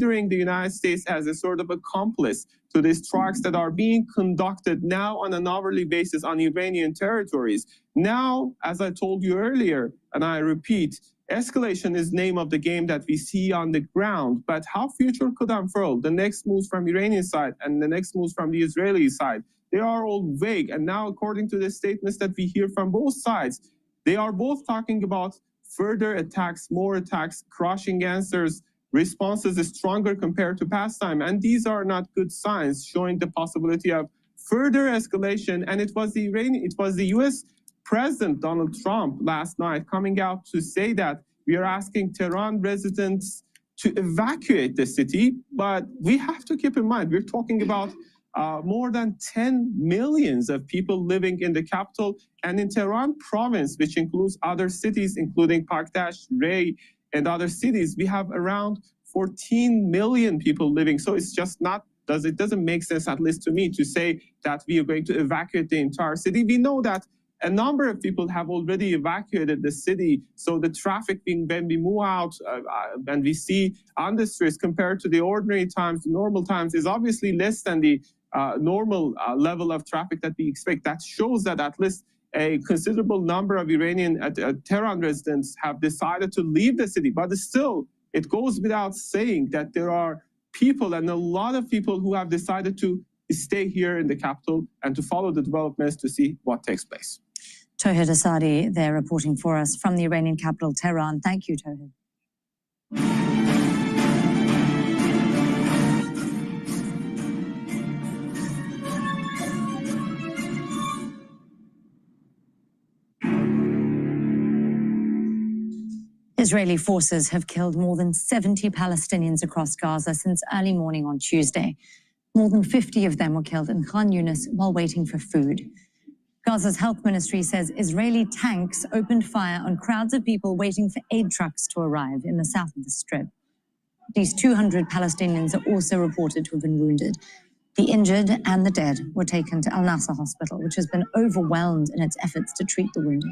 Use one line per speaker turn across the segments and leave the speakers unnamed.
considering the United States as a sort of accomplice to these strikes that are being conducted now on an hourly basis on Iranian territories. Now, as I told you earlier, and I repeat, escalation is name of the game that we see on the ground, but how future could unfold, the next moves from Iranian side and the next moves from the Israeli side, they are all vague. And now, according to the statements that we hear from both sides, they are both talking about further attacks, more attacks, crushing answers, responses is stronger compared to past time. And these are not good signs, showing the possibility of further escalation. And it was the US President Donald Trump last night coming out to say that we are asking Tehran residents to evacuate the city. But we have to keep in mind, we're talking about more than 10 millions of people living in the capital and in Tehran province, which includes other cities, including Paktash, Ray, and other cities. We have around 14 million people living. So it's just not, it doesn't make sense, at least to me, to say that we are going to evacuate the entire city. We know that a number of people have already evacuated the city. So the traffic when we move out and we see on the streets compared to the ordinary times, the normal times, is obviously less than the normal level of traffic that we expect. That shows that at least a considerable number of Iranian Tehran residents have decided to leave the city. But still, it goes without saying that there are people, and a lot of people, who have decided to stay here in the capital and to follow the developments to see what takes place.
Tawhid Asadi there reporting for us from the Iranian capital, Tehran. Thank you, Tawhid. Israeli forces have killed more than 70 Palestinians across Gaza since early morning on Tuesday. More than 50 of them were killed in Khan Yunis while waiting for food. Gaza's health ministry says Israeli tanks opened fire on crowds of people waiting for aid trucks to arrive in the south of the Strip. At least 200 Palestinians are also reported to have been wounded. The injured and the dead were taken to Al Nasser Hospital, which has been overwhelmed in its efforts to treat the wounded.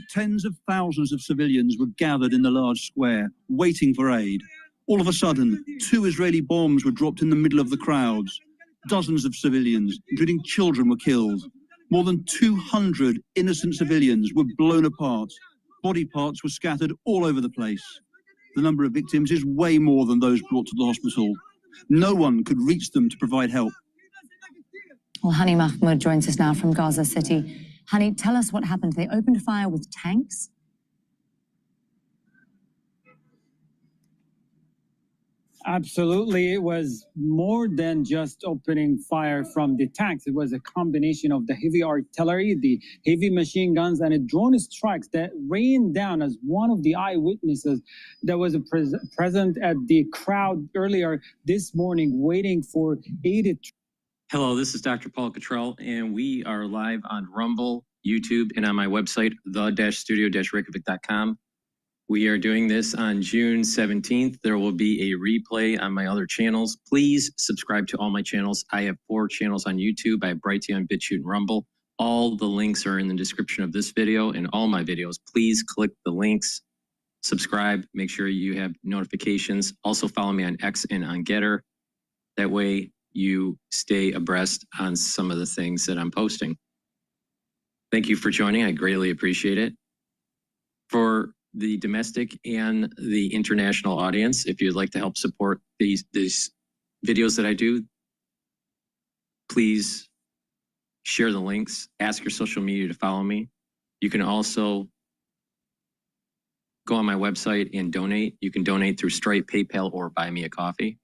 Tens of thousands of civilians were gathered in the large square, waiting for aid. All of a sudden, 2 Israeli bombs were dropped in the middle of the crowds. Dozens of civilians, including children, were killed. More than 200 innocent civilians were blown apart. Body parts were scattered all over the place. The number of victims is way more than those brought to the hospital. No one could reach them to provide help.
Well, Hani Mahmoud joins us now from Gaza City. Hani, tell us what happened. They opened fire with tanks?
Absolutely. It was more than just opening fire from the tanks. It was a combination of the heavy artillery, the heavy machine guns, and a drone strikes that rained down. As one of the eyewitnesses that was present at the crowd earlier this morning waiting for aid.
Hello, this is Dr. Paul Cottrell, and we are live on Rumble, YouTube, and on my website, the-studio-reykjavik.com. We are doing this on June 17th. There will be a replay on my other channels. Please subscribe to all my channels. I have 4 channels on YouTube. I have Brighteon, Bitchute, and Rumble. All the links are in the description of this video and all my videos. Please click the links, subscribe, make sure you have notifications. Also follow me on X and on GETTR. That way you stay abreast on some of the things that I'm posting. Thank you for joining. I greatly appreciate it. For the domestic and the international audience, if you'd like to help support these videos that I do, please share the links, ask your social media to follow me. You can also go on my website and donate. You can donate through Stripe, PayPal, or Buy Me a Coffee.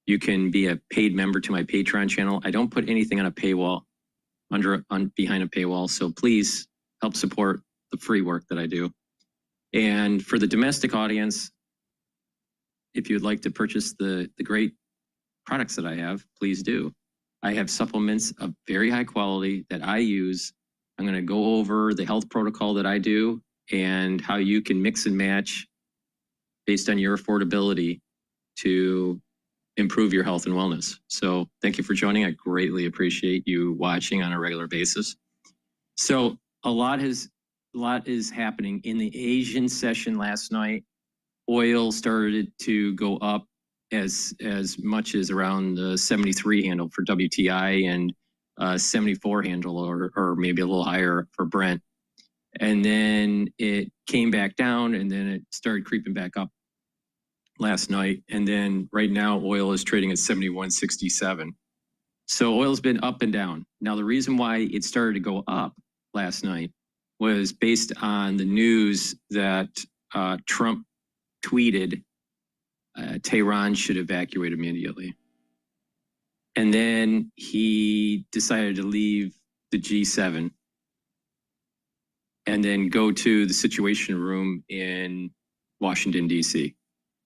You can be a paid member to my Patreon channel. I don't put anything on a paywall, behind a paywall, so please help support the free work that I do. And for the domestic audience, if you'd like to purchase the great products that I have, please do. I have supplements of very high quality that I use. I'm going to go over the health protocol that I do and how you can mix and match based on your affordability to improve your health and wellness. So thank you for joining. I greatly appreciate you watching on a regular basis. So a lot is happening in the Asian session last night. oil started to go up as much as around the 73 handle for WTI and 74 handle or maybe a little higher for Brent. And then it came back down and then it started creeping back up last night. And then right now oil is trading at 71.67. So oil's been up and down. Now, the reason why it started to go up last night was based on the news that Trump tweeted Tehran should evacuate immediately. And then he decided to leave the G7 and then go to the Situation Room in Washington, D.C.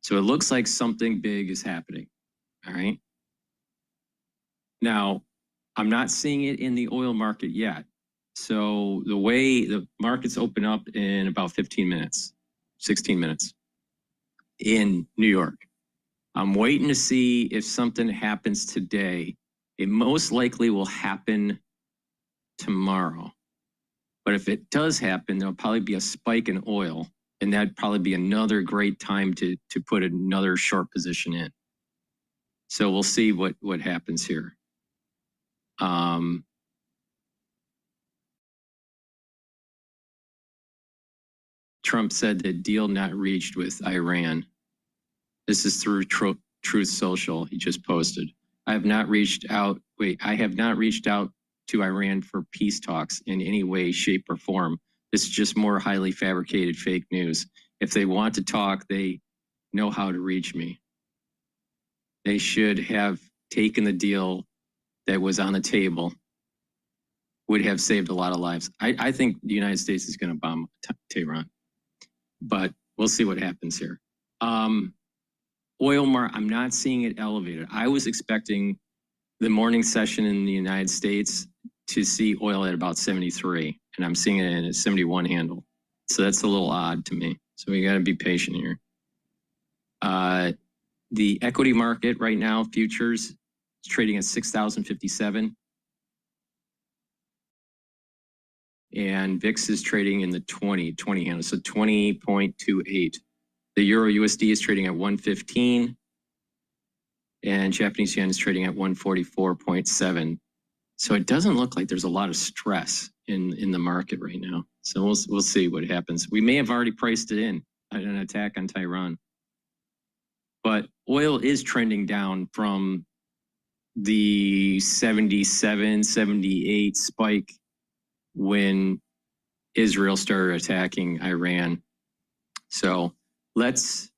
So it looks like something big is happening, all right? Now, I'm not seeing it in the oil market yet. So the way the markets open up in about 15 minutes, 16 minutes in New York. I'm waiting to see if something happens today. It most likely will happen tomorrow. But if it does happen, there'll probably be a spike in oil, and that'd probably be another great time to put another short position in. So we'll see what happens here. Trump said that deal not reached with Iran. This is through Truth Social. He just posted. I have not reached out to Iran for peace talks in any way, shape, or form. This is just more highly fabricated fake news. If they want to talk, they know how to reach me. They should have taken the deal that was on the table, would have saved a lot of lives. I think the United States is going to bomb Tehran, but we'll see what happens here. Oil market, I'm not seeing it elevated. I was expecting the morning session in the United States to see oil at about 73, and I'm seeing it in a 71 handle. So that's a little odd to me. So we got to be patient here. The equity market right now, futures, is trading at 6,057. And VIX is trading in the 20 handle, so 20.28. The Euro USD is trading at 115. And Japanese yen is trading at 144.7. So it doesn't look like there's a lot of stress in the market right now. So we'll see what happens. We may have already priced it in, an attack on Tehran. But oil is trending down from the 77, 78 spike when Israel started attacking Iran. So let's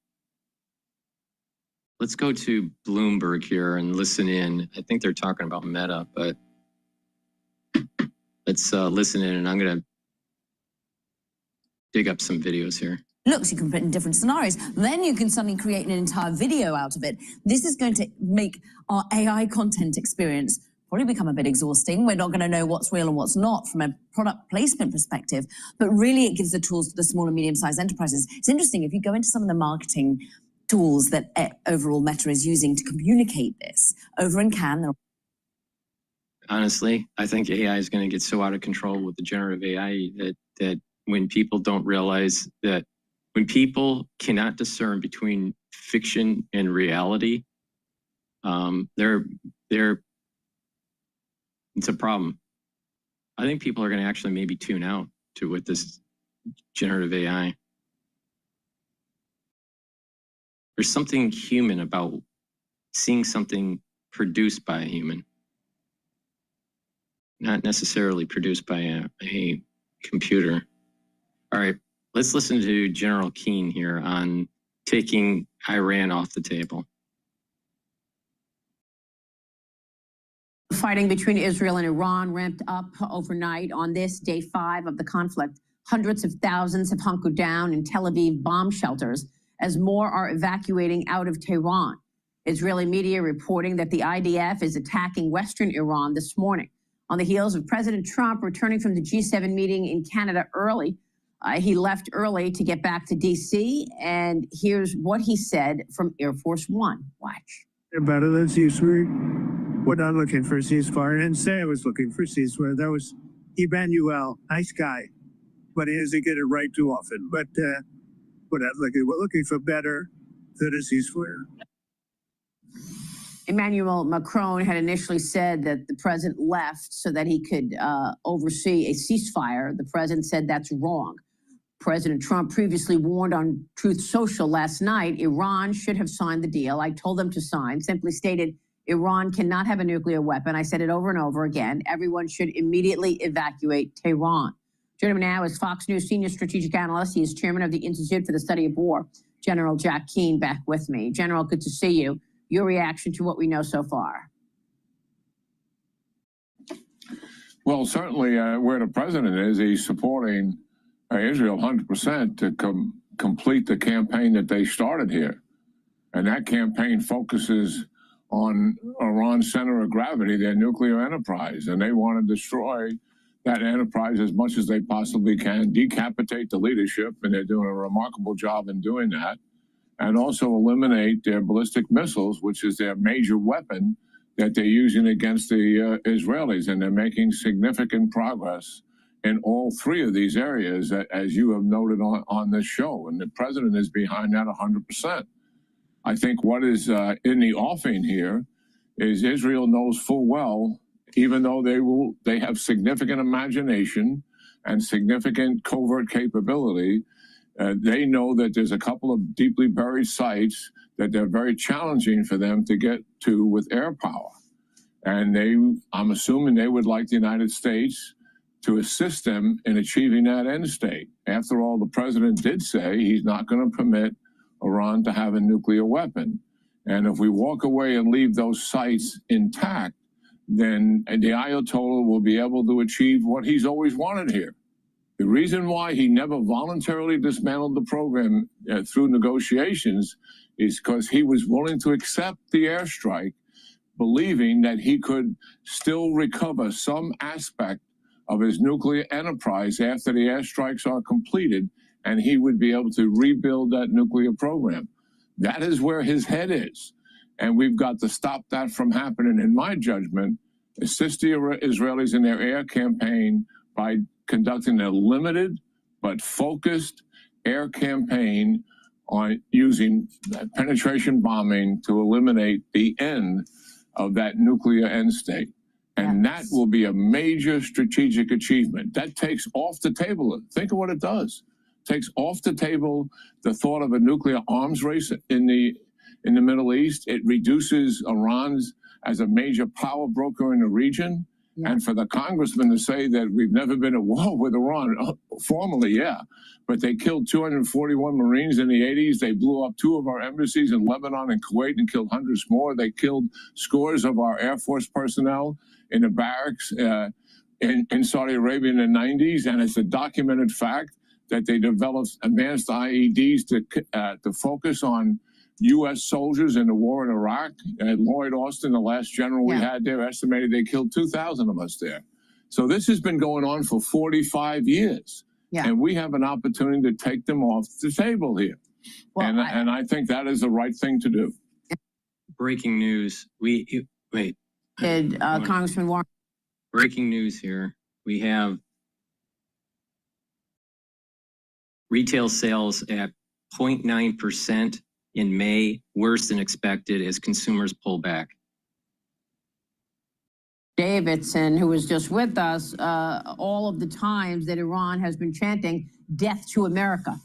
go to Bloomberg here and listen in. I think they're talking about Meta, but let's listen in, and I'm going to dig up some videos here.
Looks, you can put in different scenarios. Then you can suddenly create an entire video out of it. This is going to make our AI content experience probably become a bit exhausting. We're not going to know what's real and what's not from a product placement perspective, but really it gives the tools to the small and medium-sized enterprises. It's interesting, if you go into some of the marketing tools that overall Meta is using to communicate this, over in Cannes.
Honestly, I think AI is going to get so out of control with the generative AI that when people don't realize that, when people cannot discern between fiction and reality, it's a problem. I think people are going to actually maybe tune out to with this generative AI. There's something human about seeing something produced by a human, not necessarily produced by a computer. All right, let's listen to General Keane here on taking Iran off the table.
Fighting between Israel and Iran ramped up overnight on this day 5 of the conflict. Hundreds of thousands have hunkered down in Tel Aviv bomb shelters as more are evacuating out of Tehran. Israeli media reporting that the IDF is attacking western Iran this morning. On the heels of President Trump returning from the G7 meeting in Canada early, he left early to get back to D.C., and here's what he said from Air Force One. Watch.
Better than ceasefire. We're not looking for a ceasefire. I didn't say I was looking for a ceasefire. That was Emmanuel, nice guy, but he doesn't get it right too often. But we're looking for better than a ceasefire.
Emmanuel Macron had initially said that the president left so that he could oversee a ceasefire. The president said that's wrong. President Trump previously warned on Truth Social last night Iran should have signed the deal. I told them to sign, simply stated Iran cannot have a nuclear weapon. I said it over and over again. Everyone should immediately evacuate Tehran. Joining me now is Fox News senior strategic analyst. He is chairman of the Institute for the Study of War, General Jack Keane, back with me. General, good to see you. Your reaction to what we know so far?
Well, certainly where the president is, he's supporting Israel 100% to complete the campaign that they started here. And that campaign focuses on Iran's center of gravity, their nuclear enterprise. And they want to destroy that enterprise as much as they possibly can, decapitate the leadership, and they're doing a remarkable job in doing that, and also eliminate their ballistic missiles, which is their major weapon that they're using against the Israelis. And they're making significant progress in all three of these areas, as you have noted on this show. And the president is behind that 100%. I think what is in the offing here is Israel knows full well, even though they have significant imagination and significant covert capability, they know that there's a couple of deeply buried sites that they're very challenging for them to get to with air power. And I'm assuming they would like the United States to assist them in achieving that end state. After all, the president did say he's not going to permit Iran to have a nuclear weapon. And if we walk away and leave those sites intact, then the Ayatollah will be able to achieve what he's always wanted here. The reason why he never voluntarily dismantled the program through negotiations is because he was willing to accept the airstrike, believing that he could still recover some aspect of his nuclear enterprise after the airstrikes are completed, and he would be able to rebuild that nuclear program. That is where his head is. And we've got to stop that from happening, in my judgment, assist the Israelis in their air campaign by conducting a limited but focused air campaign on using penetration bombing to eliminate the end of that nuclear end state. And that will be a major strategic achievement. That takes off the table. Think of what it does. Takes off the table the thought of a nuclear arms race in the Middle East. It reduces Iran's as a major power broker in the region. Yeah. And for the congressman to say that we've never been at war with Iran, formally, yeah, but they killed 241 Marines in the 80s. They blew up 2 of our embassies in Lebanon and Kuwait and killed hundreds more. They killed scores of our Air Force personnel in the barracks in Saudi Arabia in the 90s. And it's a documented fact that they developed advanced IEDs to focus on U.S. soldiers in the war in Iraq. Lloyd Austin, the last general we had there, estimated they killed 2,000 of us there. So this has been going on for 45 years. Yeah. And we have an opportunity to take them off the table here. Well, and I think that is the right thing to do.
Breaking news.
Congressman Warren.
Breaking news here. We have retail sales at 0.9% in May, worse than expected as consumers pull back.
Davidson, who was just with us, all of the times that Iran has been chanting death to America,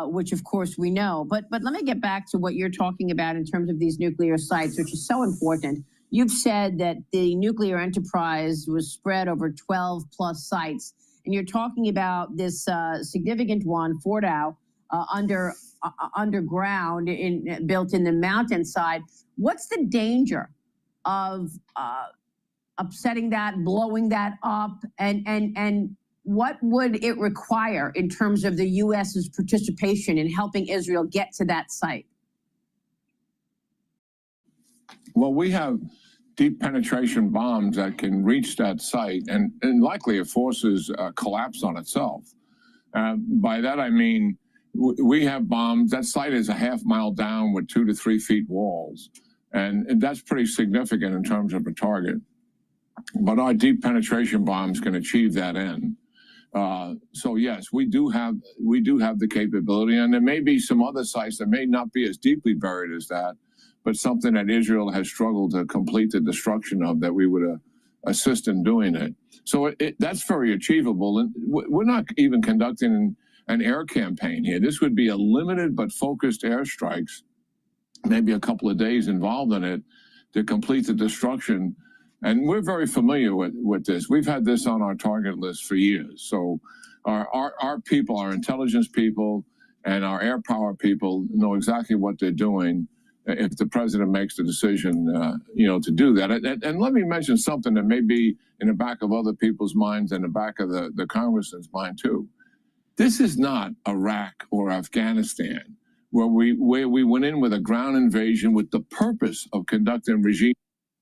which of course we know. But let me get back to what you're talking about in terms of these nuclear sites, which is so important. You've said that the nuclear enterprise was spread over 12 plus sites. And you're talking about this significant one, Fordow, underground, built in the mountainside. What's the danger of upsetting that, blowing that up, and what would it require in terms of the U.S.'s participation in helping Israel get to that site?
Well, we have deep penetration bombs that can reach that site, and likely it forces a collapse on itself. By that I mean we have bombs. That site is a half-mile down with 2 to 3 feet walls, and that's pretty significant in terms of a target. But our deep penetration bombs can achieve that end. So yes, we do have the capability, and there may be some other sites that may not be as deeply buried as that, but something that Israel has struggled to complete the destruction of, that we would assist in doing it. So that's very achievable, and we're not even conducting an air campaign here. This would be a limited but focused airstrikes, maybe a couple of days involved in it, to complete the destruction. And we're very familiar with this. We've had this on our target list for years. So our people, our intelligence people, and our air power people know exactly what they're doing if the president makes the decision, to do that. And let me mention something that may be in the back of other people's minds and the back of the congressman's mind too. This is not Iraq or Afghanistan, where we went in with a ground invasion with the purpose of conducting regime.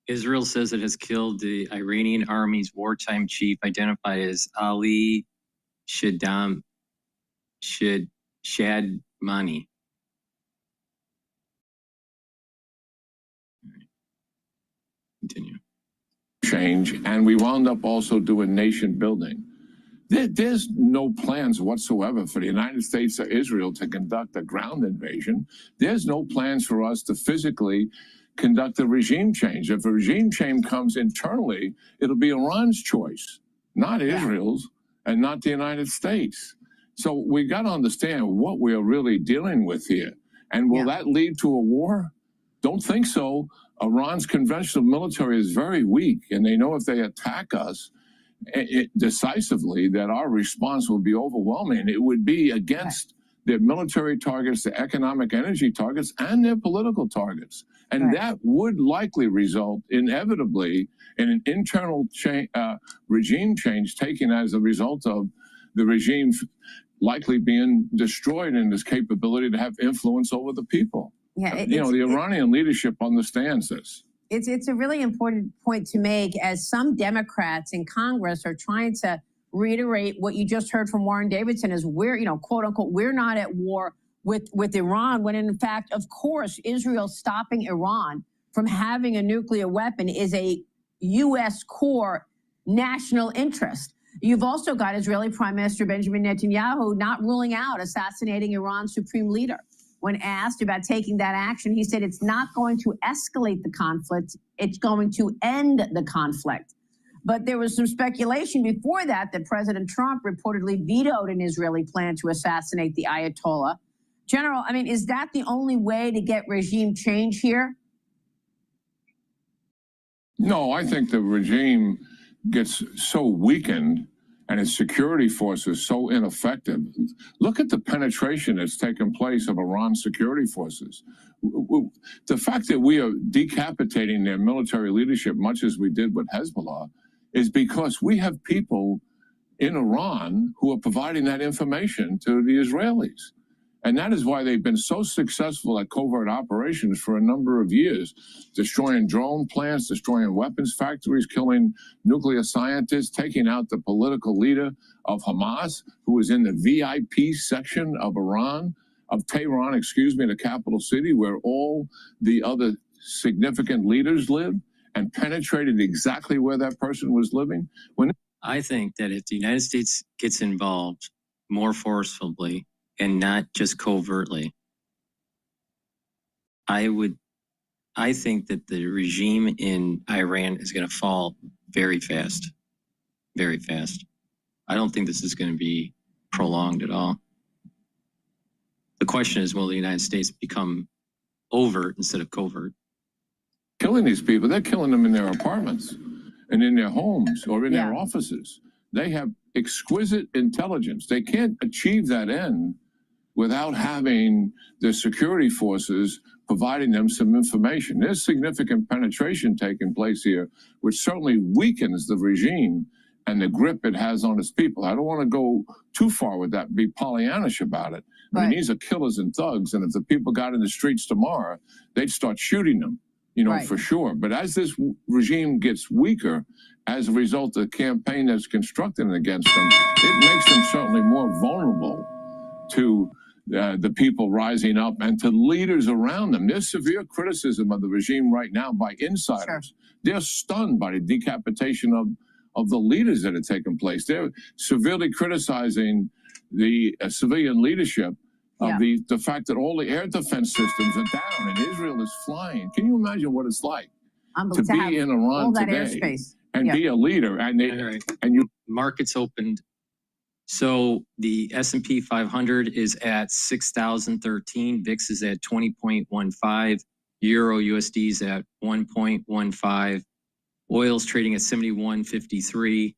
Israel says it has killed the Iranian army's wartime chief, identified as Ali Shadmani. Continue.
Change, and we wound up also doing nation building. There's no plans whatsoever for the United States or Israel to conduct a ground invasion. There's no plans for us to physically conduct a regime change. If a regime change comes internally, it'll be Iran's choice, not Israel's, and not the United States. So we got to understand what we're really dealing with here. And will that lead to a war? Don't think so. Iran's conventional military is very weak, and they know if they attack us decisively, that our response will be overwhelming. It would be against their military targets, their economic energy targets, and their political targets. And that would likely result inevitably in an internal regime change taken as a result of the regime likely being destroyed in its capability to have influence over the people.
Yeah,
the Iranian leadership understands this.
It's a really important point to make, as some Democrats in Congress are trying to reiterate what you just heard from Warren Davidson, is we're, quote unquote, we're not at war with Iran, when in fact, of course, Israel stopping Iran from having a nuclear weapon is a U.S. core national interest. You've also got Israeli Prime Minister Benjamin Netanyahu not ruling out assassinating Iran's supreme leader. When asked about taking that action, he said it's not going to escalate the conflict, it's going to end the conflict. But there was some speculation before that President Trump reportedly vetoed an Israeli plan to assassinate the Ayatollah. General, I mean, is that the only way to get regime change here?
No, I think the regime gets so weakened and its security forces so ineffective. Look at the penetration that's taken place of Iran's security forces. The fact that we are decapitating their military leadership, much as we did with Hezbollah, is because we have people in Iran who are providing that information to the Israelis. And that is why they've been so successful at covert operations for a number of years, destroying drone plants, destroying weapons factories, killing nuclear scientists, taking out the political leader of Hamas, who was in the VIP section of Tehran, the capital city, where all the other significant leaders live, and penetrated exactly where that person was living.
I think that if the United States gets involved more forcefully and not just covertly, I think that the regime in Iran is going to fall very fast, very fast. I don't think this is going to be prolonged at all. The question is, will the United States become overt instead of covert?
Killing these people, they're killing them in their apartments and in their homes or in their offices. They have exquisite intelligence. They can't achieve that end without having the security forces providing them some information. There's significant penetration taking place here, which certainly weakens the regime and the grip it has on its people. I don't want to go too far with that, be Pollyannish about it. I mean, these are killers and thugs, and if the people got in the streets tomorrow, they'd start shooting them, for sure. But as this regime gets weaker, as a result of the campaign that's constructed against them, it makes them certainly more vulnerable to the people rising up and to leaders around them. There's severe criticism of the regime right now by insiders. They're stunned by the decapitation of the leaders that are taking place. They're severely criticizing the civilian leadership of the fact that all the air defense systems are down and Israel is flying. Can you imagine what it's like to be in Iran today and be a leader? And you
markets opened. So the S&P 500 is at 6,013. VIX is at 20.15. Euro USD is at 1.15. Oil's trading at 71.53.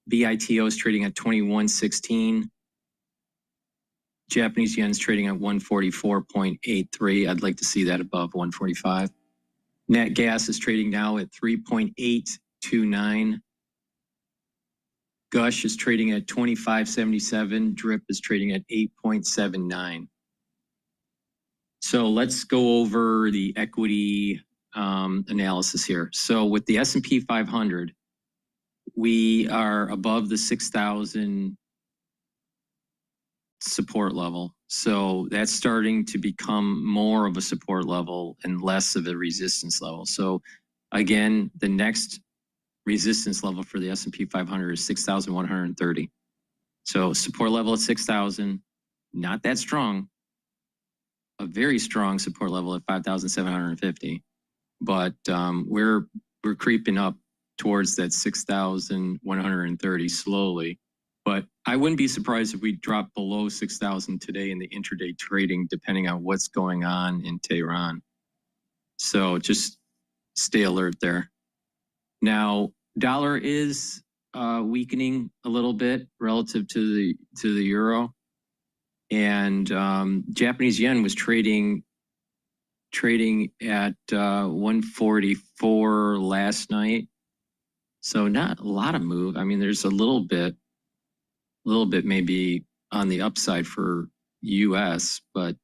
BITO is trading at 21.16. Japanese yen's trading at 144.83. I'd like to see that above 145. Nat gas is trading now at 3.829. Gush is trading at 25.77. DRIP is trading at 8.79. So let's go over the equity analysis here. So with the S&P 500, we are above the 6,000 support level. So that's starting to become more of a support level and less of a resistance level. So again, the next resistance level for the S&P 500 is 6,130. So support level at 6,000, not that strong. A very strong support level at 5,750. But we're creeping up towards that 6,130 slowly. But I wouldn't be surprised if we drop below 6,000 today in the intraday trading, depending on what's going on in Tehran. So just stay alert there. Now, dollar is weakening a little bit relative to the euro, and Japanese yen was trading at 144 last night. So not a lot of move. I mean, there's a little bit maybe on the upside for U.S., but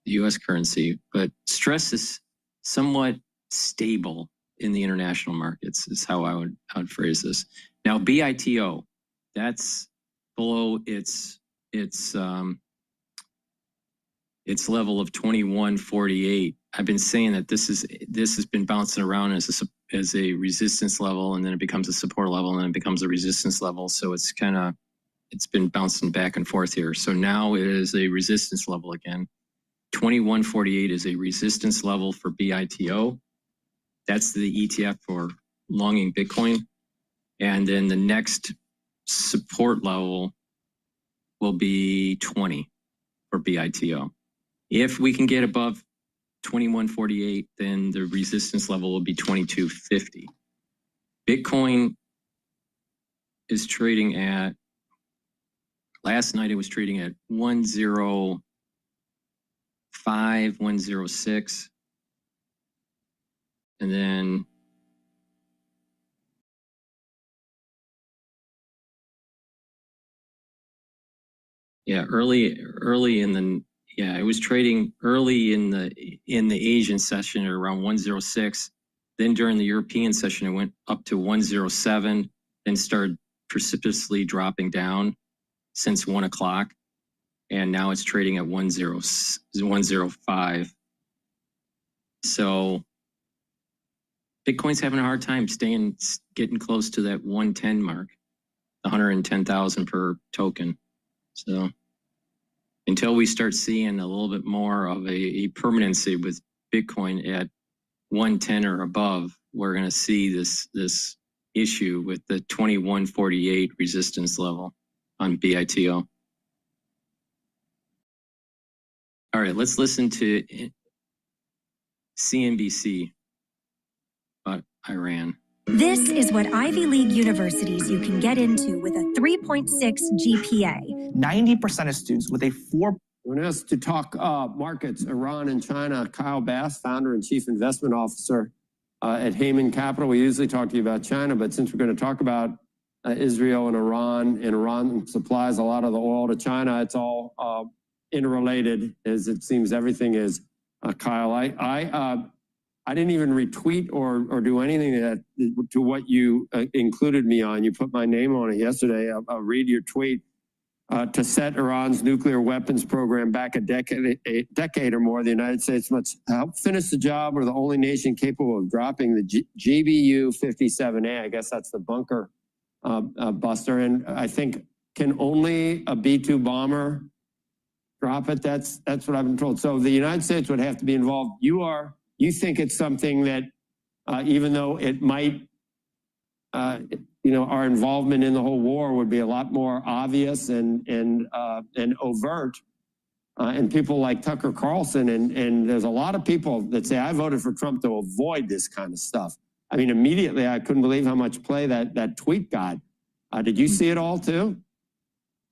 U.S. currency. But stress is somewhat stable in the international markets is how I would phrase this. Now, BITO, that's below its level of 21.48. I've been saying that this has been bouncing around as a resistance level, and then it becomes a support level, and then it becomes a resistance level. So it's been bouncing back and forth here. So now it is a resistance level again. 21.48 is a resistance level for BITO. That's the ETF for longing Bitcoin. And then the next support level will be 20 for BITO. If we can get above 21.48, then the resistance level will be 22.50. Bitcoin is trading at, last night it was trading at 105, 106. And then it was trading early in the Asian session at around 106. Then during the European session, it went up to 107, then started precipitously dropping down since 1 o'clock. And now it's trading at 105. So Bitcoin's having a hard time getting close to that 110 mark, 110,000 per token. So until we start seeing a little bit more of a permanency with Bitcoin at 110 or above, we're going to see this issue with the 21.48 resistance level on BITO. All right, let's listen to CNBC about Iran.
This is what Ivy League universities you can get into with a 3.6 GPA.
90% of students with a 4.
Joining us to talk markets, Iran and China, Kyle Bass, founder and chief investment officer at Heyman Capital. We usually talk to you about China, but since we're going to talk about Israel and Iran supplies a lot of the oil to China, it's all interrelated, as it seems everything is. Kyle, I didn't even retweet or do anything to what you included me on. You put my name on it yesterday. I'll read your tweet.
to set Iran's nuclear weapons program back a decade or more, the United States must help finish the job. We're the only nation capable of dropping the GBU-57A. I guess that's the bunker buster. And I think, can only a B-2 bomber drop it? That's what I've been told. So the United States would have to be involved. You think it's something that, even though it might, our involvement in the whole war would be a lot more obvious and overt. And people like Tucker Carlson, and there's a lot of people that say, I voted for Trump to avoid this kind of stuff. I mean, immediately, I couldn't believe how much play that tweet got. Did you see it all too?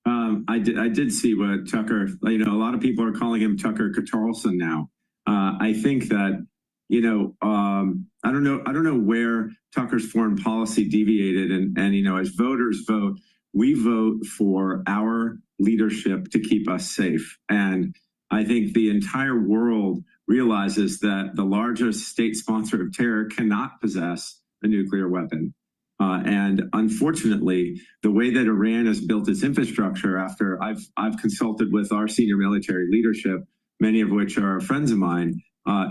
I did see what Tucker, a lot of people are calling him Tucker Carlson now. I think that, I don't know where Tucker's foreign policy deviated, and as voters vote, we vote for our leadership to keep us safe. And I think the entire world realizes that the largest state sponsor of terror cannot possess a nuclear weapon. And unfortunately, the way that Iran has built its infrastructure, after I've consulted with our senior military leadership, many of which are friends of mine,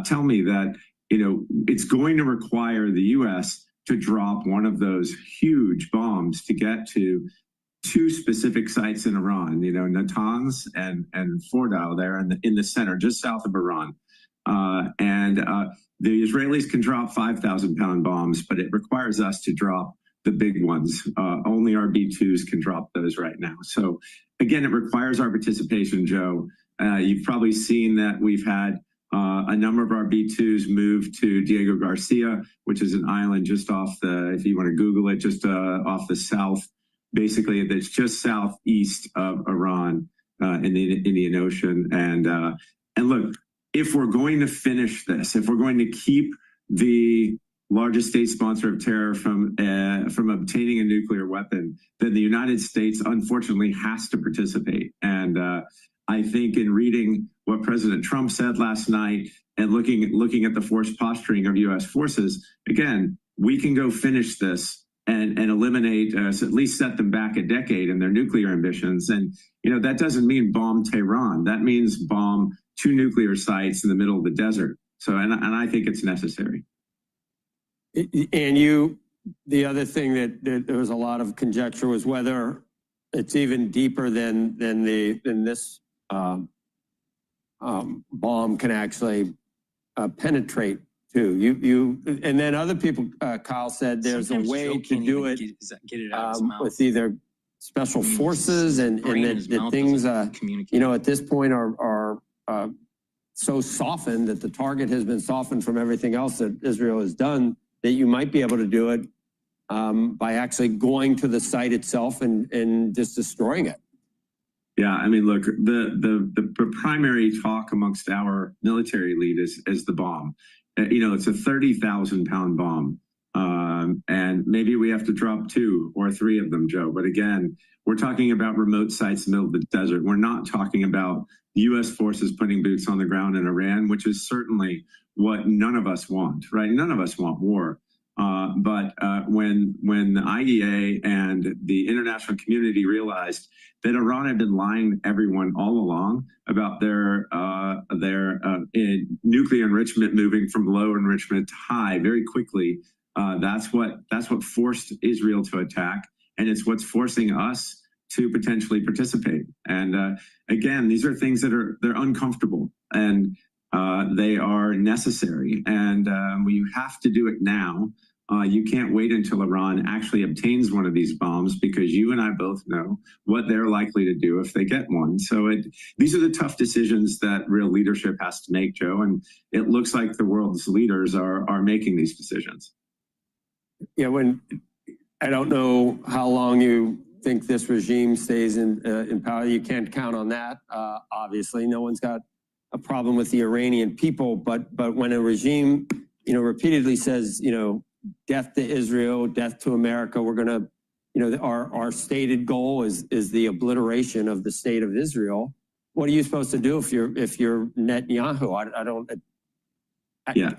tell me that it's going to require the U.S. to drop one of those huge bombs to get to two specific sites in Iran, Natanz and Fordow there in the center, just south of Iran. The Israelis can drop 5,000-pound bombs, but it requires us to drop the big ones. Only our B-2s can drop those right now. So again, it requires our participation, Joe. You've probably seen that we've had a number of our B-2s move to Diego Garcia, which is an island just off if you want to Google it, just off the south. Basically, that's just southeast of Iran in the Indian Ocean. And look, if we're going to finish this, if we're going to keep the largest state sponsor of terror from obtaining a nuclear weapon, then the United States unfortunately has to participate. And I think in reading what President Trump said last night and looking at the forced posturing of U.S. forces, again, we can go finish this and eliminate, at least set them back a decade in their nuclear ambitions. And, that doesn't mean bomb Tehran. That means bomb 2 nuclear sites in the middle of the desert. So, and I think it's necessary.
And the other thing that there was a lot of conjecture was whether it's even deeper than this bomb can actually penetrate too. And then other people, Kyle said there's a way to do it with either special forces and that things, at this point are so softened that the target has been softened from everything else that Israel has done, that you might be able to do it by actually going to the site itself and just destroying it.
Yeah, I mean, look, the primary talk amongst our military elite is the bomb. It's a 30,000-pound bomb. And maybe we have to drop 2 or 3 of them, Joe. But again, we're talking about remote sites in the middle of the desert. We're not talking about U.S. forces putting boots on the ground in Iran, which is certainly what none of us want, right? None of us want war. But when the IEA and the international community realized that Iran had been lying to everyone all along about their nuclear enrichment moving from low enrichment to high very quickly, that's what forced Israel to attack, and it's what's forcing us to potentially participate. And again, these are things that they're uncomfortable, and they are necessary, and we have to do it now. You can't wait until Iran actually obtains one of these bombs, because you and I both know what they're likely to do if they get one. So these are the tough decisions that real leadership has to make, Joe, and it looks like the world's leaders are making these decisions.
Yeah, I don't know how long you think this regime stays in power. You can't count on that, obviously. No one's got a problem with the Iranian people, but when a regime, repeatedly says, death to Israel, death to America, we're going to, our stated goal is the obliteration of the state of Israel. What are you supposed to do if you're Netanyahu? I don't.
Yeah,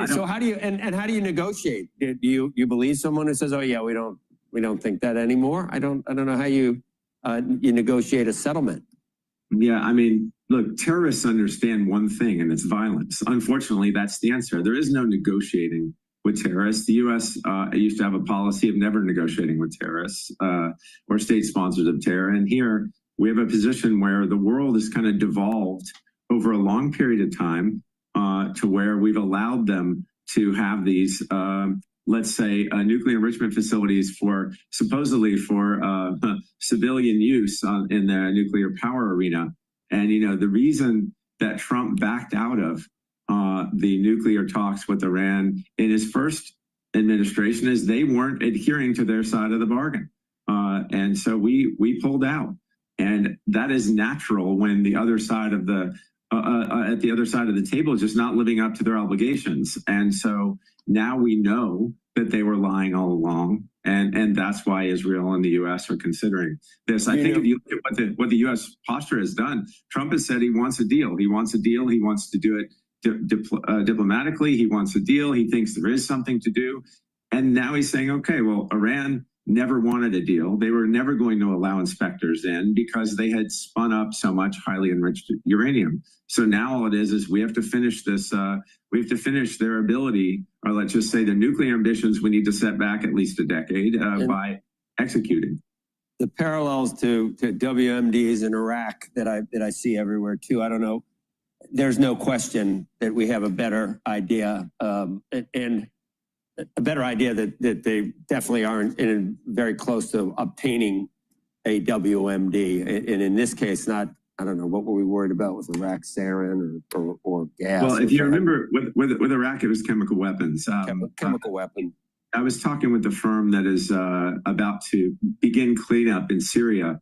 so how do you how do you negotiate? Do you believe someone who says, "Oh yeah, we don't think that anymore"? I don't know how you you negotiate a settlement.
Yeah, I mean, look, terrorists understand one thing, and it's violence. Unfortunately, that's the answer. There is no negotiating with terrorists. The U.S. Used to have a policy of never negotiating with terrorists or state sponsors of terror. And here we have a position where the world has kind of devolved over a long period of time to where we've allowed them to have these, let's say, nuclear enrichment facilities for supposedly for civilian use in the nuclear power arena. And, you know, the reason that Trump backed out of the nuclear talks with Iran in his first administration is they weren't adhering to their side of the bargain. And so we pulled out. And that is natural when the other side of the at the other side of the table is just not living up to their obligations. And so now we know that they were lying all along. And that's why Israel and the U.S. are considering this. I think if you look at what the U.S. posture has done, Trump has said he wants a deal. He wants a deal. He wants to do it diplomatically. He wants a deal. He thinks there is something to do. And now he's saying, okay, well, Iran never wanted a deal. They were never going to allow inspectors in because they had spun up so much highly enriched uranium. So now all it is we have to finish this. We have to finish their ability, or let's just say the nuclear ambitions we need to set back at least a decade by executing.
The parallels to WMDs in Iraq that I see everywhere too. I don't know. There's no question that we have a better idea and a better idea that they definitely aren't very close to obtaining a WMD. And in this case, not, I don't know, what were we worried about with Iraq, sarin or gas?
Well, if you remember with Iraq, it was chemical weapons.
Chemical weapon.
I was talking with the firm that is about to begin cleanup in Syria,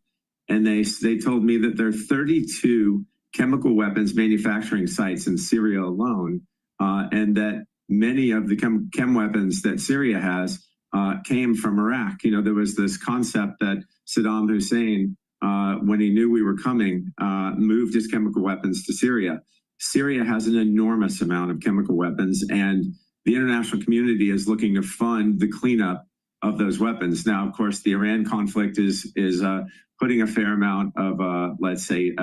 and they told me that there are 32 chemical weapons manufacturing sites in Syria alone, and that many of the chem weapons that Syria has came from Iraq. You know, there was this concept that Saddam Hussein, when he knew we were coming, moved his chemical weapons to Syria. Syria has an enormous amount of chemical weapons, and the international community is looking to fund the cleanup of those weapons. Now, of course, the Iran conflict is putting a fair amount of, let's say,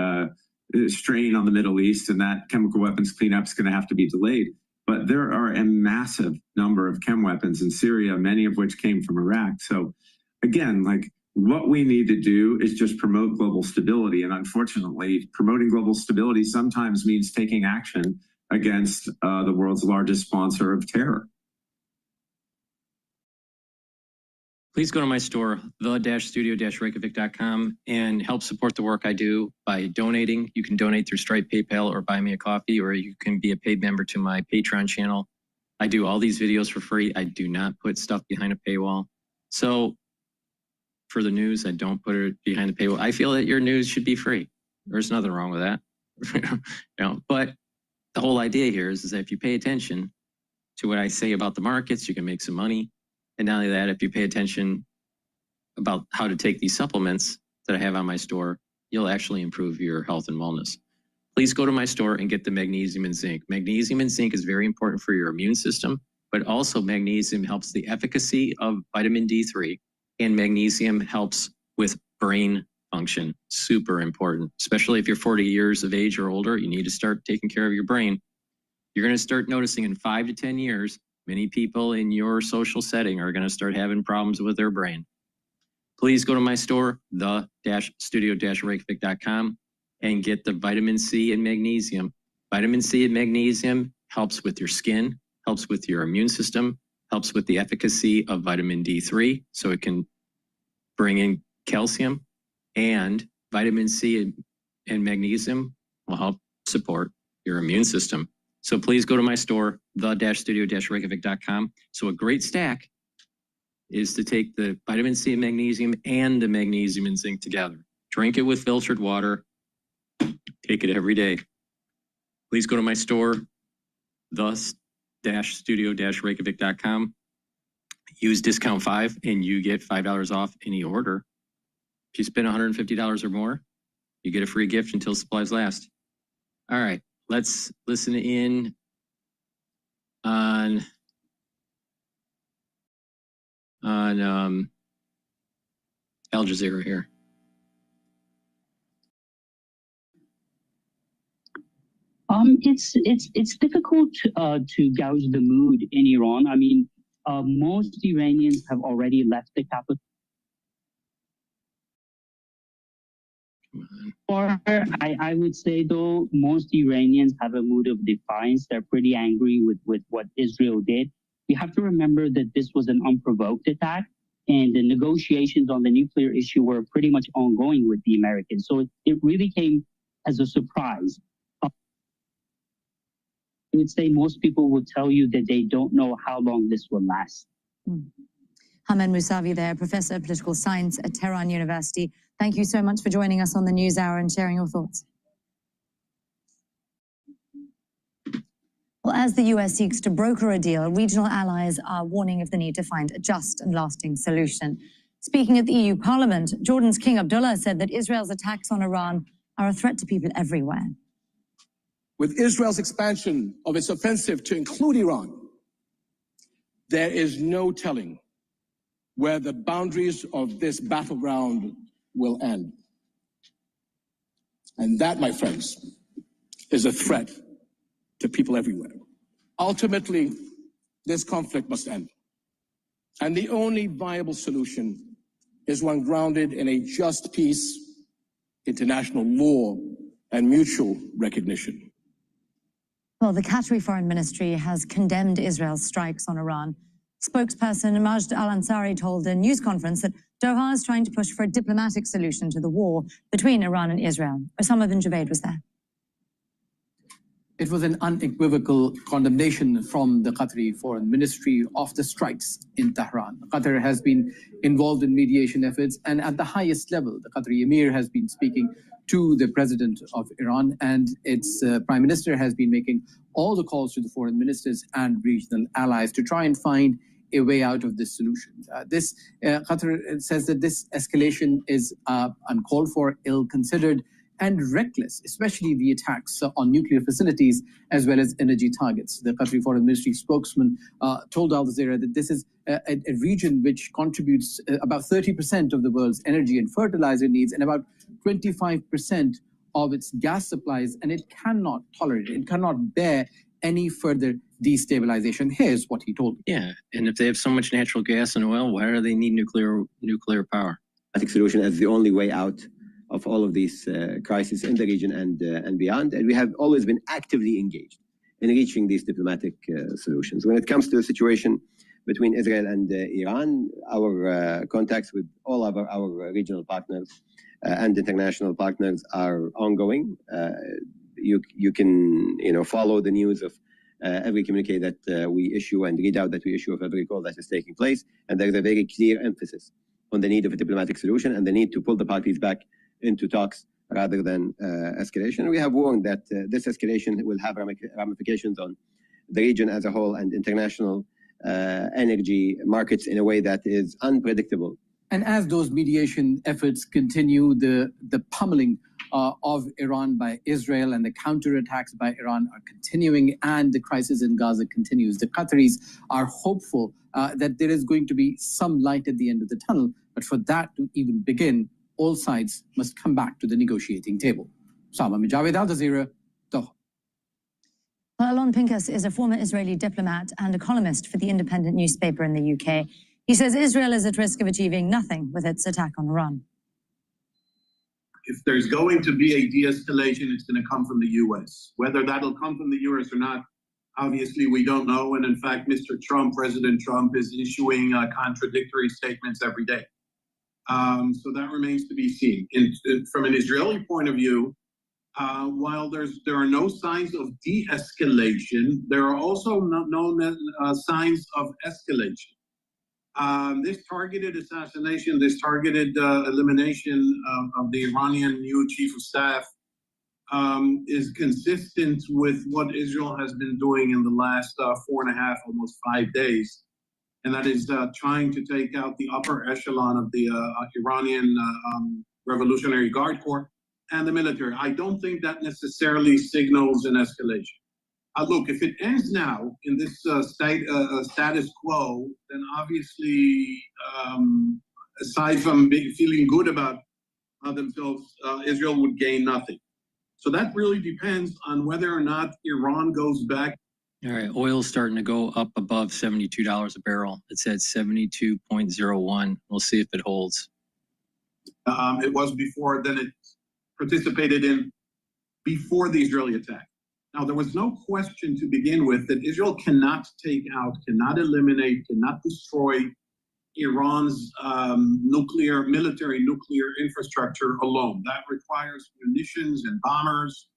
strain on the Middle East, and that chemical weapons cleanup is going to have to be delayed. But there are a massive number of chem weapons in Syria, many of which came from Iraq. So again, like what we need to do is just promote global stability. And unfortunately, promoting global stability sometimes means taking action against the world's largest sponsor of terror.
Please go to my store, the-studio-reykjavik.com, and help support the work I do by donating. You can donate through Stripe, PayPal, or buy me a coffee, or you can be a paid member to my Patreon channel. I do all these videos for free. I do not put stuff behind a paywall. So for the news, I don't put it behind the paywall. I feel that your news should be free. There's nothing wrong with that. But the whole idea here is that if you pay attention to what I say about the markets, you can make some money. And not only that, if you pay attention about how to take these supplements that I have on my store, you'll actually improve your health and wellness. Please go to my store and get the magnesium and zinc. Magnesium and zinc is very important for your immune system, but also magnesium helps the efficacy of vitamin D3, and magnesium helps with brain function. Super important, especially if you're 40 years of age or older. You need to start taking care of your brain. You're going to start noticing in 5 to 10 years, many people in your social setting are going to start having problems with their brain. Please go to my store, the-studio-reykjavik.com, and get the vitamin C and magnesium. Vitamin C and magnesium helps with your skin, helps with your immune system, helps with the efficacy of vitamin D3, so it can bring in calcium, and vitamin C and magnesium will help support your immune system. So please go to my store, the-studio-reykjavik.com. So a great stack is to take the vitamin C and magnesium and the magnesium and zinc together. Drink it with filtered water. Take it every day. Please go to my store, the-studio-reykjavik.com. Use discount 5 and you get $5 off any order. If you spend $150 or more, you get a free gift until supplies last. All right. Let's listen in on Al Jazeera here.
It's difficult to gauge the mood in Iran. I mean, most Iranians have already left the capital. Or I would say, though, most Iranians have a mood of defiance. They're pretty angry with what Israel did. You have to remember that this was an unprovoked attack, and the negotiations on the nuclear issue were pretty much ongoing with the Americans. So it really came as a surprise. I would say most people will tell you that they don't know how long this will last.
Hamed Mousavi there, Professor of Political Science at Tehran University. Thank you so much for joining us on the News Hour and sharing your thoughts. Well, as the US seeks to broker a deal, regional allies are warning of the need to find a just and lasting solution. Speaking at the EU Parliament, Jordan's King Abdullah said that Israel's attacks on Iran are a threat to people everywhere.
With Israel's expansion of its offensive to include Iran, there is no telling where the boundaries of this battleground will end. And that, my friends, is a threat to people everywhere. Ultimately, this conflict must end. And the only viable solution is one grounded in a just peace, international law, and mutual recognition.
Well, the Qatari Foreign Ministry has condemned Israel's strikes on Iran. Spokesperson Majd al-Ansari told a news conference that Doha is trying to push for a diplomatic solution to the war between Iran and Israel. Osama bin Javed was there.
It was an unequivocal condemnation from the Qatari Foreign Ministry of the strikes in Tehran. Qatar has been involved in mediation efforts, and at the highest level, the Qatari Emir has been speaking to the president of Iran, and its prime minister has been making all the calls to the foreign ministers and regional allies to try and find a way out of this solution. Qatar says that this escalation is uncalled for, ill-considered, and reckless, especially the attacks on nuclear facilities as well as energy targets. The Qatari Foreign Ministry spokesman told Al Jazeera that this is a region which contributes about 30% of the world's energy and fertilizer needs and about 25% of its gas supplies, and it cannot tolerate it. It cannot bear any further destabilization. Here's what he told me.
Yeah, and if they have so much natural gas and oil, why do they need nuclear power?
Solution as the only way out of all of these crises in the region and beyond. And we have always been actively engaged in reaching these diplomatic solutions. When it comes to the situation between Israel and Iran, our contacts with all of our regional partners and international partners are ongoing. You can follow the news of every communique that we issue and read out that we issue of every call that is taking place. And there's a very clear emphasis on the need of a diplomatic solution and the need to pull the parties back into talks rather than escalation. We have warned that this escalation will have ramifications on the region as a whole and international energy markets in a way that is unpredictable.
And as those mediation efforts continue, the pummeling of Iran by Israel and the counterattacks by Iran are continuing, and the crisis in Gaza continues. The Qataris are hopeful that there is going to be some light at the end of the tunnel, but for that to even begin, all sides must come back to the negotiating table. Osama bin Javed, Al Jazeera, Doha.
Well, Alon Pinkas is a former Israeli diplomat and a columnist for the independent newspaper in the UK. He says Israel is at risk of achieving nothing with its attack on Iran.
If there's going to be a de-escalation, it's going to come from the U.S. Whether that'll come from the U.S. or not, obviously we don't know. And in fact, President Trump is issuing contradictory statements every day. So that remains to be seen. From an Israeli point of view, while there are no signs of de-escalation, there are also no signs of escalation. This targeted assassination, this targeted elimination of the Iranian new chief of staff is consistent with what Israel has been doing in the last 4.5, almost 5 days. And that is trying to take out the upper echelon of the Iranian Revolutionary Guard Corps and the military. I don't think that necessarily signals an escalation. Look, if it ends now in this status quo, then obviously, aside from feeling good about themselves, Israel would gain nothing. So that really depends on whether or not Iran goes back.
All right, oil's starting to go up above $72 a barrel. It's at 72.01. We'll see if it holds.
It was before, then it participated in before the Israeli attack. Now, there was no question to begin with that Israel cannot take out, cannot eliminate, cannot destroy Iran's military nuclear infrastructure alone. That requires munitions and bombers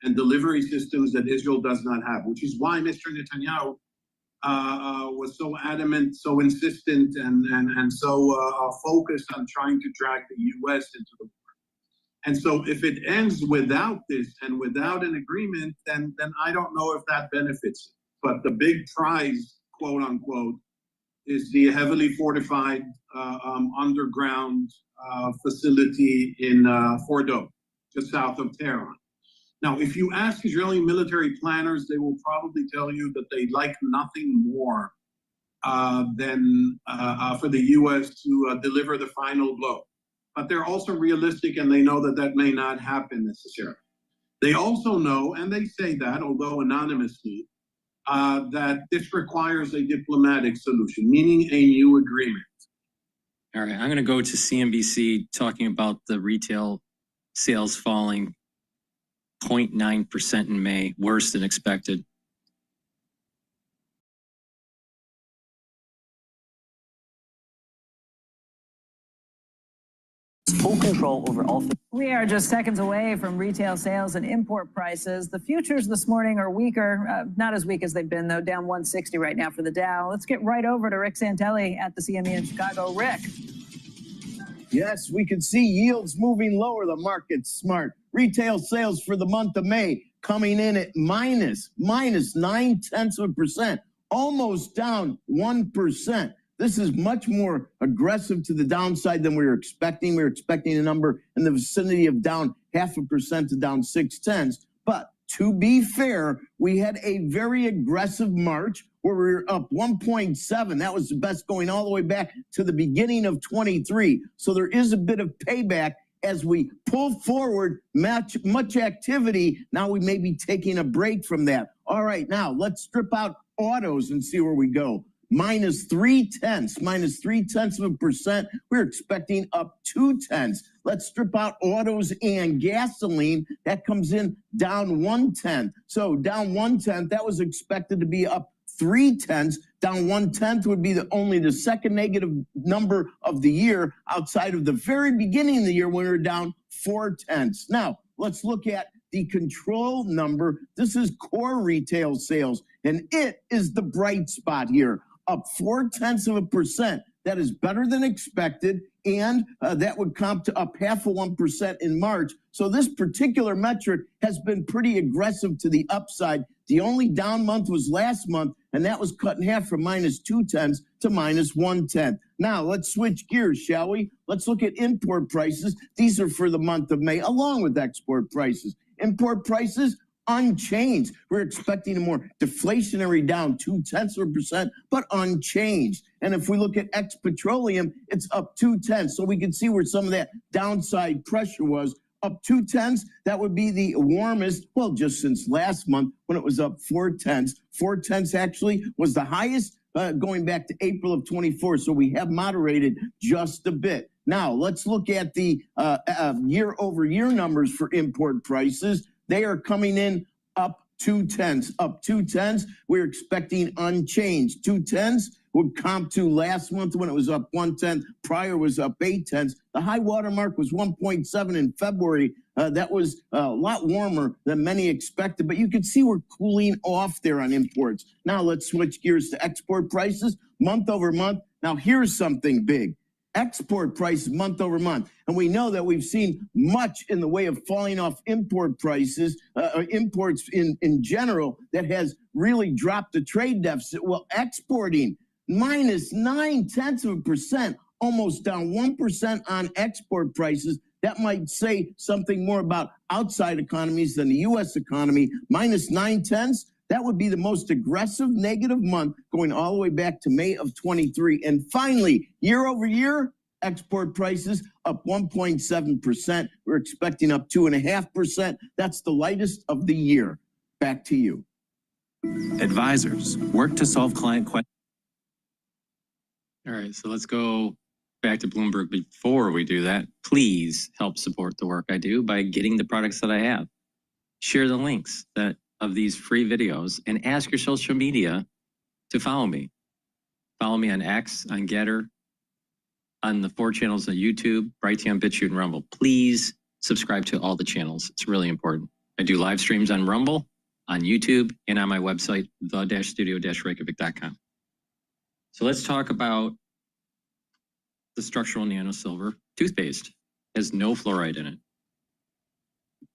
and delivery systems that Israel does not have, which is why Mr. Netanyahu was so adamant, so insistent, and so focused on trying to drag the U.S. into the war. And so if it ends without this and without an agreement, then I don't know if that benefits it. But the big prize, quote unquote, is the heavily fortified underground facility in Fordo, just south of Tehran. Now, if you ask Israeli military planners, they will probably tell you that they'd like nothing more than for the U.S. to deliver the final blow. But they're also realistic, and they know that that may not happen necessarily. They also know, and they say that, although anonymously, that this requires a diplomatic solution, meaning a new agreement.
All right, I'm going to go to CNBC talking about the retail sales falling 0.9% in May, worse than expected.
Full control over all.
We are just seconds away from retail sales and import prices. The futures this morning are weaker, not as weak as they've been, though, down 160 right now for the Dow. Let's get right over to Rick Santelli at the CME in Chicago. Rick.
Yes, we can see yields moving lower. The market's smart. Retail sales for the month of May coming in at minus 0.9%, almost down 1%. This is much more aggressive to the downside than we were expecting. We were expecting a number in the vicinity of down 0.5% to down 0.6. But to be fair, we had a very aggressive March where we were up 1.7. That was the best going all the way back to the beginning of 23. So there is a bit of payback as we pull forward much activity. Now we may be taking a break from that. All right, now let's strip out autos and see where we go. Minus 0.3%. We're expecting up 0.2. Let's strip out autos and gasoline. That comes in down 0.1. So down 0.1. That was expected to be up 0.3. Down 0.1 would be only the second negative number of the year outside of the very beginning of the year when we were down 0.4. Now let's look at the control number. This is core retail sales, and it is the bright spot here. Up 0.4%. That is better than expected, and that would comp to up 0.5% in March. So this particular metric has been pretty aggressive to the upside. The only down month was last month, and that was cut in half from minus 0.2 to minus 0.1. Now let's switch gears, shall we? Let's look at import prices. These are for the month of May, along with export prices. Import prices unchanged. We're expecting a more deflationary down 0.2%, but unchanged. And if we look at ex-petroleum, it's up 0.2. So we can see where some of that downside pressure was. Up 0.2, that would be the warmest, well, just since last month when it was up 0.4. 0.4 actually was the highest going back to April of 24. So we have moderated just a bit. Now let's look at the year-over-year numbers for import prices. They are coming in up 0.2. Up 0.2. We're expecting unchanged. 0.2 would comp to last month when it was up 0.1. Prior was up 0.8. The high water mark was 1.7 in February. That was a lot warmer than many expected, but you can see we're cooling off there on imports. Now let's switch gears to export prices month over month. Now here's something big. Export prices month over month. And we know that we've seen much in the way of falling off import prices, imports in general, that has really dropped the trade deficit. Well, exporting minus 0.9%, almost down 1% on export prices. That might say something more about outside economies than the U.S. economy. Minus 0.9. That would be the most aggressive negative month going all the way back to May of 23. And finally, year over year, Export prices up 1.7%. We're expecting up 2.5%. That's the lightest of the year. Back to you.
Advisors work to solve client questions.
All right, so let's go back to Bloomberg. Before we do that, please help support the work I do by getting the products that I have. Share the links of these free videos and ask your social media to follow me. Follow me on X, on GETTR, on the 4 channels on YouTube, Brighteon, Bitchute, and Rumble. Please subscribe to all the channels. It's really important. I do live streams on Rumble, on YouTube, and on my website, the-studio-reykjavik.com. So let's talk about the structural nano silver toothpaste. It has no fluoride in it.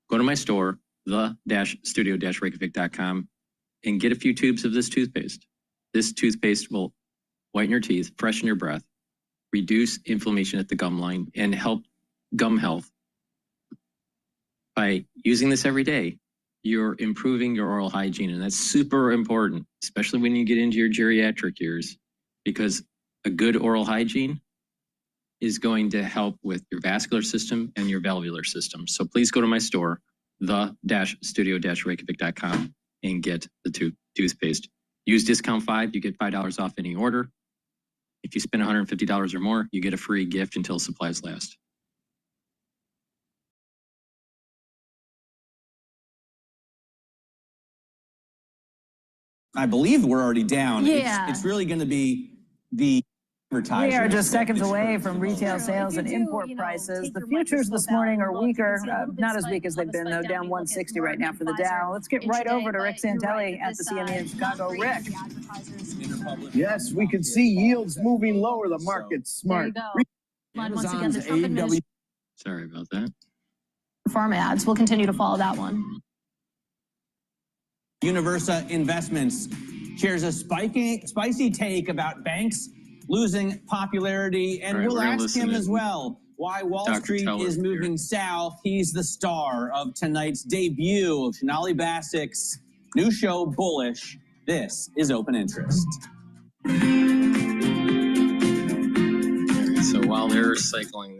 Go to my store, the-studio-reykjavik.com, and get a few tubes of this toothpaste. This toothpaste will whiten your teeth, freshen your breath, reduce inflammation at the gum line, and help gum health. By using this every day, you're improving your oral hygiene, and that's super important, especially when you get into your geriatric years, because a good oral hygiene is going to help with your vascular system and your valvular system. So please go to my store, the-studio-reykjavik.com, and get the toothpaste. Use discount 5, you get $5 off any order. If you spend $150 or more, you get a free gift until supplies last.
I believe we're already down.
Yeah.
It's really going to be the advertisers.
We are just seconds away from retail sales and import prices. The futures this morning are weaker, not as weak as they've been, though, down 160 right now for the Dow. Let's get right over to Rick Santelli at the CME in Chicago. Rick.
Yes, we can see yields moving lower. The market's smart.
Once again, the Trump administration.
Sorry about that.
Farm ads. We'll continue to follow that one.
Universa Investments shares a spicy take about banks losing popularity, and
right,
we'll ask him as
to
well why Wall
Dr.
Street
Teller
is moving
here.
south. He's the star of tonight's debut of Sonali Basic's new show, Bullish. This is Open Interest.
So while they're cycling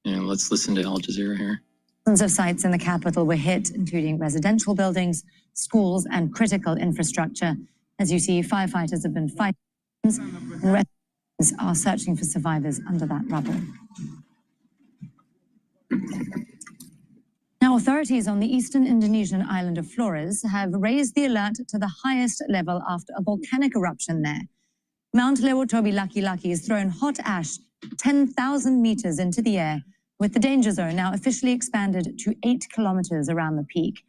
and let's listen to Al Jazeera here.
Dozens of sites in the capital were hit, including residential buildings, schools, and critical infrastructure. As you see, firefighters have been fighting, and residents are searching for survivors under that rubble. Now, authorities on the eastern Indonesian island of Flores have raised the alert to the highest level after a volcanic eruption there. Mount Lewotobi Laki-Laki has thrown hot ash 10,000 meters into the air, with the danger zone now officially expanded to 8 kilometers around the peak.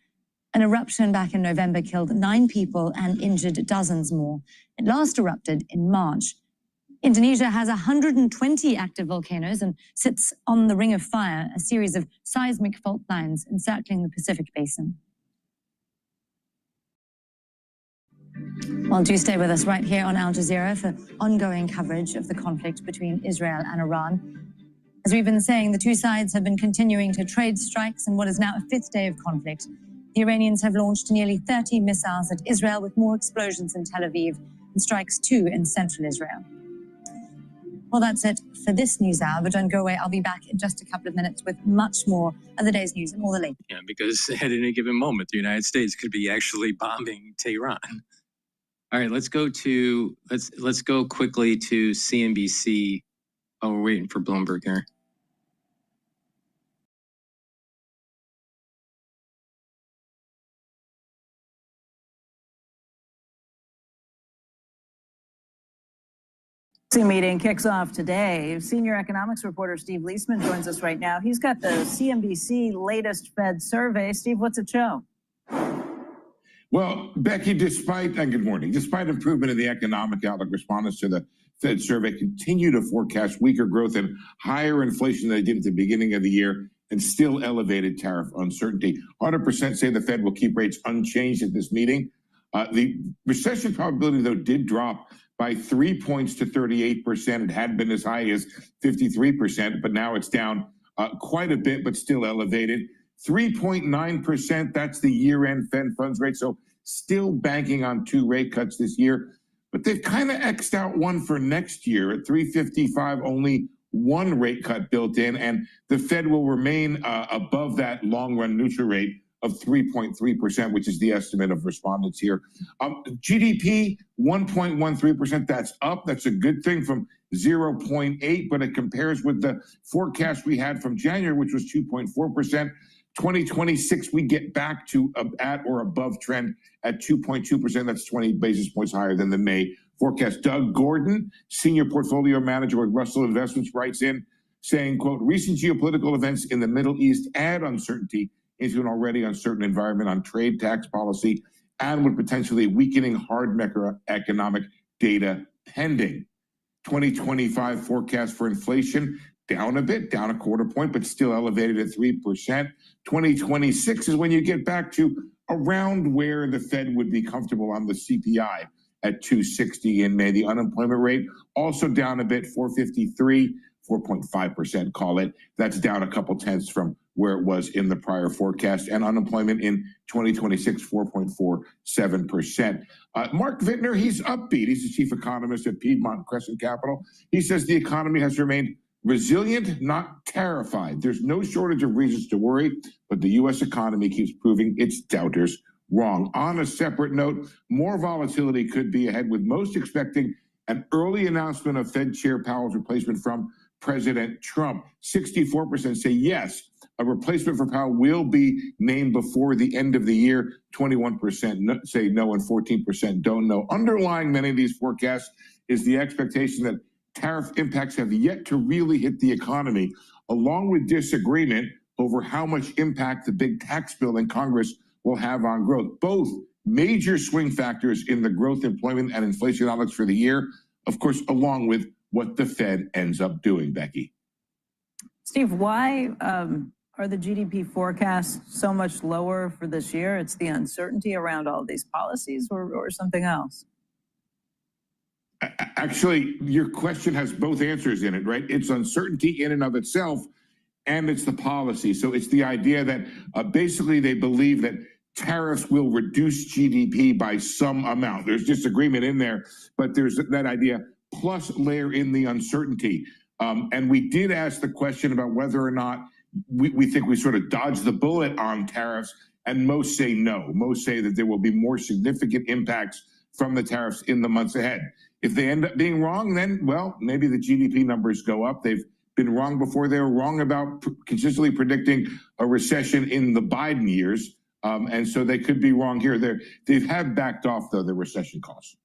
An eruption back in November killed 9 people and injured dozens more. It last erupted in March. Indonesia has 120 active volcanoes and sits on the Ring of Fire, a series of seismic fault lines encircling the Pacific Basin. Well, do stay with us right here on Al Jazeera for ongoing coverage of the conflict between Israel and Iran. As we've been saying, the two sides have been continuing to trade strikes in what is now a 5th day of conflict. The Iranians have launched nearly 30 missiles at Israel, with more explosions in Tel Aviv and strikes too in central Israel. Well, that's it for this news hour, but don't go away. I'll be back in just a couple of minutes with much more of the day's news and all the latest.
Yeah, because at any given moment, the United States could be actually bombing Tehran. All right, let's go quickly to CNBC. Oh, we're waiting for Bloomberg here.
Meeting kicks off today. Senior economics reporter Steve Leisman joins us right now. He's got the CNBC latest Fed survey. Steve, what's it show?
Well, Becky, good morning. Despite improvement in the economic outlook, respondents to the Fed survey continue to forecast weaker growth and higher inflation than they did at the beginning of the year, and still elevated tariff uncertainty. 100% say the Fed will keep rates unchanged at this meeting. The recession probability, though, did drop by 3 points to 38%. It had been as high as 53%, but now it's down quite a bit, but still elevated. 3.9%, that's the year-end Fed funds rate. So still banking on 2 rate cuts this year. but they've kind of X'd out one for next year at 355, only one rate cut built in, and the Fed will remain above that long-run neutral rate of 3.3%, which is the estimate of respondents here. GDP, 1.13%, that's up. That's a good thing from 0.8, but it compares with the forecast we had from January, which was 2.4%. 2026, we get back to at or above trend at 2.2%. That's 20 basis points higher than the May forecast. Doug Gordon, senior portfolio manager with Russell Investments, writes in saying, quote, recent geopolitical events in the Middle East add uncertainty into an already uncertain environment on trade, tax policy, and with potentially weakening hard macroeconomic data pending. 2025 forecast for inflation down a bit, down a quarter point, but still elevated at 3%. 2026 is when you get back to around where the Fed would be comfortable on the CPI at 260 in May. The unemployment rate also down a bit, 4.53, 4.5%, call it. That's down a couple tenths from where it was in the prior forecast. And unemployment in 2026, 4.47%. Mark Vittner, he's upbeat. He's the chief economist at Piedmont Crescent Capital. He says the economy has remained resilient, not terrified. There's no shortage of reasons to worry, but the U.S. economy keeps proving its doubters wrong. On a separate note, more volatility could be ahead, with most expecting an early announcement of Fed Chair Powell's replacement from President Trump. 64% say yes, a replacement for Powell will be named before the end of the year. 21% say no, and 14% don't know. Underlying many of these forecasts is the expectation that tariff impacts have yet to really hit the economy, along with disagreement over how much impact the big tax bill in Congress will have on growth. Both major swing factors in the growth, employment, and inflation outlooks for the year, of course, along with what the Fed ends up doing, Becky.
Steve, why are the GDP forecasts so much lower for this year? It's the uncertainty around all these policies, or something else?
Actually, your question has both answers in it, right? It's uncertainty in and of itself, and it's the policy. So it's the idea that basically they believe that tariffs will reduce GDP by some amount. There's disagreement in there, but there's that idea, plus layer in the uncertainty. And we did ask the question about whether or not we think we sort of dodged the bullet on tariffs, and most say no. Most say that there will be more significant impacts from the tariffs in the months ahead. If they end up being wrong, then, well, maybe the GDP numbers go up. They've been wrong before. They were wrong about consistently predicting a recession in the Biden years. And so they could be wrong here. They have backed off, though, the recession costs.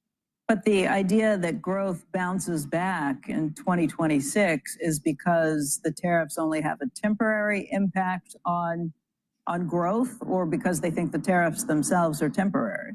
But the idea that growth bounces back in 2026 is because the tariffs only have a temporary impact on growth, or because they think the tariffs themselves are temporary?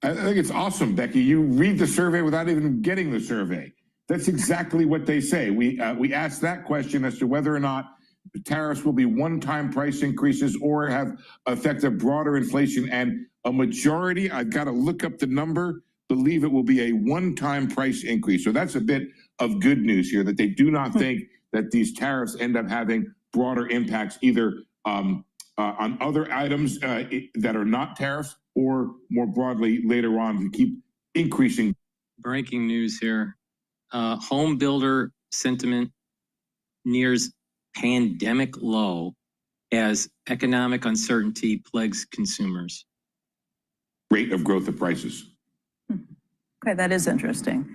I think it's awesome, Becky. You read the survey without even getting the survey. That's exactly what they say. We asked that question as to whether or not the tariffs will be one-time price increases or have affected broader inflation, and a majority, I've got to look up the number, believe it will be a one-time price increase. So that's a bit of good news here, that they do not think that these tariffs end up having broader impacts either on other items that are not tariffs, or more broadly later on to keep increasing.
Breaking news here. Home builder sentiment nears pandemic low as economic uncertainty plagues consumers.
Rate of growth of prices.
Okay, that is interesting.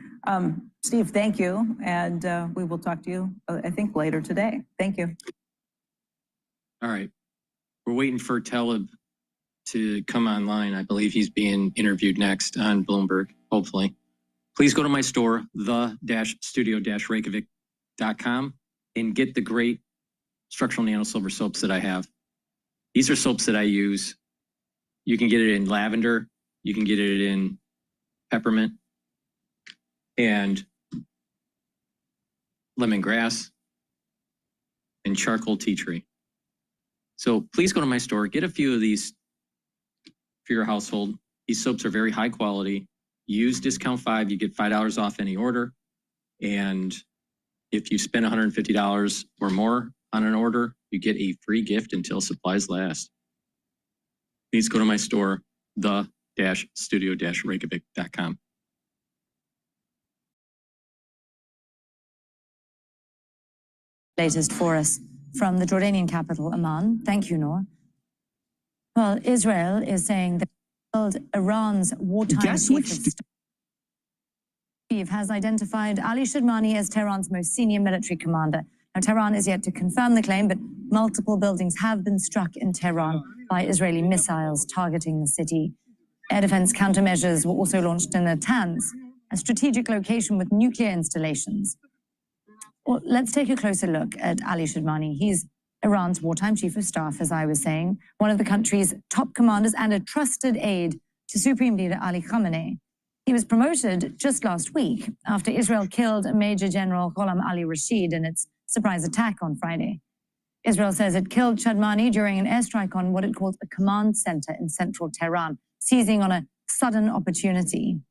Steve, thank you. And we will talk to you, I think, later today. Thank you.
All right. We're waiting for Taleb to come online. I believe he's being interviewed next on Bloomberg, hopefully. Please go to my store, the-studio-reykjavik.com, and get the great structural nano silver soaps that I have. These are soaps that I use. You can get it in lavender. You can get it in peppermint and lemongrass and charcoal tea tree. So please go to my store, get a few of these for your household. These soaps are very high quality. Use discount 5, you get $5 off any order. And if you spend $150 or more on an order, you get a free gift until supplies last. Please go to my store, the Reykjavik.com.
Latest for us from the Jordanian capital, Amman. Thank you, Noor. Well, Israel is saying that Iran's wartime chief of staff has identified Ali Shadmani as Tehran's most senior military commander. Now, Tehran is yet to confirm the claim, but multiple buildings have been struck in Tehran by Israeli missiles targeting the city. Air defense countermeasures were also launched in Natanz, a strategic location with nuclear installations. Well, let's take a closer look at Ali Shadmani. He's Iran's wartime chief of staff, as I was saying, one of the country's top commanders and a trusted aide to Supreme Leader Ali Khamenei. He was promoted just last week after Israel killed Major General Gholam Ali Rashid in its surprise attack on Friday. Israel says it killed Shadmani during an airstrike on what it calls a command center in central Tehran, seizing on a sudden opportunity.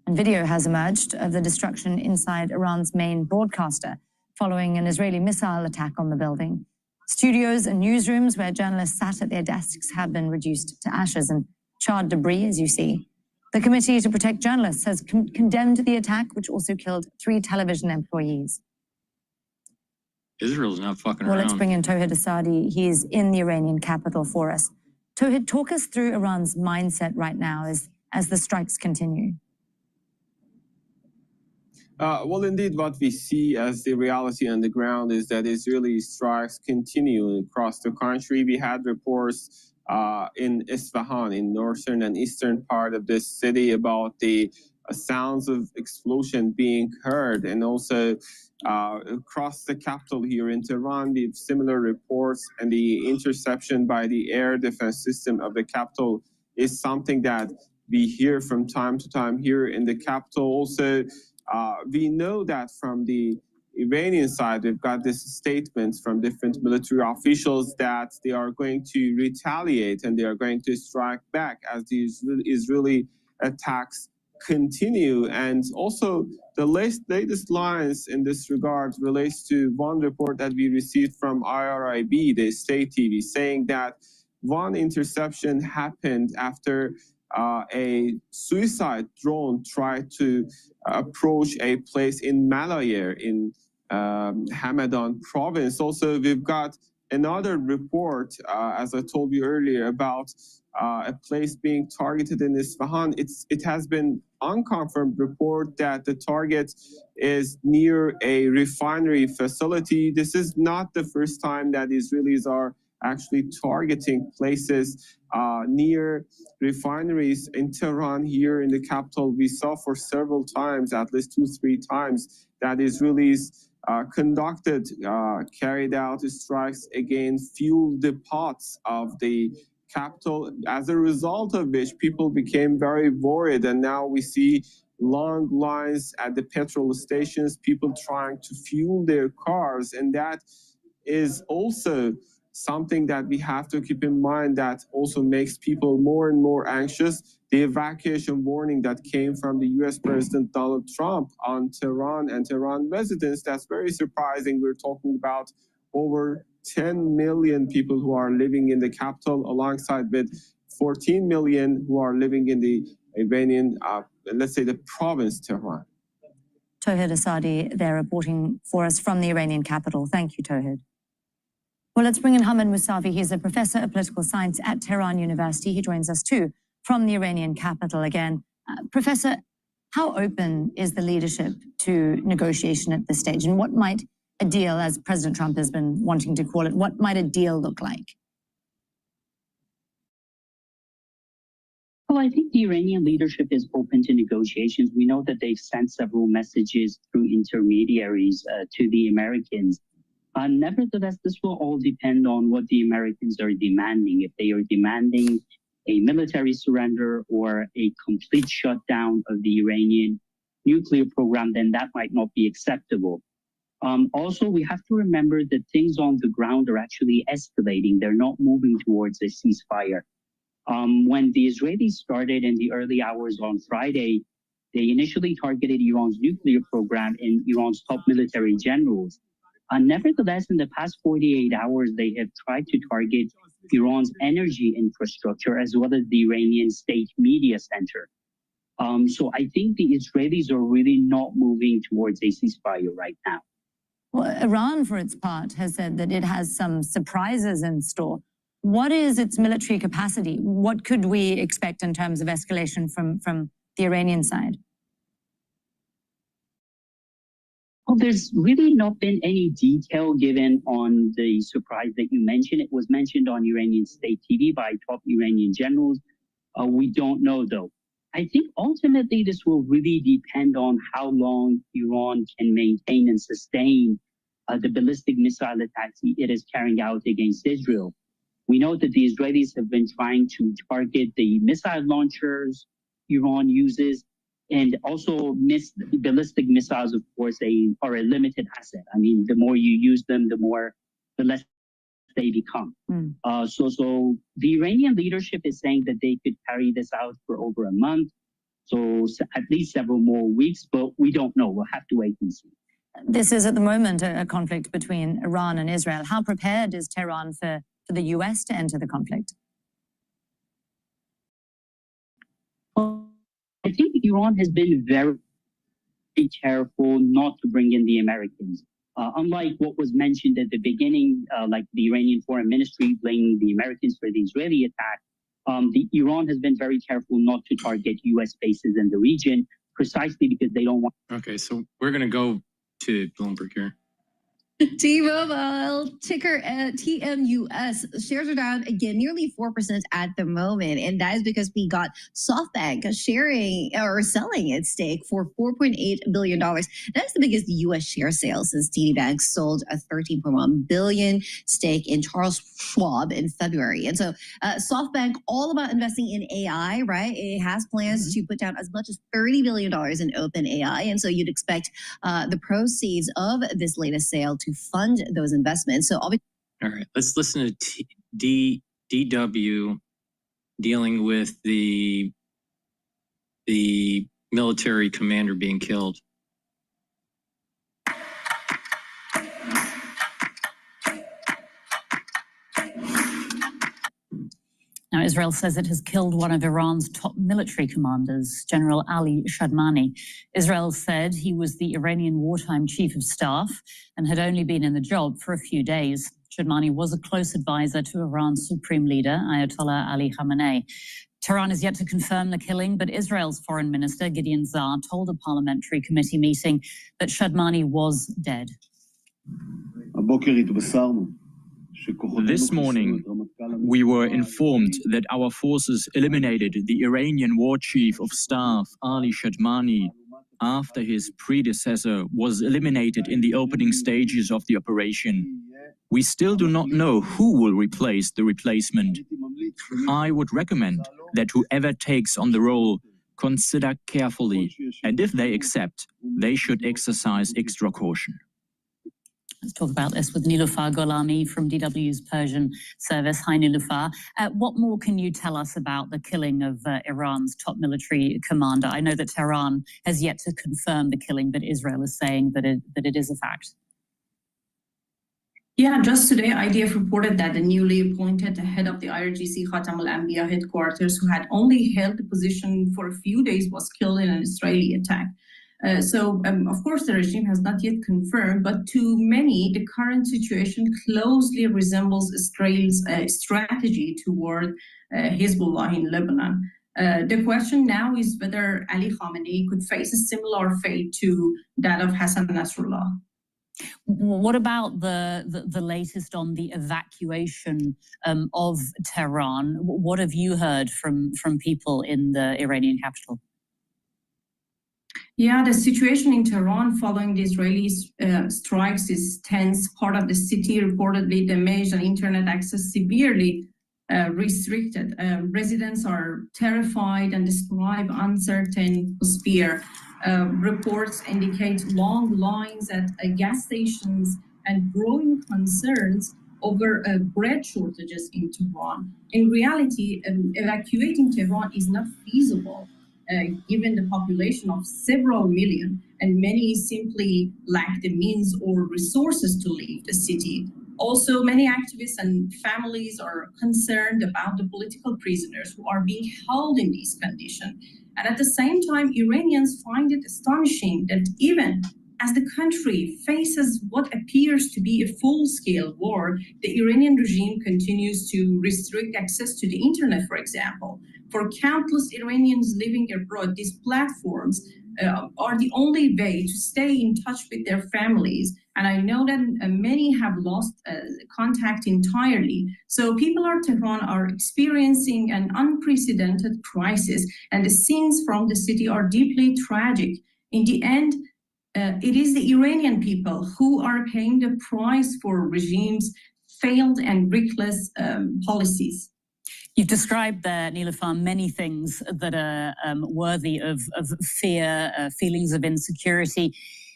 And video has emerged of the destruction inside Iran's main broadcaster following an Israeli missile attack on the building. Studios and newsrooms where journalists sat at their desks have been reduced to ashes and charred debris, as you see. The Committee to Protect Journalists has condemned the attack, which also killed 3 television employees.
Israel's not fucking
Well,
around.
let's bring in Tawhid Asadi. He is in the Iranian capital for us. Tawhid, talk us through Iran's mindset right now as the strikes continue.
Well, indeed, what we see as the reality on the ground is that Israeli strikes continue across the country. We had reports in Isfahan, in northern and eastern part of this city, about the sounds of explosion being heard, and also across the capital here in Tehran, we have similar reports, and the interception by the air defense system of the capital is something that we hear from time to time here in the capital. Also, we know that from the Iranian side, we've got this statements from different military officials that they are going to retaliate and they are going to strike back as these Israeli attacks continue. And also the latest lines in this regard relates to one report that we received from IRIB, the state TV, saying that one interception happened after a suicide drone tried to approach a place in Malaya in Hamadan province. Also, we've got another report, as I told you earlier, about a place being targeted in Isfahan. It has been unconfirmed report that the target is near a refinery facility. This is not the first time that Israelis are actually targeting places near refineries in Tehran. Here in the capital, we saw for several times, at least 2-3 times, that Israelis carried out strikes against fuel depots of the capital, as a result of which people became very worried. And now we see long lines at the petrol stations, people trying to fuel their cars. And that is also something that we have to keep in mind, that also makes people more and more anxious. The evacuation warning that came from the US President Donald Trump on Tehran and Tehran residents, that's very surprising. We're talking about over 10 million people who are living in the capital, alongside with 14 million who are living in the Iranian, let's say the province Tehran.
Tawhid Asadi, they're reporting for us from the Iranian capital. Thank you, Tawhid. Well, let's bring in Hamid Mousavi. He's a professor of political science at Tehran University. He joins us too from the Iranian capital again. Professor, how open is the leadership to negotiation at this stage? And what might a deal, as President Trump has been wanting to call it, what might a deal look like?
Well, I think the Iranian leadership is open to negotiations. We know that they've sent several messages through intermediaries to the Americans. Nevertheless, this will all depend on what the Americans are demanding. If they are demanding a military surrender or a complete shutdown of the Iranian nuclear program, then that might not be acceptable. Also, we have to remember that things on the ground are actually escalating. They're not moving towards a ceasefire. When the Israelis started in the early hours on Friday, they initially targeted Iran's nuclear program and Iran's top military generals. Nevertheless, in the past 48 hours, they have tried to target Iran's energy infrastructure, as well as the Iranian state media center. So I think the Israelis are really not moving towards a ceasefire right now.
Well, Iran, for its part, has said that it has some surprises in store. What is its military capacity? What could we expect in terms of escalation from the Iranian side?
Well, there's really not been any detail given on the surprise that you mentioned. It was mentioned on Iranian state TV by top Iranian generals. We don't know, though. I think ultimately this will really depend on how long Iran can maintain and sustain the ballistic missile attacks it is carrying out against Israel. We know that the Israelis have been trying to target the missile launchers Iran uses, and also ballistic missiles, of course, are a limited asset. I mean, the more you use them, the less they become. So the Iranian leadership is saying that they could carry this out for over a month, so at least several more weeks, but we don't know. We'll have to wait and see.
This is at the moment a conflict between Iran and Israel. How prepared is Tehran for the US to enter the conflict?
I think Iran has been very careful not to bring in the Americans. Unlike what was mentioned at the beginning, like the Iranian Foreign Ministry blaming the Americans for the Israeli attack, Iran has been very careful not to target U.S. bases in the region, precisely because they don't want.
Okay, so we're going to go to Bloomberg here.
T-Mobile, ticker TMUS. Shares are down again, nearly 4% at the moment. And that is because we got SoftBank sharing or selling its stake for $4.8 billion. That's the biggest U.S. share sale since TD Bank sold a $13.1 billion stake in Charles Schwab in February. And so SoftBank, all about investing in AI, right? It has plans to put down as much as $30 billion in OpenAI. And so you'd expect the proceeds of this latest sale to fund those investments. So obviously,
all right, let's listen to DW dealing with the military commander being killed.
Now, Israel says it has killed one of Iran's top military commanders, General Ali Shadmani. Israel said he was the Iranian wartime chief of staff and had only been in the job for a few days. Shadmani was a close advisor to Iran's supreme leader, Ayatollah Ali Khamenei. Tehran is yet to confirm the killing, but Israel's foreign minister, Gideon Saar, told a parliamentary committee meeting that Shadmani was dead.
This morning, we were informed that our forces eliminated the Iranian war chief of staff, Ali Shadmani, after his predecessor was eliminated in the opening stages of the operation. We still do not know who will replace the replacement. I would recommend that whoever takes on the role consider carefully, and if they accept, they should exercise extra caution.
Let's talk about this with Niloufar Golami from DW's Persian service. Hi, Niloufar. What more can you tell us about the killing of Iran's top military commander? I know that Tehran has yet to confirm the killing, but Israel is saying that it is a fact.
Yeah, just today, IDF reported that the newly appointed head of the IRGC Khatam al-Anbiya headquarters, who had only held the position for a few days, was killed in an Israeli attack. Of course, the regime has not yet confirmed, but to many, the current situation closely resembles Israel's strategy toward Hezbollah in Lebanon. The question now is whether Ali Khamenei could face a similar fate to that of Hassan Nasrallah.
What about the latest on the evacuation of Tehran? What have you heard from people in the Iranian capital?
Yeah, the situation in Tehran following the Israeli strikes is tense. Part of the city reportedly damaged and internet access severely restricted. Residents are terrified and describe uncertain atmosphere. Reports indicate long lines at gas stations and growing concerns over bread shortages in Tehran. In reality, evacuating Tehran is not feasible. Given the population of several million, and many simply lack the means or resources to leave the city. Also, many activists and families are concerned about the political prisoners who are being held in these conditions. And at the same time, Iranians find it astonishing that even as the country faces what appears to be a full-scale war, the Iranian regime continues to restrict access to the internet, for example. For countless Iranians living abroad, these platforms are the only way to stay in touch with their families. And I know that many have lost contact entirely. So people in Tehran are experiencing an unprecedented crisis, and the scenes from the city are deeply tragic. In the end, it is the Iranian people who are paying the price for regime's failed and reckless policies.
You've described there, Niloufar, many things that are worthy of fear, feelings of insecurity.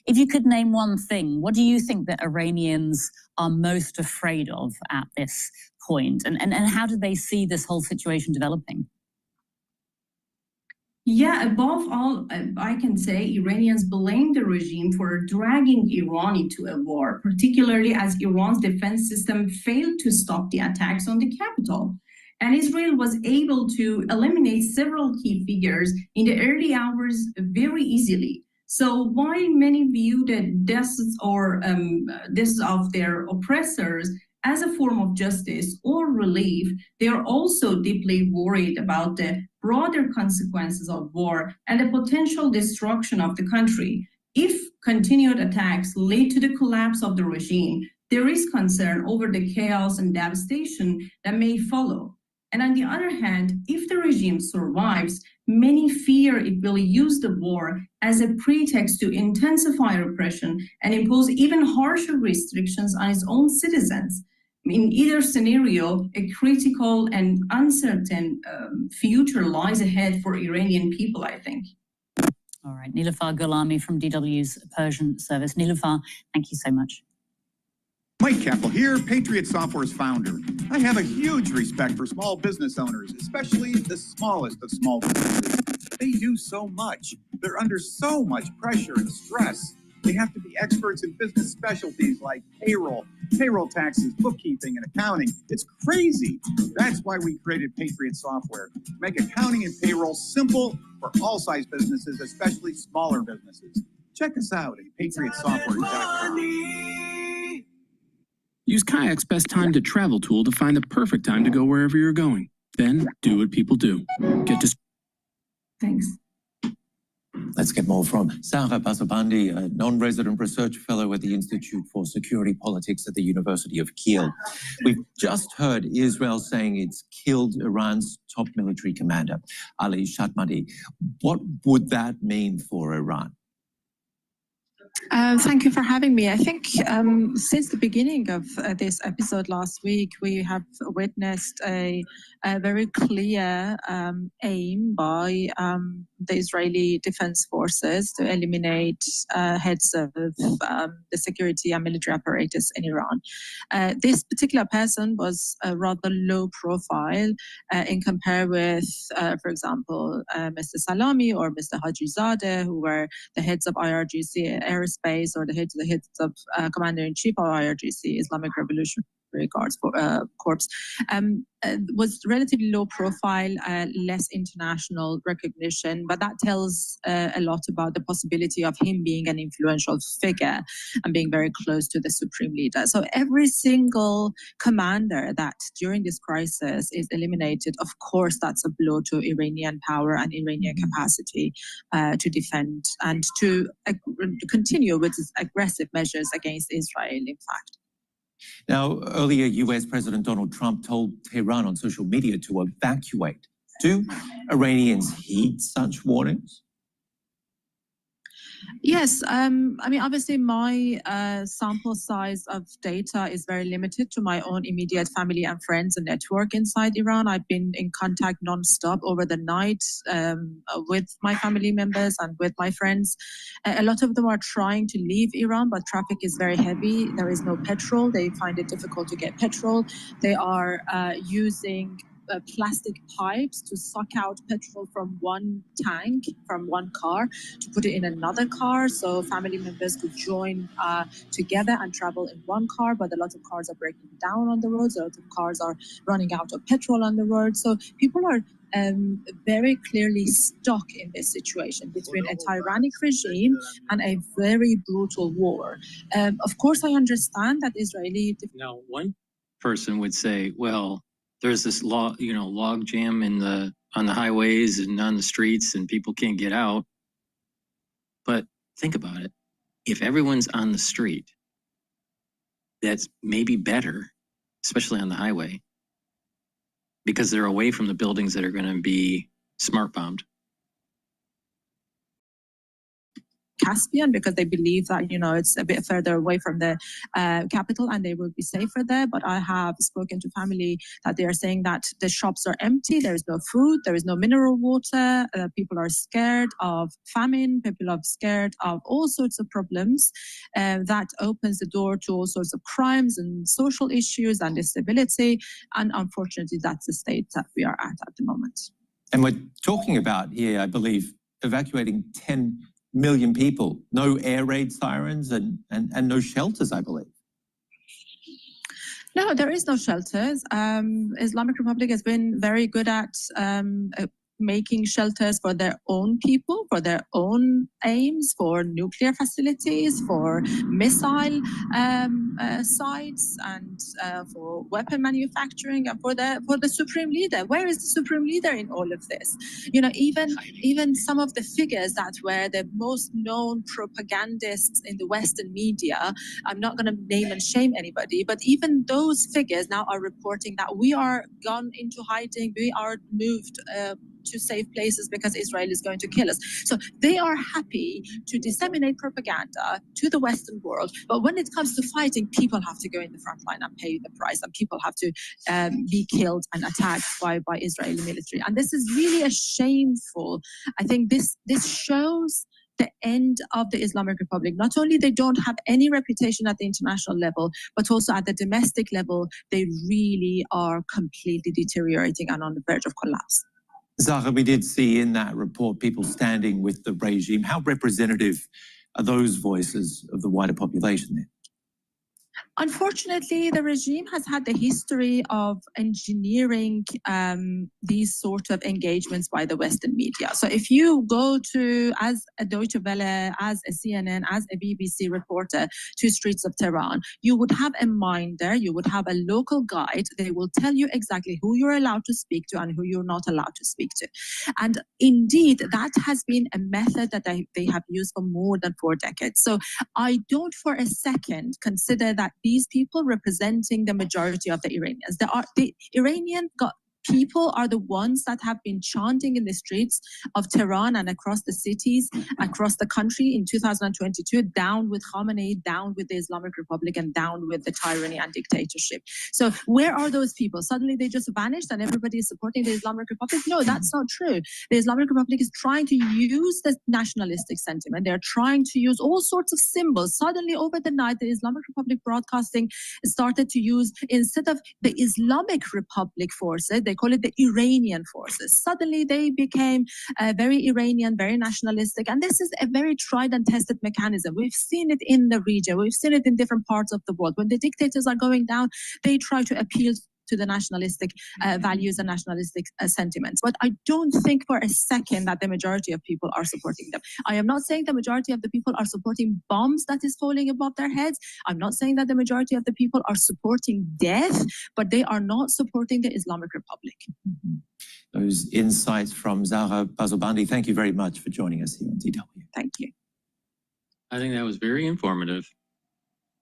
If you could name one thing, what do you think that Iranians are most afraid of at this point? And how do they see this whole situation developing?
Yeah, above all, I can say Iranians blame the regime for dragging Iran into a war, particularly as Iran's defense system failed to stop the attacks on the capital. And Israel was able to eliminate several key figures in the early hours very easily. So while many view the deaths of their oppressors as a form of justice or relief, they are also deeply worried about the broader consequences of war and the potential destruction of the country. If continued attacks lead to the collapse of the regime, there is concern over the chaos and devastation that may follow. And on the other hand, if the regime survives, many fear it will use the war as a pretext to intensify repression and impose even harsher restrictions on its own citizens. In either scenario, a critical and uncertain future lies ahead for Iranian people, I think.
All right, Niloufar Gholami from DW's Persian service. Niloufar, thank you so much.
Mike Keppel here, Patriot Software's founder. I have a huge respect for small business owners, especially the smallest of small businesses. They do so much. They're under so much pressure and stress. They have to be experts in business specialties like payroll taxes, bookkeeping, and accounting. It's crazy. That's why we created Patriot Software, to make accounting and payroll simple for all size businesses, especially smaller businesses. Check us out at patriotsoftware.com.
Use Kayak's best time to travel tool to find the perfect time to go wherever you're going. Then do what people do. Get to...
Thanks.
Let's get more from Sarah Basabandi, a non-resident research fellow at the Institute for Security Politics at the University of Kiel. We've just heard Israel saying it's killed Iran's top military commander, Ali Shadmani. What would that mean for Iran?
Thank you for having me. I think since the beginning of this episode last week, we have witnessed a very clear aim by the Israeli Defense Forces to eliminate heads of the security and military apparatus in Iran. This particular person was rather low profile in compare with, for example, Mr. Salami or Mr. Hajizadeh, who were the heads of IRGC Aerospace or the heads of Commander-in-Chief of IRGC, Islamic Revolutionary Guards Corps, was relatively low profile, less international recognition, but that tells a lot about the possibility of him being an influential figure and being very close to the supreme leader. So every single commander that during this crisis is eliminated, of course, that's a blow to Iranian power and Iranian capacity to defend and to continue with its aggressive measures against Israel, in fact.
Now, earlier, US President Donald Trump told Tehran on social media to evacuate. Do Iranians heed such warnings?
Yes, I mean, obviously my sample size of data is very limited to my own immediate family and friends and network inside Iran. I've been in contact nonstop over the night with my family members and with my friends. A lot of them are trying to leave Iran, but traffic is very heavy. There is no petrol. They find it difficult to get petrol. They are using plastic pipes to suck out petrol from one tank, from one car, to put it in another car, so family members could join together and travel in one car. But a lot of cars are breaking down on the roads. A lot of cars are running out of petrol on the road. So people are very clearly stuck in this situation between a tyrannic regime and a very brutal war. Of course, I understand that Israeli...
Now, one person would say, well, there's this log jam on the highways and on the streets and people can't get out. But think about it. If everyone's on the street, that's maybe better, especially on the highway, because they're away from the buildings that are going to be smart bombed.
Caspian, because they believe that, it's a bit further away from the capital and they will be safer there. But I have spoken to family that they are saying that the shops are empty. There is no food. There is no mineral water. People are scared of famine. People are scared of all sorts of problems. That opens the door to all sorts of crimes and social issues and instability. And unfortunately, that's the state that we are at the moment.
And we're talking about here, I believe, evacuating 10 million people, no air raid sirens and no shelters, I believe.
No, there is no shelters. Islamic Republic has been very good at making shelters for their own people, for their own aims, for nuclear facilities, for missile sites, and for weapon manufacturing, and for the supreme leader. Where is the supreme leader in all of this? Even some of the figures that were the most known propagandists in the Western media, I'm not going to name and shame anybody, but even those figures now are reporting that we are gone into hiding, we are moved to safe places because Israel is going to kill us. So they are happy to disseminate propaganda to the Western world. But when it comes to fighting, people have to go in the front line and pay the price, and people have to be killed and attacked by Israeli military. And this is really a shameful. I think this shows the end of the Islamic Republic. Not only they don't have any reputation at the international level, but also at the domestic level, they really are completely deteriorating and on the verge of collapse.
Zahra, we did see in that report people standing with the regime. How representative are those voices of the wider population there?
Unfortunately, the regime has had the history of engineering these sort of engagements by the Western media. So if you go to, as a Deutsche Welle, as a CNN, as a BBC reporter, to streets of Tehran, you would have a minder, you would have a local guide. They will tell you exactly who you're allowed to speak to and who you're not allowed to speak to. And indeed, that has been a method that they have used for more than 4 decades. So I don't for a second consider that these people representing the majority of the Iranians. The Iranian people are the ones that have been chanting in the streets of Tehran and across the cities, across the country in 2022, down with Khamenei, down with the Islamic Republic, and down with the tyranny and dictatorship. So where are those people? Suddenly they just vanished and everybody is supporting the Islamic Republic? No, that's not true. The Islamic Republic is trying to use the nationalistic sentiment. They're trying to use all sorts of symbols. Suddenly over the night, the Islamic Republic broadcasting started to use, instead of the Islamic Republic forces, they call it the Iranian forces. Suddenly they became very Iranian, very nationalistic. And this is a very tried and tested mechanism. We've seen it in the region. We've seen it in different parts of the world. When the dictators are going down, they try to appeal to the nationalistic values and nationalistic sentiments. But I don't think for a second that the majority of people are supporting them. I am not saying the majority of the people are supporting bombs that is falling above their heads. I'm not saying that the majority of the people are supporting death, but they are not supporting the Islamic Republic.
Those insights from Zahra Bazobandi. Thank you very much for joining us here on DW.
Thank you.
I think that was very informative.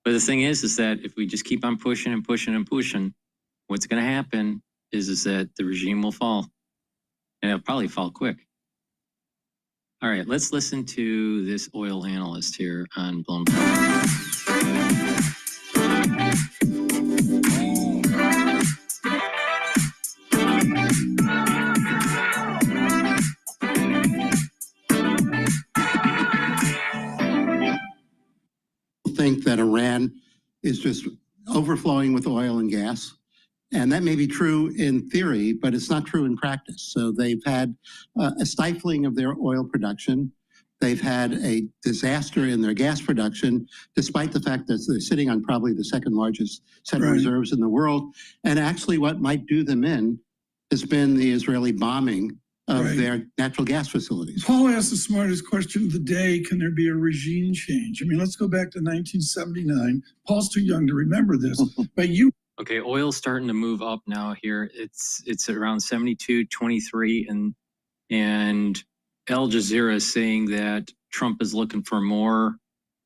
But the thing is that if we just keep on pushing and pushing and pushing, what's going to happen is that the regime will fall, and it'll probably fall quick. All right, let's listen to this oil analyst here on Bloomberg.
Think that Iran is just overflowing with oil and gas. And that may be true in theory, but it's not true in practice. So they've had a stifling of their oil production. They've had a disaster in their gas production, despite the fact that they're sitting on probably the second largest set of reserves in the world. And actually what might do them in has been the Israeli bombing of their natural gas facilities.
Paul asked the smartest question of the day: can there be a regime change? I mean, let's go back to 1979. Paul's too young to remember this, but you.
Okay, oil's starting to move up now here. It's around 72.23, and Al Jazeera is saying that Trump is looking for more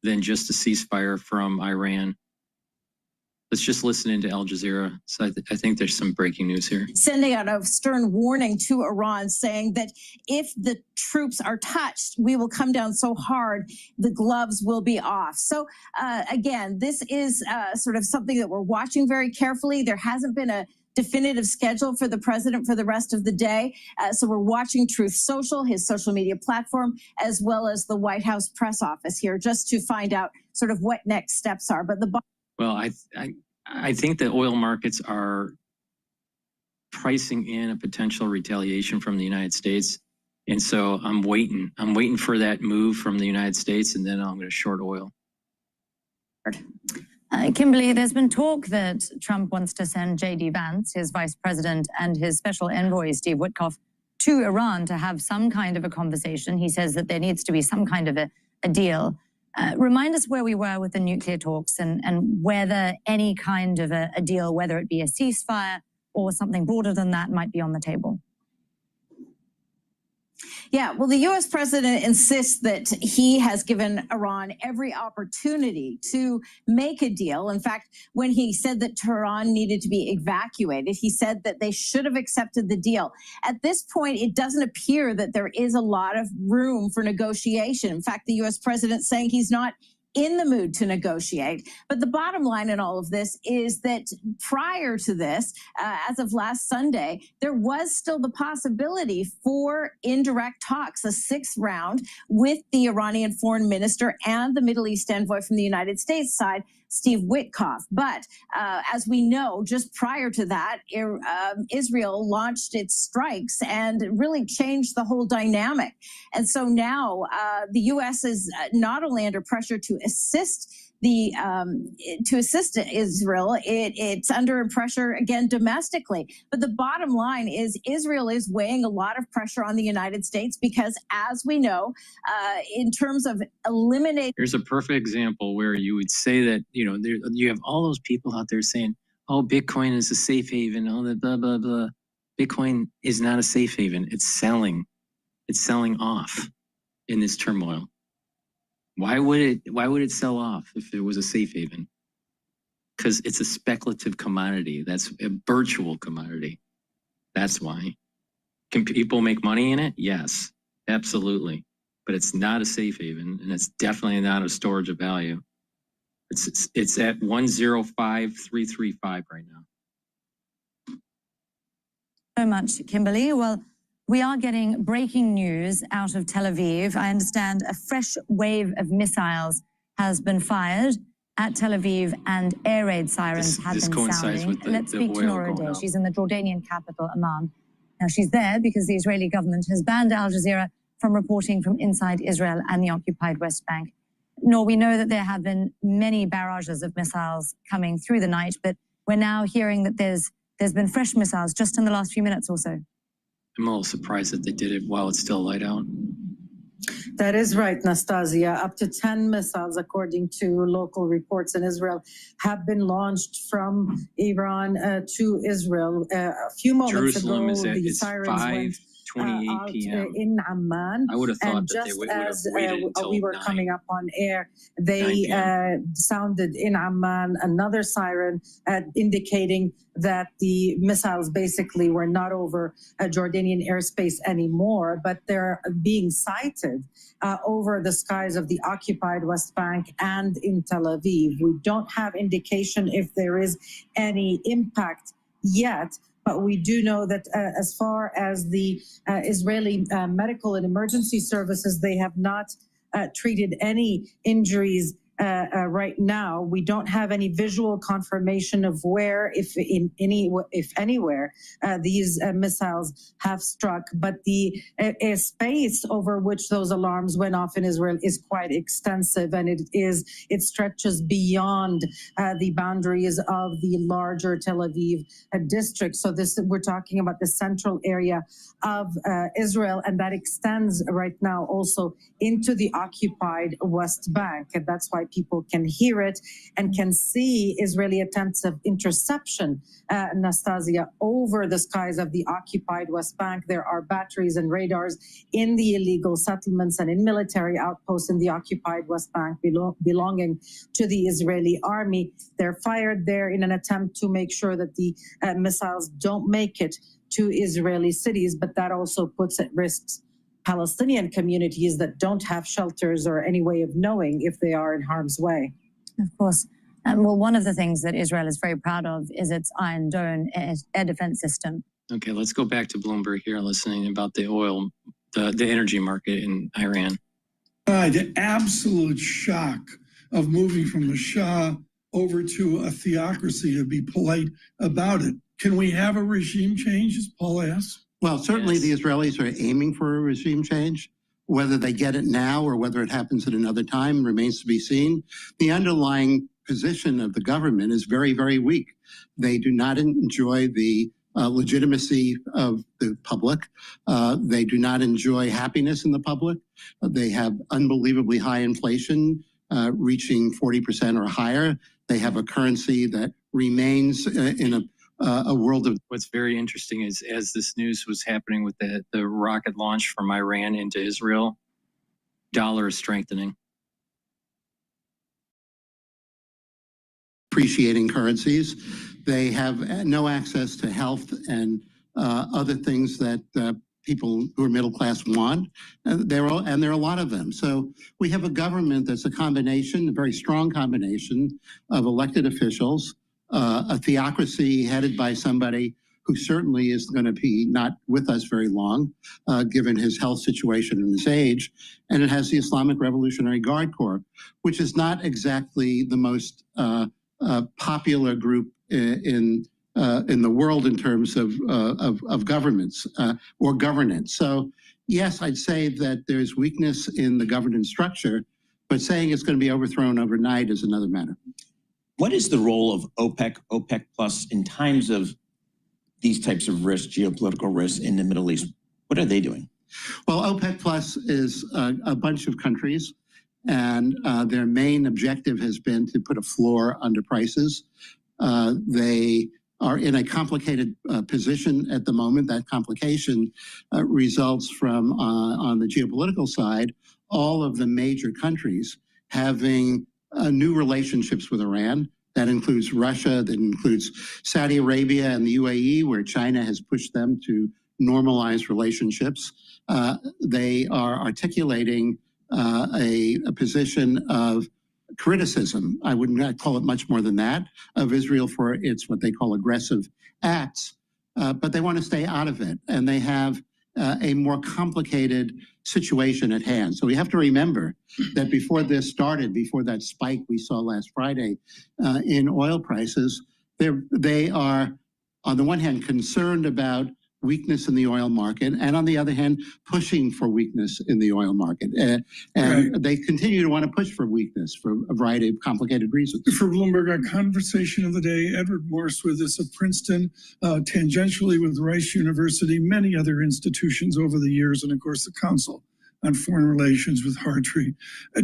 than just a ceasefire from Iran. Let's just listen into Al Jazeera. So I think there's some breaking news here.
Sending out a stern warning to Iran, saying that if the troops are touched, we will come down so hard, the gloves will be off. So again, this is sort of something that we're watching very carefully. There hasn't been a definitive schedule for the president for the rest of the day. So we're watching Truth Social, his social media platform, as well as the White House press office here, just to find out sort of what next steps are. But the
Well, I think the oil markets are pricing in a potential retaliation from the United States. And so I'm waiting for that move from the United States, and then I'm going to short oil.
Kimberly, there's been talk that Trump wants to send J.D. Vance, his vice president, and his special envoy, Steve Witkoff, to Iran to have some kind of a conversation. He says that there needs to be some kind of a deal. Remind us where we were with the nuclear talks and whether any kind of a deal, whether it be a ceasefire or something broader than that, might be on the table.
Yeah, well, the U.S. president insists that he has given Iran every opportunity to make a deal. In fact, when he said that Tehran needed to be evacuated, he said that they should have accepted the deal. At this point, it doesn't appear that there is a lot of room for negotiation. In fact, the U.S. president saying he's not in the mood to negotiate. But the bottom line in all of this is that prior to this, as of last Sunday, there was still the possibility for indirect talks, a sixth round with the Iranian foreign minister and the Middle East envoy from the United States side, Steve Witkoff. But as we know, just prior to that, Israel launched its strikes and really changed the whole dynamic. And so now the U.S. is not only under pressure to assist Israel, it's under pressure again domestically. But the bottom line is Israel is weighing a lot of pressure on the United States because, as we know, in terms of eliminating.
Here's a perfect example where you would say that, you have all those people out there saying, oh, Bitcoin is a safe haven, all that blah, blah, blah. Bitcoin is not a safe haven. It's selling. It's selling off in this turmoil. Why would it sell off if it was a safe haven? Because it's a speculative commodity. That's a virtual commodity. That's why. Can people make money in it? Yes, absolutely. But it's not a safe haven, and it's definitely not a storage of value. It's at 105,335 right now.
So much, Kimberly. Well, we are getting breaking news out of Tel Aviv. I understand a fresh wave of missiles has been fired at Tel Aviv, and air raid sirens have been sounding. Let's speak to Nora Day. She's in the Jordanian capital, Amman. Now, she's there because the Israeli government has banned Al Jazeera from reporting from inside Israel and the occupied West Bank. Nor we know that there have been many barrages of missiles coming through the night, but we're now hearing that there's been fresh missiles just in the last few minutes or so.
I'm a little surprised that they did it while it's still light out.
That is right, Nastasia. Up to 10 missiles, according to local reports in Israel, have been launched from Iran to Israel. A few moments ago, the sirens went
28 p.m.
in Amman.
I would have thought that they would have waited until
we were coming up on air, they sounded in Amman another siren indicating that the missiles basically were not over Jordanian airspace anymore, but they're being sighted over the skies of the occupied West Bank and in Tel Aviv. We don't have indication if there is any impact yet, but we do know that as far as the Israeli medical and emergency services, they have not treated any injuries right now. We don't have any visual confirmation of where, if anywhere, these missiles have struck. But the space over which those alarms went off in Israel is quite extensive, and it stretches beyond the boundaries of the larger Tel Aviv district. So we're talking about the central area of Israel, and that extends right now also into the occupied West Bank. And that's why people can hear it and can see Israeli attempts of interception, Nastasia, over the skies of the occupied West Bank. There are batteries and radars in the illegal settlements and in military outposts in the occupied West Bank belonging to the Israeli army. They're fired there in an attempt to make sure that the missiles don't make it to Israeli cities, but that also puts at risk Palestinian communities that don't have shelters or any way of knowing if they are in harm's way.
Of course. Well, one of the things that Israel is very proud of is its Iron Dome air defense system.
Okay, let's go back to Bloomberg here, listening about the oil, the energy market in Iran.
The absolute shock of moving from a Shah over to a theocracy, to be polite about it. Can we have a regime change, as Paul asked?
Well, certainly the Israelis are aiming for a regime change. Whether they get it now or whether it happens at another time remains to be seen. The underlying position of the government is very, very weak. They do not enjoy the legitimacy of the public. They do not enjoy happiness in the public. They have unbelievably high inflation, reaching 40% or higher. They have a currency that remains in a world of...
What's very interesting is, as this news was happening with the rocket launch from Iran into Israel, dollar is strengthening.
Appreciating currencies. They have no access to health and other things that people who are middle class want. There are a lot of them. So we have a government that's a combination, a very strong combination of elected officials, a theocracy headed by somebody who certainly is going to be not with us very long, given his health situation and his age. And it has the Islamic Revolutionary Guard Corps, which is not exactly the most popular group in the world in terms of governments or governance. So yes, I'd say that there's weakness in the governance structure, but saying it's going to be overthrown overnight is another matter.
What is the role of OPEC, OPEC Plus in times of these types of risks, geopolitical risks in the Middle East? What are they doing?
Well, OPEC Plus is a bunch of countries, and their main objective has been to put a floor under prices. They are in a complicated position at the moment. That complication results from, on the geopolitical side, all of the major countries having new relationships with Iran. That includes Russia, that includes Saudi Arabia and the UAE, where China has pushed them to normalize relationships. They are articulating a position of criticism, I would not call it much more than that, of Israel for its what they call aggressive acts, but they want to stay out of it. And they have a more complicated situation at hand. So we have to remember that before this started, before that spike we saw last Friday in oil prices, they are, on the one hand, concerned about weakness in the oil market, and on the other hand, pushing for weakness in the oil market. And they continue to want to push for weakness for a variety of complicated reasons.
For Bloomberg, our conversation of the day, Edward Morse with us of Princeton, tangentially with Rice University, many other institutions over the years, and of course the Council on Foreign Relations with Hartree.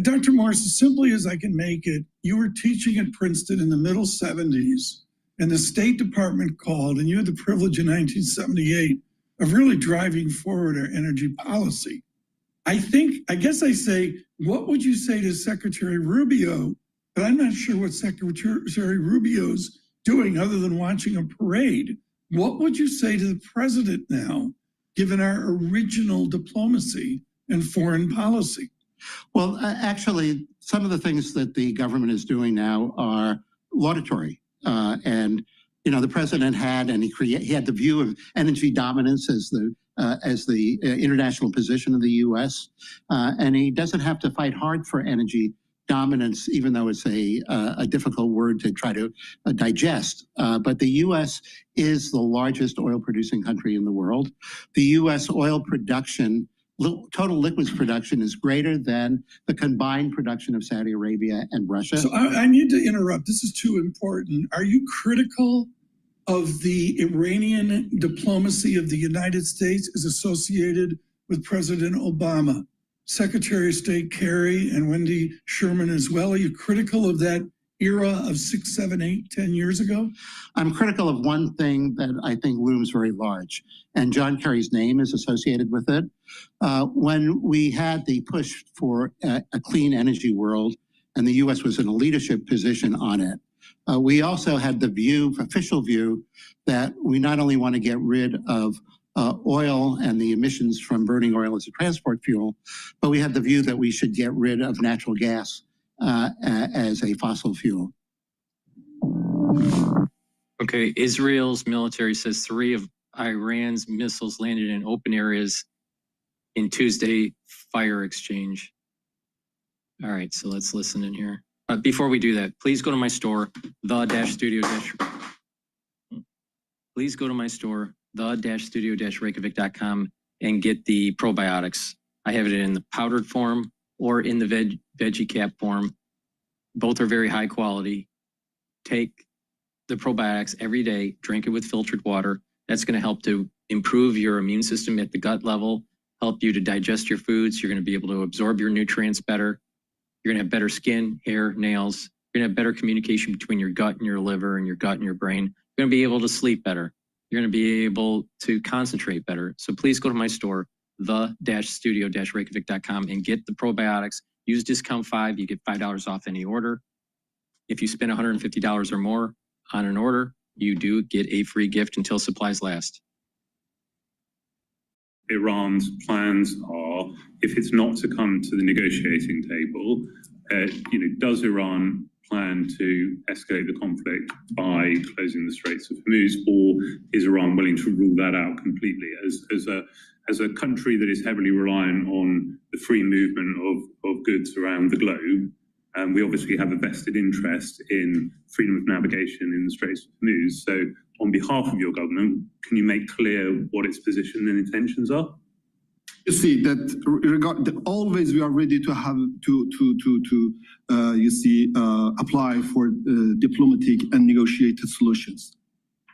Dr. Morse, as simply as I can make it, you were teaching at Princeton in the middle 70s, and the State Department called, and you had the privilege in 1978 of really driving forward our energy policy. I guess I say, what would you say to Secretary Rubio? But I'm not sure what Secretary Rubio's doing other than watching a parade. What would you say to the president now, given our original diplomacy and foreign policy?
Well, actually, some of the things that the government is doing now are laudatory. And you know, the president had, and he had the view of energy dominance as the international position of the U.S. And he doesn't have to fight hard for energy dominance, even though it's a difficult word to try to digest. But the U.S. is the largest oil-producing country in the world. The U.S. oil production, total liquids production, is greater than the combined production of Saudi Arabia and Russia.
So I need to interrupt. This is too important. Are you critical of the Iranian diplomacy of the United States is associated with President Obama? Secretary of State Kerry and Wendy Sherman as well. Are you critical of that era of 6, 7, 8, 10 years ago?
I'm critical of one thing that I think looms very large, and John Kerry's name is associated with it. When we had the push for a clean energy world, and the U.S. was in a leadership position on it, we also had the view, official view, that we not only want to get rid of oil and the emissions from burning oil as a transport fuel, but we had the view that we should get rid of natural gas as a fossil fuel.
Okay, Israel's military says 3 of Iran's missiles landed in open areas in Tuesday fire exchange. All right, so let's listen in here. Before we do that, please go to my store, Please go to my store, the-studio-reykjavik.com, and get the probiotics. I have it in the powdered form or in the veggie cap form. Both are very high quality. Take the probiotics every day, drink it with filtered water. That's going to help to improve your immune system at the gut level, help you to digest your foods. You're going to be able to absorb your nutrients better. You're going to have better skin, hair, nails. You're going to have better communication between your gut and your liver and your gut and your brain. You're going to be able to sleep better. You're going to be able to concentrate better. So please go to my store, the-studio-reykjavik.com, and get the probiotics. Use discount 5. You get $5 off any order. If you spend $150 or more on an order, you do get a free gift until supplies last.
Iran's plans are, if it's not to come to the negotiating table, does Iran plan to escalate the conflict by closing the Straits of Hormuz, or is Iran willing to rule that out completely? As a country that is heavily reliant on the free movement of goods around the globe, we obviously have a vested interest in freedom of navigation in the Straits of Hormuz. So on behalf of your government, can you make clear what its position and intentions are?
You see that always we are ready to have apply for diplomatic and negotiated solutions.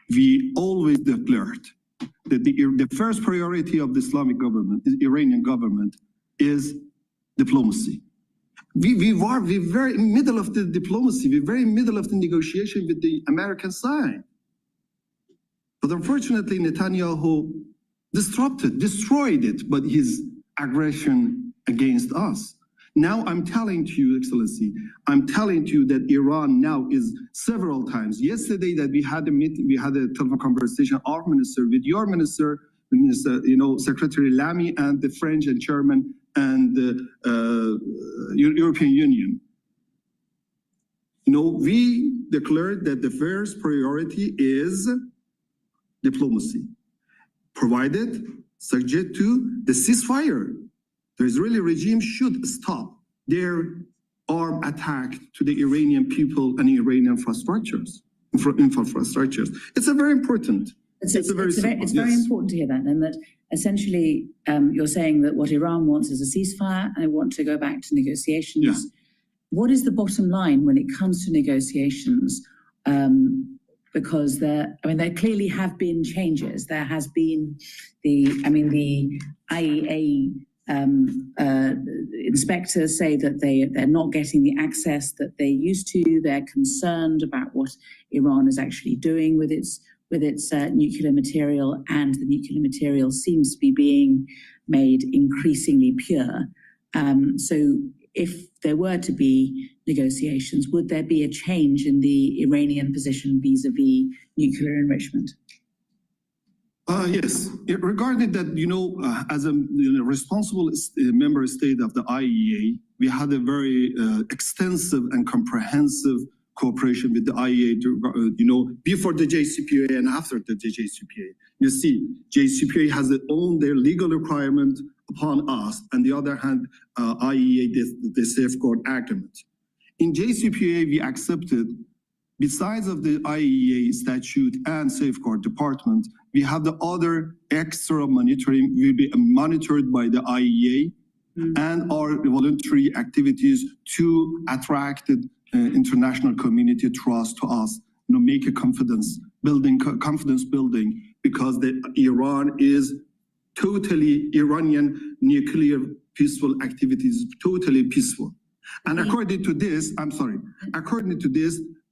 We always declared that the first priority of the Islamic government, the Iranian government, is diplomacy. We were very in the middle of the diplomacy. We're very in the middle of the negotiation with the American side. But unfortunately, Netanyahu destroyed it, but his aggression against us. Now I'm telling to you, Excellency, I'm telling to you that Iran now is several times. Yesterday that we had a meeting, we had a telephone conversation, our minister with your minister, Secretary Lamy, and the French and German and the European Union. We declared that the first priority is diplomacy, provided subject to the ceasefire. The Israeli regime should stop their armed attack to the Iranian people and Iranian infrastructures. It's a very important.
It's very important to hear that, and that essentially you're saying that what Iran wants is a ceasefire and they want to go back to negotiations.
Yeah.
What is the bottom line when it comes to negotiations? Because there clearly have been changes. There has been the IEA inspectors say that they're not getting the access that they used to. They're concerned about what Iran is actually doing with its nuclear material, and the nuclear material seems to be being made increasingly pure. So if there were to be negotiations, would there be a change in the Iranian position vis-a-vis nuclear enrichment?
Yes, regarding that, as a responsible member state of the IEA, we had a very extensive and comprehensive cooperation with the IEA, before the JCPOA and after the JCPOA. You see, JCPOA has their legal requirement upon us, and the other hand, IEA, the safeguard agreement. In JCPOA, we accepted, besides of the IAEA statute and safeguard department, we have the other extra monitoring will be monitored by the IAEA and our voluntary activities to attract the international community trust to us, make a confidence building, because Iran is totally, Iranian nuclear peaceful activities, totally peaceful. And according to this,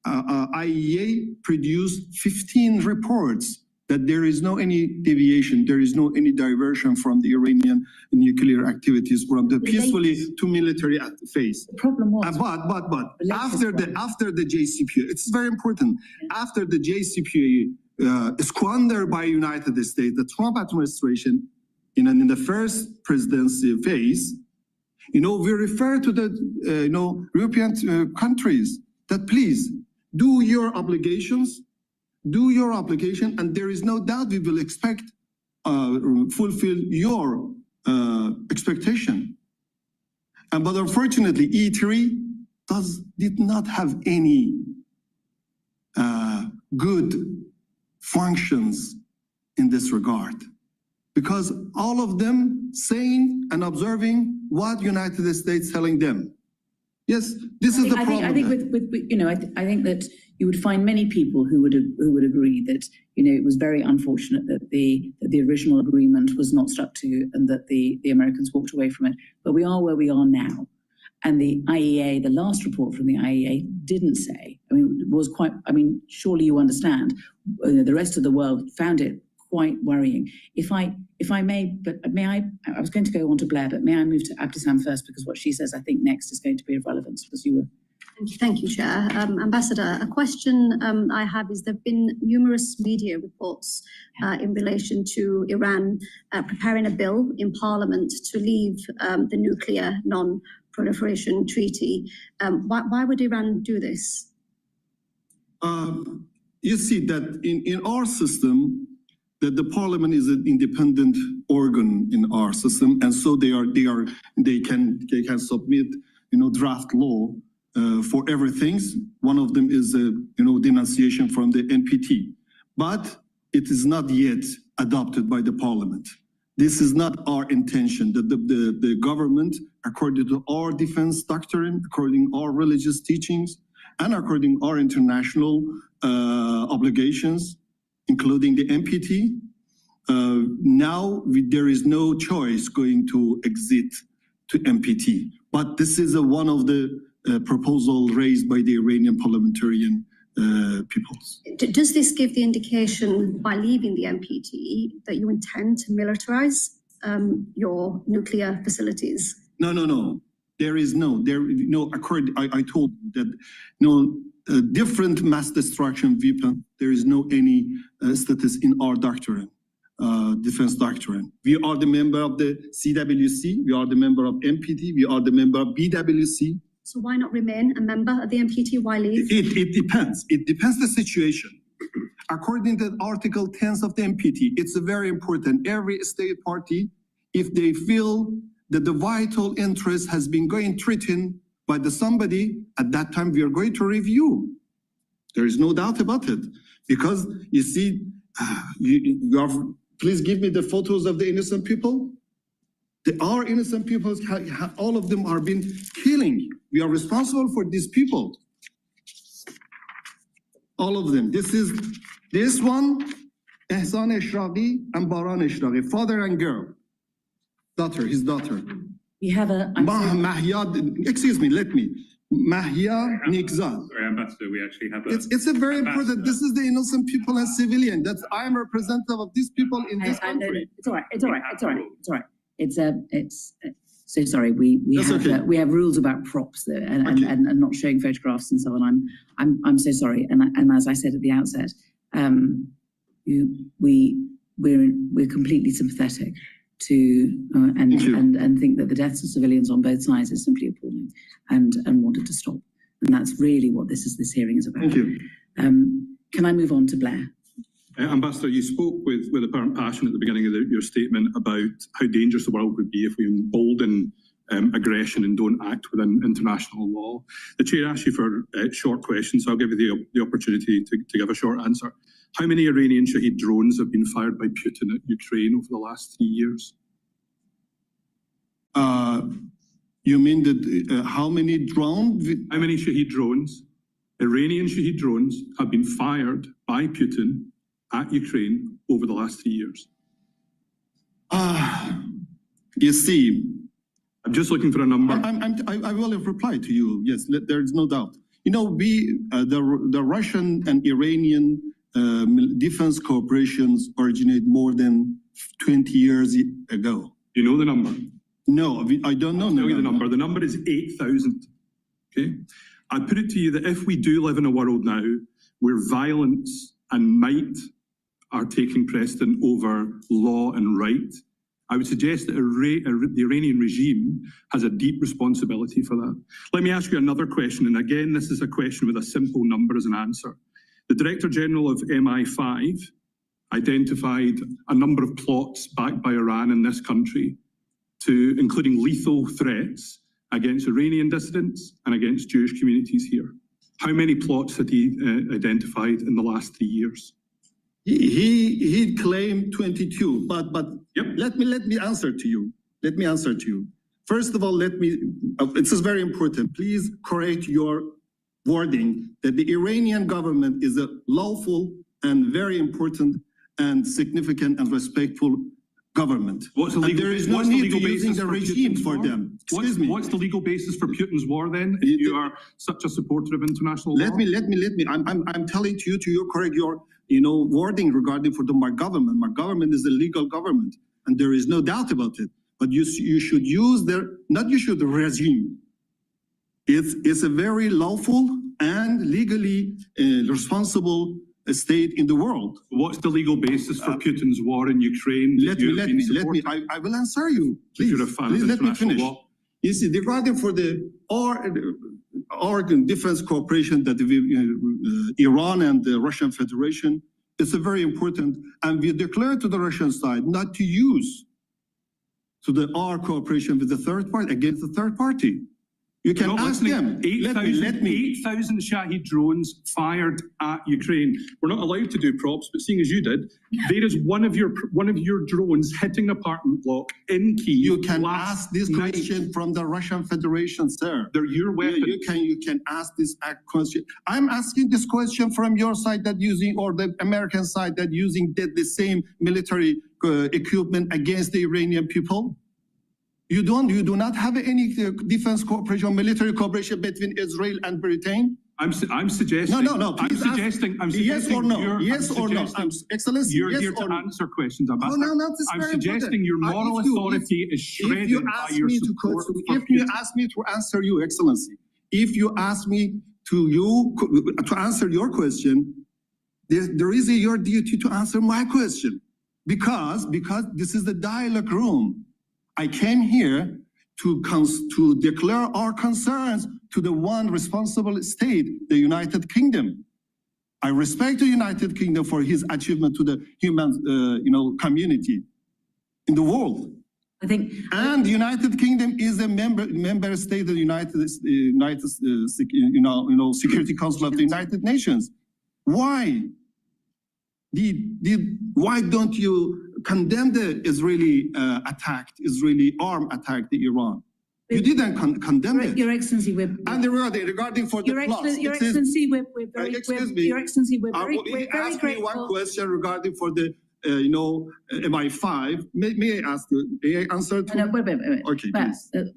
IAEA produced 15 reports that there is no any deviation, there is no any diversion from the Iranian nuclear activities from the peacefully to military phase.
The problem was,
but after the JCPOA, it's very important. After the JCPOA squandered by United States, the Trump administration, in the first presidency phase, we refer to the European countries that please do your obligations, and there is no doubt we will fulfill your expectation. But unfortunately, E3 did not have any good functions in this regard, because all of them saying and observing what United States telling them. Yes, this is the problem.
I think that you would find many people who would agree that it was very unfortunate that the original agreement was not stuck to and that the Americans walked away from it. But we are where we are now, and the IAEA, the last report from the IAEA, didn't say. Surely you understand. The rest of the world found it quite worrying. If I may, I was going to go on to Blair, but may I move to Abdissam first, because what she says, I think, next is going to be of relevance, because you were...
Thank you, Chair. Ambassador, a question I have is there have been numerous media reports in relation to Iran preparing a bill in Parliament to leave the nuclear non-proliferation treaty. Why would Iran do this?
You see that in our system, that the parliament is an independent organ in our system, and so they can submit draft law for everything. One of them is denunciation from the NPT, but it is not yet adopted by the parliament. This is not our intention. That the government, according to our defense doctrine, according to our religious teachings, and according to our international obligations, including the NPT, there is no choice going to exit to NPT. But this is one of the proposals raised by the Iranian parliamentarian peoples.
Does this give the indication by leaving the NPT that you intend to militarize your nuclear facilities?
No. There is no. I told you that different mass destruction weapon. There is no any status in our doctrine, defense doctrine. We are the member of the CWC. We are the member of NPT. We are the member of BWC.
So why not remain a member of the NPT? Why leave?
It depends. It depends the situation. According to Article 10 of the NPT, it's very important. Every state party, if they feel that the vital interest has been threatened by somebody, at that time we are going to review. There is no doubt about it. Because you see, please give me the photos of the innocent people. Our innocent people, all of them are being killing. We are responsible for these people. All of them. This one, Ehsan Eshraqi and Baran Eshraqi, father and girl. His daughter.
We have
excuse me, Mahia Nikzad.
Sorry, Ambassador, we actually have
It's a very important, this is the innocent people and civilian. I am representative of these people in this country.
It's all right. It's so sorry. We have rules about props there and not showing photographs and so on. I'm so sorry. And as I said at the outset, we're completely sympathetic to and think that the deaths of civilians on both sides is simply appalling and wanted to stop. And that's really what this hearing is about.
Thank you.
Can I move on to Blair?
Ambassador, you spoke with apparent passion at the beginning of your statement about how dangerous the world would be if we embolden
aggression and don't act within international law. The chair asked you for short questions, so I'll give you the opportunity to give a short answer. How many Iranian Shahed drones have been fired by Putin at Ukraine over the last 3 years?
You mean that how many drones?
How many Shahed drones, Iranian Shahed drones, have been fired by Putin at Ukraine over the last 3 years?
You see,
I'm just looking for a number.
I will reply to you. Yes, there is no doubt. You know, the Russian and Iranian defense cooperations originate more than 20 years ago.
You know the number?
No, I don't know.
I'll tell you the number. The number is 8,000. Okay, I put it to you that if we do live in a world now where violence and might are taking precedent over law and right, I would suggest that the Iranian regime has a deep responsibility for that. Let me ask you another question, and again, this is a question with a simple number as an answer. The Director General of MI5 identified a number of plots backed by Iran in this country, including lethal threats against Iranian dissidents and against Jewish communities here. How many plots had he identified in the last 3 years?
He claimed 22, but yep. Let me answer to you. Let me answer to you. First of all, this is very important. Please correct your wording that the Iranian government is a lawful and very important and significant and respectful government.
What's the legal,
there is no need to using the regime for them.
Excuse me. What's the legal basis for Putin's war then? If you are such a supporter of international law?
Let me. I'm telling to you correct your wording regarding for my government. My government is a legal government, and there is no doubt about it. But you should use the regime. It's a very lawful and legally responsible state in the world.
What's the legal basis for Putin's war in Ukraine?
Let me. I will answer you. Please, let me finish. Law. You see, regarding for the Oregon defense cooperation that Iran and the Russian Federation, it's a very important, and we declared to the Russian side not to use our cooperation with the third party against the third party. You can ask them.
8,000 Shahed drones fired at Ukraine. We're not allowed to do props, but seeing as you did, there is one of your drones hitting an apartment block in Kyiv.
You can ask this question from the Russian Federation, sir.
They're your weapon.
You can ask this question. I'm asking this question from your side that using, or the American side that using the same military equipment against the Iranian people. You do not have any defense cooperation, military cooperation between Israel and Britain?
I'm suggesting.
No.
I'm suggesting.
Yes or no? Yes or no? Excellency.
You're
yes
here to answer questions. I'm suggesting your moral authority is shredded by your support.
If you ask me to answer you, Excellency, if you ask me to answer your question, there is your duty to answer my question, because this is the dialogue room. I came here to declare our concerns to the one responsible state, the United Kingdom. I respect the United Kingdom for his achievement to the human, community in the world. And the United Kingdom is a member state of the United Security Council of the United Nations. Why? Why don't you condemn the Israeli arm attack to Iran? You didn't condemn it.
Your Excellency,
and regarding for the plots.
Your Excellency, we're very
ask me one question regarding for the MI5. May I ask you? May I answer?
No, wait.
Okay,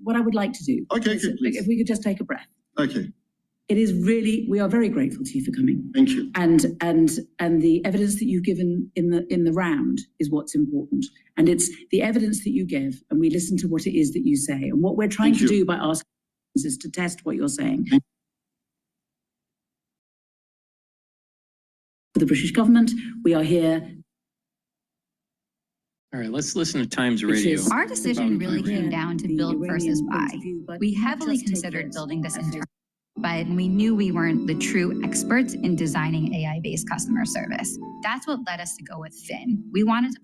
what I would like to do.
Okay, please.
If we could just take a breath.
Okay.
It is really, we are very grateful to you for coming.
Thank you.
And the evidence that you've given in the round is what's important. And it's the evidence that you give, and we listen to what it is that you say. And what we're trying to do by asking is to test what you're saying. For the British government, we are here.
All right, let's listen to Times Radio.
Our decision really came down to build versus buy. We heavily considered building this internally, but we knew we weren't the true experts in designing AI-based customer service. That's what led us to go with Finn. We wanted to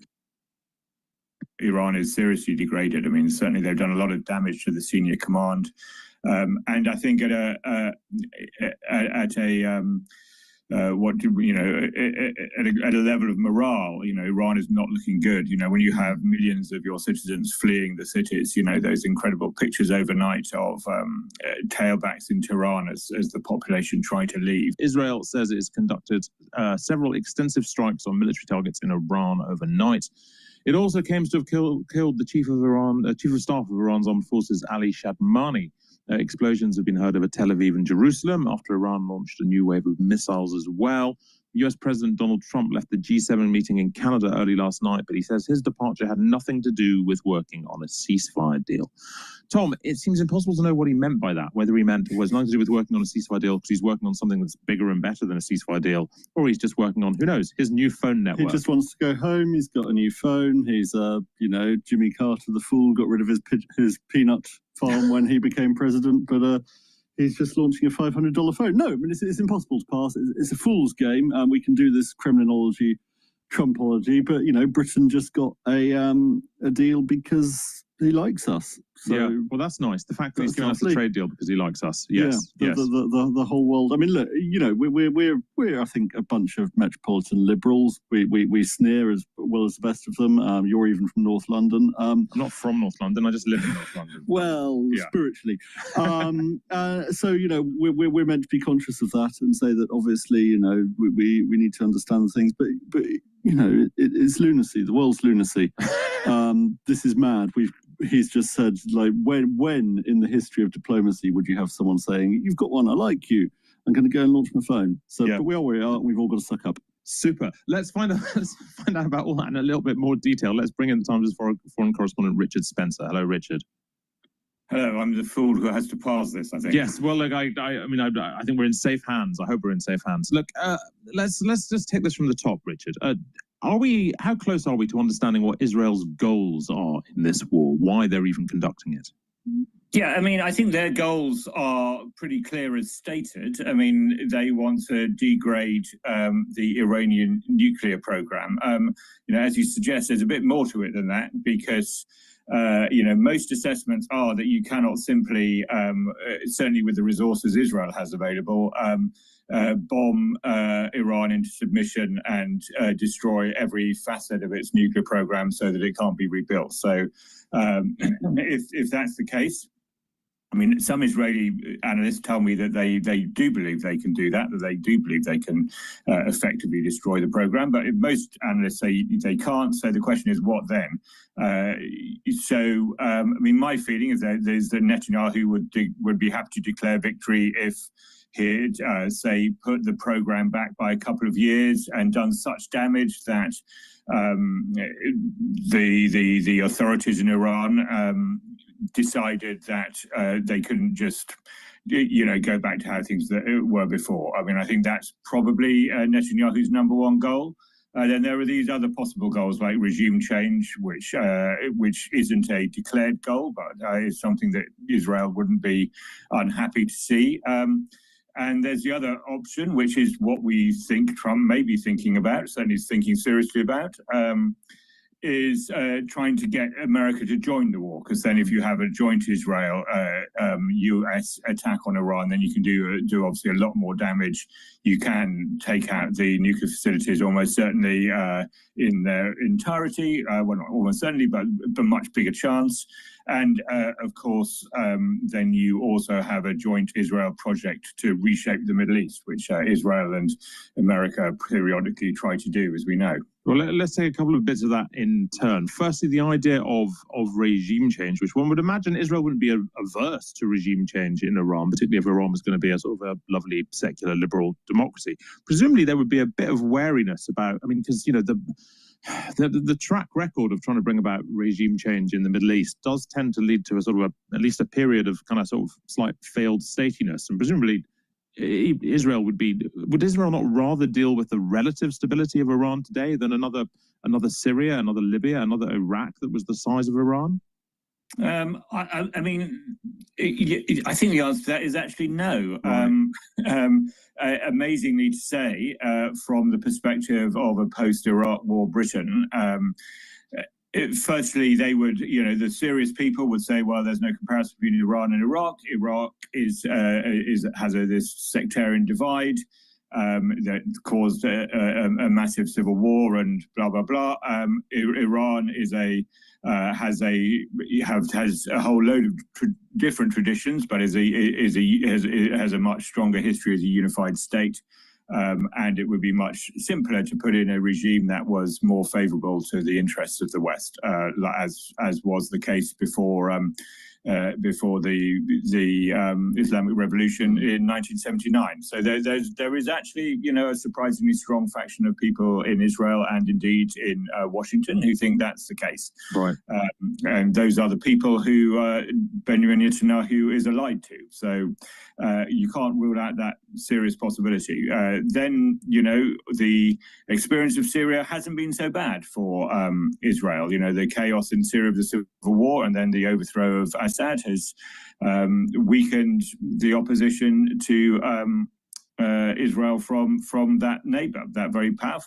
Iran is seriously degraded. I mean, certainly they've done a lot of damage to the senior command, and I think at a level of morale, Iran is not looking good. When you have millions of your citizens fleeing the cities, those incredible pictures overnight of tailbacks in Tehran as the population try to leave.
Israel says it has conducted several extensive strikes on military targets in Iran overnight. It also claims to have killed the chief of staff of Iran's armed forces, Ali Shadmani. Explosions have been heard over Tel Aviv and Jerusalem after Iran launched a new wave of missiles as well. US President Donald Trump left the G7 meeting in Canada early last night, but he says his departure had nothing to do with working on a ceasefire deal. Tom, it seems impossible to know what he meant by that, whether he meant it was nothing to do with working on a ceasefire deal because he's working on something that's bigger and better than a ceasefire deal, or he's just working on, who knows, his new phone network.
He just wants to go home. He's got a new phone. He's, Jimmy Carter, the fool, got rid of his peanut farm when he became president, but he's just launching a $500 phone. No, I mean, it's impossible to pass. It's a fool's game. We can do this Kremlinology, Trumpology, but, Britain just got a deal because he likes us. So,
yeah, well, that's nice. The fact that he's giving us a trade deal because he likes us. Yes,
yeah, the whole world. I mean, look, we're I think a bunch of metropolitan liberals. We sneer as well as the best of them. You're even from North London.
I'm not from North London. I just live in North London.
Well, yeah. Spiritually. So we're meant to be conscious of that and say that obviously we need to understand things, but it's lunacy. The world's lunacy. This is mad. He's just said, like, when in the history of diplomacy would you have someone saying, "You've got one, I like you, I'm going to go and launch my phone." So, yeah. But we are where we are, and we've all got to suck up.
Super. Let's find out about all that in a little bit more detail. Let's bring in the Times' foreign correspondent, Richard Spencer. Hello, Richard.
Hello, I'm the fool who has to pass this, I think.
Yes, well, look, I think we're in safe hands. I hope we're in safe hands. Look, let's just take this from the top, Richard. How close are we to understanding what Israel's goals are in this war, why they're even conducting it?
Yeah, I mean, I think their goals are pretty clear as stated. I mean, they want to degrade the Iranian nuclear program. As you suggest, there's a bit more to it than that because most assessments are that you cannot simply, certainly with the resources Israel has available, bomb Iran into submission and destroy every facet of its nuclear program so that it can't be rebuilt. So if that's the case, I mean, some Israeli analysts tell me that they do believe they can do that they do believe they can effectively destroy the program. But most analysts say they can't. So the question is, what then? I mean, my feeling is that Netanyahu would be happy to declare victory if he'd, say, put the program back by a couple of years and done such damage that the authorities in Iran decided that they couldn't just, go back to how things were before. I mean, I think that's probably Netanyahu's number one goal. Then there are these other possible goals like regime change, which isn't a declared goal, but is something that Israel wouldn't be unhappy to see. And there's the other option, which is what we think Trump may be thinking about, certainly is thinking seriously about, is trying to get America to join the war. Because then if you have a joint Israel-US attack on Iran, then you can do obviously a lot more damage. You can take out the nuclear facilities almost certainly in their entirety. Well, not almost certainly, but a much bigger chance. And of course, then you also have a joint Israel project to reshape the Middle East, which Israel and America periodically try to do, as we know.
Well, let's take a couple of bits of that in turn. Firstly, the idea of regime change, which one would imagine Israel wouldn't be averse to regime change in Iran, particularly if Iran was going to be a sort of a lovely, secular, liberal democracy. Presumably, there would be a bit of wariness about, I mean, because, the track record of trying to bring about regime change in the Middle East does tend to lead to a sort of at least a period of kind of sort of slight failed statiness. And presumably, would Israel not rather deal with the relative stability of Iran today than another Syria, another Libya, another Iraq that was the size of Iran?
I mean, I think the answer to that is actually no. Right. Amazingly to say, from the perspective of a post-Iraq war Britain, Firstly, they would, the serious people would say, well, there's no comparison between Iran and Iraq. Iraq has this sectarian divide that caused a massive civil war and blah blah blah. Iran has a whole load of different traditions, but has a much stronger history as a unified state. And it would be much simpler to put in a regime that was more favorable to the interests of the West, as was the case before the Islamic Revolution in 1979. So there is actually, a surprisingly strong faction of people in Israel and indeed in Washington who think that's the case.
Right.
And those are the people who Benjamin Netanyahu is allied to. So you can't rule out that serious possibility. Then, the experience of Syria hasn't been so bad for Israel. The chaos in Syria of the civil war and then the overthrow of Assad has weakened the opposition to Israel from that neighbor, that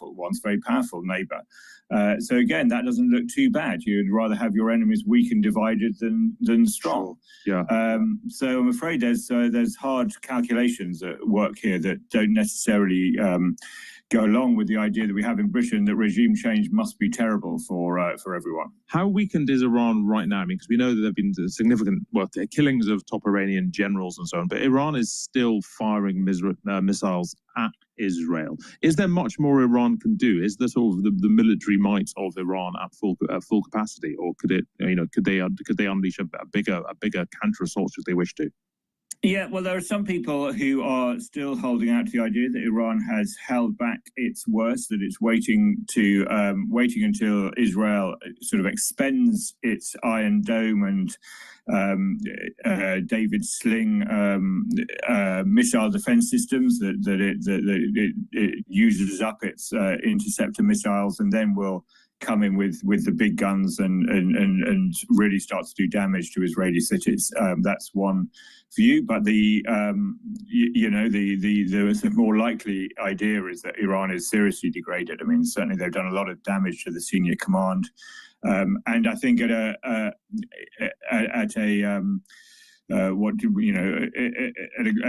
once very powerful neighbor. So again, that doesn't look too bad. You'd rather have your enemies weak and divided than strong.
Sure. Yeah.
So I'm afraid there's hard calculations at work here that don't necessarily go along with the idea that we have in Britain that regime change must be terrible for everyone.
How weakened is Iran right now? I mean, because we know that there have been significant killings of top Iranian generals and so on, but Iran is still firing missiles at Israel. Is there much more Iran can do? Is there sort of the military might of Iran at full capacity, or could it, could they unleash a bigger counter assault if they wish to?
Yeah, well, there are some people who are still holding out to the idea that Iran has held back its worst, that it's waiting until Israel sort of expends its Iron Dome and David Sling missile defense systems, that it uses up its interceptor missiles and then will come in with the big guns and really start to do damage to Israeli cities. That's one view, but the more likely idea is that Iran is seriously degraded. I mean, certainly they've done a lot of damage to the senior command, and I think at a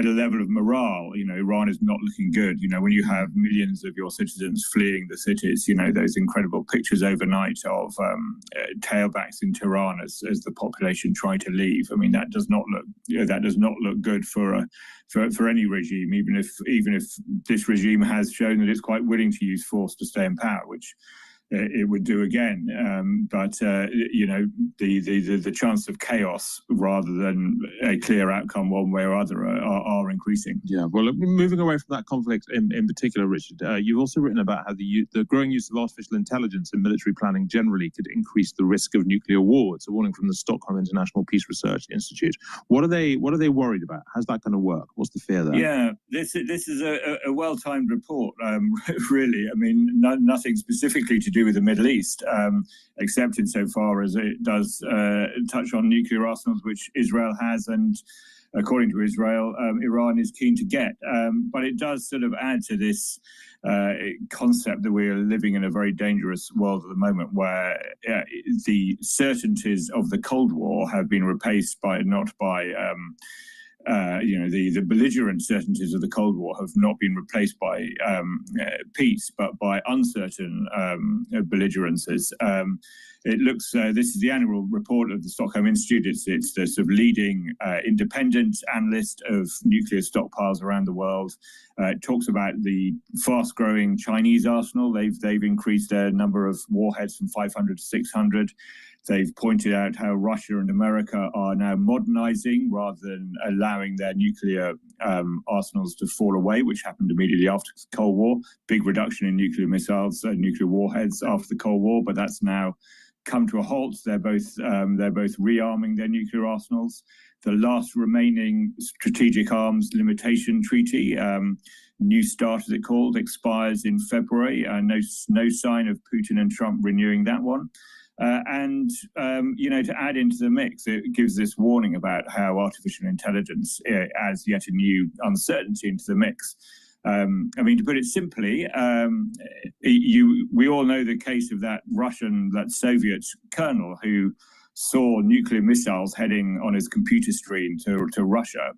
level of morale, Iran is not looking good. When you have millions of your citizens fleeing the cities, those incredible pictures overnight of tailbacks in Tehran as the population try to leave. I mean, that does not look good for any regime, even if this regime has shown that it's quite willing to use force to stay in power, which it would do again, but the chance of chaos rather than a clear outcome one way or other are increasing.
Yeah, well, moving away from that conflict in particular, Richard, you've also written about how the growing use of artificial intelligence in military planning generally could increase the risk of nuclear war. It's a warning from the Stockholm International Peace Research Institute. What are they worried about? How's that going to work? What's the fear there?
Yeah, this is a well-timed report, really. I mean, nothing specifically to do with the Middle East, except insofar as it does touch on nuclear arsenals, which Israel has, and according to Israel, Iran is keen to get. But it does sort of add to this concept that we are living in a very dangerous world at the moment, where the certainties of the Cold War have been replaced not by the belligerent certainties of the Cold War have not been replaced by peace, but by uncertain belligerences. It looks, this is the annual report of the Stockholm Institute. It's the sort of leading independent analyst of nuclear stockpiles around the world. It talks about the fast-growing Chinese arsenal. They've increased their number of warheads from 500 to 600. They've pointed out how Russia and America are now modernizing rather than allowing their nuclear arsenals to fall away, which happened immediately after the Cold War. Big reduction in nuclear missiles and nuclear warheads after the Cold War, but that's now come to a halt. They're both rearming their nuclear arsenals. The last remaining strategic arms limitation treaty, New Start as it called, expires in February. No sign of Putin and Trump renewing that one. To add into the mix, it gives this warning about how artificial intelligence adds yet a new uncertainty into the mix. I mean, to put it simply, we all know the case of that Soviet colonel who saw nuclear missiles heading on his computer screen to Russia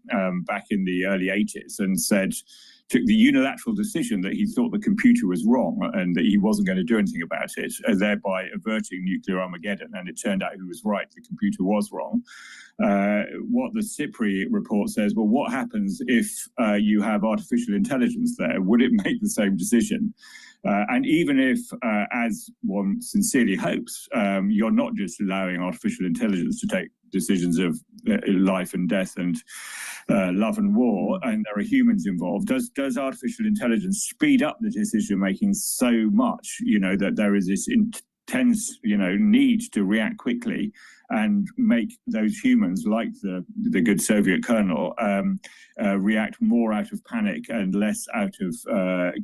back in the early 80s and took the unilateral decision that he thought the computer was wrong and that he wasn't going to do anything about it, thereby averting nuclear Armageddon. And it turned out he was right, the computer was wrong. What the CIPRI report says, well, what happens if you have artificial intelligence there? Would it make the same decision? And even if, as one sincerely hopes, you're not just allowing artificial intelligence to take decisions of life and death and love and war, and there are humans involved, does artificial intelligence speed up the decision making so much, that there is this intense, need to react quickly and make those humans, like the good Soviet colonel, react more out of panic and less out of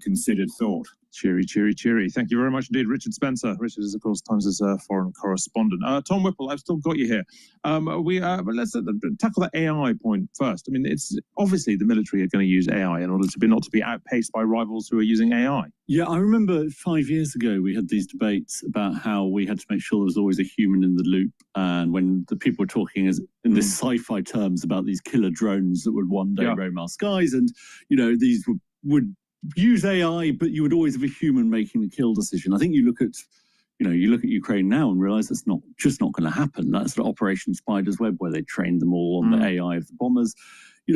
considered thought?
Cheery, cheery, cheery. Thank you very much indeed, Richard Spencer. Richard is, of course, Times' foreign correspondent. Tom Whipple, I've still got you here. But let's tackle that AI point first. I mean, it's obviously the military are going to use AI in order to not to be outpaced by rivals who are using AI.
Yeah, I remember 5 years ago we had these debates about how we had to make sure there was always a human in the loop, and when the people were talking in this sci-fi terms about these killer drones that would one day roam our skies, and these would use AI, but you would always have a human making the kill decision. I think you look at Ukraine now and realize that's not going to happen. That's the Operation Spider's Web where they trained them all on the AI of the bombers.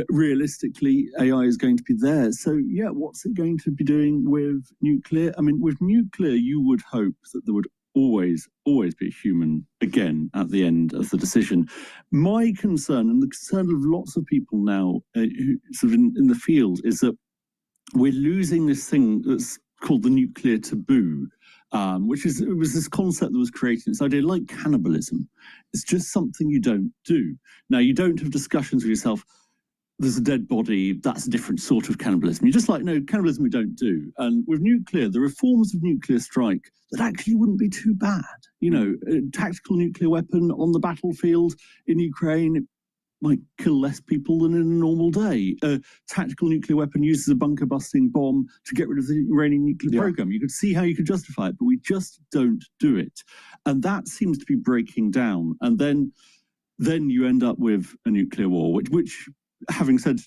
Realistically, AI is going to be there. So yeah, what's it going to be doing with nuclear? I mean, with nuclear, you would hope that there would always be a human again at the end of the decision. My concern, and the concern of lots of people now who sort of in the field, is that we're losing this thing that's called the nuclear taboo, which was this concept that was created. This idea, like cannibalism, it's just something you don't do. Now, you don't have discussions with yourself. There's a dead body. That's a different sort of cannibalism. You're just like, no, cannibalism we don't do. And with nuclear, there are forms of nuclear strike that actually wouldn't be too bad. A tactical nuclear weapon on the battlefield in Ukraine might kill less people than in a normal day. A tactical nuclear weapon uses a bunker-busting bomb to get rid of the Iranian nuclear program. You could see how you could justify it, but we just don't do it. And that seems to be breaking down. And then you end up with a nuclear war, which having said,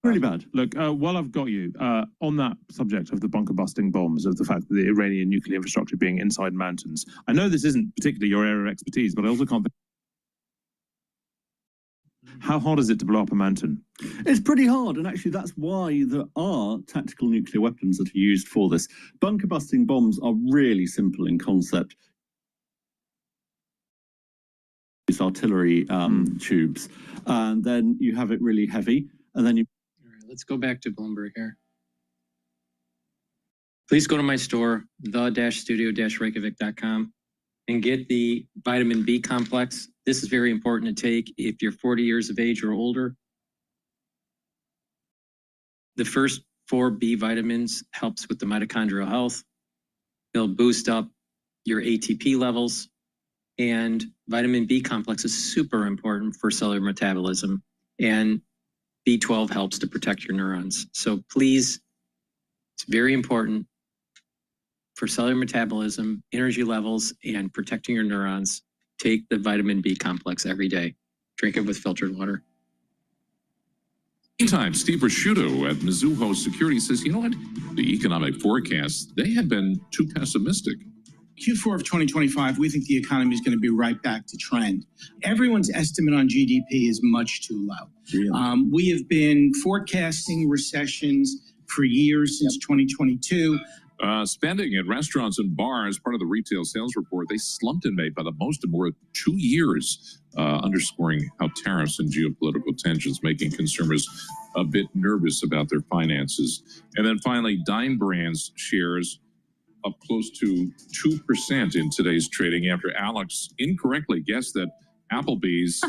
really bad.
Look, while I've got you, on that subject of the bunker-busting bombs, of the fact that the Iranian nuclear infrastructure being inside mountains, I know this isn't particularly your area of expertise, but I also can't think. How hard is it to blow up a mountain?
It's pretty hard, and actually that's why there are tactical nuclear weapons that are used for this. Bunker-busting bombs are really simple in concept. It's artillery tubes, and then you have it really heavy, and then you...
Let's go back to Bloomberg here. Please go to my store, the-studio-reykjavik.com, and get the vitamin B complex. This is very important to take if you're 40 years of age or older. The first 4 B vitamins helps with the mitochondrial health. They'll boost up your ATP levels, and vitamin B complex is super important for cellular metabolism, and B12 helps to protect your neurons. So please, it's very important for cellular metabolism, energy levels, and protecting your neurons. Take the vitamin B complex every day. Drink it with filtered water.
Meantime, Steve Rasciuto at Mizuho Security says, you know what? The economic forecasts, they had been too pessimistic.
Q4 of 2025, we think the economy is going to be right back to trend. Everyone's estimate on GDP is much too low. Really? We have been forecasting recessions for years, since 2022.
Spending at restaurants and bars, part of the retail sales report, they slumped in May by the most in more than 2 years, underscoring how tariffs and geopolitical tensions making consumers a bit nervous about their finances. And then finally, Dine Brands shares up close to 2% in today's trading after Alex incorrectly guessed that Applebee's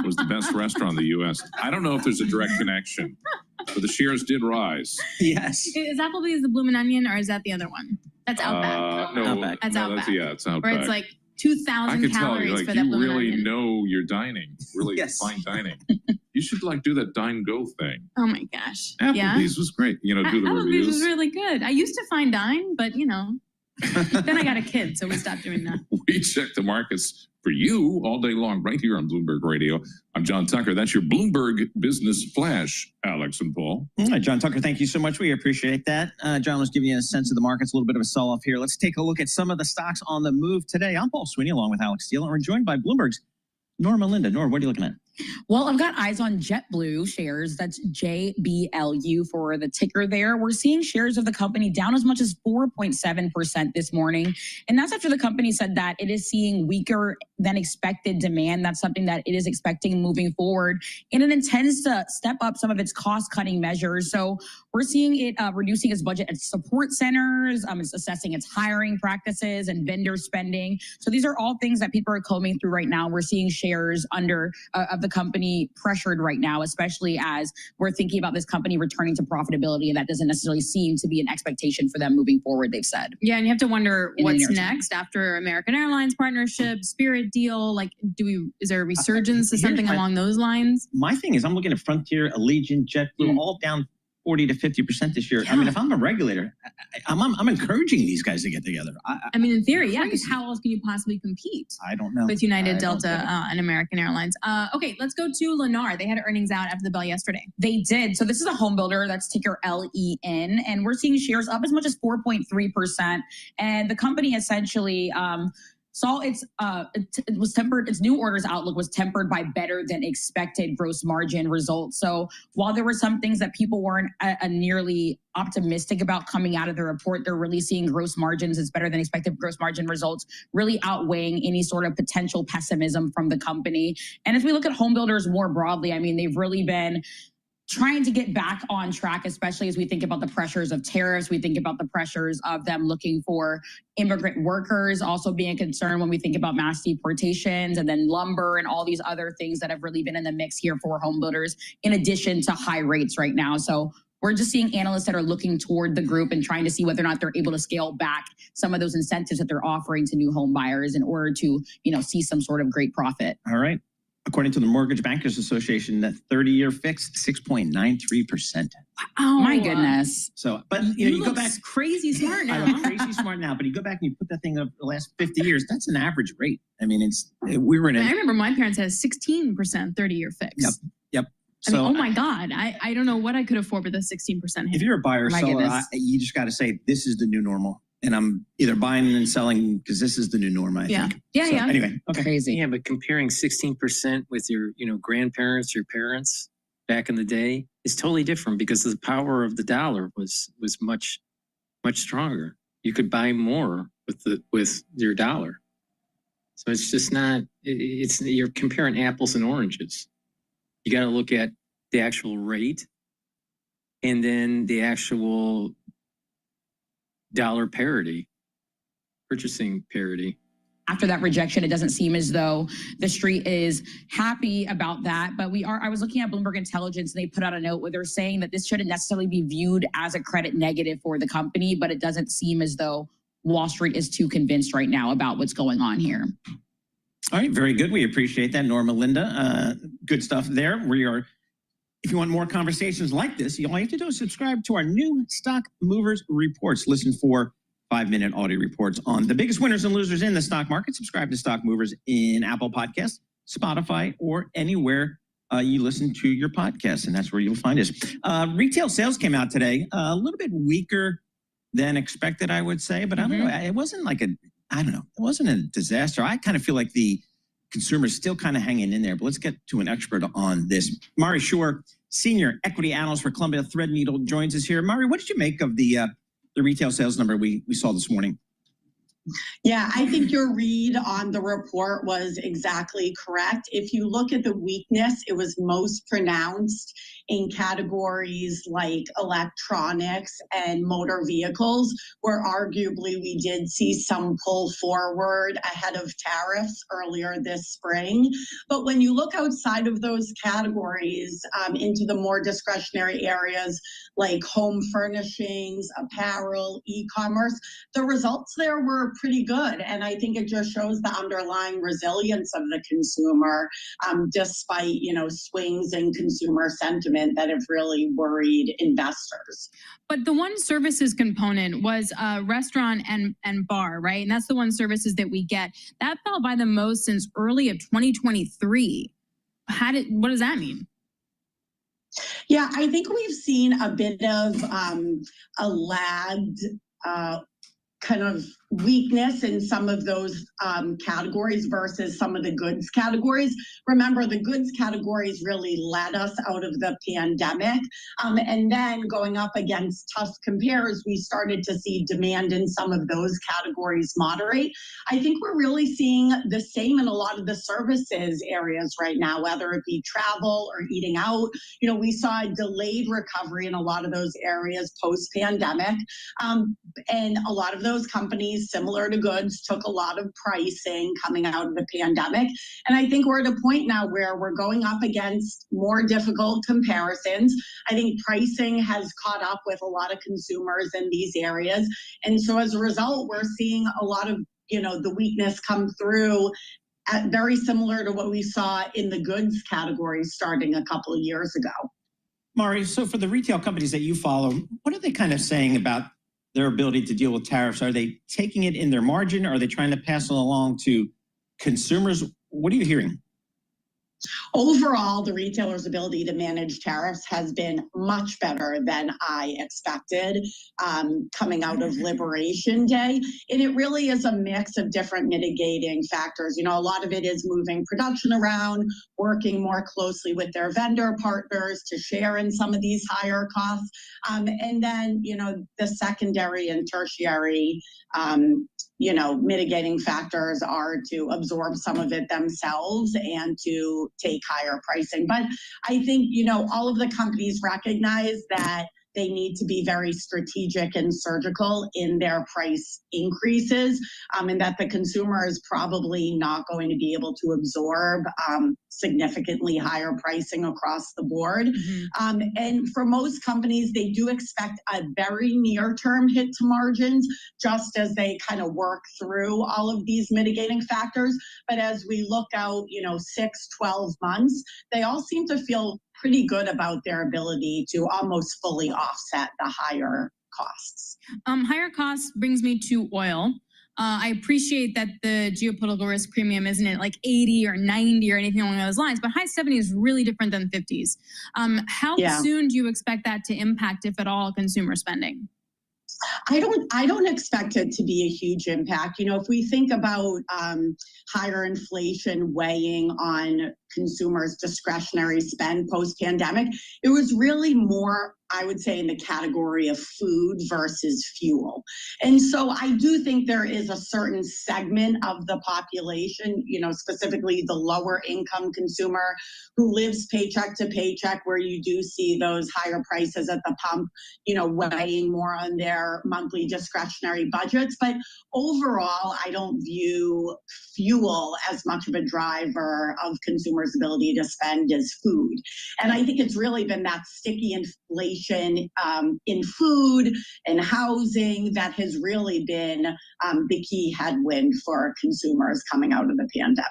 was the best restaurant in the U.S. I don't know if there's a direct connection, but the shares did rise.
Yes. Is Applebee's the Bloomin' Onion, or is that the other one? That's Outback.
No,
That's
no,
Outback.
yeah, it's Outback.
Where it's like 2,000
can tell
calories
you,
for
like,
that
you
blooming
really
onion.
know your dining, really
Yes.
fine dining. You should like do that Dine Go thing.
Oh my gosh.
Applebee's
Yeah.
was great. You know, do the
Applebee's
reviews.
was really good. I used to fine dine, but you know, then I got a kid, so we stopped doing that.
We check the markets for you all day long right here on Bloomberg Radio. I'm John Tucker. That's your Bloomberg Business Flash, Alex and Paul.
All right, John Tucker, thank you so much. We appreciate that. John was giving you a sense of the markets, a little bit of a sell-off here. Let's take a look at some of the stocks on the move today. I'm Paul Sweeney along with Alex Steele, and we're joined by Bloomberg's Norma Linda. Norma, what are you looking at?
Well, I've got eyes on JetBlue shares. That's JBLU for the ticker there. We're seeing shares of the company down as much as 4.7% this morning. And that's after the company said that it is seeing weaker than expected demand. That's something that it is expecting moving forward. And it intends to step up some of its cost-cutting measures. So we're seeing it reducing its budget at support centers. It's assessing its hiring practices and vendor spending. So these are all things that people are combing through right now. We're seeing shares under of the company pressured right now, especially as we're thinking about this company returning to profitability, and that doesn't necessarily seem to be an expectation for them moving forward, they've said.
Yeah, and you have to wonder
In the
what's
near term.
next after American Airlines partnership, Spirit deal. Like, is there a resurgence to something along those lines?
My thing is, I'm looking at Frontier, Allegiant, JetBlue, all down 40 to 50% this year. I mean, if I'm a regulator, I'm encouraging these guys to get together.
I mean, in theory, yeah, because how else can you possibly compete
I don't know.
with United,
I don't
Delta,
get it.
and American Airlines? Okay, let's go to Lennar. They had earnings out after the bell yesterday.
They did. So this is a home builder. That's ticker LEN. And we're seeing shares up as much as 4.3%. And the company essentially saw it was tempered. Its new orders outlook was tempered by better than expected gross margin results. So while there were some things that people weren't nearly optimistic about coming out of the report, they're really seeing gross margins as better than expected gross margin results, really outweighing any sort of potential pessimism from the company. And as we look at home builders more broadly, I mean, they've really been trying to get back on track, especially as we think about the pressures of tariffs. We think about the pressures of them looking for immigrant workers, also being a concern when we think about mass deportations, and then lumber and all these other things that have really been in the mix here for home builders, in addition to high rates right now. So we're just seeing analysts that are looking toward the group and trying to see whether or not they're able to scale back some of those incentives that they're offering to new home buyers in order to, see some sort of great profit.
All right. According to the Mortgage Bankers Association, that 30-year fixed, 6.93%.
Oh my goodness.
So, but you go
look
back.
crazy smart
I
now.
look crazy smart now, but you go back and you put that thing up the last 50 years, that's an average rate. I mean, we were in
I
a.
remember my parents had a 16% 30-year fix.
Yep.
I mean,
So
oh my God, I don't know what I could afford with a 16% hit.
if you're a buyer or
My
seller,
goodness.
you just got to say, this is the new normal. And I'm either buying and selling because this is the new norm, I think.
Yeah,
So,
yeah.
Anyway, okay.
Crazy. Yeah, but comparing 16% with your, grandparents, your parents back in the day is totally different because the power of the dollar was much, much stronger. You could buy more with your dollar. So it's just not. You're comparing apples and oranges. You got to look at the actual rate, and then the actual dollar parity, purchasing parity.
After that rejection, it doesn't seem as though the street is happy about that. But I was looking at Bloomberg Intelligence, and they put out a note where they're saying that this shouldn't necessarily be viewed as a credit negative for the company, but it doesn't seem as though Wall Street is too convinced right now about what's going on here.
All right, very good. We appreciate that, Norma Linda. Good stuff there. If you want more conversations like this, all you have to do is subscribe to our new Stock Movers Reports. Listen for 5-minute audio reports on the biggest winners and losers in the stock market. Subscribe to Stock Movers in Apple Podcasts, Spotify, or anywhere you listen to your podcasts, and that's where you'll find us. Retail sales came out today, a little bit weaker than expected, I would say, but I don't know. It wasn't like it wasn't a disaster. I kind of feel like the consumer's still kind of hanging in there, but let's get to an expert on this. Mari Shore, Senior Equity Analyst for Columbia Threadneedle, joins us here. Mari, what did you make of the retail sales number we saw this morning?
Yeah, I think your read on the report was exactly correct. If you look at the weakness, it was most pronounced in categories like electronics and motor vehicles, where arguably we did see some pull forward ahead of tariffs earlier this spring. But when you look outside of those categories into the more discretionary areas like home furnishings, apparel, e-commerce, the results there were pretty good. And I think it just shows the underlying resilience of the consumer, despite, swings in consumer sentiment that have really worried investors.
But the one services component was restaurant and bar, right? And that's the one services that we get. That fell by the most since early of 2023. What does that mean?
Yeah, I think we've seen a bit of a lagged kind of weakness in some of those categories versus some of the goods categories. Remember, the goods categories really led us out of the pandemic. And then going up against tough compares, we started to see demand in some of those categories moderate. I think we're really seeing the same in a lot of the services areas right now, whether it be travel or eating out. We saw a delayed recovery in a lot of those areas post-pandemic. And a lot of those companies, similar to goods, took a lot of pricing coming out of the pandemic. And I think we're at a point now where we're going up against more difficult comparisons. I think pricing has caught up with a lot of consumers in these areas. And so as a result, we're seeing a lot of, the weakness come through very similar to what we saw in the goods category starting a couple of years ago.
Mari, so for the retail companies that you follow, what are they kind of saying about their ability to deal with tariffs? Are they taking it in their margin? Or are they trying to pass it along to consumers? What are you hearing?
Overall, the retailers' ability to manage tariffs has been much better than I expected coming out of Liberation Day. And it really is a mix of different mitigating factors. A lot of it is moving production around, working more closely with their vendor partners to share in some of these higher costs. And then, the secondary and tertiary mitigating factors are to absorb some of it themselves and to take higher pricing. But I think, all of the companies recognize that they need to be very strategic and surgical in their price increases, and that the consumer is probably not going to be able to absorb significantly higher pricing across the board. And for most companies, they do expect a very near-term hit to margins, just as they kind of work through all of these mitigating factors. But as we look out, 6, 12 months, they all seem to feel pretty good about their ability to almost fully offset the higher costs.
Higher costs brings me to oil. I appreciate that the geopolitical risk premium isn't at like 80 or 90 or anything along those lines, but high 70 is really different than 50s. How soon do you expect that to impact, if at all, consumer spending?
I don't expect it to be a huge impact. If we think about higher inflation weighing on consumers' discretionary spend post-pandemic, it was really more, I would say, in the category of food versus fuel. And so I do think there is a certain segment of the population, specifically the lower income consumer who lives paycheck to paycheck, where you do see those higher prices at the pump, weighing more on their monthly discretionary budgets. But overall, I don't view fuel as much of a driver of consumers' ability to spend as food. And I think it's really been that sticky inflation in food and housing that has really been the key headwind for consumers coming out of the pandemic.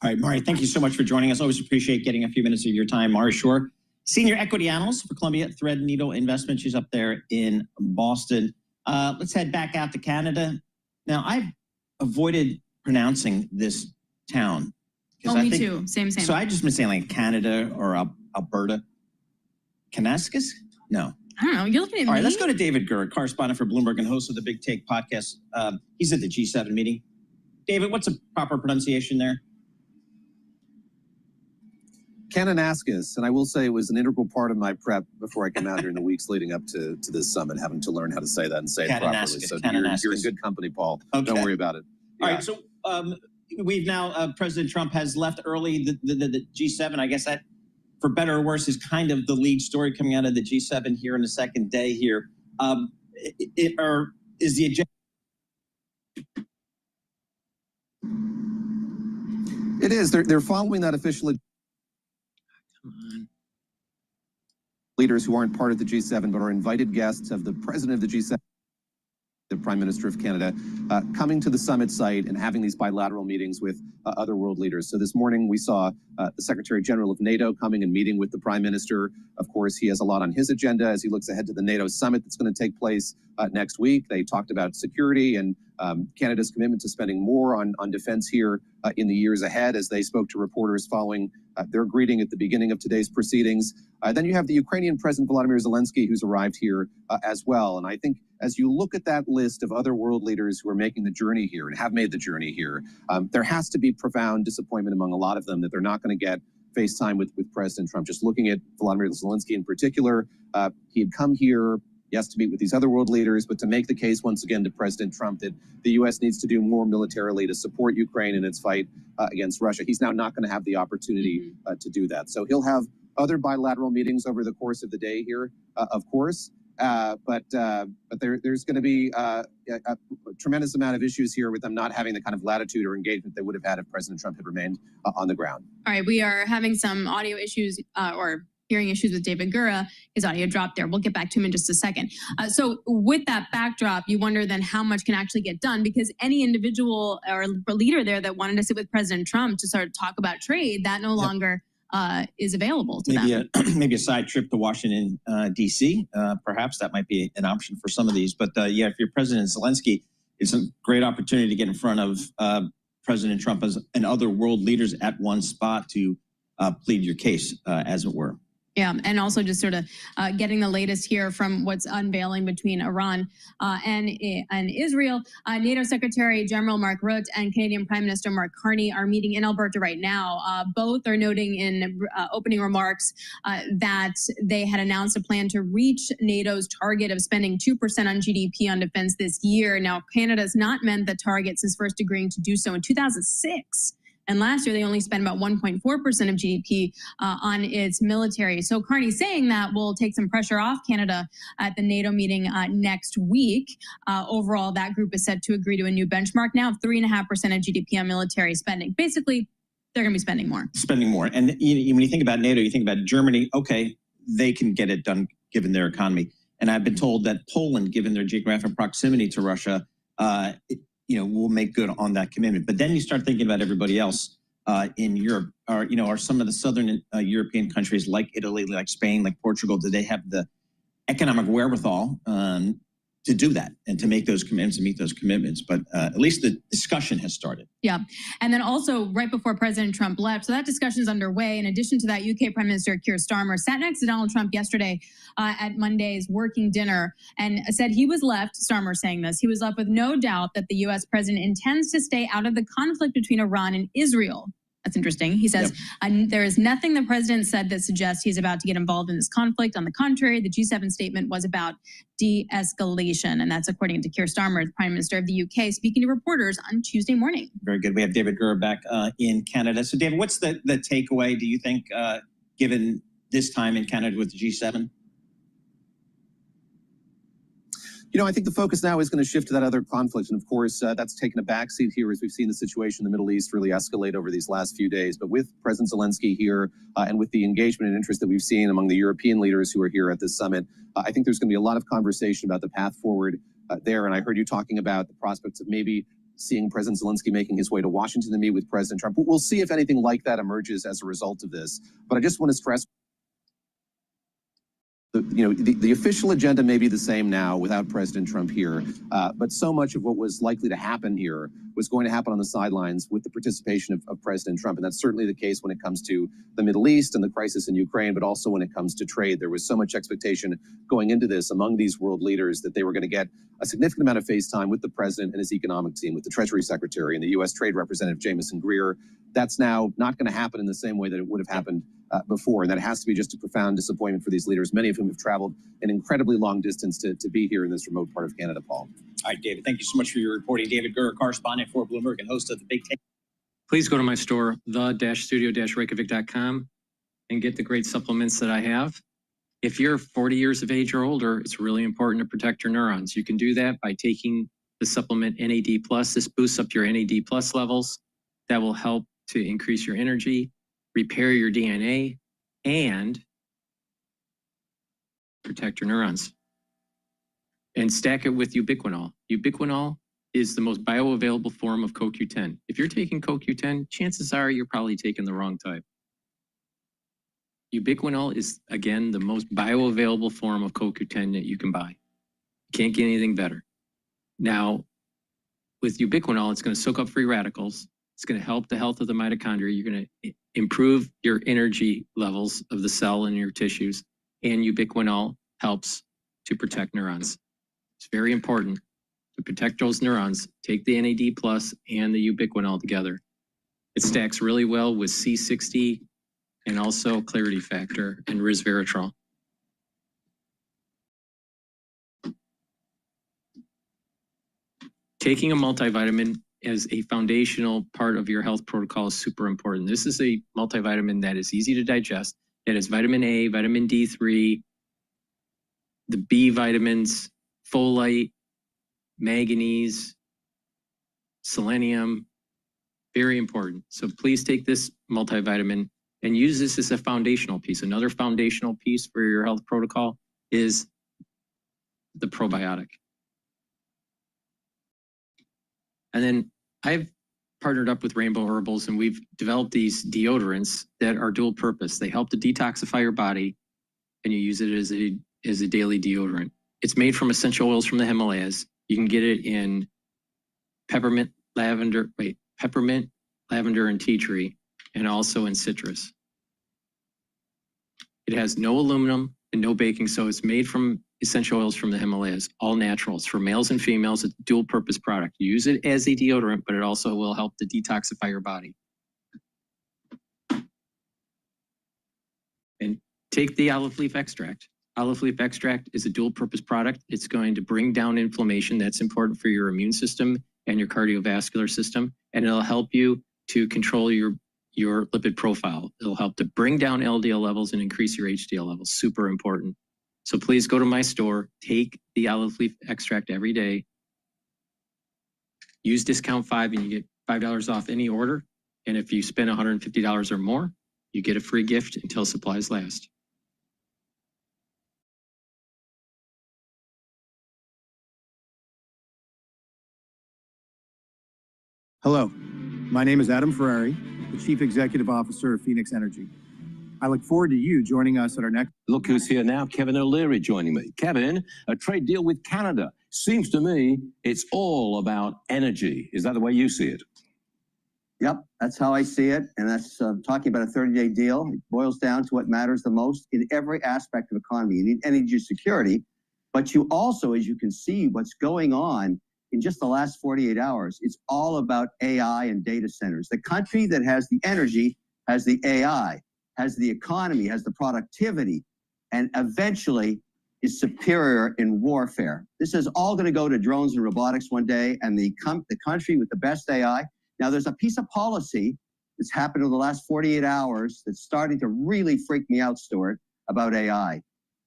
All right, Mari, thank you so much for joining us. Always appreciate getting a few minutes of your time. Mari Shore, Senior Equity Analyst for Columbia Threadneedle Investment. She's up there in Boston. Let's head back out to Canada. Now, I've avoided pronouncing this town.
Oh, me too. Same.
So I've just been saying like Canada or Alberta. Kanaskas? No.
I don't know. You're looking at me.
All right, let's go to David Gurr, correspondent for Bloomberg and host of the Big Take podcast. He's at the G7 meeting. David, what's a proper pronunciation there?
Kananaskis, and I will say it was an integral part of my prep before I came out here in the weeks leading up to this summit, having to learn how to say that and say it properly. So you're in good company, Paul. Okay. Don't worry about it.
All right, so we've now, President Trump has left early the G7. I guess that, for better or worse, is kind of the lead story coming out of the G7 here in the second day here. Is the agenda?
It is. They're following that official. Leaders who aren't part of the G7 but are invited guests of the president of the G7. the Prime Minister of Canada, coming to the summit site and having these bilateral meetings with other world leaders. So this morning we saw the Secretary General of NATO coming and meeting with the Prime Minister. Of course, he has a lot on his agenda as he looks ahead to the NATO summit that's going to take place next week. They talked about security and Canada's commitment to spending more on defense here in the years ahead as they spoke to reporters following their greeting at the beginning of today's proceedings. Then you have the Ukrainian President Volodymyr Zelensky, who's arrived here as well. And I think as you look at that list of other world leaders who are making the journey here and have made the journey here, there has to be profound disappointment among a lot of them that they're not going to get face time with President Trump. Just looking at Volodymyr Zelensky in particular, he had come here, yes, to meet with these other world leaders, but to make the case once again to President Trump that the U.S. needs to do more militarily to support Ukraine in its fight against Russia. He's now not going to have the opportunity to do that. So he'll have other bilateral meetings over the course of the day here, of course. But there's going to be a tremendous amount of issues here with them not having the kind of latitude or engagement they would have had if President Trump had remained on the ground.
All right, we are having some audio issues or hearing issues with David Gura. His audio dropped there. We'll get back to him in just a second. So with that backdrop, you wonder then how much can actually get done, because any individual or leader there that wanted to sit with President Trump to sort of talk about trade, that no longer is available to them.
Maybe a side trip to Washington, D.C. Perhaps that might be an option for some of these. But yeah, if you're President Zelensky, it's a great opportunity to get in front of President Trump and other world leaders at one spot to plead your case, as it were.
Yeah, and also just sort of getting the latest here from what's unveiling between Iran and Israel. NATO Secretary General Mark Rutte and Canadian Prime Minister Mark Carney are meeting in Alberta right now. Both are noting in opening remarks that they had announced a plan to reach NATO's target of spending 2% on GDP on defense this year. Now, Canada's not met the target since first agreeing to do so in 2006. And last year, they only spent about 1.4% of GDP on its military. So Carney saying that will take some pressure off Canada at the NATO meeting next week. Overall, that group is set to agree to a new benchmark now of 3.5% of GDP on military spending. Basically, they're going to be spending more.
Spending more. And when you think about NATO, you think about Germany. Okay, they can get it done given their economy. And I've been told that Poland, given their geographic proximity to Russia, will make good on that commitment. But then you start thinking about everybody else in Europe, or some of the southern European countries like Italy, like Spain, like Portugal. Do they have the economic wherewithal to do that and to make those commitments and meet those commitments? But at least the discussion has started.
Yeah. And then also right before President Trump left, so that discussion is underway. In addition to that, UK Prime Minister Keir Starmer sat next to Donald Trump yesterday at Monday's working dinner and said he was left, Starmer saying this, he was left with no doubt that the US president intends to stay out of the conflict between Iran and Israel. That's interesting. He says, there is nothing the president said that suggests he's about to get involved in this conflict. On the contrary, the G7 statement was about de-escalation. And that's according to Keir Starmer, the Prime Minister of the UK, speaking to reporters on Tuesday morning.
Very good. We have David Gura back in Canada. So David, what's the takeaway, do you think, given this time in Canada with the G7?
I think the focus now is going to shift to that other conflict. And of course, that's taken a backseat here as we've seen the situation in the Middle East really escalate over these last few days. But with President Zelensky here and with the engagement and interest that we've seen among the European leaders who are here at this summit, I think there's going to be a lot of conversation about the path forward there. And I heard you talking about the prospects of maybe seeing President Zelensky making his way to Washington to meet with President Trump. We'll see if anything like that emerges as a result of this. But I just want to stress the official agenda may be the same now without President Trump here, but so much of what was likely to happen here was going to happen on the sidelines with the participation of President Trump. And that's certainly the case when it comes to the Middle East and the crisis in Ukraine, but also when it comes to trade. There was so much expectation going into this among these world leaders that they were going to get a significant amount of face time with the president and his economic team, with the Treasury Secretary and the U.S. Trade Representative Jamieson Greer. That's now not going to happen in the same way that it would have happened before. And that has to be just a profound disappointment for these leaders, many of whom have traveled an incredibly long distance to be here in this remote part of Canada, Paul.
All right, David, thank you so much for your reporting. David Gura, correspondent for Bloomberg and host of The Big Take.
Please go to my store, the-studio-reykjavik.com, and get the great supplements that I have. If you're 40 years of age or older, it's really important to protect your neurons. You can do that by taking the supplement NAD+. This boosts up your NAD+ levels. That will help to increase your energy, repair your DNA, and protect your neurons. And stack it with ubiquinol. Ubiquinol is the most bioavailable form of CoQ10. If you're taking CoQ10, chances are you're probably taking the wrong type. Ubiquinol is, again, the most bioavailable form of CoQ10 that you can buy. You can't get anything better. Now, with ubiquinol, it's going to soak up free radicals. It's going to help the health of the mitochondria. You're going to improve your energy levels of the cell in your tissues. And ubiquinol helps to protect neurons. It's very important to protect those neurons. Take the NAD plus and the ubiquinol together. It stacks really well with C60 and also clarity factor and resveratrol. Taking a multivitamin as a foundational part of your health protocol is super important. This is a multivitamin that is easy to digest. It has vitamin A, vitamin D3, the B vitamins, folate, manganese, selenium, very important. So please take this multivitamin and use this as a foundational piece. Another foundational piece for your health protocol is the probiotic. And then I've partnered up with Rainbow Herbals, and we've developed these deodorants that are dual purpose. They help to detoxify your body, and you use it as a daily deodorant. It's made from essential oils from the Himalayas. You can get it in peppermint, lavender, and tea tree, and also in citrus. It has no aluminum and no baking soda. It's made from essential oils from the Himalayas, all naturals. For males and females, it's a dual purpose product. You use it as a deodorant, but it also will help to detoxify your body. And take the olive leaf extract. Olive leaf extract is a dual purpose product. It's going to bring down inflammation. That's important for your immune system and your cardiovascular system. And it'll help you to control your lipid profile. It'll help to bring down LDL levels and increase your HDL levels. Super important. So please go to my store, take the olive leaf extract every day, use discount 5 and you get $5 off any order. And if you spend $150 or more, you get a free gift until supplies last.
Hello, my name is Adam Ferrari, the Chief Executive Officer of Phoenix Energy. I look forward to you joining us at our next...
Look who's here now, Kevin O'Leary joining me. Kevin, a trade deal with Canada. Seems to me it's all about energy. Is that the way you see it?
Yep, that's how I see it. And that's talking about a 30-day deal. It boils down to what matters the most in every aspect of economy. You need energy security, but you also, as you can see, what's going on in just the last 48 hours, it's all about AI and data centers. The country that has the energy has the AI, has the economy, has the productivity, and eventually is superior in warfare. This is all going to go to drones and robotics one day, and the country with the best AI. Now, there's a piece of policy that's happened in the last 48 hours that's starting to really freak me out, Stuart, about AI.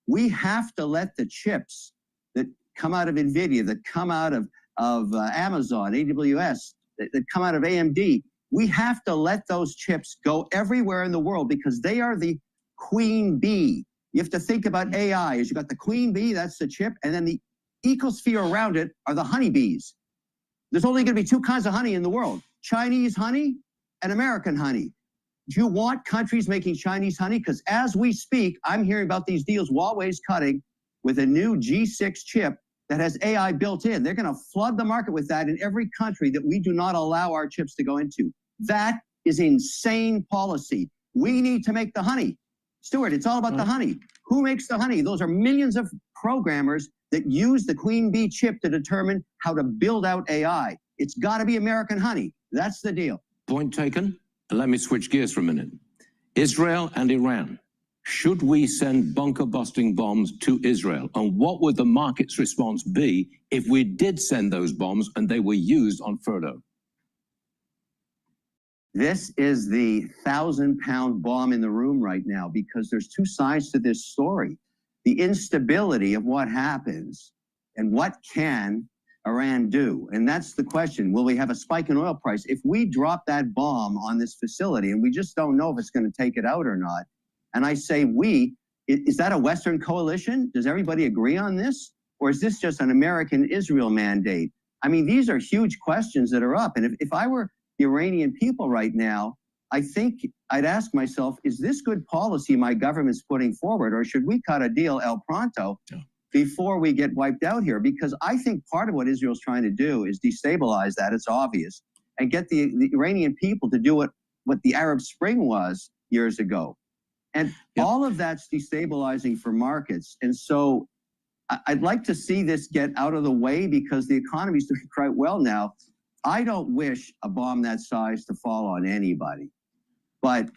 We have to let the chips that come out of NVIDIA, that come out of Amazon, AWS, that come out of AMD, we have to let those chips go everywhere in the world because they are the queen bee. You have to think about AI as you got the queen bee, that's the chip, and then the ecosphere around it are the honeybees. There's only going to be 2 kinds of honey in the world, Chinese honey and American honey. Do you want countries making Chinese honey? Because as we speak, I'm hearing about these deals Huawei's cutting with a new G6 chip that has AI built in. They're going to flood the market with that in every country that we do not allow our chips to go into. That is insane policy. We need to make the honey. Stuart, it's all about the honey. Who makes the honey? Those are millions of programmers that use the queen bee chip to determine how to build out AI. It's got to be American honey. That's the deal.
Point taken. And let me switch gears for a minute. Israel and Iran. Should we send bunker-busting bombs to Israel? And what would the market's response be if we did send those bombs and they were used on Fordo?
This is the 1,000-pound bomb in the room right now because there's 2 sides to this story. The instability of what happens and what can Iran do? And that's the question. Will we have a spike in oil price? If we drop that bomb on this facility and we just don't know if it's going to take it out or not, and I say we, is that a Western coalition? Does everybody agree on this? Or is this just an American-Israel mandate? I mean, these are huge questions that are up. And if I were the Iranian people right now, I think I'd ask myself, is this good policy my government's putting forward, or should we cut a deal el pronto before we get wiped out here? Because I think part of what Israel's trying to do is destabilize that, it's obvious, and get the Iranian people to do what the Arab Spring was years ago. And all of that's destabilizing for markets. And so I'd like to see this get out of the way because the economy's doing quite well now. I don't wish a bomb that size to fall on anybody. But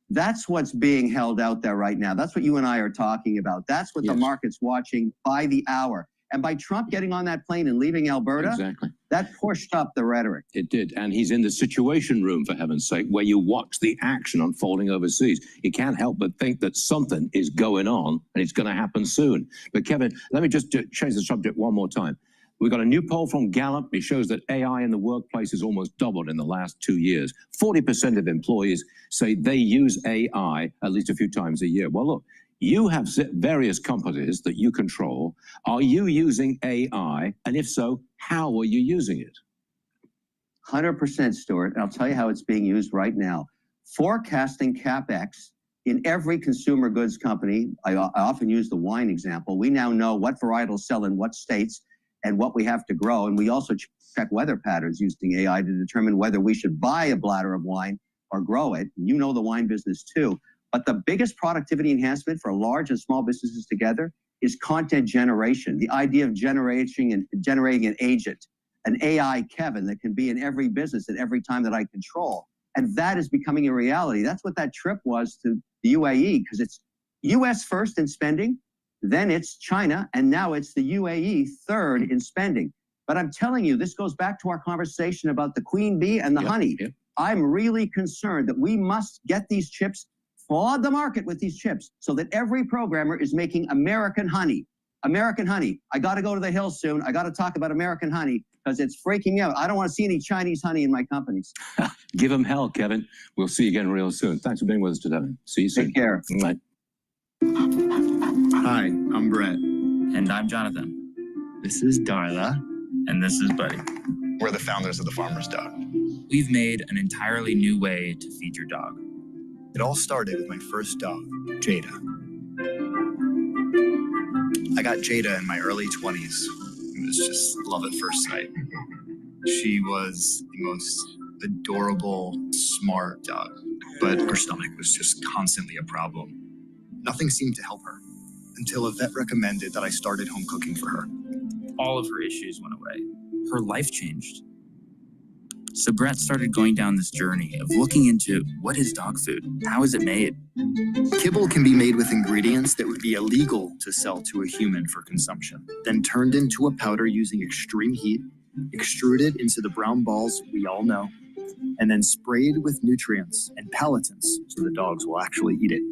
that's what's being held out there right now. That's what you and I are talking about. That's what the market's watching by the hour. And by Trump getting on that plane and leaving Alberta, that pushed up the rhetoric.
It did. And he's in the Situation Room, for heaven's sake, where you watch the action unfolding overseas. You can't help but think that something is going on and it's going to happen soon. But Kevin, let me just change the subject one more time. We've got a new poll from Gallup. It shows that AI in the workplace has almost doubled in the last 2 years. 40% of employees say they use AI at least a few times a year. Well, look, you have various companies that you control. Are you using AI? And if so, how are you using it?
100%, Stuart. And I'll tell you how it's being used right now. Forecasting CapEx in every consumer goods company. I often use the wine example. We now know what varietals sell in what states and what we have to grow. And we also check weather patterns using AI to determine whether we should buy a bladder of wine or grow it. You know the wine business too. But the biggest productivity enhancement for large and small businesses together is content generation. The idea of generating an agent, an AI Kevin that can be in every business at every time that I control. And that is becoming a reality. That's what that trip was to the UAE, because it's US first in spending, then it's China, and now it's the UAE third in spending. But I'm telling you, this goes back to our conversation about the queen bee and the honey. I'm really concerned that we must get these chips, flood the market with these chips, so that every programmer is making American honey. American honey. I got to go to the Hills soon. I got to talk about American honey because it's freaking me out. I don't want to see any Chinese honey in my companies.
Give them hell, Kevin. We'll see you again real soon. Thanks for being with us today. See you soon.
Take care.
Bye.
Hi, I'm Brett. And I'm Jonathan. This is Darla. And this is Buddy. We're the founders of the Farmer's Dog. We've made an entirely new way to feed your dog. It all started with my first dog, Jada. I got Jada in my early 20s. It was just love at first sight. She was the most adorable, smart dog, but her stomach was just constantly a problem. Nothing seemed to help her until a vet recommended that I started home cooking for her. All of her issues went away. Her life changed. So Brett started going down this journey of looking into what is dog food? How is it made? Kibble can be made with ingredients that would be illegal to sell to a human for consumption, then turned into a powder using extreme heat, extruded into the brown balls we all know, and then sprayed with nutrients and pelletants so the dogs will actually eat it.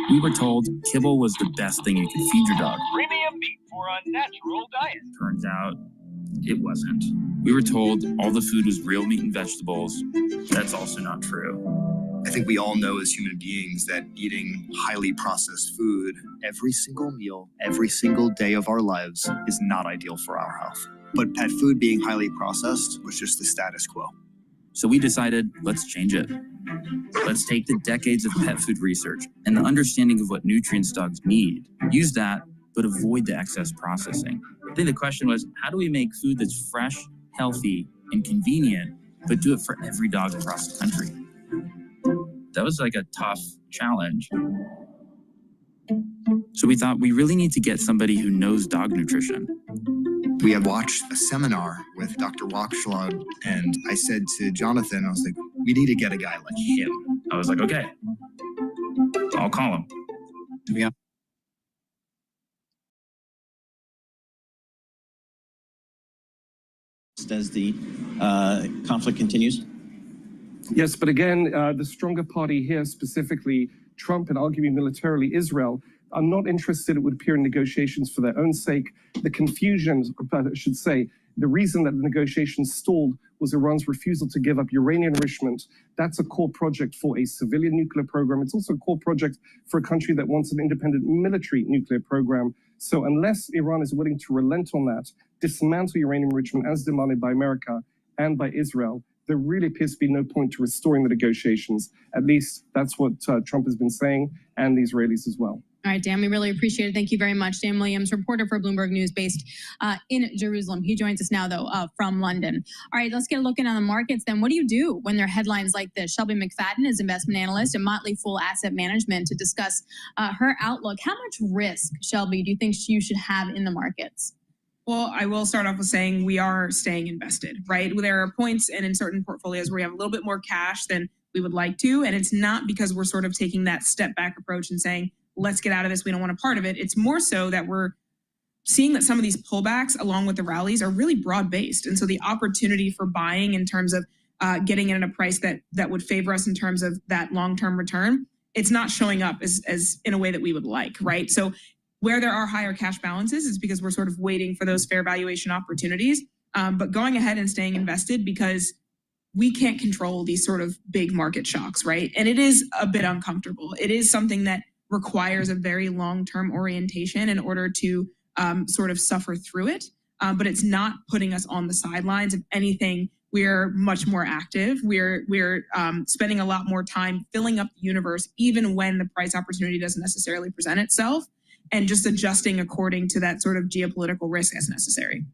We were told kibble was the best thing you could feed your dog.
Premium meat for a natural diet.
Turns out it wasn't. We were told all the food was real meat and vegetables. That's also not true. I think we all know as human beings that eating highly processed food every single meal, every single day of our lives is not ideal for our health. But pet food being highly processed was just the status quo. So we decided, let's change it. Let's take the decades of pet food research and the understanding of what nutrients dogs need, use that, but avoid the excess processing. I think the question was, how do we make food that's fresh, healthy, and convenient, but do it for every dog across the country? That was like a tough challenge. So we thought we really need to get somebody who knows dog nutrition. We had watched a seminar with Dr. Wachschlag, and I said to Jonathan, I was like, we need to get a guy like him. I was like, okay, I'll call him. Yeah.
As the conflict continues?
Yes, but again, the stronger party here, specifically Trump and arguably militarily Israel, are not interested, it would appear, in negotiations for their own sake. The confusion, I should say, the reason that the negotiations stalled was Iran's refusal to give up uranium enrichment. That's a core project for a civilian nuclear program. It's also a core project for a country that wants an independent military nuclear program. So unless Iran is willing to relent on that, dismantle uranium enrichment as demanded by America and by Israel, there really appears to be no point to restoring the negotiations. At least that's what Trump has been saying, and the Israelis as well.
All right, Dan, we really appreciate it. Thank you very much. Dan Williams, reporter for Bloomberg News based in Jerusalem. He joins us now, though, from London. All right, let's get a look in on the markets then. What do you do when there are headlines like this? Shelby McFadden is investment analyst at Motley Fool Asset Management to discuss her outlook. How much risk, Shelby, do you think you should have in the markets?
Well, I will start off with saying we are staying invested, right? There are points and in certain portfolios where we have a little bit more cash than we would like to. And it's not because we're sort of taking that step back approach and saying, let's get out of this, we don't want a part of it. It's more so that we're seeing that some of these pullbacks along with the rallies are really broad-based. And so the opportunity for buying in terms of getting in at a price that would favor us in terms of that long-term return, it's not showing up as in a way that we would like, right? So where there are higher cash balances is because we're sort of waiting for those fair valuation opportunities, but going ahead and staying invested because we can't control these sort of big market shocks, right? And it is a bit uncomfortable. It is something that requires a very long-term orientation in order to sort of suffer through it. But it's not putting us on the sidelines. If anything, we're much more active. We're spending a lot more time filling up the universe, even when the price opportunity doesn't necessarily present itself, and just adjusting according to that sort of geopolitical risk as necessary.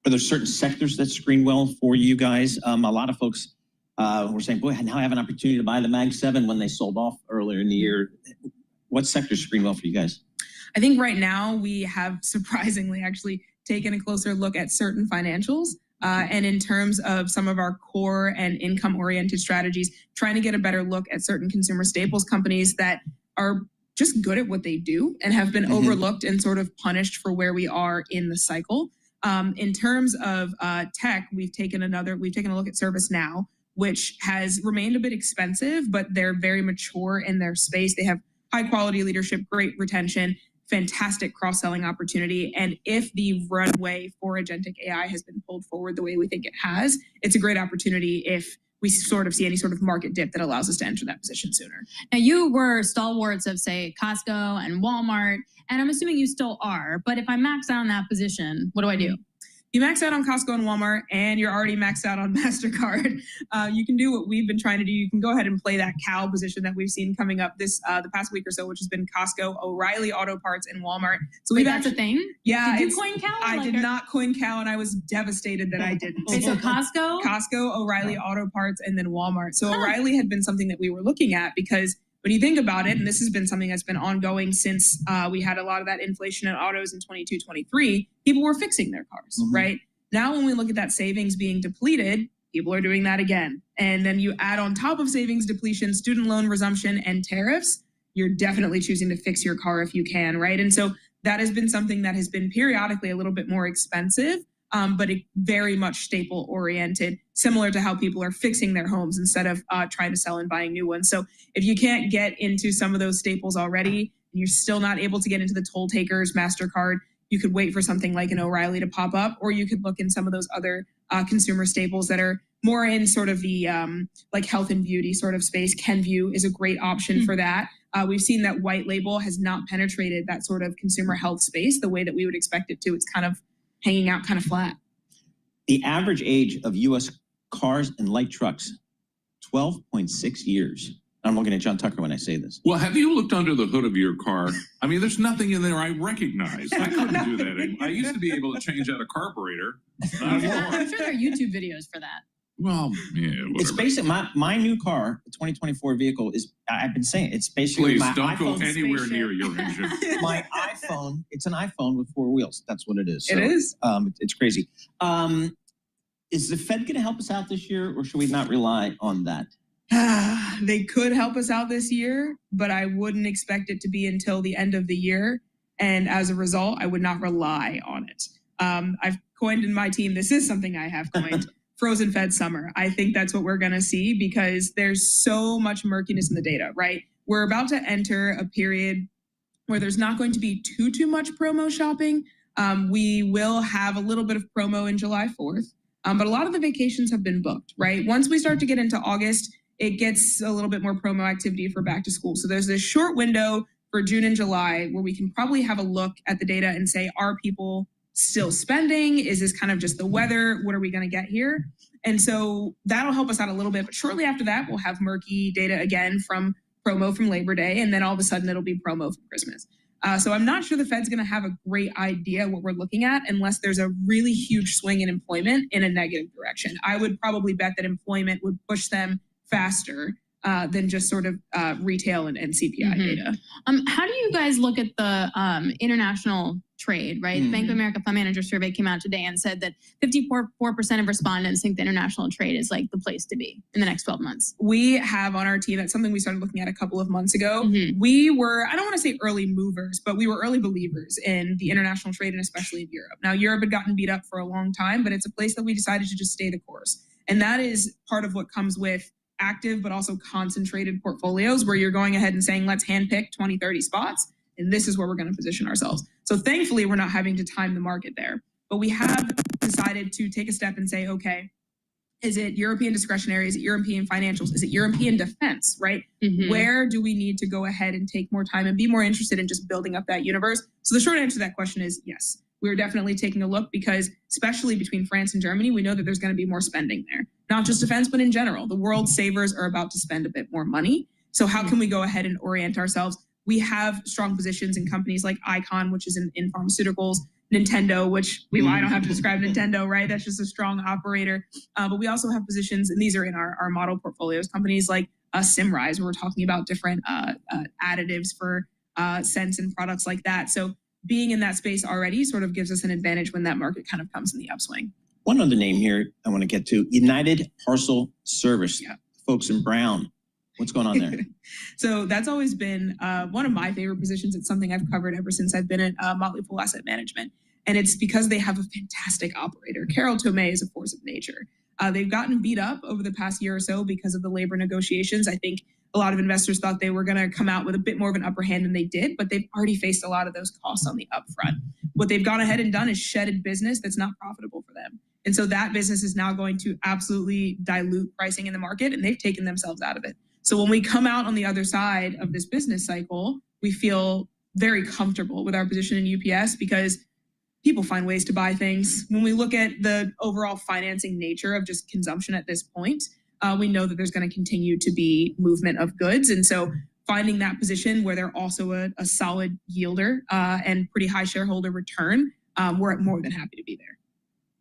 Are there certain sectors that screen well for you guys? A lot of folks were saying, boy, now I have an opportunity to buy the Mag-7 when they sold off earlier in the year. What sectors screen well for you guys?
I think right now we have surprisingly actually taken a closer look at certain financials. And in terms of some of our core and income-oriented strategies, trying to get a better look at certain consumer staples companies that are just good at what they do and have been overlooked and sort of punished for where we are in the cycle. In terms of tech, we've taken a look at ServiceNow, which has remained a bit expensive, but they're very mature in their space. They have high quality leadership, great retention, fantastic cross-selling opportunity. And if the runway for agentic AI has been pulled forward the way we think it has, it's a great opportunity if we sort of see any sort of market dip that allows us to enter that position sooner.
Now, you were stalwarts of, say, Costco and Walmart, and I'm assuming you still are. But if I max out on that position, what do I do?
You max out on Costco and Walmart, and you're already maxed out on MasterCard. You can do what we've been trying to do. You can go ahead and play that cow position that we've seen coming up this the past week or so, which has been Costco, O'Reilly Auto Parts, and Walmart. So
Wait, that's a thing?
Yeah.
Did you coin cow?
I did not coin cow, and I was devastated that I didn't.
Wait, so
Costco, O'Reilly Auto Parts, and then Walmart. So O'Reilly had been something that we were looking at because when you think about it, and this has been something that's been ongoing since we had a lot of that inflation in autos in 22, 23, people were fixing their cars, right? Now, when we look at that savings being depleted, people are doing that again. And then you add on top of savings depletion, student loan resumption, and tariffs, you're definitely choosing to fix your car if you can, right? And so that has been something that has been periodically a little bit more expensive, but it very much staple oriented, similar to how people are fixing their homes instead of trying to sell and buying new ones. So if you can't get into some of those staples already, and you're still not able to get into the toll takers, MasterCard, you could wait for something like an O'Reilly to pop up, or you could look in some of those other consumer staples that are more in sort of the like health and beauty sort of space. Kenvue is a great option for that. We've seen that white label has not penetrated that sort of consumer health space the way that we would expect it to. It's kind of hanging out kind of flat.
The average age of U.S. cars and light trucks, 12.6 years. I'm looking at John Tucker when I say this.
Well, have you looked under the hood of your car? I mean, there's nothing in there I recognize. I couldn't do that. I used to be able to change out a carburetor.
I'm sure there are YouTube videos for that.
Well, yeah, whatever.
It's basically my new car, the 2024 vehicle is, I've been saying, it's basically
Please
my
don't
iPhone
go anywhere
spaceship.
near your engine.
My iPhone, it's an iPhone with 4 wheels. That's what it is.
It is?
It's crazy. Is the Fed going to help us out this year, or should we not rely on that?
They could help us out this year, but I wouldn't expect it to be until the end of the year. And as a result, I would not rely on it. I've coined in my team, this is something I have coined, frozen Fed summer. I think that's what we're going to see because there's so much murkiness in the data, right? We're about to enter a period where there's not going to be too much promo shopping. We will have a little bit of promo in July 4th, but a lot of the vacations have been booked, right? Once we start to get into August, it gets a little bit more promo activity for back to school. So there's this short window for June and July, where we can probably have a look at the data and say, are people still spending? Is this kind of just the weather? What are we going to get here? And so that'll help us out a little bit. But shortly after that, we'll have murky data again from promo from Labor Day. And then all of a sudden it'll be promo from Christmas. So I'm not sure the Fed's going to have a great idea what we're looking at unless there's a really huge swing in employment in a negative direction. I would probably bet that employment would push them faster than just sort of retail and CPI data.
How do you guys look at the international trade, right? The Bank of America Fund Manager Survey came out today and said that 54% of respondents think the international trade is like the place to be in the next 12 months.
We have on our team, that's something we started looking at a couple of months ago. We were, I don't want to say early movers, but we were early believers in the international trade and especially in Europe. Now, Europe had gotten beat up for a long time, but it's a place that we decided to just stay the course. And that is part of what comes with active but also concentrated portfolios where you're going ahead and saying, let's handpick 20, 30 spots, and this is where we're going to position ourselves. So thankfully, we're not having to time the market there. But we have decided to take a step and say, okay, is it European discretionary? Is it European financials? Is it European defense, right? Where do we need to go ahead and take more time and be more interested in just building up that universe? So the short answer to that question is yes. We're definitely taking a look because especially between France and Germany, we know that there's going to be more spending there. Not just defense, but in general. The world's savers are about to spend a bit more money. So how can we go ahead and orient ourselves? We have strong positions in companies like Icon, which is in pharmaceuticals, Nintendo, which I don't have to describe Nintendo, right? That's just a strong operator. But we also have positions, and these are in our model portfolios, companies like Simrise, where we're talking about different additives for scents and products like that. So being in that space already sort of gives us an advantage when that market kind of comes in the upswing.
One other name here I want to get to, United Parcel Service. Yeah. Folks in Brown. What's going on there?
So that's always been one of my favorite positions. It's something I've covered ever since I've been at Motley Fool Asset Management. And it's because they have a fantastic operator. Carol Tomei is a force of nature. They've gotten beat up over the past year or so because of the labor negotiations. I think a lot of investors thought they were going to come out with a bit more of an upper hand than they did, but they've already faced a lot of those costs on the upfront. What they've gone ahead and done is shedded business that's not profitable for them. And so that business is now going to absolutely dilute pricing in the market, and they've taken themselves out of it. So when we come out on the other side of this business cycle, we feel very comfortable with our position in UPS because people find ways to buy things. When we look at the overall financing nature of just consumption at this point, we know that there's going to continue to be movement of goods. And so finding that position where they're also a solid yielder and pretty high shareholder return, we're more than happy to be there.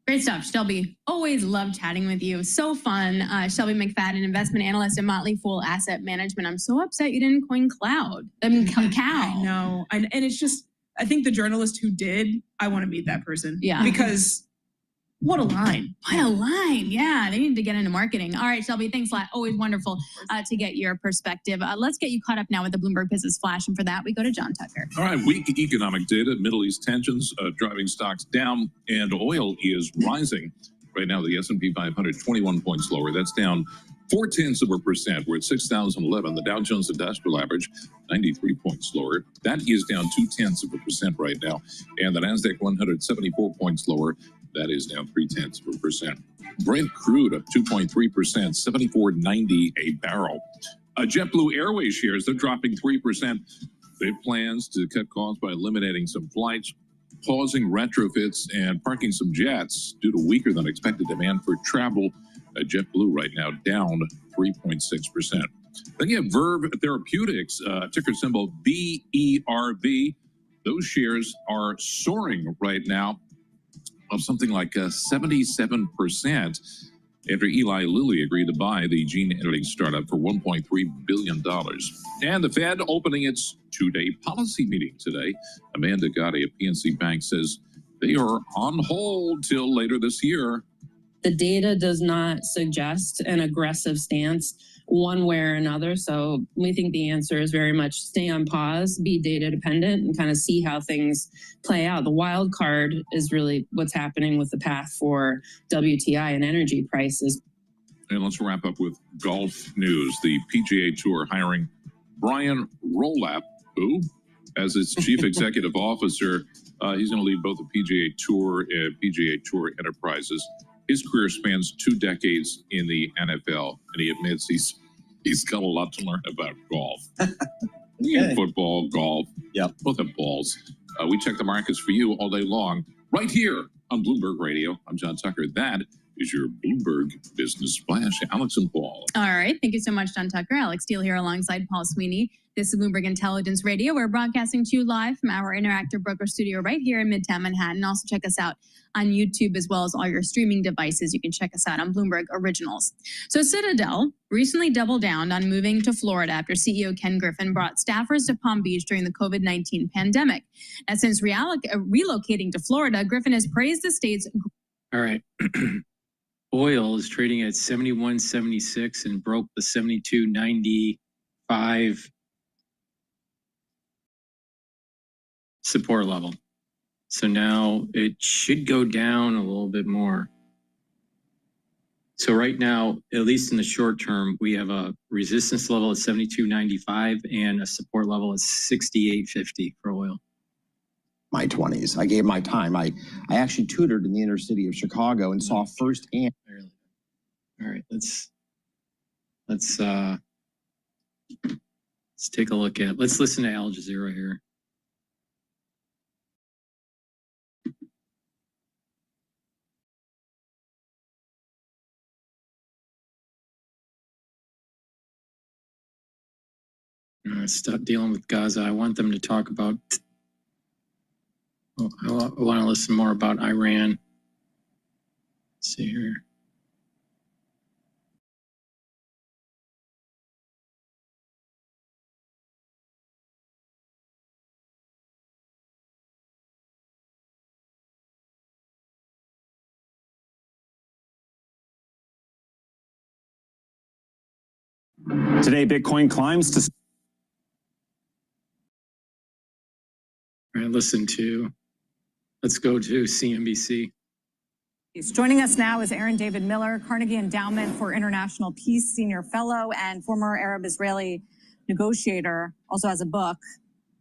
Great stuff, Shelby. Always love chatting with you. So fun. Shelby McFadden, investment analyst at Motley Fool Asset Management. I'm so upset you didn't coin cloud. I mean, cow.
I know. And it's just, I think the journalist who did, I want to meet that person.
Yeah.
Because what a line.
What a line. Yeah, they need to get into marketing. All right, Shelby, thanks a lot. Always wonderful to get your perspective. Let's get you caught up now with the Bloomberg Business Flash. And for that, we go to John Tucker.
All right, weak economic data, Middle East tensions driving stocks down, and oil is rising. Right now, the S&P 500, 21 points lower. That's down 0.4%. We're at 6,011. The Dow Jones Industrial Average, 93 points lower. That is down 0.2% right now. And the NASDAQ 100, 74 points lower. That is down 0.3%. Brent crude up 2.3%, $74.90 a barrel. JetBlue Airways shares, they're dropping 3%. They have plans to cut costs by eliminating some flights, pausing retrofits, and parking some jets due to weaker than expected demand for travel. JetBlue right now down 3.6%. Then you have Verve Therapeutics, ticker symbol VERV. Those shares are soaring right now, of something like 77% after Eli Lilly agreed to buy the gene editing startup for $1.3 billion. And the Fed opening its two-day policy meeting today. Amanda Gotti of PNC Bank says they are on hold till later this year.
The data does not suggest an aggressive stance one way or another. So we think the answer is very much stay on pause, be data dependent, and kind of see how things play out. The wild card is really what's happening with the path for WTI and energy prices.
And let's wrap up with golf news. The PGA Tour hiring Brian Rolap, who, as its chief executive officer, he's going to lead both the PGA Tour and PGA Tour Enterprises. His career spans 2 decades in the NFL, and he admits he's got a lot to learn about golf. Okay. Football, golf. Yeah, both have balls. We check the markets for you all day long, right here on Bloomberg Radio. I'm John Tucker. That is your Bloomberg Business Flash. Alex and Paul.
All right. Thank you so much, John Tucker. Alex Steele here alongside Paul Sweeney. This is Bloomberg Intelligence Radio. We're broadcasting to you live from our interactive broker studio right here in Midtown Manhattan. Also check us out on YouTube as well as all your streaming devices. You can check us out on Bloomberg Originals. So Citadel recently doubled down on moving to Florida after CEO Ken Griffin brought staffers to Palm Beach during the COVID-19 pandemic. And since relocating to Florida, Griffin has praised the state's...
All right. Oil is trading at 71.76 and broke the 72.95 support level. So now it should go down a little bit more. So right now, at least in the short term, we have a resistance level at 72.95 and a support level at 68.50 for oil.
My 20s. I gave my time. I actually tutored in the inner city of Chicago and saw firsthand.
All right, let's take a look at, let's listen to Al Jazeera here. Stop dealing with Gaza. I want them to talk about, I want to listen more about Iran. Let's see here.
Today, Bitcoin climbs to...
All right, let's go to CNBC.
Joining us now is Aaron David Miller, Carnegie Endowment for International Peace Senior Fellow and former Arab-Israeli negotiator, also has a book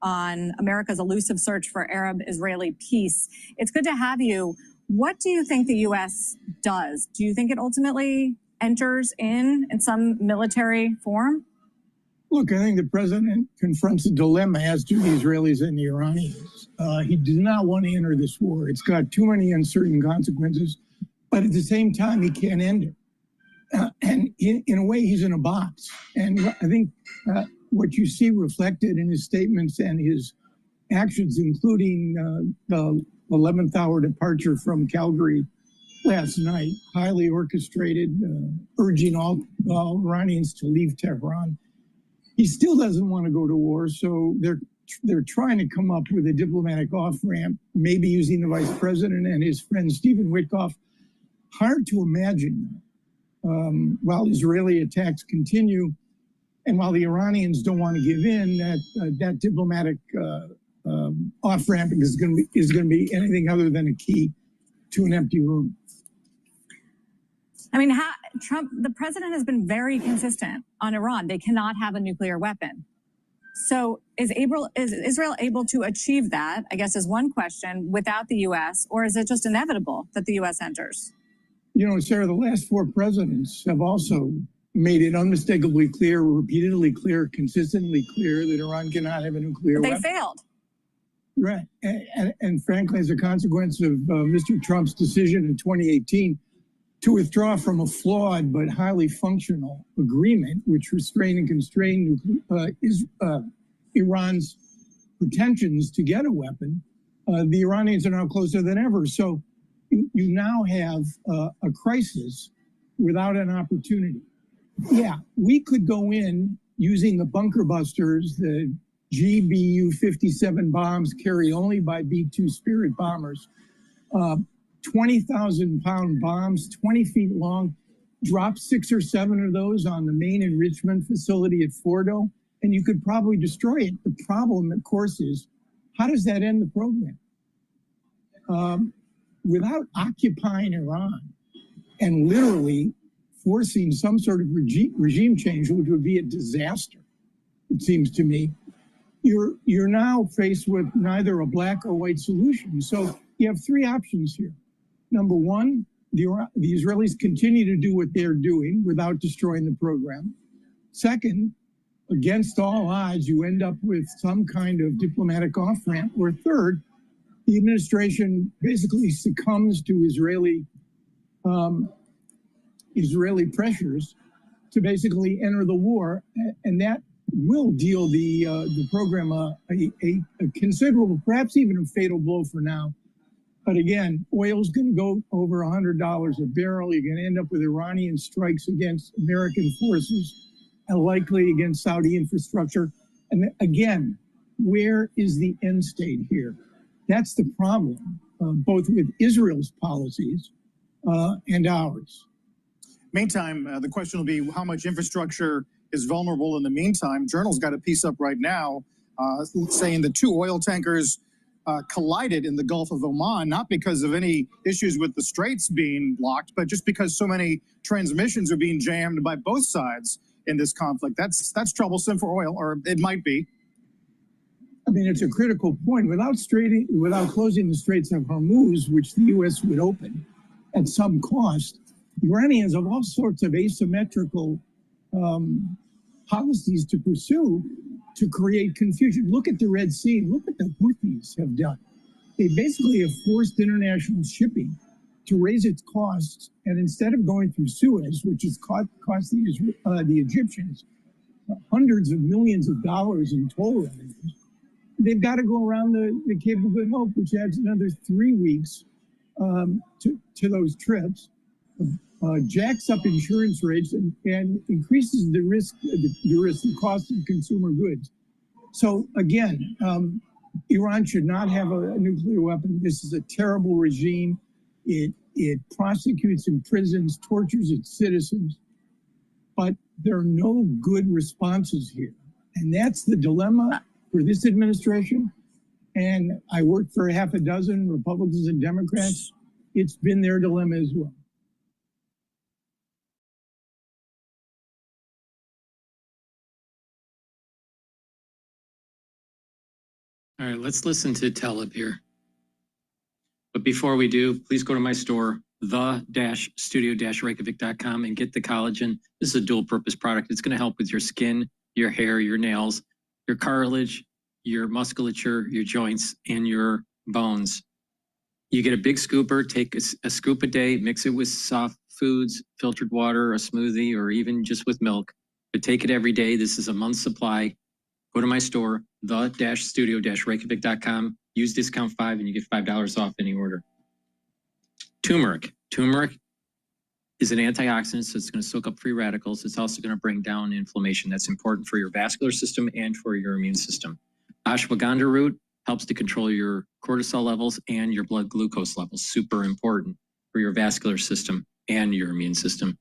on America's elusive search for Arab-Israeli peace. It's good to have you. What do you think the U.S. does? Do you think it ultimately enters in some military form?
Look, I think the president confronts a dilemma, as do the Israelis and the Iranians. He does not want to enter this war. It's got too many uncertain consequences, but at the same time, he can't end it. And in a way, he's in a box. And I think what you see reflected in his statements and his actions, including the 11th hour departure from Calgary last night, highly orchestrated, urging all Iranians to leave Tehran. He still doesn't want to go to war, so they're trying to come up with a diplomatic off-ramp, maybe using the vice president and his friend Stephen Witkoff. Hard to imagine while Israeli attacks continue and while the Iranians don't want to give in, that diplomatic off-ramp is going to be anything other than a key to an empty room.
I mean, the president has been very consistent on Iran. They cannot have a nuclear weapon. So is Israel able to achieve that, I guess, is one question, without the U.S., or is it just inevitable that the U.S. enters?
You know, Sarah, the last four presidents have also made it unmistakably clear, repeatedly clear, consistently clear that Iran cannot have a nuclear weapon.
They failed.
Right. And frankly, as a consequence of Mr. Trump's decision in 2018, to withdraw from a flawed but highly functional agreement, which restrained and constrained Iran's pretensions to get a weapon, the Iranians are now closer than ever. So you now have a crisis without an opportunity. Yeah, we could go in using the bunker busters, the GBU-57 bombs carried only by B-2 Spirit bombers, 20,000-pound bombs, 20 feet long, drop 6 or 7 of those on the main enrichment facility at Fordo, and you could probably destroy it. The problem, of course, is how does that end the program? Without occupying Iran and literally forcing some sort of regime change, which would be a disaster, it seems to me, you're now faced with neither a black or white solution. So you have three options here. Number one, the Israelis continue to do what they're doing without destroying the program. Second, against all odds, you end up with some kind of diplomatic off-ramp. Or third, the administration basically succumbs to Israeli pressures to basically enter the war, and that will deal the program a considerable, perhaps even a fatal blow for now. But again, oil's going to go over $100 a barrel. You're going to end up with Iranian strikes against American forces and likely against Saudi infrastructure. And again, where is the end state here? That's the problem, both with Israel's policies and ours.
Meantime, the question will be how much infrastructure is vulnerable in the meantime. Journal's got a piece up right now saying the two oil tankers collided in the Gulf of Oman, not because of any issues with the straits being blocked, but just because so many transmissions are being jammed by both sides in this conflict. That's troublesome for oil, or it might be.
I mean, it's a critical point. Without closing the Straits of Hormuz, which the U.S. would open at some cost, Iranians have all sorts of asymmetrical policies to pursue to create confusion. Look at the Red Sea. Look what the Houthis have done. They basically have forced international shipping to raise its costs, and instead of going through Suez, which has cost the Egyptians hundreds of millions of dollars in toll revenues, they've got to go around the Cape of Good Hope, which adds another 3 weeks to those trips, jacks up insurance rates, and increases the cost of consumer goods. So again, Iran should not have a nuclear weapon. This is a terrible regime. It prosecutes, imprisons, tortures its citizens, but there are no good responses here. And that's the dilemma for this administration. And I worked for half a dozen Republicans and Democrats. It's been their dilemma as well.
All right, let's listen to Talib here. But before we do, please go to my store, the-studio-reykjavik.com, and get the collagen. This is a dual purpose product. It's going to help with your skin, your hair, your nails, your cartilage, your musculature, your joints, and your bones. You get a big scooper, take a scoop a day, mix it with soft foods, filtered water, a smoothie, or even just with milk. But take it every day. This is a month's supply. Go to my store, the-studio-reykjavik.com. Use discount 5 and you get $5 off any order. Turmeric. Turmeric is an antioxidant, so it's going to soak up free radicals. It's also going to bring down inflammation. That's important for your vascular system and for your immune system. Ashwagandha root helps to control your cortisol levels and your blood glucose levels. Super important for your vascular system and your immune system.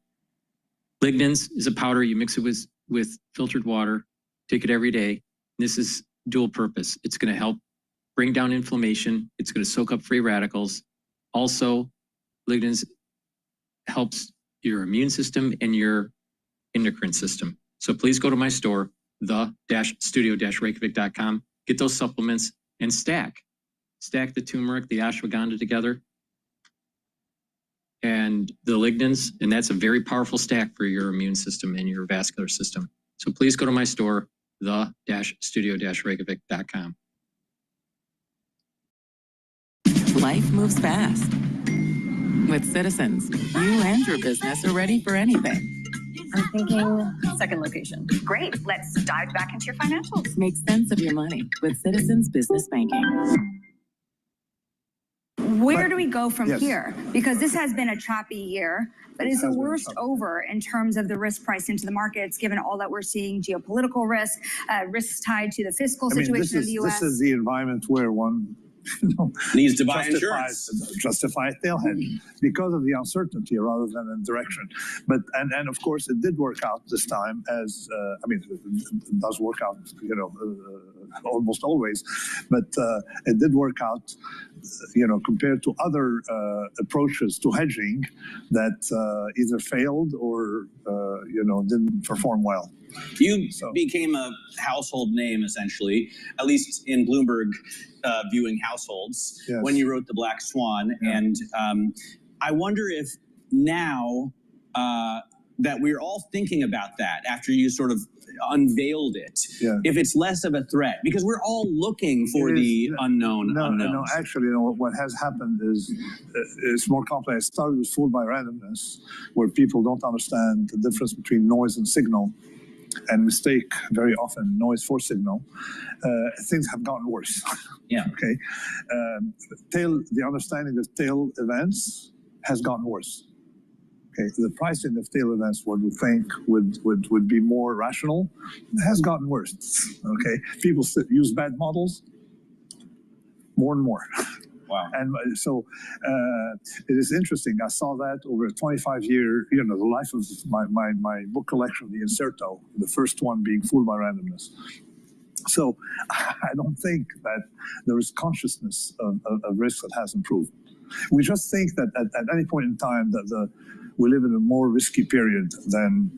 Lignans is a powder. You mix it with filtered water. Take it every day. This is dual purpose. It's going to help bring down inflammation. It's going to soak up free radicals. Also, lignans helps your immune system and your endocrine system. So please go to my store, the-studio-reykjavik.com. Get those supplements and stack the turmeric, the ashwagandha together, and the lignans, and that's a very powerful stack for your immune system and your vascular system. So please go to my store, the-studio-reykjavik.com.
Life moves fast. With Citizens, you and your business are ready for anything.
I'm thinking second location. Great. Let's dive back into your financials.
Make sense of your money with Citizens Business Banking.
Where do we go from
Yes.
here? Because this has been a choppy year, but is the worst over in terms of the risk priced into the markets, given all that we're seeing, geopolitical risk, risks tied to the fiscal situation of the U.S.?
This is the environment where one
needs to buy insurance.
Justify a tail hedge because of the uncertainty rather than in direction. But and of course it did work out this time as it does work out, almost always. But it did work out, compared to other approaches to hedging that either failed or didn't perform well.
You became a household name, essentially, at least in Bloomberg viewing households, when you wrote The Black Swan. Yeah. And I wonder if now that we're all thinking about that after you sort of unveiled it.
Yeah.
If it's less of a threat, because we're all looking for the unknown unknowns.
No, actually, what has happened is it's more complex. It started with fooled by randomness, where people don't understand the difference between noise and signal, and mistake very often noise for signal. Things have gotten worse.
Yeah.
Okay. The understanding of tail events has gotten worse. Okay, the pricing of tail events, what we think would be more rational, has gotten worse. Okay, people use bad models more and more.
Wow.
And so it is interesting. I saw that over a 25-year, the life of my book collection, The Inserto, the first one being Fooled by Randomness. So I don't think that there is consciousness of risk that has improved. We just think that at any point in time that we live in a more risky period than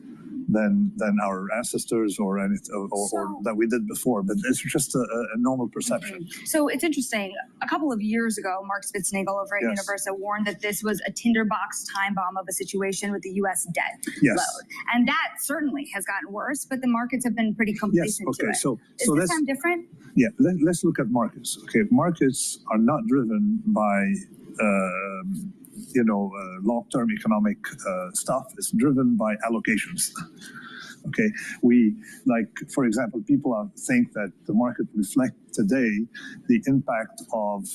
our ancestors or that we did before, but it's just a normal perception.
So it's interesting. A couple of years ago, Mark Spitznagel over at Universa warned that this was a tinderbox time bomb of a situation with the U.S. debt load, and that certainly has gotten worse. But the markets have been pretty complacent to it.
So
is this time different?
Yeah, let's look at markets. Okay, markets are not driven by long-term economic stuff. Is driven by allocations. Okay, for example, people think that the market reflect today the impact of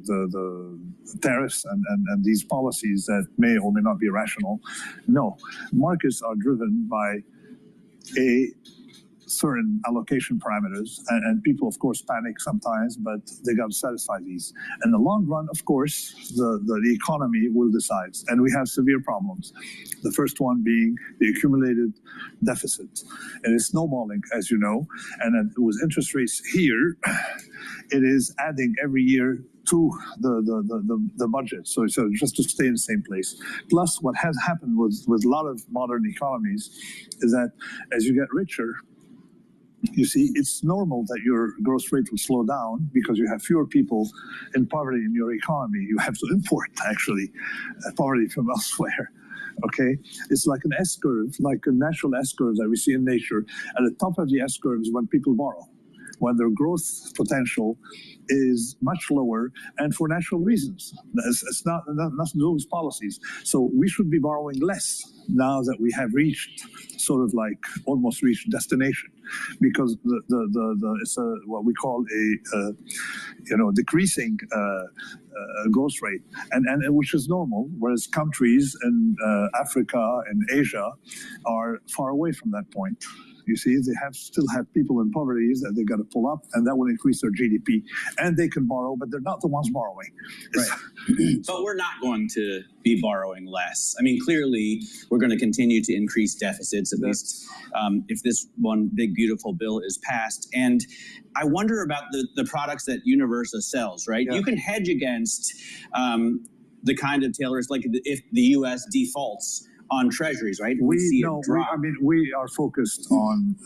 the tariffs and these policies that may or may not be rational. No, markets are driven by certain allocation parameters, and people, of course, panic sometimes, but they got to satisfy these. In the long run, of course, the economy will decide, and we have severe problems. The first one being the accumulated deficit. And it's snowballing, as you know, and with interest rates here, it is adding every year to the budget, so just to stay in the same place. Plus, what has happened with a lot of modern economies is that as you get richer, you see, it's normal that your growth rate will slow down because you have fewer people in poverty in your economy. You have to import, actually, poverty from elsewhere. Okay? It's like an S-curve, like a natural S-curve that we see in nature. At the top of the S-curve is when people borrow, when their growth potential is much lower, and for natural reasons. It's not nothing to do with policies. So we should be borrowing less now that we have reached almost reached destination, because it's what we call a decreasing growth rate, and which is normal, whereas countries in Africa and Asia are far away from that point. You see, they still have people in poverty that they got to pull up, and that will increase their GDP. And they can borrow, but they're not the ones borrowing.
Right. But we're not going to be borrowing less. I mean, clearly, we're going to continue to increase deficits, at least if this one big, beautiful bill is passed. And I wonder about the products that Universa sells, right? Yeah. You can hedge against the kind of tail risk, like if the U.S. defaults on treasuries, right? We
are focused on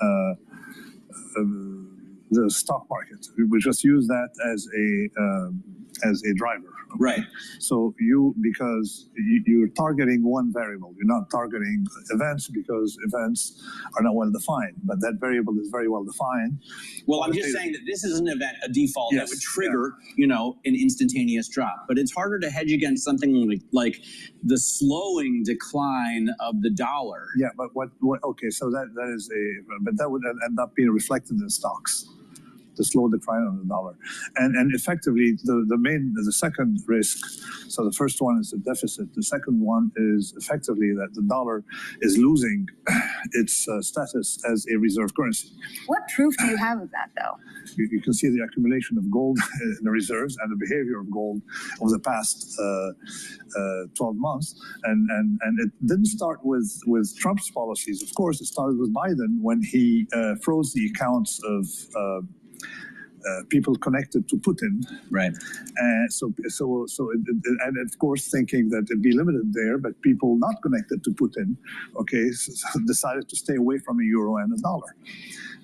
the stock market. We just use that as a driver.
Right.
So because you're targeting one variable, you're not targeting events because events are not well defined, but that variable is very well defined.
Well, I'm just saying that this is an event, a default that would trigger, an instantaneous drop. But it's harder to hedge against something like the slowing decline of the dollar.
Yeah, but okay, so that is but that would end up being reflected in stocks. The slow decline on the dollar, and effectively the second risk. So the first one is the deficit. The second one is effectively that the dollar is losing its status as a reserve currency.
What proof do you have of that, though?
You can see the accumulation of gold in the reserves and the behavior of gold over the past 12 months, and it didn't start with Trump's policies. Of course, it started with Biden when he froze the accounts of people connected to Putin,
right?
And and of course, thinking that it'd be limited there, but people not connected to Putin, decided to stay away from a euro and a dollar,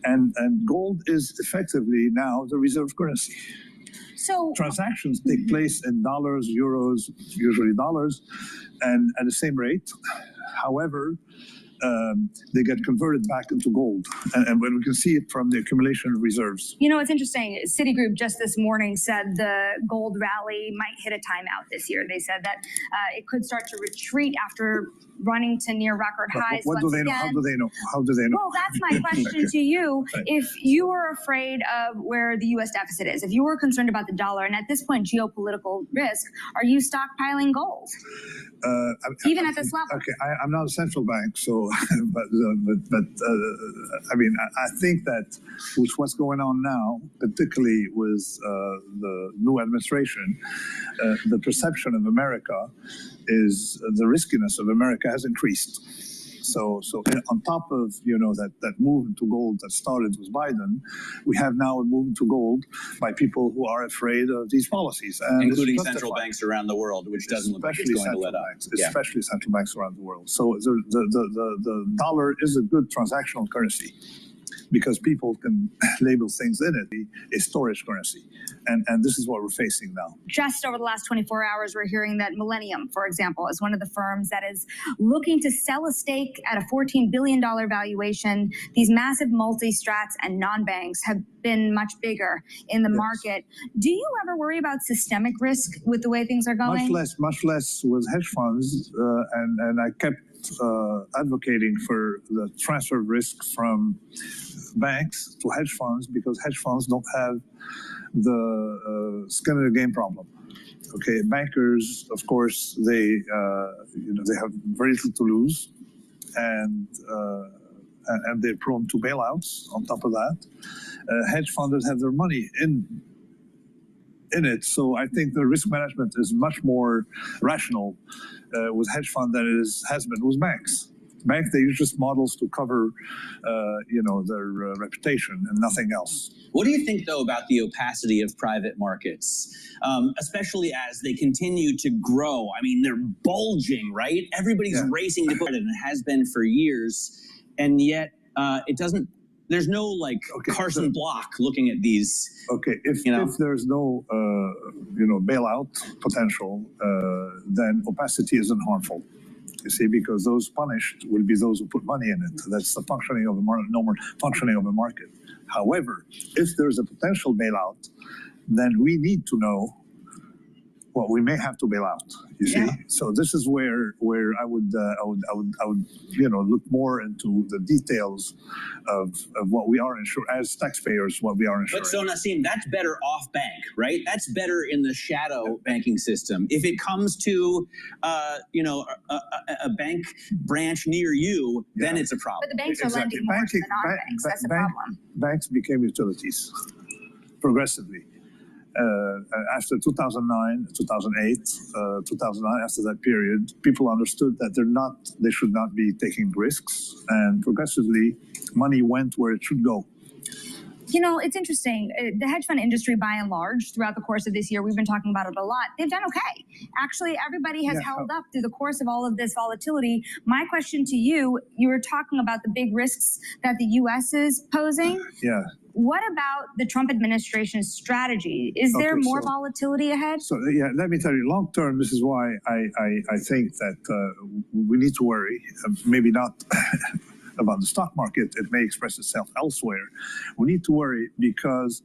and gold is effectively now the reserve currency.
So
transactions take place in dollars, euros, usually dollars, and at the same rate. However, they get converted back into gold. And when we can see it from the accumulation of reserves.
You know, it's interesting. Citigroup just this morning said the gold rally might hit a timeout this year. They said that it could start to retreat after running to near record highs.
What do they know? How do they know? How do they know?
Well, that's my question to you. If you were afraid of where the U.S. deficit is, if you were concerned about the dollar, and at this point, geopolitical risk, are you stockpiling gold? Even at this level?
Okay, I'm not a central bank, so, but I mean, I think that with what's going on now, particularly with the new administration, the perception of America is the riskiness of America has increased. So on top of, you know, that move into gold that started with Biden, we have now a move into gold by people who are afraid of these policies. And
including central banks around the world, which doesn't look like it's going to let up.
Especially central banks around the world. So the dollar is a good transactional currency, because people can label things in it a storage currency. And this is what we're facing now.
Just over the last 24 hours, we're hearing that Millennium, for example, is one of the firms that is looking to sell a stake at a $14 billion valuation. These massive multi-strats and non-banks have been much bigger in the market. Do you ever worry about systemic risk with the way things are going?
Much less with hedge funds. And I kept advocating for the transfer of risk from banks to hedge funds, because hedge funds don't have the skin in the game problem. Okay, bankers, of course, they they have very little to lose, and they're prone to bailouts. On top of that, hedge funders have their money in it, so I think the risk management is much more rational with hedge fund than it has been with banks. Banks, they use just models to cover, their reputation and nothing else.
What do you think, though, about the opacity of private markets, especially as they continue to grow? I mean, they're bulging, right? Everybody's racing to put it, and it has been for years, and yet it doesn't. There's no Carson Block looking at these.
Okay, if there's no bailout potential, then opacity isn't harmful. You see, because those punished will be those who put money in it. That's the functioning of a normal functioning of a market. However, if there's a potential bailout, then we need to know what we may have to bail out. You see, so this is where I would look more into the details of what we are insuring as taxpayers, what we are insuring.
But so Nassim, that's better off bank, right? That's better in the shadow banking system. If it comes to a bank branch near you, then it's a problem.
But the banks are lending more to the non-banks. That's a problem.
Banks became utilities progressively. After 2009, 2008, 2009, after that period, people understood that they should not be taking risks, and progressively, money went where it should go.
You know, it's interesting. The hedge fund industry, by and large, throughout the course of this year, we've been talking about it a lot. They've done okay. Actually, everybody has held up through the course of all of this volatility. My question to you, you were talking about the big risks that the U.S. is posing.
Yeah.
What about the Trump administration's strategy? Is there more volatility ahead?
So, let me tell you, long term, this is why I think that we need to worry, maybe not about the stock market. It may express itself elsewhere. We need to worry because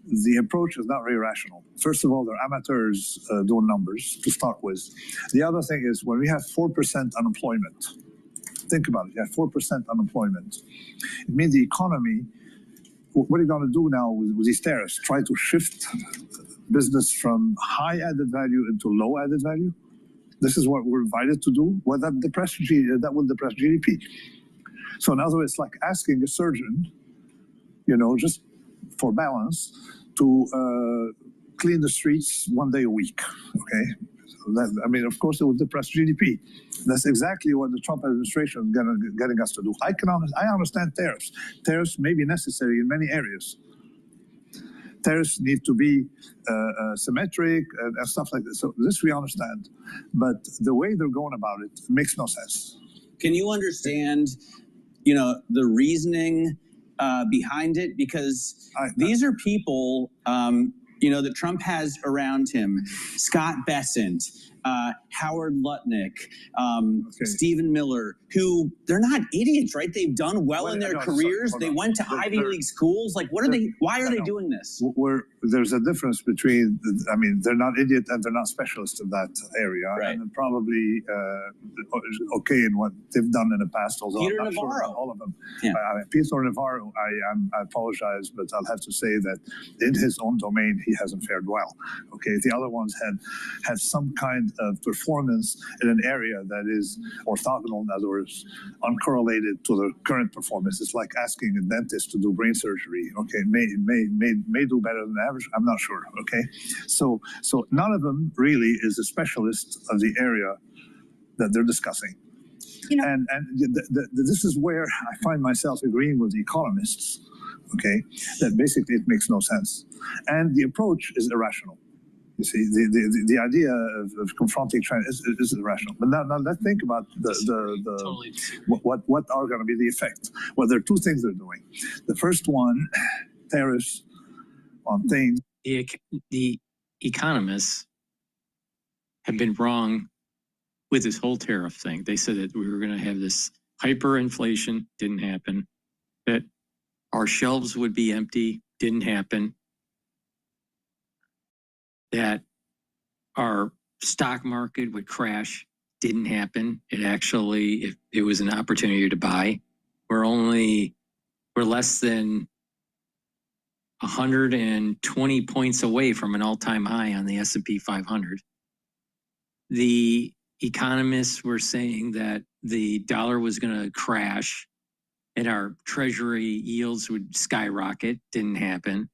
the approach is not very rational. First of all, they're amateurs doing numbers to start with. The other thing is when we have 4% unemployment, think about it, you have 4% unemployment. It means the economy, what are you going to do now with these tariffs? Try to shift business from high added value into low added value? This is what we're invited to do? Well, that will depress GDP. So in other words, it's like asking a surgeon, just for balance, to clean the streets one day a week, okay? So of course, it would depress GDP. That's exactly what the Trump administration is getting us to do. I understand tariffs. Tariffs may be necessary in many areas. Tariffs need to be symmetric and stuff like this. So this we understand. But the way they're going about it makes no sense.
Can you understand, the reasoning behind it? Because these are people, that Trump has around him. Scott Bessent, Howard Lutnick, Stephen Miller, who they're not idiots, right? They've done well in their careers. They went to Ivy League schools. Like, what are they? Why are they doing this?
There's a difference between, I mean, they're not idiot and they're not specialists in that area.
Right.
And they're probably okay in what they've done in the past. Although
Peter
I'm not
Navarro.
sure about all of them.
Yeah.
Peter Navarro, I apologize, but I'll have to say that in his own domain, he hasn't fared well. Okay, the other ones had some kind of performance in an area that is orthogonal, in other words, uncorrelated to the current performance. It's like asking a dentist to do brain surgery. Okay, may do better than average. I'm not sure. Okay, so none of them really is a specialist of the area that they're discussing. And this is where I find myself agreeing with the economists. Okay, that basically it makes no sense, and the approach is irrational. You see, the idea of confronting China is irrational. But now let's think about what are going to be the effects. Well, there are two things they're doing. The first one, tariffs on things.
The economists have been wrong with this whole tariff thing. They said that we were going to have this hyperinflation, didn't happen. That our shelves would be empty, didn't happen. That our stock market would crash, didn't happen. It actually, it was an opportunity to buy. We're less than 120 points away from an all-time high on the S&P 500. The economists were saying that the dollar was going to crash and our treasury yields would skyrocket, didn't happen.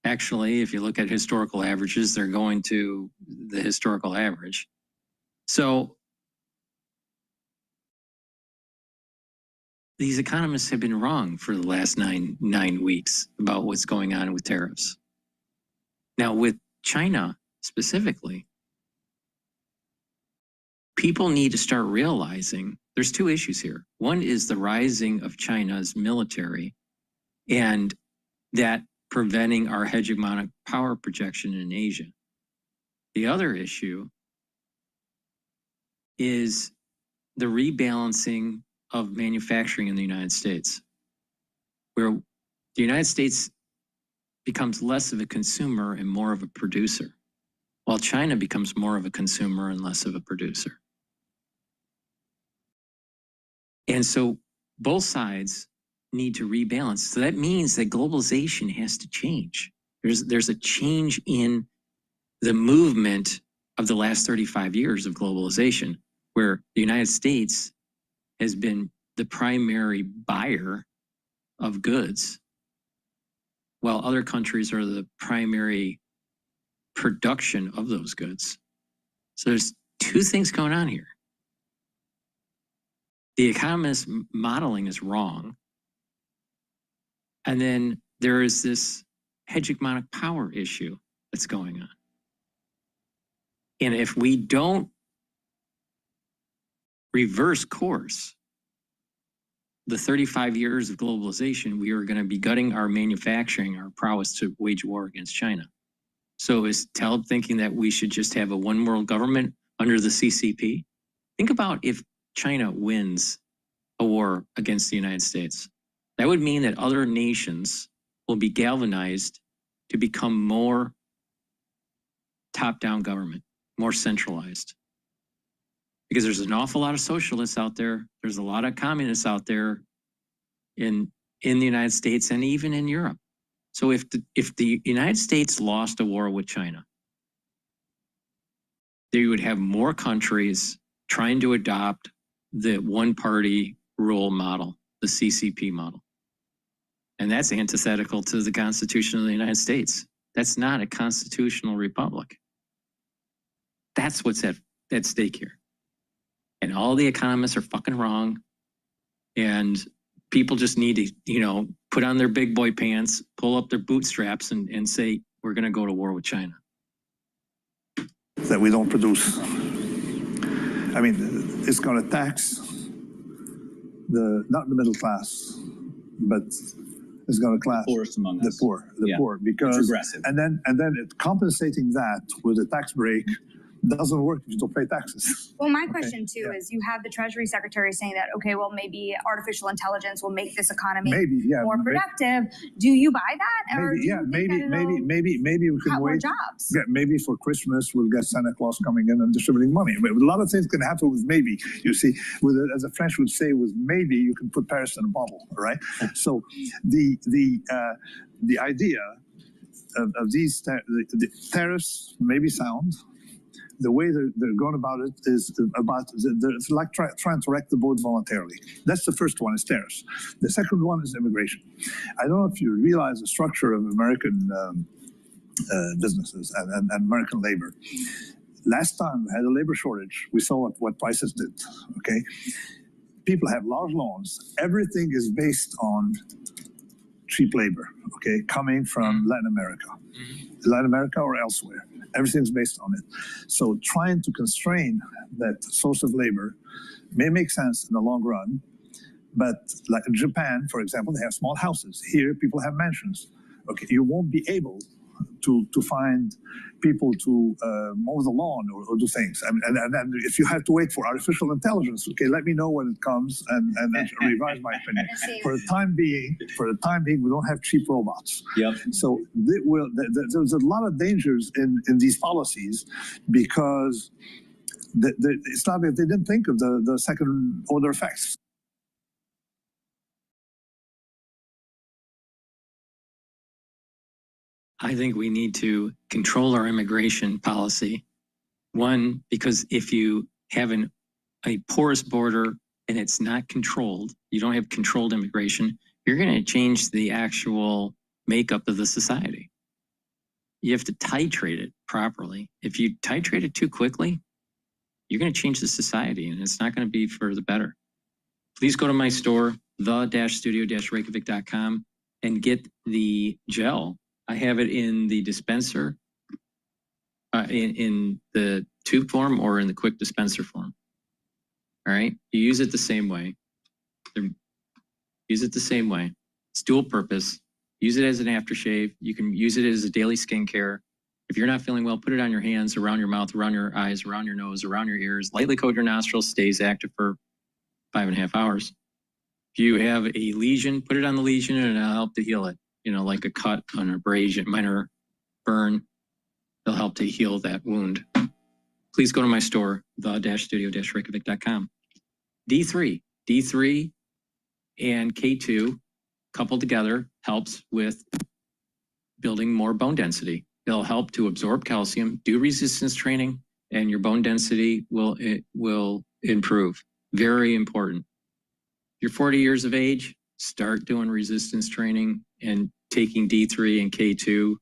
Actually, if you look at historical averages, they're going to the historical average. So these economists have been wrong for the last nine weeks about what's going on with tariffs. Now, with China specifically, people need to start realizing there's two issues here. One is the rising of China's military and that preventing our hegemonic power projection in Asia. The other issue is the rebalancing of manufacturing in the United States, where the United States becomes less of a consumer and more of a producer, while China becomes more of a consumer and less of a producer. And so both sides need to rebalance. So that means that globalization has to change. There's a change in the movement of the last 35 years of globalization, where the United States has been the primary buyer of goods, while other countries are the primary production of those goods. So there's two things going on here. The economist modeling is wrong. And then there is this hegemonic power issue that's going on. And if we don't reverse course, the 35 years of globalization, we are going to be gutting our manufacturing, our prowess to wage war against China. So is Taleb thinking that we should just have a one world government under the CCP? Think about if China wins a war against the United States. That would mean that other nations will be galvanized to become more top-down government, more centralized. Because there's an awful lot of socialists out there. There's a lot of communists out there in the United States and even in Europe. So if the United States lost a war with China, they would have more countries trying to adopt the one-party rule model, the CCP model. And that's antithetical to the Constitution of the United States. That's not a constitutional republic. That's what's at stake here. And all the economists are fucking wrong. And people just need to, put on their big boy pants, pull up their bootstraps and say, we're going to go to war with China.
That we don't produce. I mean, it's going to tax not the middle class, but it's going to class the poor, because
progressive.
and then it compensating that with a tax break doesn't work if you don't pay taxes.
Well, my question too is, you have the Treasury Secretary saying that, okay, well, maybe artificial intelligence will make this economy more productive. Do you buy that? Or
Maybe we can
more
wait.
jobs?
Yeah, maybe for Christmas we'll get Santa Claus coming in and distributing money. But a lot of things can happen with maybe. You see, with as the French would say, with maybe you can put Paris in a bottle, right? So the idea of these the tariffs may be sound. The way they're going about it is it's like trying to wreck the boat voluntarily. That's the first one, is tariffs. The second one is immigration. I don't know if you realize the structure of American businesses and American labor. Last time we had a labor shortage, we saw what prices did, okay? People have large loans. Everything is based on cheap labor, okay, coming from Latin America or elsewhere. Everything's based on it. So trying to constrain that source of labor may make sense in the long run, but like in Japan, for example, they have small houses. Here, people have mansions. Okay, you won't be able to find people to mow the lawn or do things. And if you have to wait for artificial intelligence, okay, let me know when it comes and revise my opinion. For the time being, we don't have cheap robots.
Yep.
So there's a lot of dangers in these policies, because it's not that they didn't think of the second order effects.
I think we need to control our immigration policy. One, because if you have a porous border and it's not controlled, you don't have controlled immigration, you're going to change the actual makeup of the society. You have to titrate it properly. If you titrate it too quickly, you're going to change the society, and it's not going to be for the better. Please go to my store, the-studio-reykjavik.com, and get the gel. I have it in the dispenser, in the tube form or in the quick dispenser form. All right, you use it the same way. Use it the same way. It's dual purpose. Use it as an aftershave. You can use it as a daily skincare. If you're not feeling well, put it on your hands, around your mouth, around your eyes, around your nose, around your ears. Lightly coat your nostrils, stays active for 5.5 hours. If you have a lesion, put it on the lesion and it'll help to heal it. You know, like a cut, an abrasion, minor burn, they'll help to heal that wound. Please go to my store, the-studio-reykjavik.com. D3 and K2 coupled together helps with building more bone density. It'll help to absorb calcium, do resistance training, and your bone density will improve. Very important. If you're 40 years of age, start doing resistance training and taking D3 and K2.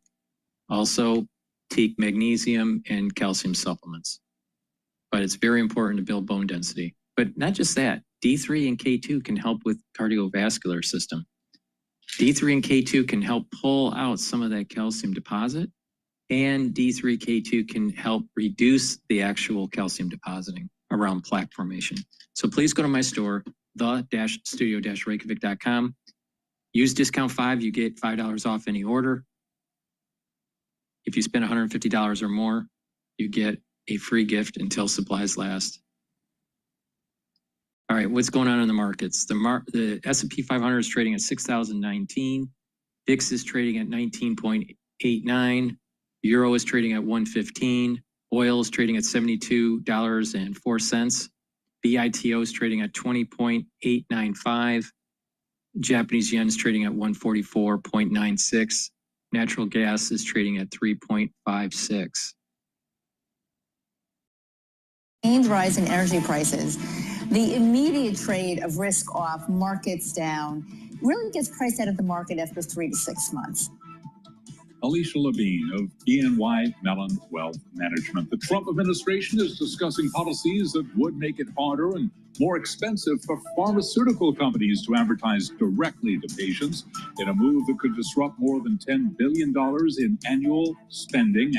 Also, take magnesium and calcium supplements. But it's very important to build bone density. But not just that, D3 and K2 can help with cardiovascular system. D3 and K2 can help pull out some of that calcium deposit, and D3, K2 can help reduce the actual calcium depositing around plaque formation. So please go to my store, the-studio-reykjavik.com. Use discount 5, you get $5 off any order. If you spend $150 or more, you get a free gift until supplies last. All right, what's going on in the markets? The S&P 500 is trading at 6,019. VIX is trading at 19.89. Euro is trading at 115. Oil is trading at $72.04. BITO is trading at 20.895. Japanese yen is trading at 144.96. Natural gas is trading at 3.56.
Rising energy prices, the immediate trade of risk off, markets down, really gets priced out of the market after 3 to 6 months.
Alicia Levine of BNY Mellon Wealth Management. The Trump administration is discussing policies that would make it harder and more expensive for pharmaceutical companies to advertise directly to patients in a move that could disrupt more than $10 billion in annual spending.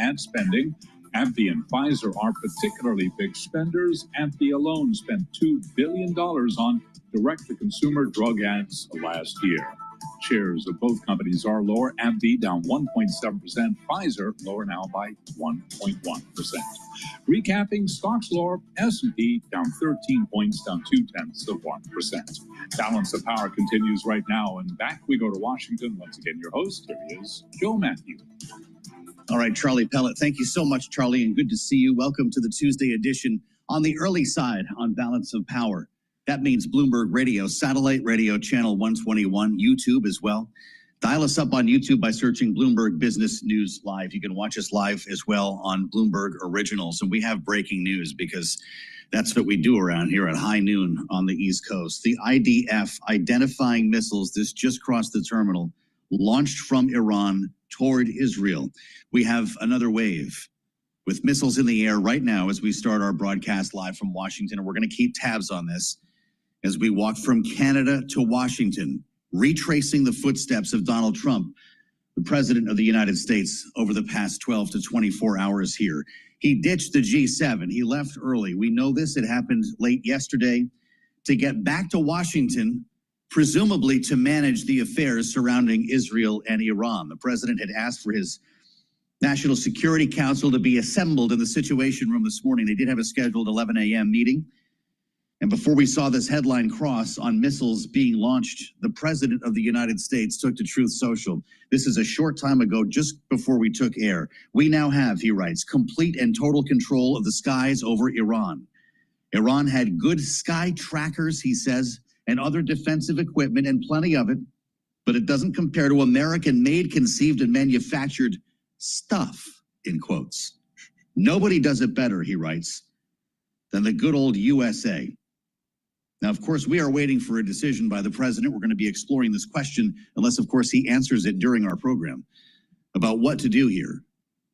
AbbVie and Pfizer are particularly big spenders. AbbVie alone spent $2 billion on direct-to-consumer drug ads last year. Shares of both companies are lower. AbbVie down 1.7%. Pfizer lower now by 1.1%. Recapping, stocks lower. S&P down 13 points, down 0.2%. Balance of Power continues right now. And back we go to Washington. Once again, your host, here he is, Joe Matthew.
All right, Charlie Pellet. Thank you so much, Charlie, and good to see you. Welcome to the Tuesday edition on the early side on Balance of Power. That means Bloomberg Radio, satellite radio channel 121, YouTube as well. Dial us up on YouTube by searching Bloomberg Business News Live. You can watch us live as well on Bloomberg Originals. And we have breaking news because that's what we do around here at high noon on the East Coast. The IDF identifying missiles, this just crossed the terminal, launched from Iran toward Israel. We have another wave with missiles in the air right now as we start our broadcast live from Washington. And we're going to keep tabs on this as we walk from Canada to Washington, retracing the footsteps of Donald Trump, the president of the United States, over the past 12 to 24 hours here. He ditched the G7. He left early. We know this. It happened late yesterday to get back to Washington, presumably to manage the affairs surrounding Israel and Iran. The president had asked for his National Security Council to be assembled in the Situation Room this morning. They did have a scheduled 11 a.m. meeting. And before we saw this headline cross on missiles being launched, the president of the United States took to Truth Social. This is a short time ago, just before we took air. We now have, he writes, complete and total control of the skies over Iran. Iran had good sky trackers, he says, and other defensive equipment, and plenty of it, but it doesn't compare to American-made, conceived, and manufactured stuff, in quotes. Nobody does it better, he writes, than the good old USA. Now, of course, we are waiting for a decision by the president. We're going to be exploring this question, unless, of course, he answers it during our program, about what to do here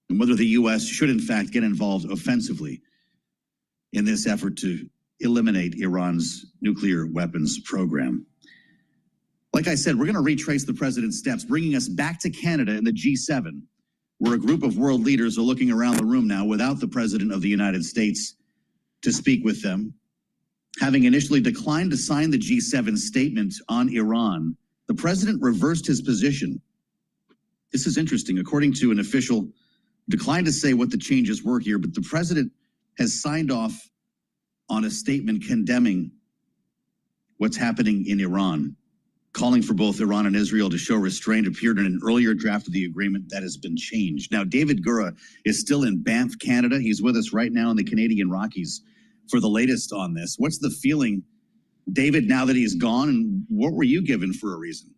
and whether the U.S. should, in fact, get involved offensively in this effort to eliminate Iran's nuclear weapons program. Like I said, we're going to retrace the president's steps, bringing us back to Canada and the G7, where a group of world leaders are looking around the room now without the president of the United States to speak with them. Having initially declined to sign the G7 statement on Iran, the president reversed his position. This is interesting. According to an official, declined to say what the changes were here, but the president has signed off on a statement condemning what's happening in Iran, calling for both Iran and Israel to show restraint, appeared in an earlier draft of the agreement that has been changed. Now, David Gura is still in Banff, Canada. He's with us right now in the Canadian Rockies for the latest on this. What's the feeling, David, now that he's gone, and what were you given for a reason?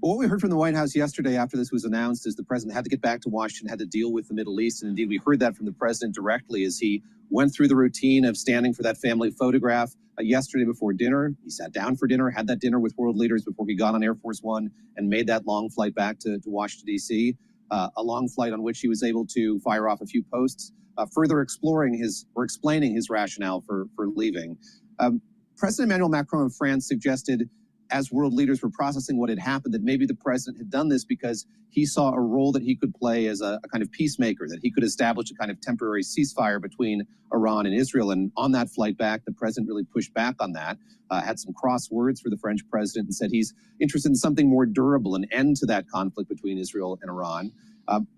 Well, what we heard from the White House yesterday after this was announced is the president had to get back to Washington, had to deal with the Middle East. And indeed, we heard that from the president directly as he went through the routine of standing for that family photograph yesterday before dinner. He sat down for dinner, had that dinner with world leaders before he got on Air Force One and made that long flight back to Washington, D.C., a long flight on which he was able to fire off a few posts, further explaining his rationale for leaving. President Emmanuel Macron of France suggested, as world leaders were processing what had happened, that maybe the president had done this because he saw a role that he could play as a kind of peacemaker, that he could establish a kind of temporary ceasefire between Iran and Israel. And on that flight back, the president really pushed back on that, had some cross words for the French president and said he's interested in something more durable, an end to that conflict between Israel and Iran.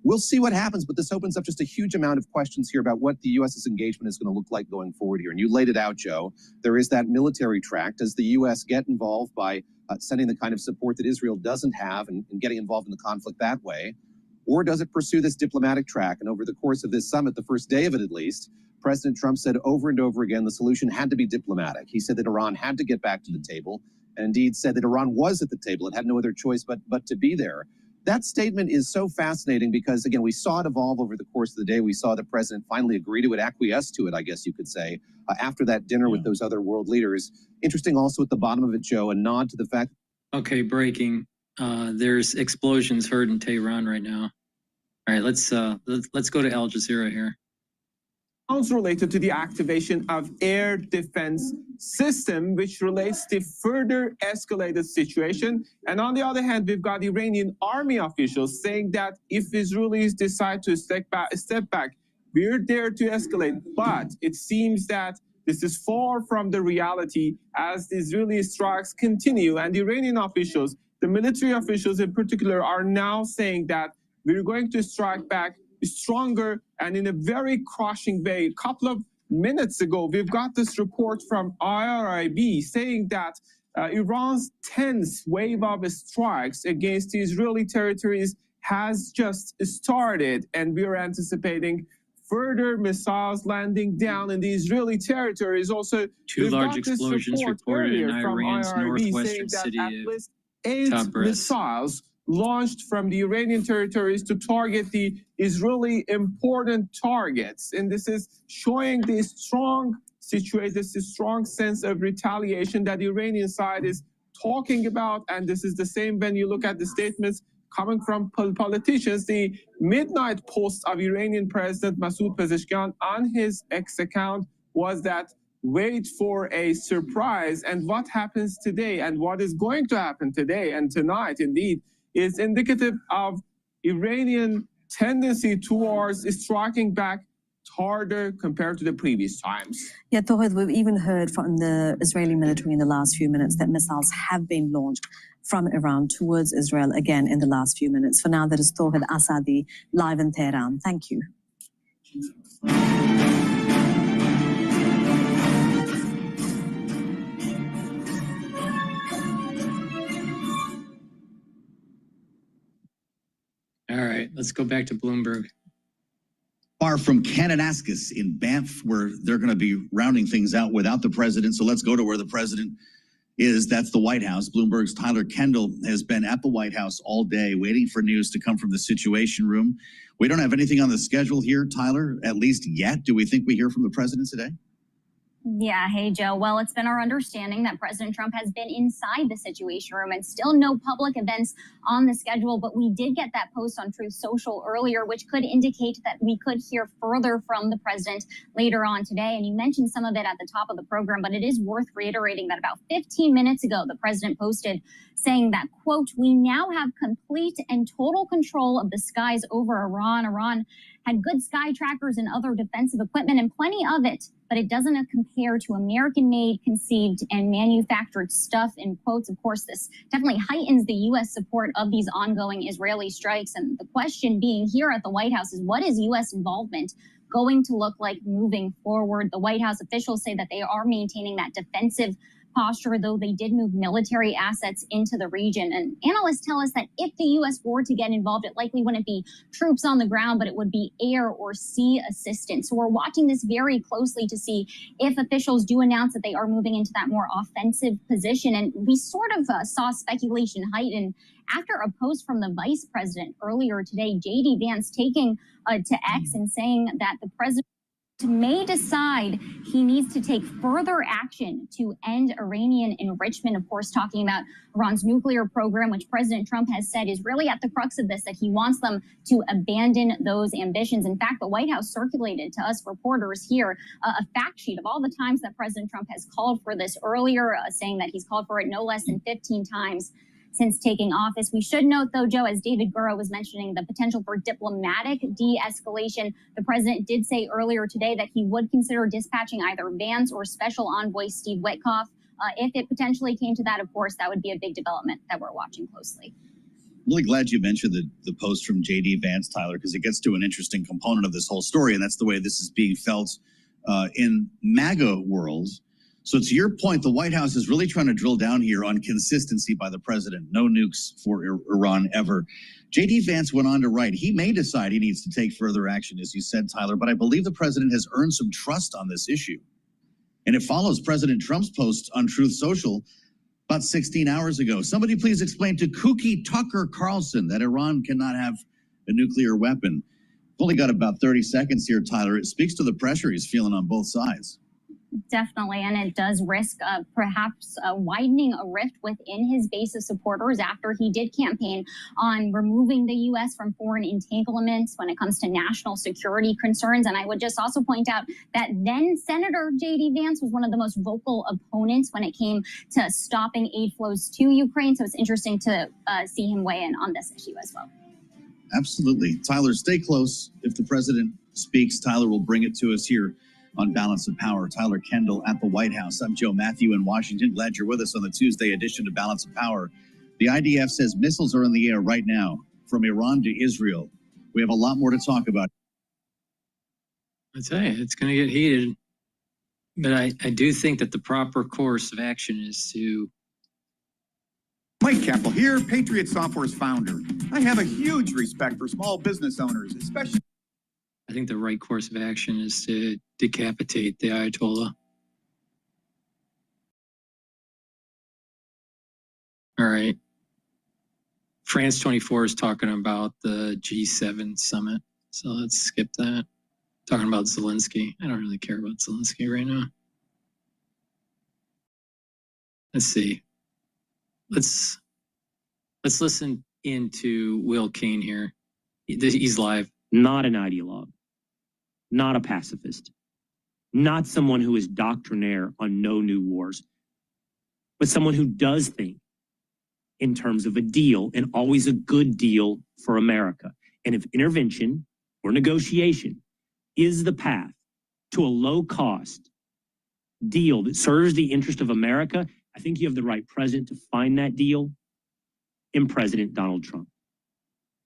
We'll see what happens, but this opens up just a huge amount of questions here about what the U.S.'s engagement is going to look like going forward here. And you laid it out, Joe. There is that military track. Does the U.S. get involved by sending the kind of support that Israel doesn't have and getting involved in the conflict that way? Or does it pursue this diplomatic track? And over the course of this summit, the first day of it at least, President Trump said over and over again the solution had to be diplomatic. He said that Iran had to get back to the table, and indeed said that Iran was at the table. It had no other choice but to be there. That statement is so fascinating because, again, we saw it evolve over the course of the day. We saw the president finally agree to it, acquiesce to it, I guess you could say, after that dinner with those other world leaders. Interesting also at the bottom of it, Joe, a nod to the fact.
Okay, breaking. There's explosions heard in Tehran right now. All right, let's go to Al Jazeera here.
Related to the activation of air defense system, which relates to further escalated situation. And on the other hand, we've got Iranian army officials saying that if Israelis decide to step back, we're there to escalate. But it seems that this is far from the reality as the Israeli strikes continue. And the Iranian officials, the military officials in particular, are now saying that we're going to strike back stronger and in a very crushing way. A couple of minutes ago, we've got this report from IRIB saying that Iran's 10th wave of strikes against the Israeli territories has just started, and we are anticipating further missiles landing down in the Israeli territories. Also,
two large explosions reported in Iran's northwestern city
at least 8 missiles launched from the Iranian territories to target the Israeli important targets. And this is showing the strong sense of retaliation that the Iranian side is talking about. And this is the same when you look at the statements coming from politicians. The midnight post of Iranian President Masoud Pezeshkian on his X account was that wait for a surprise. And what happens today and what is going to happen today and tonight, indeed, is indicative of Iranian tendency towards striking back harder compared to the previous times.
Yeah, Tohed, we've even heard from the Israeli military in the last few minutes that missiles have been launched from Iran towards Israel again in the last few minutes. For now, that is Tohed Asadi live in Tehran. Thank you.
All right, let's go back to Bloomberg.
Far from Kananaskis in Banff, where they're going to be rounding things out without the president. So let's go to where the president is. That's the White House. Bloomberg's Tyler Kendall has been at the White House all day waiting for news to come from the Situation Room. We don't have anything on the schedule here, Tyler, at least yet. Do we think we hear from the president today?
Yeah, hey, Joe. Well, it's been our understanding that President Trump has been inside the Situation Room and still no public events on the schedule. But we did get that post on Truth Social earlier, which could indicate that we could hear further from the president later on today. And you mentioned some of it at the top of the program, but it is worth reiterating that about 15 minutes ago, the president posted saying that, quote, "We now have complete and total control of the skies over Iran. Iran had good sky trackers and other defensive equipment and plenty of it, but it doesn't compare to American-made, conceived, and manufactured stuff," in quotes. Of course, this definitely heightens the U.S. support of these ongoing Israeli strikes. And the question being here at the White House is, what is U.S. involvement going to look like moving forward? The White House officials say that they are maintaining that defensive posture, though they did move military assets into the region. And analysts tell us that if the U.S. were to get involved, it likely wouldn't be troops on the ground, but it would be air or sea assistance. So we're watching this very closely to see if officials do announce that they are moving into that more offensive position. And we sort of saw speculation heighten after a post from the vice president earlier today, J.D. Vance taking to X and saying that the president may decide he needs to take further action to end Iranian enrichment. Of course, talking about Iran's nuclear program, which President Trump has said is really at the crux of this, that he wants them to abandon those ambitions. In fact, the White House circulated to us reporters here a fact sheet of all the times that President Trump has called for this earlier, saying that he's called for it no less than 15 times since taking office. We should note, though, Joe, as David Gura was mentioning, the potential for diplomatic de-escalation. The president did say earlier today that he would consider dispatching either Vance or Special Envoy Steve Witkoff. If it potentially came to that, of course, that would be a big development that we're watching closely.
Really glad you mentioned the post from J.D. Vance, Tyler, because it gets to an interesting component of this whole story, and that's the way this is being felt in MAGA world. So to your point, the White House is really trying to drill down here on consistency by the president. No nukes for Iran ever. J.D. Vance went on to write, he may decide he needs to take further action, as you said, Tyler, but I believe the president has earned some trust on this issue. And it follows President Trump's post on Truth Social about 16 hours ago. Somebody please explain to Kooky Tucker Carlson that Iran cannot have a nuclear weapon. We've only got about 30 seconds here, Tyler. It speaks to the pressure he's feeling on both sides.
Definitely, and it does risk perhaps widening a rift within his base of supporters after he did campaign on removing the U.S. from foreign entanglements when it comes to national security concerns. And I would just also point out that then Senator J.D. Vance was one of the most vocal opponents when it came to stopping aid flows to Ukraine. So it's interesting to see him weigh in on this issue as well.
Absolutely. Tyler, stay close. If the president speaks, Tyler will bring it to us here on Balance of Power. Tyler Kendall at the White House. I'm Joe Matthew in Washington. Glad you're with us on the Tuesday edition of Balance of Power. The IDF says missiles are in the air right now from Iran to Israel. We have a lot more to talk about.
I tell you, it's going to get heated. But I do think that the proper course of action is to...
Mike Keppel here, Patriot Software's founder. I have a huge respect for small business owners, especially...
I think the right course of action is to decapitate the Ayatollah. All right. France 24 is talking about the G7 summit. So let's skip that. Talking about Zelensky. I don't really care about Zelensky right now. Let's see. Let's listen into Will Kane here. He's live.
Not an ideologue, not a pacifist, not someone who is doctrinaire on no new wars, but someone who does think in terms of a deal, and always a good deal for America. And if intervention or negotiation is the path to a low-cost deal that serves the interest of America, I think you have the right president to find that deal in President Donald Trump.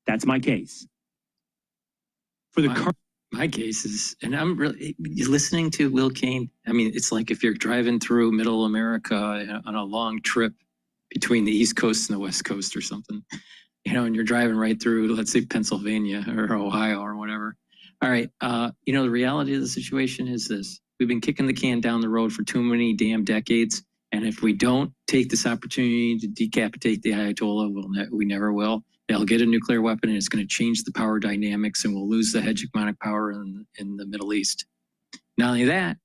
That's my case. For the
my case is, and I'm really listening to Will Kane. I mean, it's like if you're driving through middle America on a long trip between the East Coast and the West Coast or something, you know, and you're driving right through, let's say, Pennsylvania or Ohio or whatever. All right. You know, the reality of the situation is this. We've been kicking the can down the road for too many damn decades. And if we don't take this opportunity to decapitate the Ayatollah, we never will. They'll get a nuclear weapon and it's going to change the power dynamics and we'll lose the hegemonic power in the Middle East. Not only that,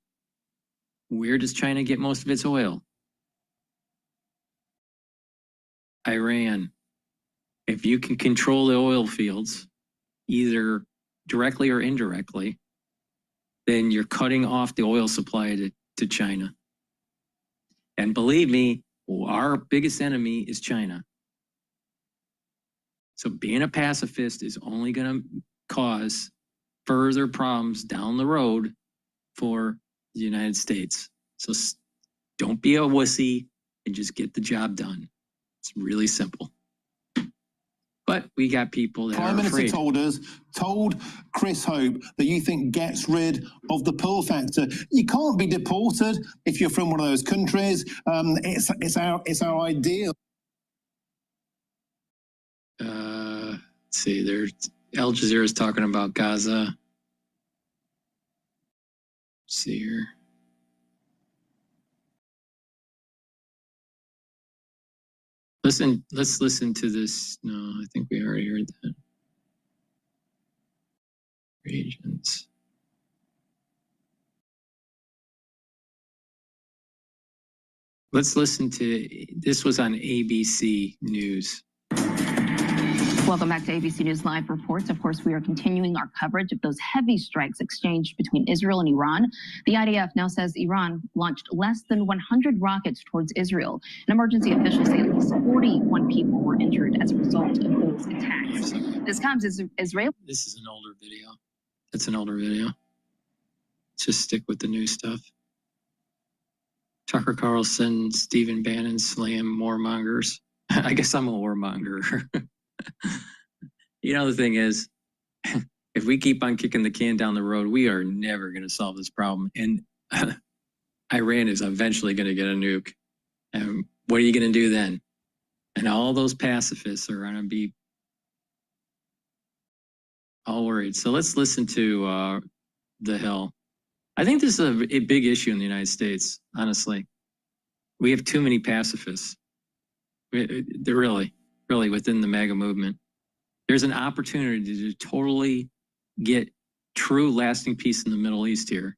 where does China get most of its oil? Iran. If you can control the oil fields, either directly or indirectly, then you're cutting off the oil supply to China. And believe me, our biggest enemy is China. So being a pacifist is only going to cause further problems down the road for the United States. So don't be a wussy and just get the job done. It's really simple. But we got people that
Prime
are
Minister
afraid.
told Chris Hope that you think gets rid of the pull factor. You can't be deported if you're from one of those countries. It's our ideal.
Let's see, there's Al Jazeera is talking about Gaza. Let's see here. Let's listen to this. No, I think we already heard that. Regions. Let's listen to, this was on ABC News.
Welcome back to ABC News Live Reports. Of course, we are continuing our coverage of those heavy strikes exchanged between Israel and Iran. The IDF now says Iran launched less than 100 rockets towards Israel. And emergency officials say at least 41 people were injured as a result of those attacks. This comes as Israel.
This is an older video. It's an older video. Let's just stick with the new stuff. Tucker Carlson, Stephen Bannon slam warmongers. I guess I'm a warmonger. You know, the thing is, if we keep on kicking the can down the road, we are never going to solve this problem. And Iran is eventually going to get a nuke. And what are you going to do then? And all those pacifists are going to be all worried. So let's listen to the Hill. I think this is a big issue in the United States, honestly. We have too many pacifists. They're really within the MAGA movement. There's an opportunity to totally get true lasting peace in the Middle East here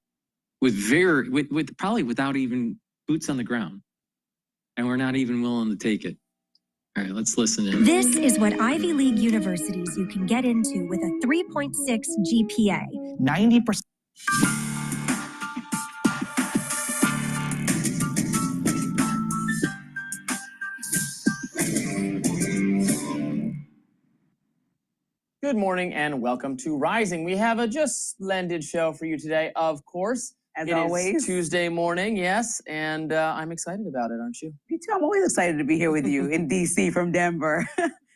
with probably without even boots on the ground. And we're not even willing to take it. All right, let's listen in.
This is what Ivy League universities you can get into with a 3.6 GPA.
90%.
Good morning and welcome to Rising. We have a just splendid show for you today, of course.
as
It is
always.
Tuesday morning, yes, and I'm excited about it, aren't you?
Me too. I'm always excited to be here with you in D.C. from Denver.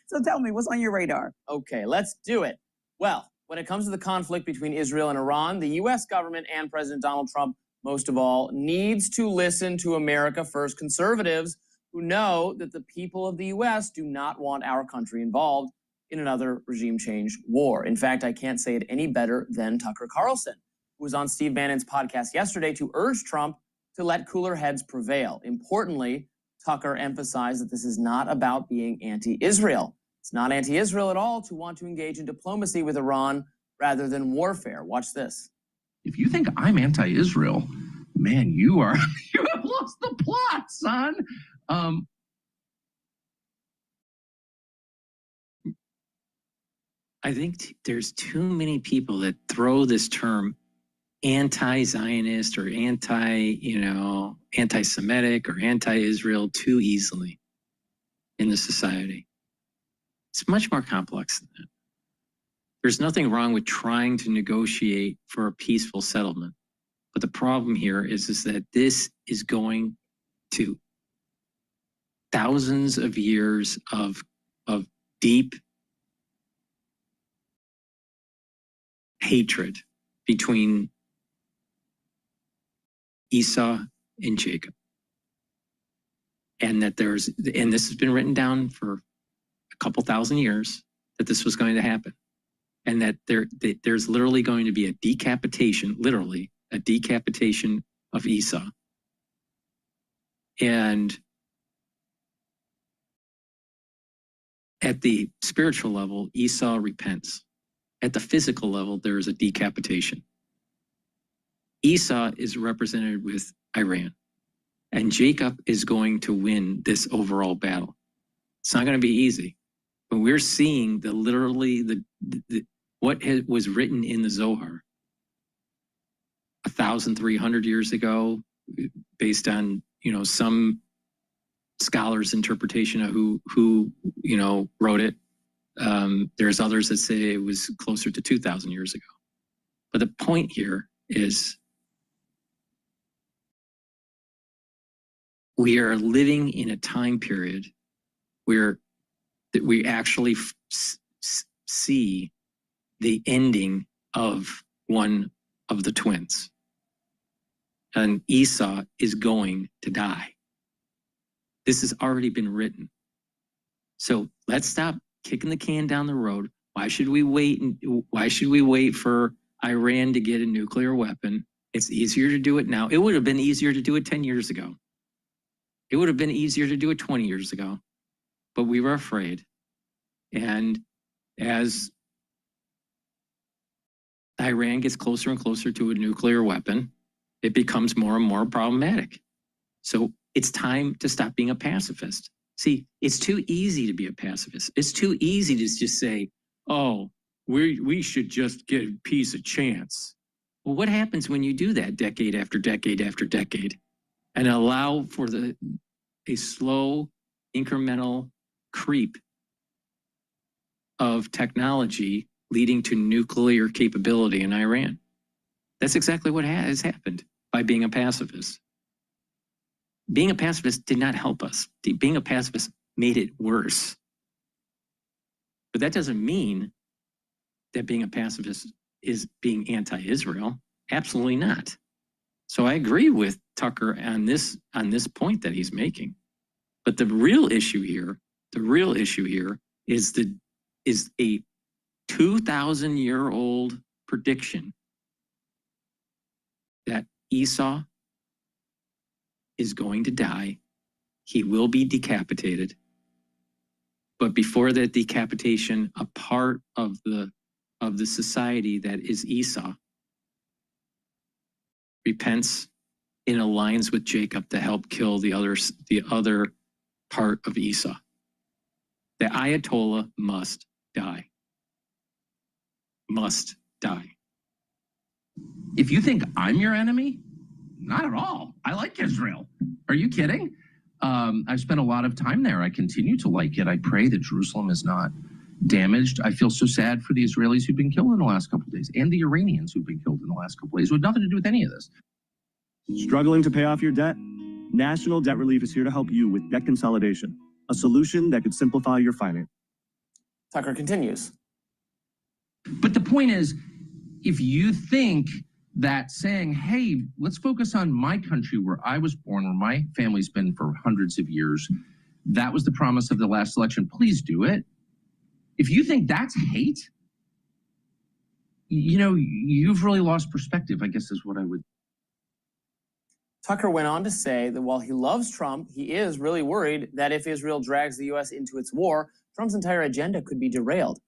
So tell me, what's on your radar?
Okay, let's do it. Well, when it comes to the conflict between Israel and Iran, the U.S. government and President Donald Trump, most of all, needs to listen to America First conservatives who know that the people of the U.S. do not want our country involved in another regime change war. In fact, I can't say it any better than Tucker Carlson, who was on Steve Bannon's podcast yesterday to urge Trump to let cooler heads prevail. Importantly, Tucker emphasized that this is not about being anti-Israel. It's not anti-Israel at all to want to engage in diplomacy with Iran rather than warfare. Watch this.
If you think I'm anti-Israel, man, you have lost the plot, son.
I think there's too many people that throw this term anti-Zionist or anti-Semitic or anti-Israel too easily in the society. It's much more complex than that. There's nothing wrong with trying to negotiate for a peaceful settlement. But the problem here is that this is going to thousands of years of deep hatred between Esau and Jacob. And that this has been written down for a couple thousand years that this was going to happen. And that there's literally going to be a decapitation, literally a decapitation of Esau. And at the spiritual level, Esau repents. At the physical level, there is a decapitation. Esau is represented with Iran, and Jacob is going to win this overall battle. It's not going to be easy, but we're seeing what was written in the Zohar 1,300 years ago, based on some scholars' interpretation of who wrote it. There's others that say it was closer to 2,000 years ago. But the point here is we are living in a time period where we actually see the ending of one of the twins. And Esau is going to die. This has already been written. So let's stop kicking the can down the road. Why should we wait? Why should we wait for Iran to get a nuclear weapon? It's easier to do it now. It would have been easier to do it 10 years ago. It would have been easier to do it 20 years ago. But we were afraid. And as Iran gets closer and closer to a nuclear weapon, it becomes more and more problematic. So it's time to stop being a pacifist. See, it's too easy to be a pacifist. It's too easy to just say, oh, we should just give peace a chance. Well, what happens when you do that decade after decade after decade and allow for a slow, incremental creep of technology leading to nuclear capability in Iran? That's exactly what has happened by being a pacifist. Being a pacifist did not help us. Being a pacifist made it worse. But that doesn't mean that being a pacifist is being anti-Israel. Absolutely not. So I agree with Tucker on this point that he's making. But the real issue here is a 2,000-year-old prediction that Esau is going to die. He will be decapitated. But before that decapitation, a part of the society that is Esau repents and aligns with Jacob to help kill the other part of Esau. The Ayatollah must die. Must die.
If you think I'm your enemy, not at all. I like Israel. Are you kidding? I've spent a lot of time there. I continue to like it. I pray that Jerusalem is not damaged. I feel so sad for the Israelis who've been killed in the last couple of days and the Iranians who've been killed in the last couple of days with nothing to do with any of this.
Struggling to pay off your debt? National Debt Relief is here to help you with debt consolidation, a solution that could simplify your finance.
Tucker continues.
But the point is, if you think that saying, hey, let's focus on my country where I was born, where my family's been for hundreds of years, that was the promise of the last election, please do it. If you think that's hate, you know, you've really lost perspective, I guess is what I would.
Tucker went on to say that while he loves Trump, he is really worried that if Israel drags the U.S. into its war, Trump's entire agenda could be derailed.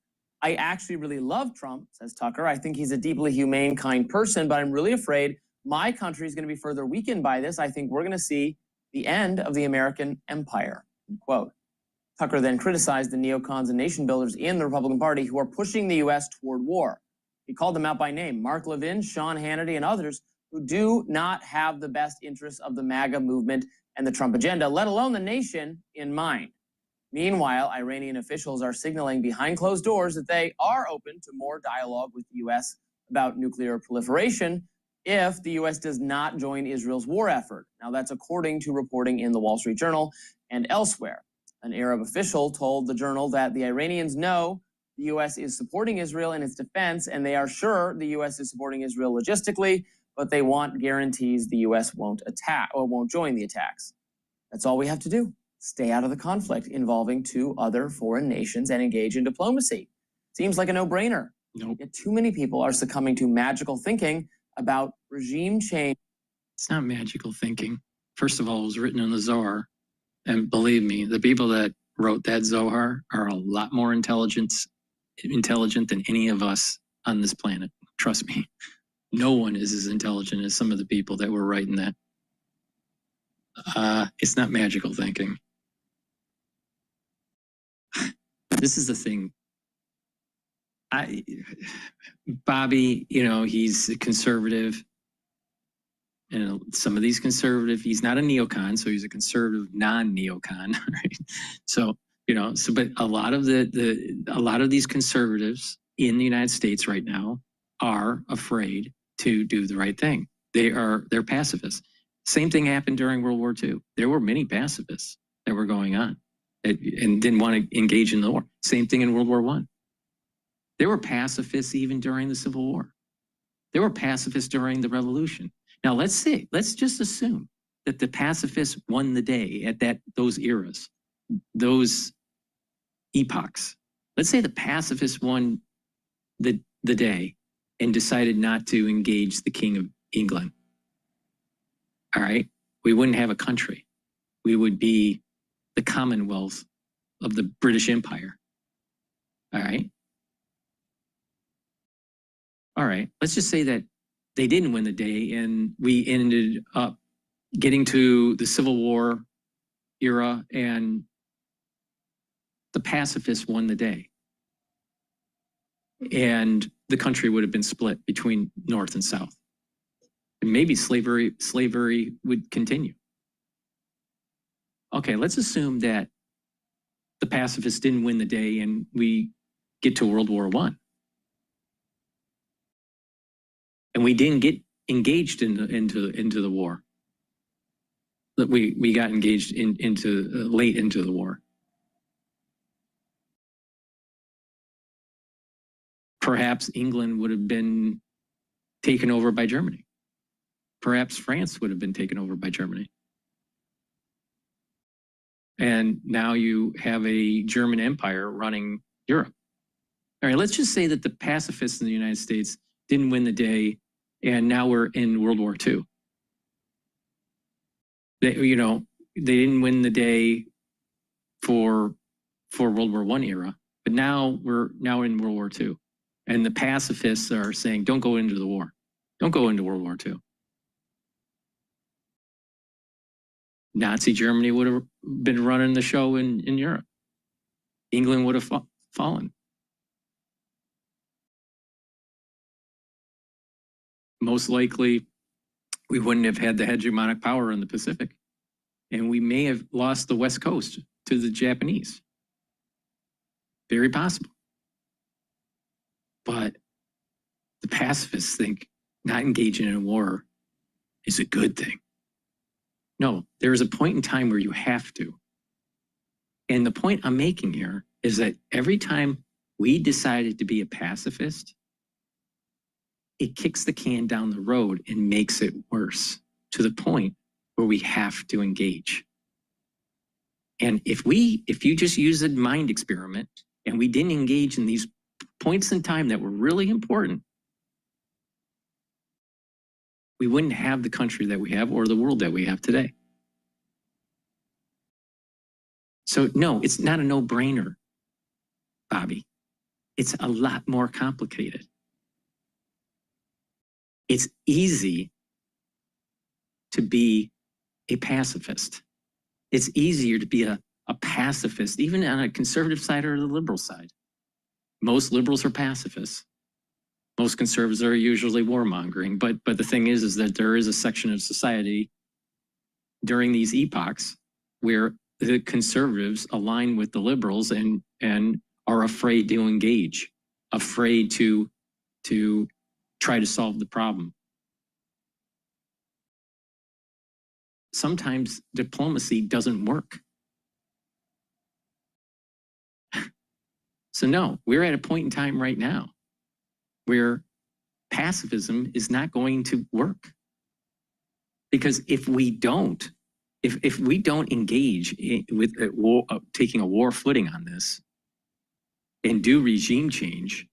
I actually really love Trump, says Tucker. I think he's a deeply humane, kind person, but I'm really afraid my country is going to be further weakened by this. I think we're going to see the end of the American empire, end quote. Tucker then criticized the neocons and nation builders in the Republican Party who are pushing the U.S. toward war. He called them out by name, Mark Levin, Sean Hannity, and others who do not have the best interests of the MAGA movement and the Trump agenda, let alone the nation, in mind. Meanwhile, Iranian officials are signaling behind closed doors that they are open to more dialogue with the U.S. about nuclear proliferation if the U.S. does not join Israel's war effort. Now, that's according to reporting in the Wall Street Journal and elsewhere. An Arab official told the Journal that the Iranians know the U.S. is supporting Israel in its defense, and they are sure the U.S. is supporting Israel logistically, but they want guarantees the U.S. won't attack or won't join the attacks. That's all we have to do. Stay out of the conflict involving two other foreign nations and engage in diplomacy. Seems like a no-brainer.
Nope.
Yet too many people are succumbing to magical thinking about regime change.
It's not magical thinking. First of all, it was written in the Zohar. And believe me, the people that wrote that Zohar are a lot more intelligent than any of us on this planet. Trust me. No one is as intelligent as some of the people that were writing that. It's not magical thinking. This is the thing. Bobby, you know, he's a conservative. And some of these conservative, he's not a neocon, so he's a conservative non-neocon, right? So, you know, but a lot of a lot of these conservatives in the United States right now are afraid to do the right thing. They're pacifists. Same thing happened during World War II. There were many pacifists that were going on and didn't want to engage in the war. Same thing in World War I. There were pacifists even during the Civil War. There were pacifists during the Revolution. Now let's just assume that the pacifists won the day at those eras, those epochs. Let's say the pacifists won the day and decided not to engage the King of England. All right, we wouldn't have a country. We would be the Commonwealth of the British Empire. All right. All right, let's just say that they didn't win the day and we ended up getting to the Civil War era and the pacifists won the day. And the country would have been split between North and South. And maybe slavery would continue. Okay, let's assume that the pacifists didn't win the day and we get to World War I. And we didn't get engaged into the war. That we got engaged into late into the war. Perhaps England would have been taken over by Germany. Perhaps France would have been taken over by Germany. And now you have a German empire running Europe. All right, let's just say that the pacifists in the United States didn't win the day, and now we're in World War II. They didn't win the day for World War I era, but now we're in World War II. And the pacifists are saying, don't go into the war. Don't go into World War II. Nazi Germany would have been running the show in Europe. England would have fallen. Most likely, we wouldn't have had the hegemonic power in the Pacific. And we may have lost the West Coast to the Japanese. Very possible. But the pacifists think not engaging in a war is a good thing. No, there is a point in time where you have to. And the point I'm making here is that every time we decided to be a pacifist, it kicks the can down the road and makes it worse to the point where we have to engage. And if you just use a mind experiment and we didn't engage in these points in time that were really important, we wouldn't have the country that we have or the world that we have today. So no, it's not a no-brainer, Bobby. It's a lot more complicated. It's easy to be a pacifist. It's easier to be a pacifist, even on a conservative side or the liberal side. Most liberals are pacifists. Most conservatives are usually warmongering. But the thing is that there is a section of society during these epochs where the conservatives align with the liberals and are afraid to engage, afraid to try to solve the problem. Sometimes diplomacy doesn't work. So no, we're at a point in time right now where pacifism is not going to work. Because if we don't engage with taking a war footing on this and do regime change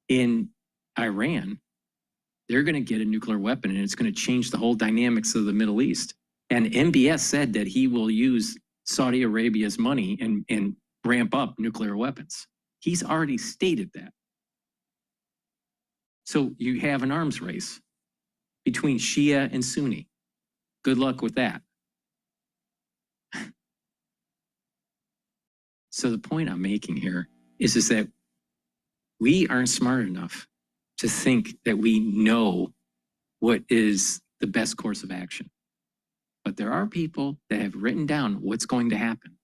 in Iran, they're going to get a nuclear weapon and it's going to change the whole dynamics of the Middle East. And MBS said that he will use Saudi Arabia's money and ramp up nuclear weapons. He's already stated that. So you have an arms race between Shia and Sunni. Good luck with that. So the point I'm making here is that we aren't smart enough to think that we know what is the best course of action. But there are people that have written down what's going to happen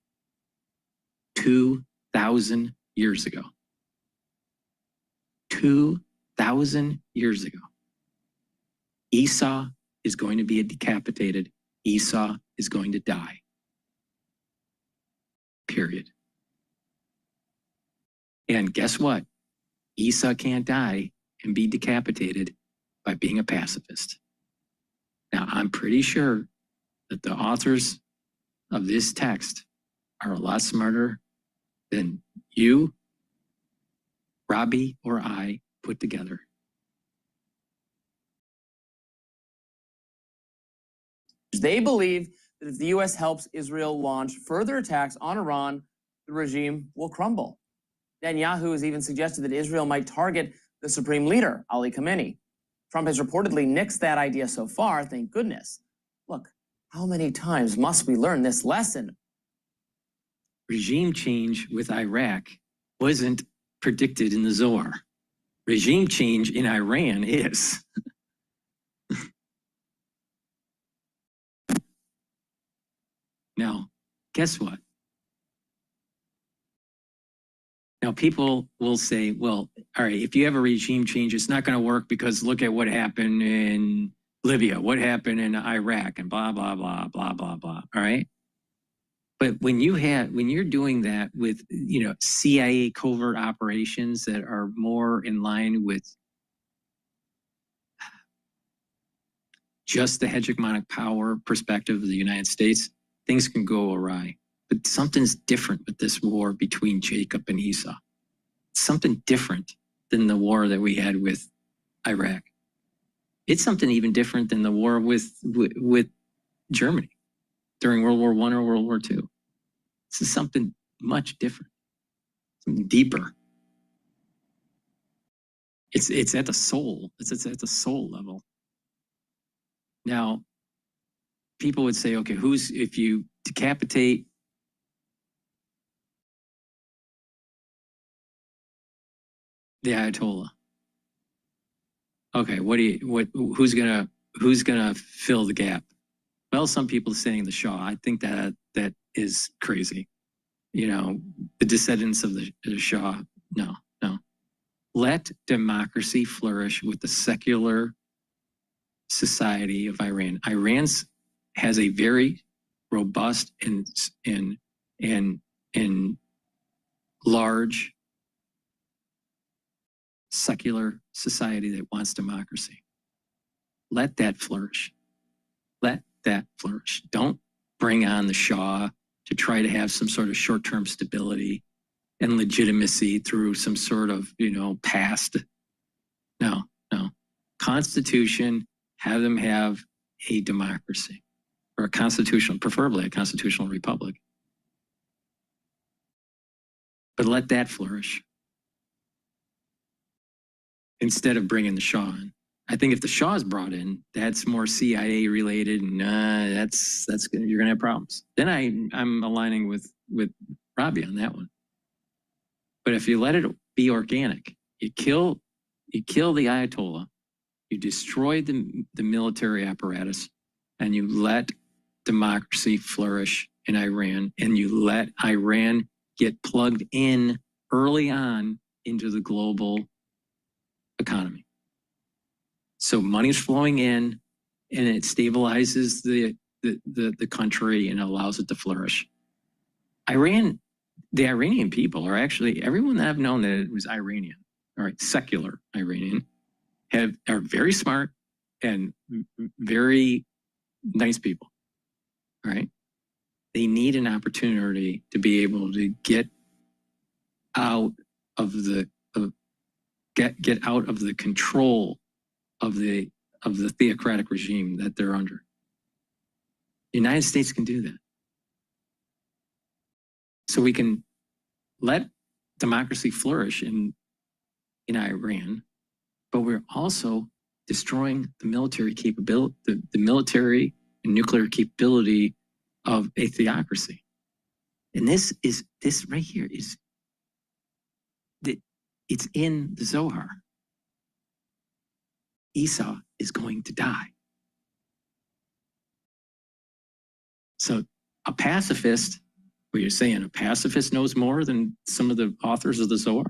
2,000 years ago. 2,000 years ago. Esau is going to be decapitated. Esau is going to die. Period. And guess what? Esau can't die and be decapitated by being a pacifist. Now, I'm pretty sure that the authors of this text are a lot smarter than you, Robbie, or I put together.
They believe that if the U.S. helps Israel launch further attacks on Iran, the regime will crumble. Netanyahu has even suggested that Israel might target the supreme leader, Ali Khamenei. Trump has reportedly nixed that idea so far, thank goodness. Look, how many times must we learn this lesson?
Regime change with Iraq wasn't predicted in the Zohar. Regime change in Iran is. Now, guess what? Now, people will say, well, all right, if you have a regime change, it's not going to work because look at what happened in Libya, what happened in Iraq, and blah, blah, blah, blah, blah, blah, all right? But when you're doing that with, CIA covert operations that are more in line with just the hegemonic power perspective of the United States, things can go awry. But something's different with this war between Jacob and Esau. It's something different than the war that we had with Iraq. It's something even different than the war with Germany during World War I or World War II. This is something much different, something deeper. It's at the soul. It's at the soul level. Now, people would say, okay, if you decapitate the Ayatollah, okay, who's gonna fill the gap? Well, some people are saying the Shah. I think that is crazy. The descendants of the Shah. No. Let democracy flourish with the secular society of Iran. Iran's has a very robust and large secular society that wants democracy. Let that flourish. Let that flourish. Don't bring on the Shah to try to have some sort of short-term stability and legitimacy through some sort of, past. No. Constitution, have them have a democracy or a constitutional, preferably a constitutional republic. But let that flourish instead of bringing the Shah in. I think if the Shah is brought in, that's more CIA related, and that's you're gonna have problems. Then I'm aligning with Robbie on that one. But if you let it be organic, you kill the Ayatollah, you destroy the military apparatus, and you let democracy flourish in Iran, and you let Iran get plugged in early on into the global economy. So money's flowing in, and it stabilizes the country and allows it to flourish. The Iranian people are actually, everyone that I've known that it was Iranian, all right, secular Iranian, are very smart and very nice people, all right? They need an opportunity to be able to get out of the get out of the control of the theocratic regime that they're under. The United States can do that. So we can let democracy flourish in Iran, but we're also destroying the military capability, the military and nuclear capability of a theocracy. And this right here is, it's in the Zohar. Esau is going to die. So a pacifist, what you're saying, a pacifist knows more than some of the authors of the Zohar?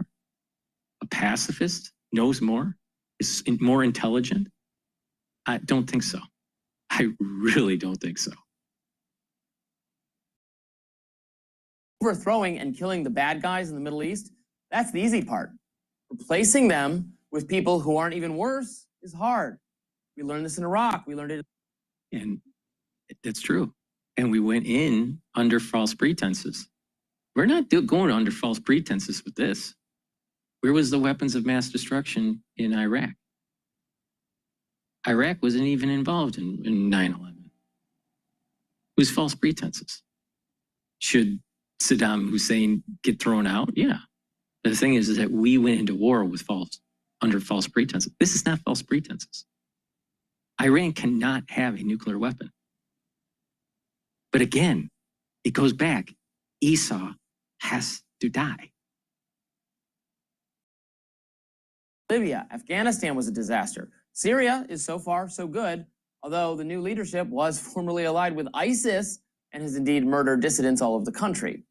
A pacifist knows more? Is more intelligent? I don't think so. I really don't think so.
Overthrowing and killing the bad guys in the Middle East, that's the easy part. Replacing them with people who aren't even worse is hard. We learned this in Iraq. We learned it.
And that's true. And we went in under false pretenses. We're not going under false pretenses with this. Where was the weapons of mass destruction in Iraq? Iraq wasn't even involved in 9/11. It was false pretenses. Should Saddam Hussein get thrown out? Yeah. But the thing is that we went into war with under false pretenses. This is not false pretenses. Iran cannot have a nuclear weapon. But again, it goes back. Esau has to die.
Libya, Afghanistan was a disaster. Syria is so far so good, although the new leadership was formerly allied with ISIS and has indeed murdered dissidents all over the country.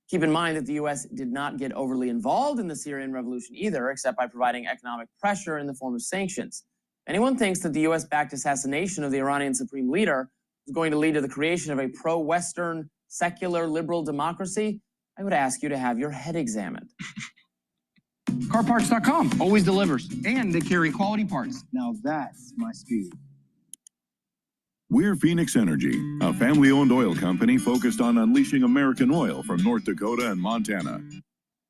Keep in mind that the U.S. did not get overly involved in the Syrian revolution either, except by providing economic pressure in the form of sanctions. If anyone thinks that the U.S.-backed assassination of the Iranian supreme leader is going to lead to the creation of a pro-Western, secular, liberal democracy, I would ask you to have your head examined.
CarParts.com always delivers, and they carry quality parts. Now that's my speed.
We're Phoenix Energy, a family-owned oil company focused on unleashing American oil from North Dakota and Montana.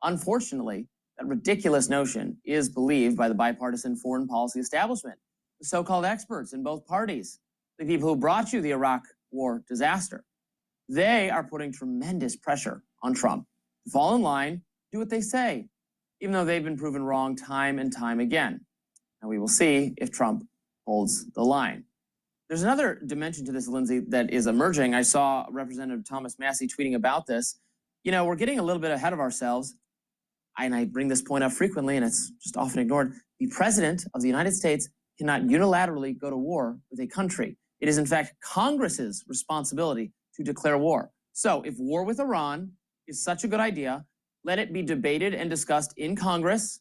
Unfortunately, that ridiculous notion is believed by the bipartisan foreign policy establishment, the so-called experts in both parties, the people who brought you the Iraq war disaster. They are putting tremendous pressure on Trump to fall in line, do what they say, even though they've been proven wrong time and time again. And we will see if Trump holds the line. There's another dimension to this, Lindsay, that is emerging. I saw Representative Thomas Massey tweeting about this. You know, we're getting a little bit ahead of ourselves, and I bring this point up frequently, and it's just often ignored. The president of the United States cannot unilaterally go to war with a country. It is, in fact, Congress's responsibility to declare war. So if war with Iran is such a good idea, let it be debated and discussed in Congress,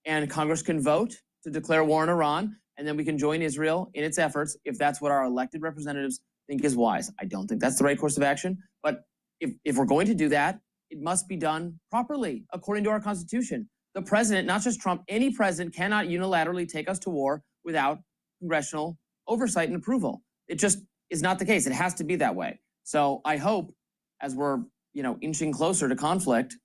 and Congress can vote to declare war on Iran. and then we can join Israel in its efforts if that's what our elected representatives think is wise. I don't think that's the right course of action, but if we're going to do that, it must be done properly, according to our Constitution. The president, not just Trump, any president cannot unilaterally take us to war without congressional oversight and approval. It just is not the case. It has to be that way. So I hope, as we're inching closer to conflict,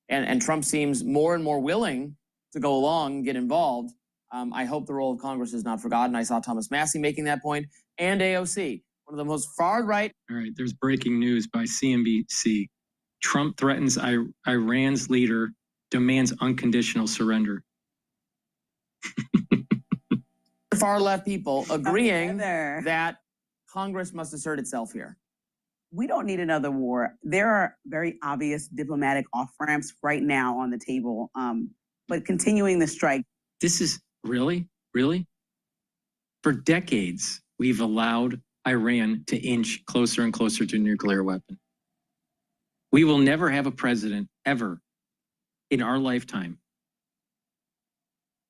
and Trump seems more and more willing to go along and get involved, I hope the role of Congress is not forgotten. I saw Thomas Massey making that point, and AOC, one of the most far-right.
All right, there's breaking news by CNBC. Trump threatens Iran's leader, demands unconditional surrender.
Far-left people agreeing that Congress must assert itself here.
We don't need another war. There are very obvious diplomatic off-ramps right now on the table, but continuing the strike.
This is really? For decades, we've allowed Iran to inch closer and closer to a nuclear weapon. We will never have a president ever in our lifetime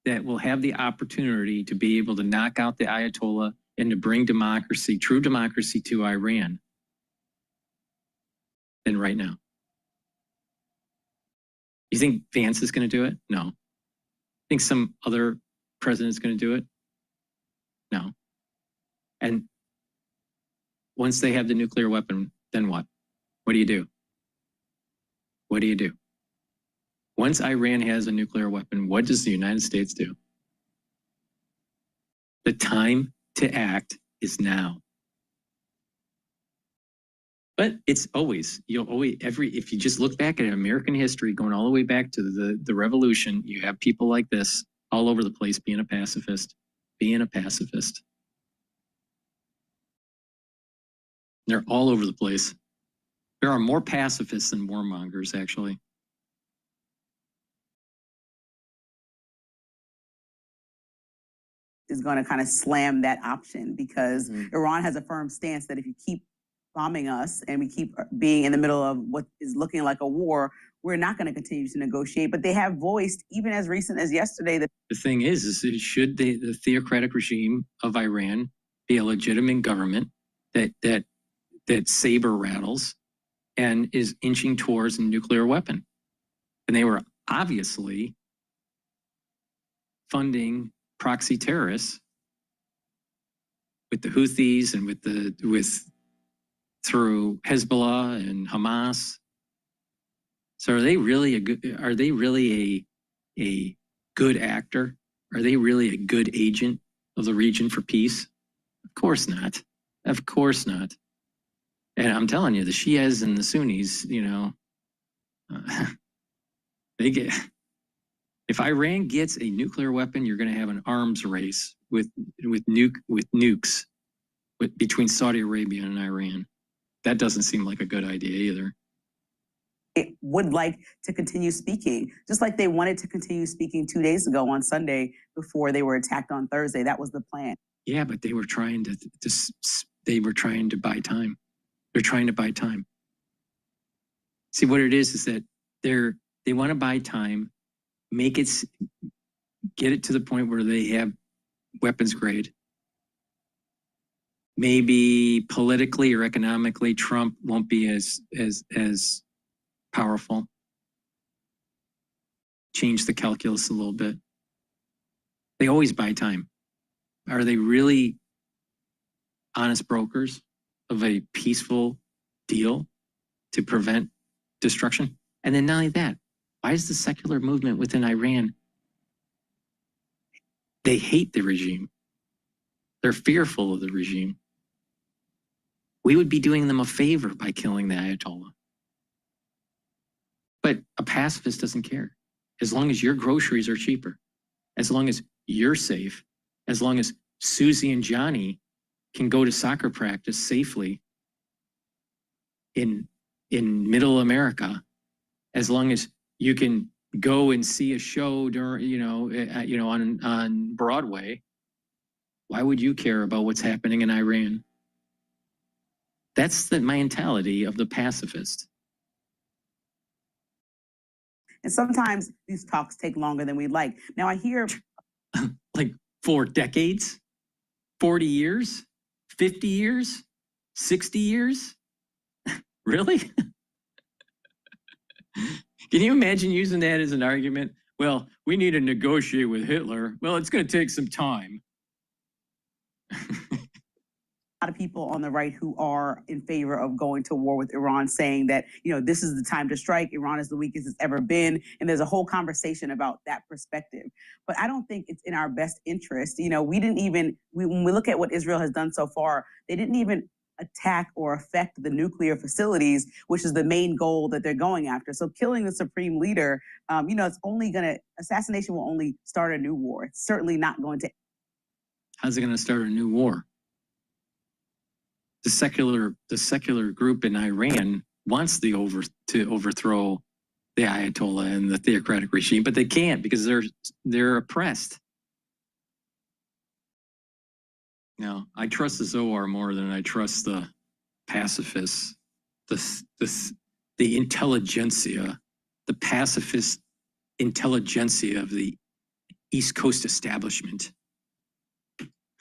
that will have the opportunity to be able to knock out the Ayatollah and to bring democracy, true democracy, to Iran than right now. You think Vance is going to do it? No. Think some other president's going to do it? No. And once they have the nuclear weapon, then what? What do you do? What do you do? Once Iran has a nuclear weapon, what does the United States do? The time to act is now. But it's always, if you just look back at American history, going all the way back to the revolution, you have people like this all over the place being a pacifist. They're all over the place. There are more pacifists than warmongers, actually.
Is going to kind of slam that option because Iran has a firm stance that if you keep bombing us and we keep being in the middle of what is looking like a war, we're not going to continue to negotiate. But they have voiced, even as recent as yesterday, that
the thing is should the theocratic regime of Iran be a legitimate government that saber rattles and is inching towards a nuclear weapon? And they were obviously funding proxy terrorists with the Houthis and through Hezbollah and Hamas. So are they really a good actor? Are they really a good agent of the region for peace? Of course not. Of course not. And I'm telling you, the Shias and the Sunnis, they get. If Iran gets a nuclear weapon, you're going to have an arms race with nukes between Saudi Arabia and Iran. That doesn't seem like a good idea either.
it would like to continue speaking, just like they wanted to continue speaking 2 days ago on Sunday before they were attacked on Thursday. That was the plan.
Yeah, but they were trying to buy time. They're trying to buy time. See, what it is that they want to buy time, get it to the point where they have weapons grade. Maybe politically or economically, Trump won't be as powerful. Change the calculus a little bit. They always buy time. Are they really honest brokers of a peaceful deal to prevent destruction? And then not only that, why is the secular movement within Iran? They hate the regime. They're fearful of the regime. We would be doing them a favor by killing the Ayatollah. But a pacifist doesn't care. As long as your groceries are cheaper, as long as you're safe, as long as Susie and Johnny can go to soccer practice safely in middle America, as long as you can go and see a show during, on Broadway, why would you care about what's happening in Iran? That's the mentality of the pacifist.
And sometimes these talks take longer than we'd like. Now I hear
like for decades, 40 years, 50 years, 60 years? Really? Can you imagine using that as an argument? Well, we need to negotiate with Hitler. Well, it's going to take some time.
A lot of people on the right who are in favor of going to war with Iran, saying that, this is the time to strike. Iran is the weakest it's ever been. And there's a whole conversation about that perspective. But I don't think it's in our best interest. When we look at what Israel has done so far, they didn't even attack or affect the nuclear facilities, which is the main goal that they're going after. So killing the supreme leader, assassination will only start a new war. It's certainly not going to.
How's it going to start a new war? The secular group in Iran wants to overthrow the Ayatollah and the theocratic regime, but they can't because they're oppressed. Now, I trust the Zohar more than I trust the pacifists, the intelligentsia, the pacifist intelligentsia of the East Coast establishment.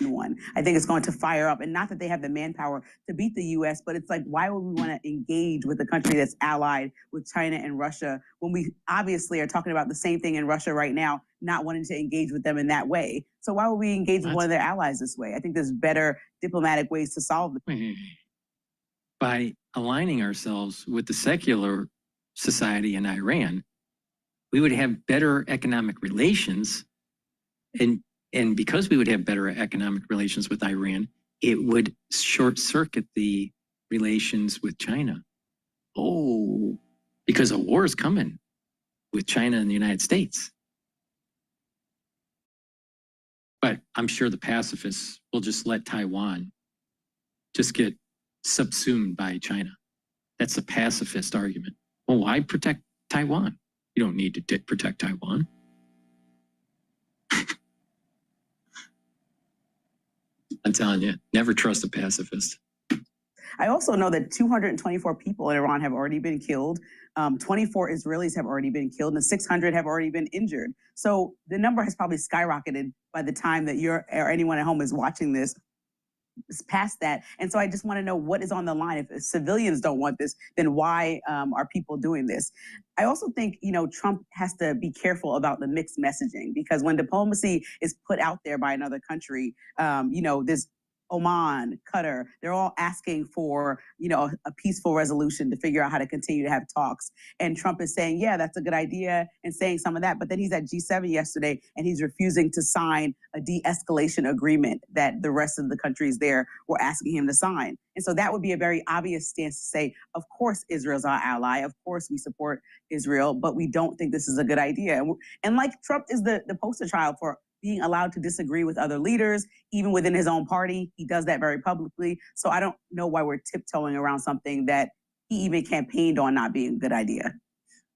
One. I think it's going to fire up, and not that they have the manpower to beat the U.S., but it's like, why would we want to engage with a country that's allied with China and Russia when we obviously are talking about the same thing in Russia right now, not wanting to engage with them in that way? So why would we engage with one of their allies this way? I think there's better diplomatic ways to solve the.
By aligning ourselves with the secular society in Iran, we would have better economic relations, and because we would have better economic relations with Iran, it would short circuit the relations with China. Oh, because a war is coming with China and the United States. But I'm sure the pacifists will just let Taiwan just get subsumed by China. That's a pacifist argument. Well, why protect Taiwan? You don't need to protect Taiwan. I'm telling you, never trust a pacifist.
I also know that 224 people in Iran have already been killed. 24 Israelis have already been killed, and 600 have already been injured. So the number has probably skyrocketed by the time that you're or anyone at home is watching this. It's past that. And so I just want to know what is on the line. If civilians don't want this, then why are people doing this? I also think, Trump has to be careful about the mixed messaging, because when diplomacy is put out there by another country, there's Oman, Qatar, they're all asking for, a peaceful resolution to figure out how to continue to have talks. And Trump is saying, yeah, that's a good idea, and saying some of that. But then he's at G7 yesterday, and he's refusing to sign a de-escalation agreement that the rest of the countries there were asking him to sign. And so that would be a very obvious stance to say, of course, Israel's our ally. Of course, we support Israel, but we don't think this is a good idea. And like Trump is the poster child for being allowed to disagree with other leaders, even within his own party. He does that very publicly. So I don't know why we're tiptoeing around something that he even campaigned on not being a good idea.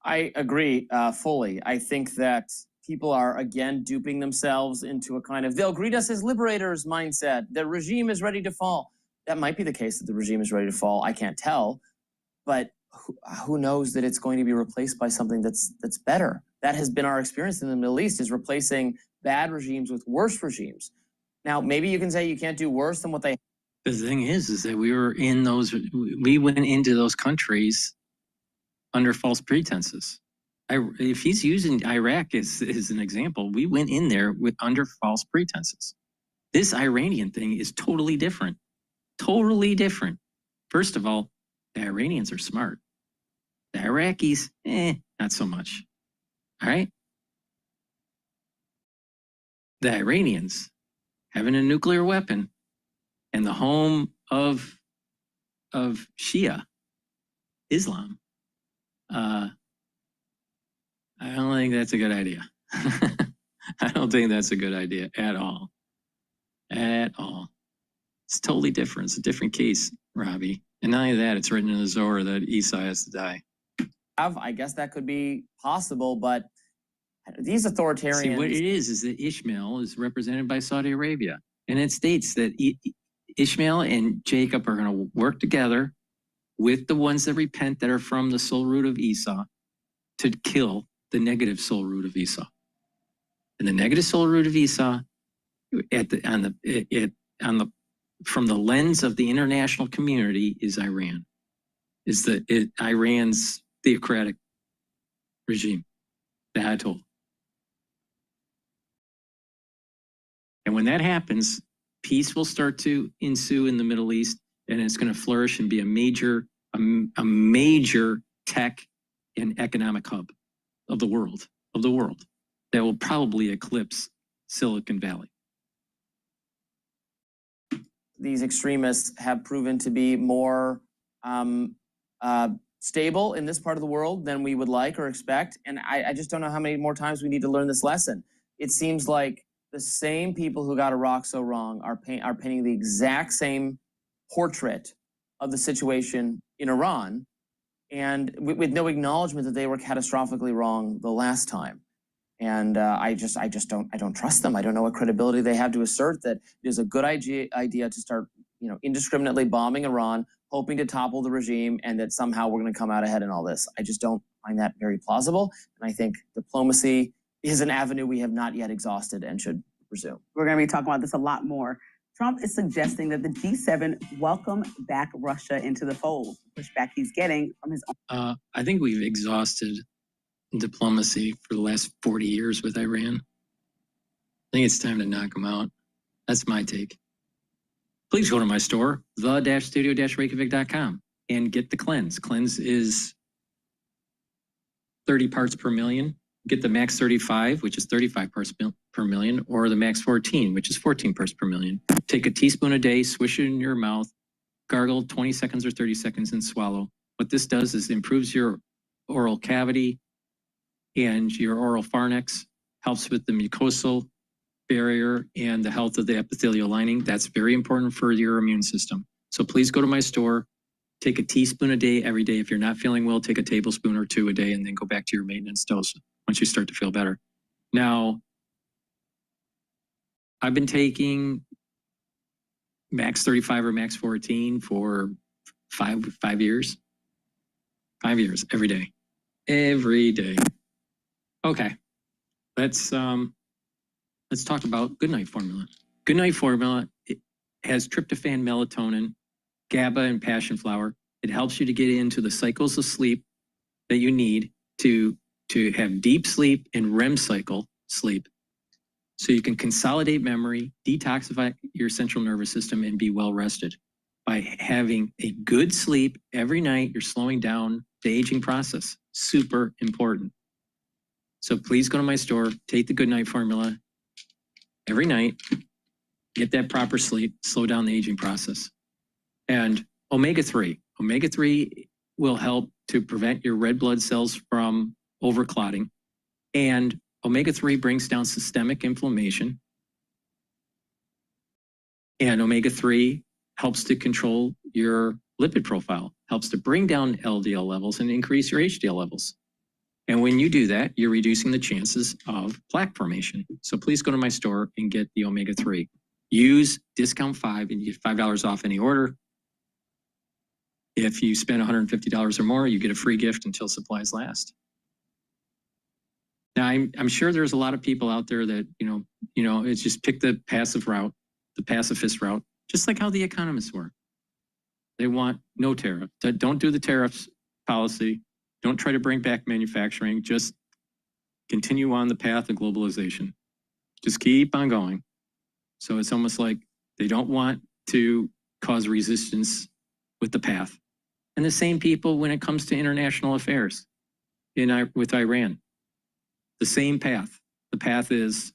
I agree fully. I think that people are, again, duping themselves into a kind of, they'll greet us as liberators mindset. The regime is ready to fall. That might be the case that the regime is ready to fall. I can't tell. But who knows that it's going to be replaced by something that's better. That has been our experience in the Middle East, is replacing bad regimes with worse regimes. Now, maybe you can say you can't do worse than what they.
The thing is that we went into those countries under false pretenses. If he's using Iraq as an example, we went in there under false pretenses. This Iranian thing is totally different. Totally different. First of all, the Iranians are smart. The Iraqis, not so much. All right? The Iranians having a nuclear weapon and the home of Shia Islam. I don't think that's a good idea. I don't think that's a good idea at all. At all. It's totally different. It's a different case, Robbie. And not only that, it's written in the Zohar that Esau has to die.
I guess that could be possible, but these authoritarians.
See, what it is that Ishmael is represented by Saudi Arabia. And it states that Ishmael and Jacob are going to work together with the ones that repent that are from the soul root of Esau to kill the negative soul root of Esau. And the negative soul root of Esau from the lens of the international community is Iran, Iran's theocratic regime, the Ayatollah. And when that happens, peace will start to ensue in the Middle East, and it's going to flourish and be a major tech and economic hub of the world that will probably eclipse Silicon Valley.
These extremists have proven to be more stable in this part of the world than we would like or expect. And I just don't know how many more times we need to learn this lesson. It seems like the same people who got Iraq so wrong are painting the exact same portrait of the situation in Iran, and with no acknowledgement that they were catastrophically wrong the last time. And I don't trust them. I don't know what credibility they have to assert that it is a good idea to start, indiscriminately bombing Iran, hoping to topple the regime, and that somehow we're going to come out ahead in all this. I just don't find that very plausible. And I think diplomacy is an avenue we have not yet exhausted and should pursue.
We're going to be talking about this a lot more. Trump is suggesting that the G7 welcome back Russia into the fold, pushback he's getting from his own.
I think we've exhausted diplomacy for the last 40 years with Iran. I think it's time to knock them out. That's my take. Please go to my store, the-studio-reykjavik.com, and get the cleanse. Cleanse is 30 parts per million. Get the max 35, which is 35 parts per million, or the max 14, which is 14 parts per million. Take a teaspoon a day, swish it in your mouth, gargle 20 seconds or 30 seconds, and swallow. What this does is improves your oral cavity and your oral pharynx, helps with the mucosal barrier and the health of the epithelial lining. That's very important for your immune system. So please go to my store, take a teaspoon a day every day. If you're not feeling well, take a tablespoon or two a day, and then go back to your maintenance dose once you start to feel better. Now, I've been taking max 35 or max 14 for five years. 5 years, every day. Every day. Okay, let's talk about Goodnight Formula. Goodnight Formula, it has tryptophan, melatonin, GABA, and passion flower. It helps you to get into the cycles of sleep that you need to have deep sleep and REM cycle sleep, so you can consolidate memory, detoxify your central nervous system, and be well rested. By having a good sleep every night, you're slowing down the aging process. Super important. So please go to my store, take the Goodnight Formula every night, get that proper sleep, slow down the aging process. And omega-3. Omega-3 will help to prevent your red blood cells from overclotting. And omega-3 brings down systemic inflammation. And omega-3 helps to control your lipid profile, helps to bring down LDL levels and increase your HDL levels. And when you do that, you're reducing the chances of plaque formation. So please go to my store and get the omega-3. Use discount 5 and you get $5 off any order. If you spend $150 or more, you get a free gift until supplies last. Now, I'm sure there's a lot of people out there that, it's just pick the passive route, the pacifist route, just like how the economists were. They want no tariff. Don't do the tariffs policy. Don't try to bring back manufacturing. Just continue on the path of globalization. Just keep on going. So it's almost like they don't want to cause resistance with the path. And the same people when it comes to international affairs with Iran. The same path. The path is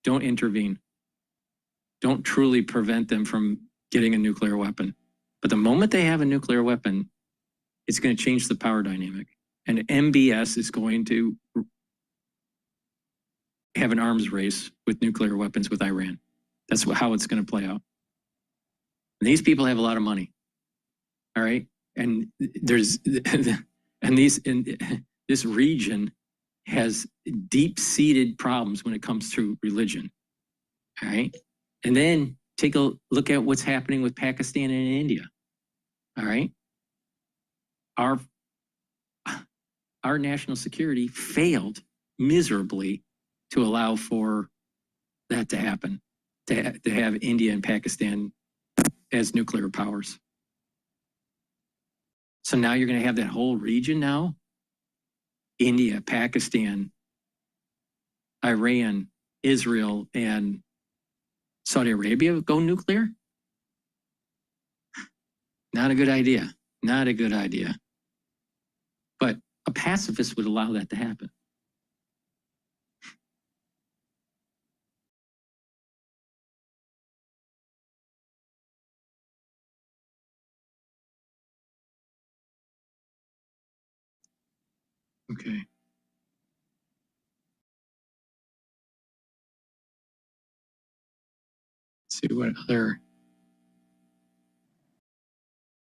don't intervene. Don't truly prevent them from getting a nuclear weapon. But the moment they have a nuclear weapon, it's going to change the power dynamic. And MBS is going to have an arms race with nuclear weapons with Iran. That's how it's going to play out. And these people have a lot of money. All right. And this region has deep-seated problems when it comes to religion. All right. And then take a look at what's happening with Pakistan and India. All right. Our national security failed miserably to allow for that to happen. to have India and Pakistan as nuclear powers. So now you're going to have that whole region now, India, Pakistan, Iran, Israel, and Saudi Arabia go nuclear? Not a good idea. Not a good idea. But a pacifist would allow that to happen. Okay. Let's see what other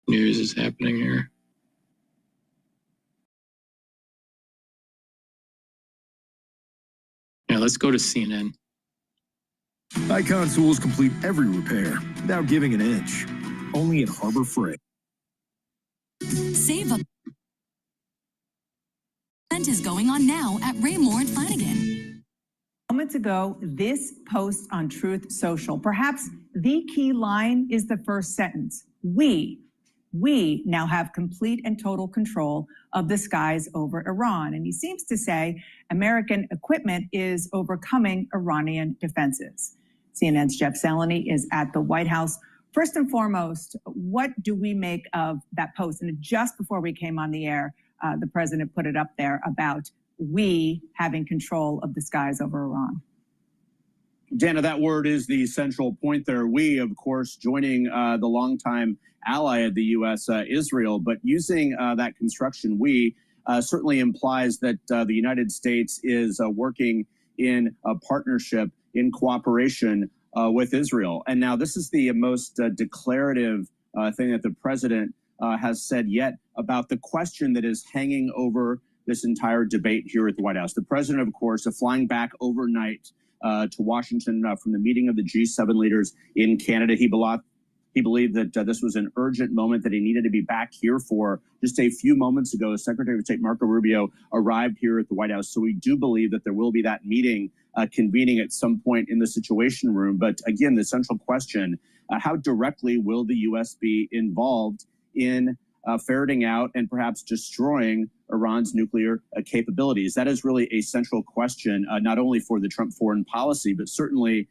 news is happening here. Yeah, let's go to CNN.
Icon tools complete every repair without giving an inch. Only at Harbor Freight.
Save a event is going on now at Raymore and Flanagan.
Moments ago, this post on Truth Social, perhaps the key line is the first sentence. We now have complete and total control of the skies over Iran. And he seems to say American equipment is overcoming Iranian defenses. CNN's Jeff Zeleny is at the White House. First and foremost, what do we make of that post? And just before we came on the air, the president put it up there about we having control of the skies over Iran.
Dana, that word is the central point there. We, of course, joining the longtime ally of the U.S., Israel, but using that construction, we certainly implies that the United States is working in a partnership, in cooperation with Israel. And now this is the most declarative thing that the president has said yet about the question that is hanging over this entire debate here at the White House. The president, of course, flying back overnight to Washington from the meeting of the G7 leaders in Canada. He believed that this was an urgent moment that he needed to be back here for. Just a few moments ago, Secretary of State Marco Rubio arrived here at the White House. So we do believe that there will be that meeting convening at some point in the Situation Room. But again, the central question, how directly will the U.S. be involved in ferreting out and perhaps destroying Iran's nuclear capabilities? That is really a central question, not only for the Trump foreign policy, but certainly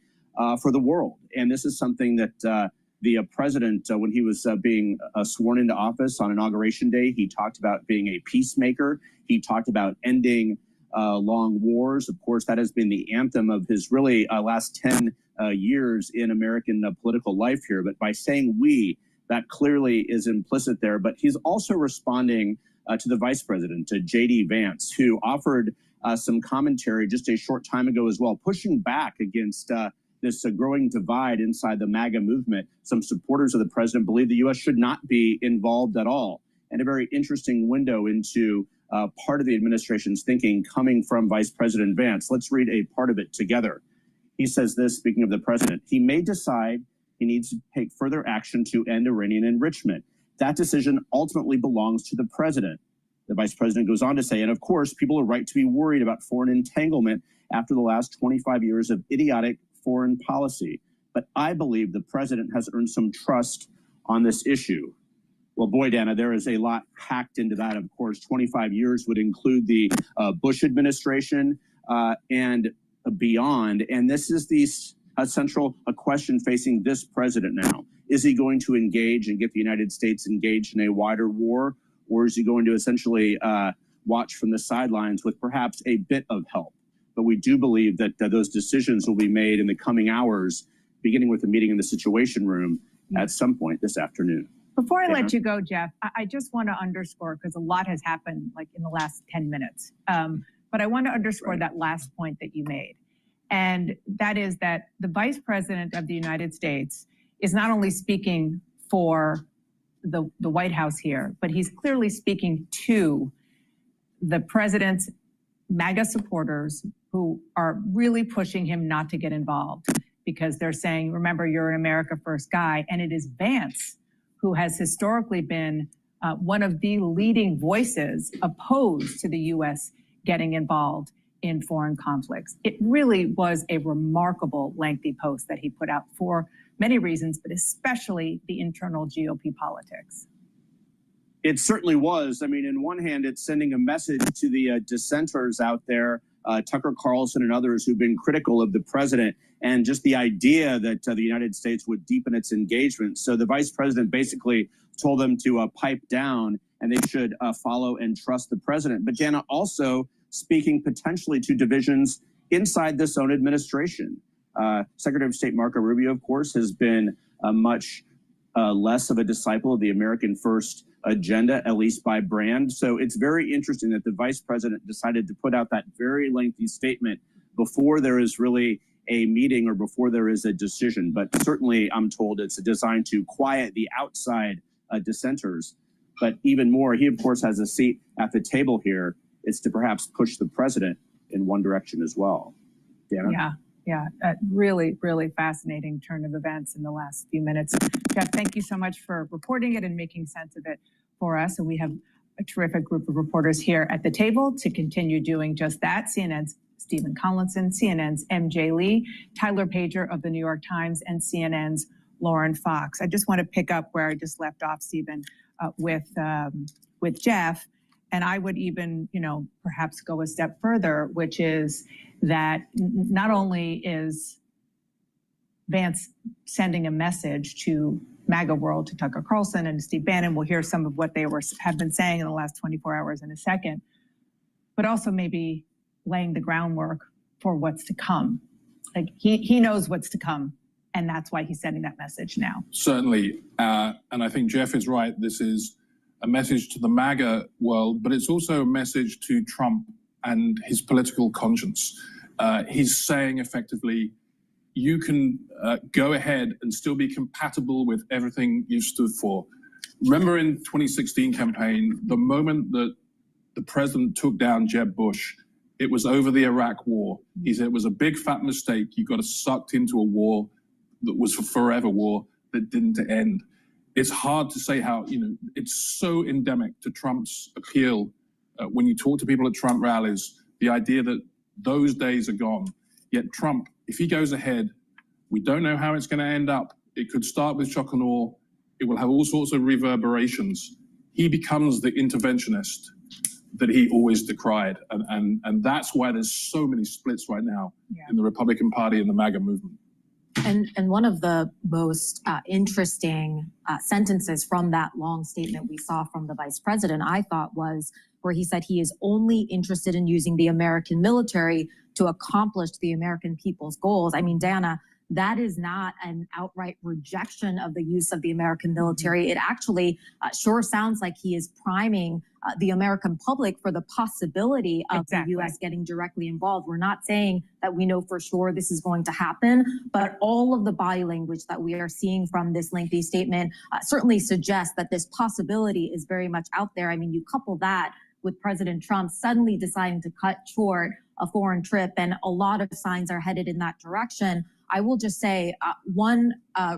for the world. And this is something that the president, when he was being sworn into office on Inauguration Day, he talked about being a peacemaker. He talked about ending long wars. Of course, that has been the anthem of his really last 10 years in American political life here. But by saying we, that clearly is implicit there. But he's also responding to the vice president, to J.D. Vance, who offered some commentary just a short time ago as well, pushing back against this growing divide inside the MAGA movement. Some supporters of the president believe the U.S. should not be involved at all. And a very interesting window into part of the administration's thinking coming from Vice President Vance. Let's read a part of it together. He says this, speaking of the president, he may decide he needs to take further action to end Iranian enrichment. That decision ultimately belongs to the president. The vice president goes on to say, and of course, people are right to be worried about foreign entanglement after the last 25 years of idiotic foreign policy. But I believe the president has earned some trust on this issue. Well, boy, Dana, there is a lot packed into that. Of course, 25 years would include the Bush administration and beyond. And this is the central question facing this president now. Is he going to engage and get the United States engaged in a wider war? Or is he going to essentially watch from the sidelines with perhaps a bit of help? But we do believe that those decisions will be made in the coming hours, beginning with a meeting in the Situation Room at some point this afternoon.
Before I let you go, Jeff, I just want to underscore, because a lot has happened like in the last 10 minutes, but I want to underscore that last point that you made. And that is that the Vice President of the United States is not only speaking for the White House here, but he's clearly speaking to the president's MAGA supporters who are really pushing him not to get involved because they're saying, remember, you're an America First guy. And it is Vance who has historically been one of the leading voices opposed to the U.S. getting involved in foreign conflicts. It really was a remarkable, lengthy post that he put out for many reasons, but especially the internal GOP politics.
It certainly was. I mean, in one hand, it's sending a message to the dissenters out there, Tucker Carlson and others who've been critical of the president, and just the idea that the United States would deepen its engagement. So the vice president basically told them to pipe down, and they should follow and trust the president. But Jana, also speaking potentially to divisions inside this own administration. Secretary of State Marco Rubio, of course, has been much less of a disciple of the American First agenda, at least by brand. So it's very interesting that the vice president decided to put out that very lengthy statement before there is really a meeting or before there is a decision. But certainly, I'm told it's designed to quiet the outside dissenters. But even more, he, of course, has a seat at the table here. It's to perhaps push the president in one direction as well. Dana?
Yeah, a really, really fascinating turn of events in the last few minutes. Jeff, thank you so much for reporting it and making sense of it for us. And we have a terrific group of reporters here at the table to continue doing just that. CNN's Stephen Collinson, CNN's MJ Lee, Tyler Pager of the New York Times, and CNN's Lauren Fox. I just want to pick up where I just left off, Stephen, with Jeff. And I would even, perhaps go a step further, which is that not only is Vance sending a message to MAGA world, to Tucker Carlson and Steve Bannon, we'll hear some of what they have been saying in the last 24 hours in a second, but also maybe laying the groundwork for what's to come. Like he knows what's to come, and that's why he's sending that message now.
Certainly, and I think Jeff is right. This is a message to the MAGA world, but it's also a message to Trump and his political conscience. He's saying effectively, you can go ahead and still be compatible with everything you stood for. Remember in 2016 campaign, the moment that the president took down Jeb Bush, it was over the Iraq war. He said it was a big fat mistake. You got us sucked into a war that was a forever war that didn't end. It's hard to say how, it's so endemic to Trump's appeal. When you talk to people at Trump rallies, the idea that those days are gone. Yet Trump, if he goes ahead, we don't know how it's going to end up. It could start with shock and awe. It will have all sorts of reverberations. He becomes the interventionist that he always decried. And that's why there's so many splits right now in the Republican Party and the MAGA movement.
And one of the most interesting sentences from that long statement we saw from the vice president, I thought, was where he said he is only interested in using the American military to accomplish the American people's goals. I mean, Dana, that is not an outright rejection of the use of the American military. It actually sure sounds like he is priming the American public for the possibility of the U.S. getting directly involved. We're not saying that we know for sure this is going to happen, but all of the body language that we are seeing from this lengthy statement certainly suggests that this possibility is very much out there. I mean, you couple that with President Trump suddenly deciding to cut short a foreign trip, and a lot of signs are headed in that direction. I will just say one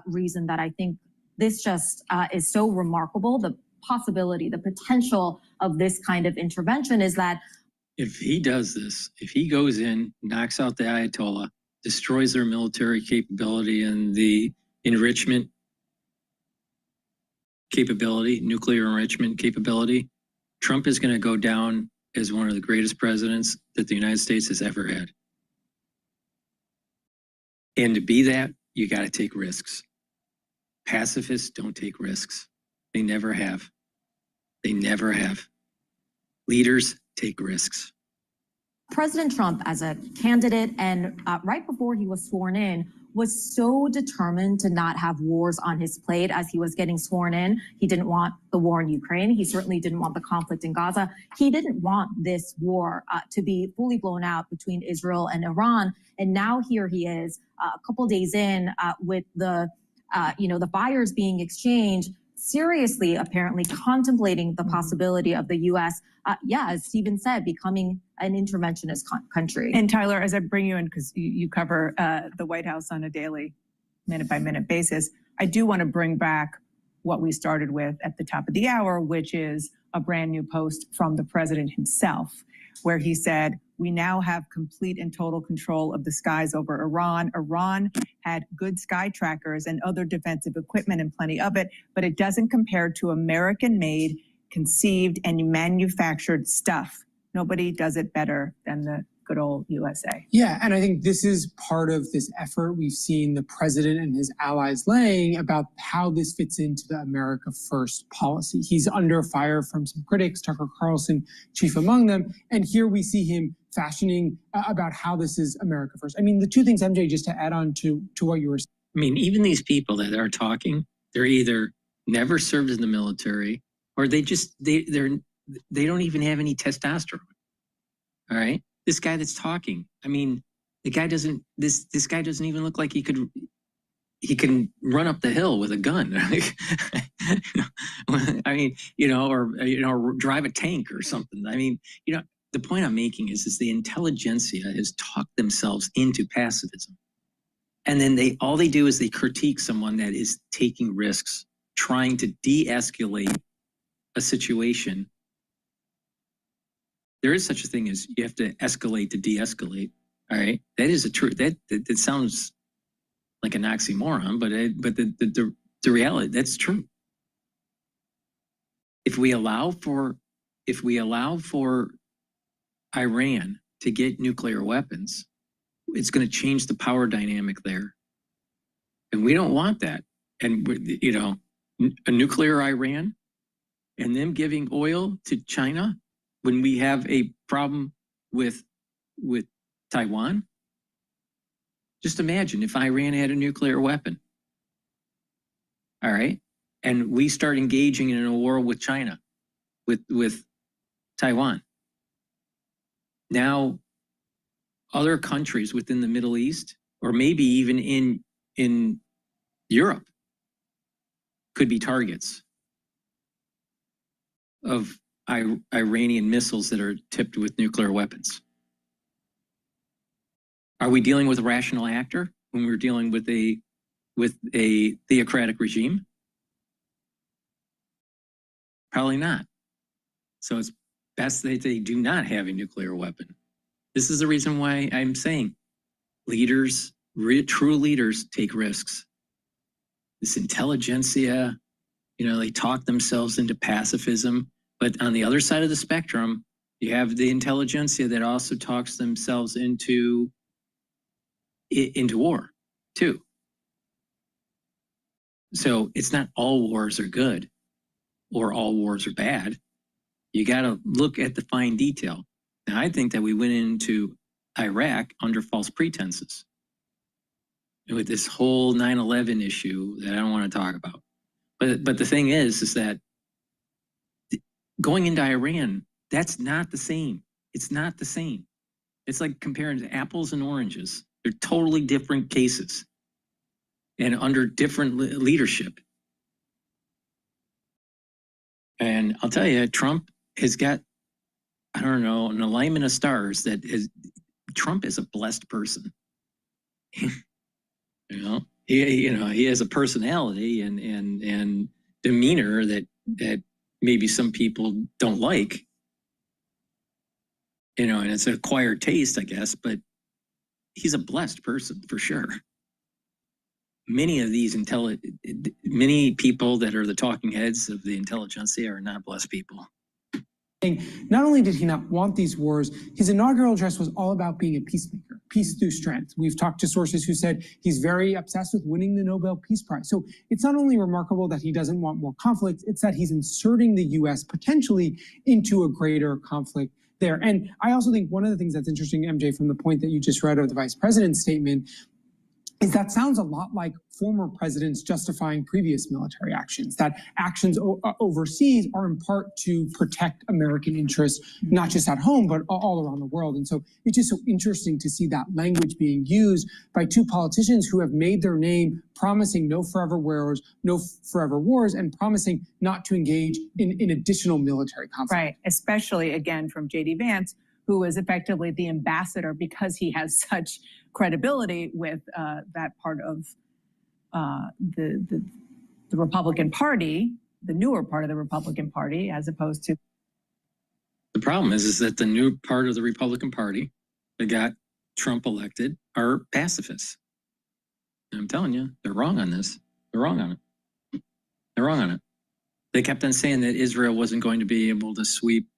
reason that I think this just is so remarkable, the possibility, the potential of this kind of intervention, is that
if he does this, if he goes in, knocks out the Ayatollah, destroys their military capability and the enrichment capability, nuclear enrichment capability, Trump is going to go down as one of the greatest presidents that the United States has ever had. And to be that, you got to take risks. Pacifists don't take risks. They never have. They never have. Leaders take risks.
President Trump, as a candidate and right before he was sworn in, was so determined to not have wars on his plate as he was getting sworn in. He didn't want the war in Ukraine. He certainly didn't want the conflict in Gaza. He didn't want this war to be fully blown out between Israel and Iran. And now here he is, a couple days in, with the fires being exchanged, seriously, apparently contemplating the possibility of the U.S., as Stephen said, becoming an interventionist country.
And Tyler, as I bring you in, because you cover the White House on a daily, minute-by-minute basis, I do want to bring back what we started with at the top of the hour, which is a brand new post from the president himself, where he said, We now have complete and total control of the skies over Iran. Iran had good sky trackers and other defensive equipment and plenty of it, but it doesn't compare to American-made, conceived, and manufactured stuff. Nobody does it better than the good old USA.
Yeah, and I think this is part of this effort we've seen the president and his allies laying about how this fits into the America First policy. He's under fire from some critics, Tucker Carlson chief among them, and here we see him fashioning about how this is America First. I mean, the two things, MJ, just to add on to what you were saying.
I mean, even these people that are talking, they're either never served in the military or they don't even have any testosterone. All right? This guy that's talking, I mean, the guy doesn't, this guy doesn't even look like he can run up the hill with a gun. I mean, or drive a tank or something. I mean, the point I'm making is the intelligentsia has talked themselves into pacifism. And then all they do is they critique someone that is taking risks, trying to de-escalate a situation. There is such a thing as you have to escalate to de-escalate. All right, that is a truth. That sounds like an oxymoron, but the reality, that's true. If we allow for Iran to get nuclear weapons, it's going to change the power dynamic there, and we don't want that. And a nuclear Iran, and them giving oil to China when we have a problem with Taiwan. Just imagine if Iran had a nuclear weapon, all right, and we start engaging in a war with China, with Taiwan. Now, other countries within the Middle East, or maybe even in Europe, could be targets of Iranian missiles that are tipped with nuclear weapons. Are we dealing with a rational actor when we're dealing with a theocratic regime? Probably not. So it's best that they do not have a nuclear weapon. This is the reason why I'm saying leaders, true leaders, take risks. This intelligentsia, they talk themselves into pacifism. But on the other side of the spectrum, you have the intelligentsia that also talks themselves into war, too. So it's not all wars are good or all wars are bad. You got to look at the fine detail. Now, I think that we went into Iraq under false pretenses with this whole 9/11 issue that I don't want to talk about. But the thing is that going into Iran, that's not the same. It's not the same. It's like comparing apples and oranges. They're totally different cases and under different leadership. And I'll tell you, Trump has got, I don't know, an alignment of stars that is, Trump is a blessed person. He has a personality and demeanor that maybe some people don't like, and it's an acquired taste, I guess, but he's a blessed person for sure. Many of these many people that are the talking heads of the intelligentsia are not blessed people.
Not only did he not want these wars, his inaugural address was all about being a peacemaker, peace through strength. We've talked to sources who said he's very obsessed with winning the Nobel Peace Prize. So it's not only remarkable that he doesn't want more conflict, it's that he's inserting the U.S. potentially into a greater conflict there. And I also think one of the things that's interesting, MJ, from the point that you just read of the vice president's statement, is that sounds a lot like former presidents justifying previous military actions, that actions overseas are in part to protect American interests, not just at home, but all around the world. And so it's just so interesting to see that language being used by two politicians who have made their name promising no forever wars, and promising not to engage in additional military conflict.
Right, especially, again, from J.D. Vance, who is effectively the ambassador because he has such credibility with that part of the Republican Party, the newer part of the Republican Party, as opposed to.
The problem is that the new part of the Republican Party that got Trump elected are pacifists. And I'm telling you, they're wrong on this. They're wrong on it. They're wrong on it. They kept on saying that Israel wasn't going to be able to sweep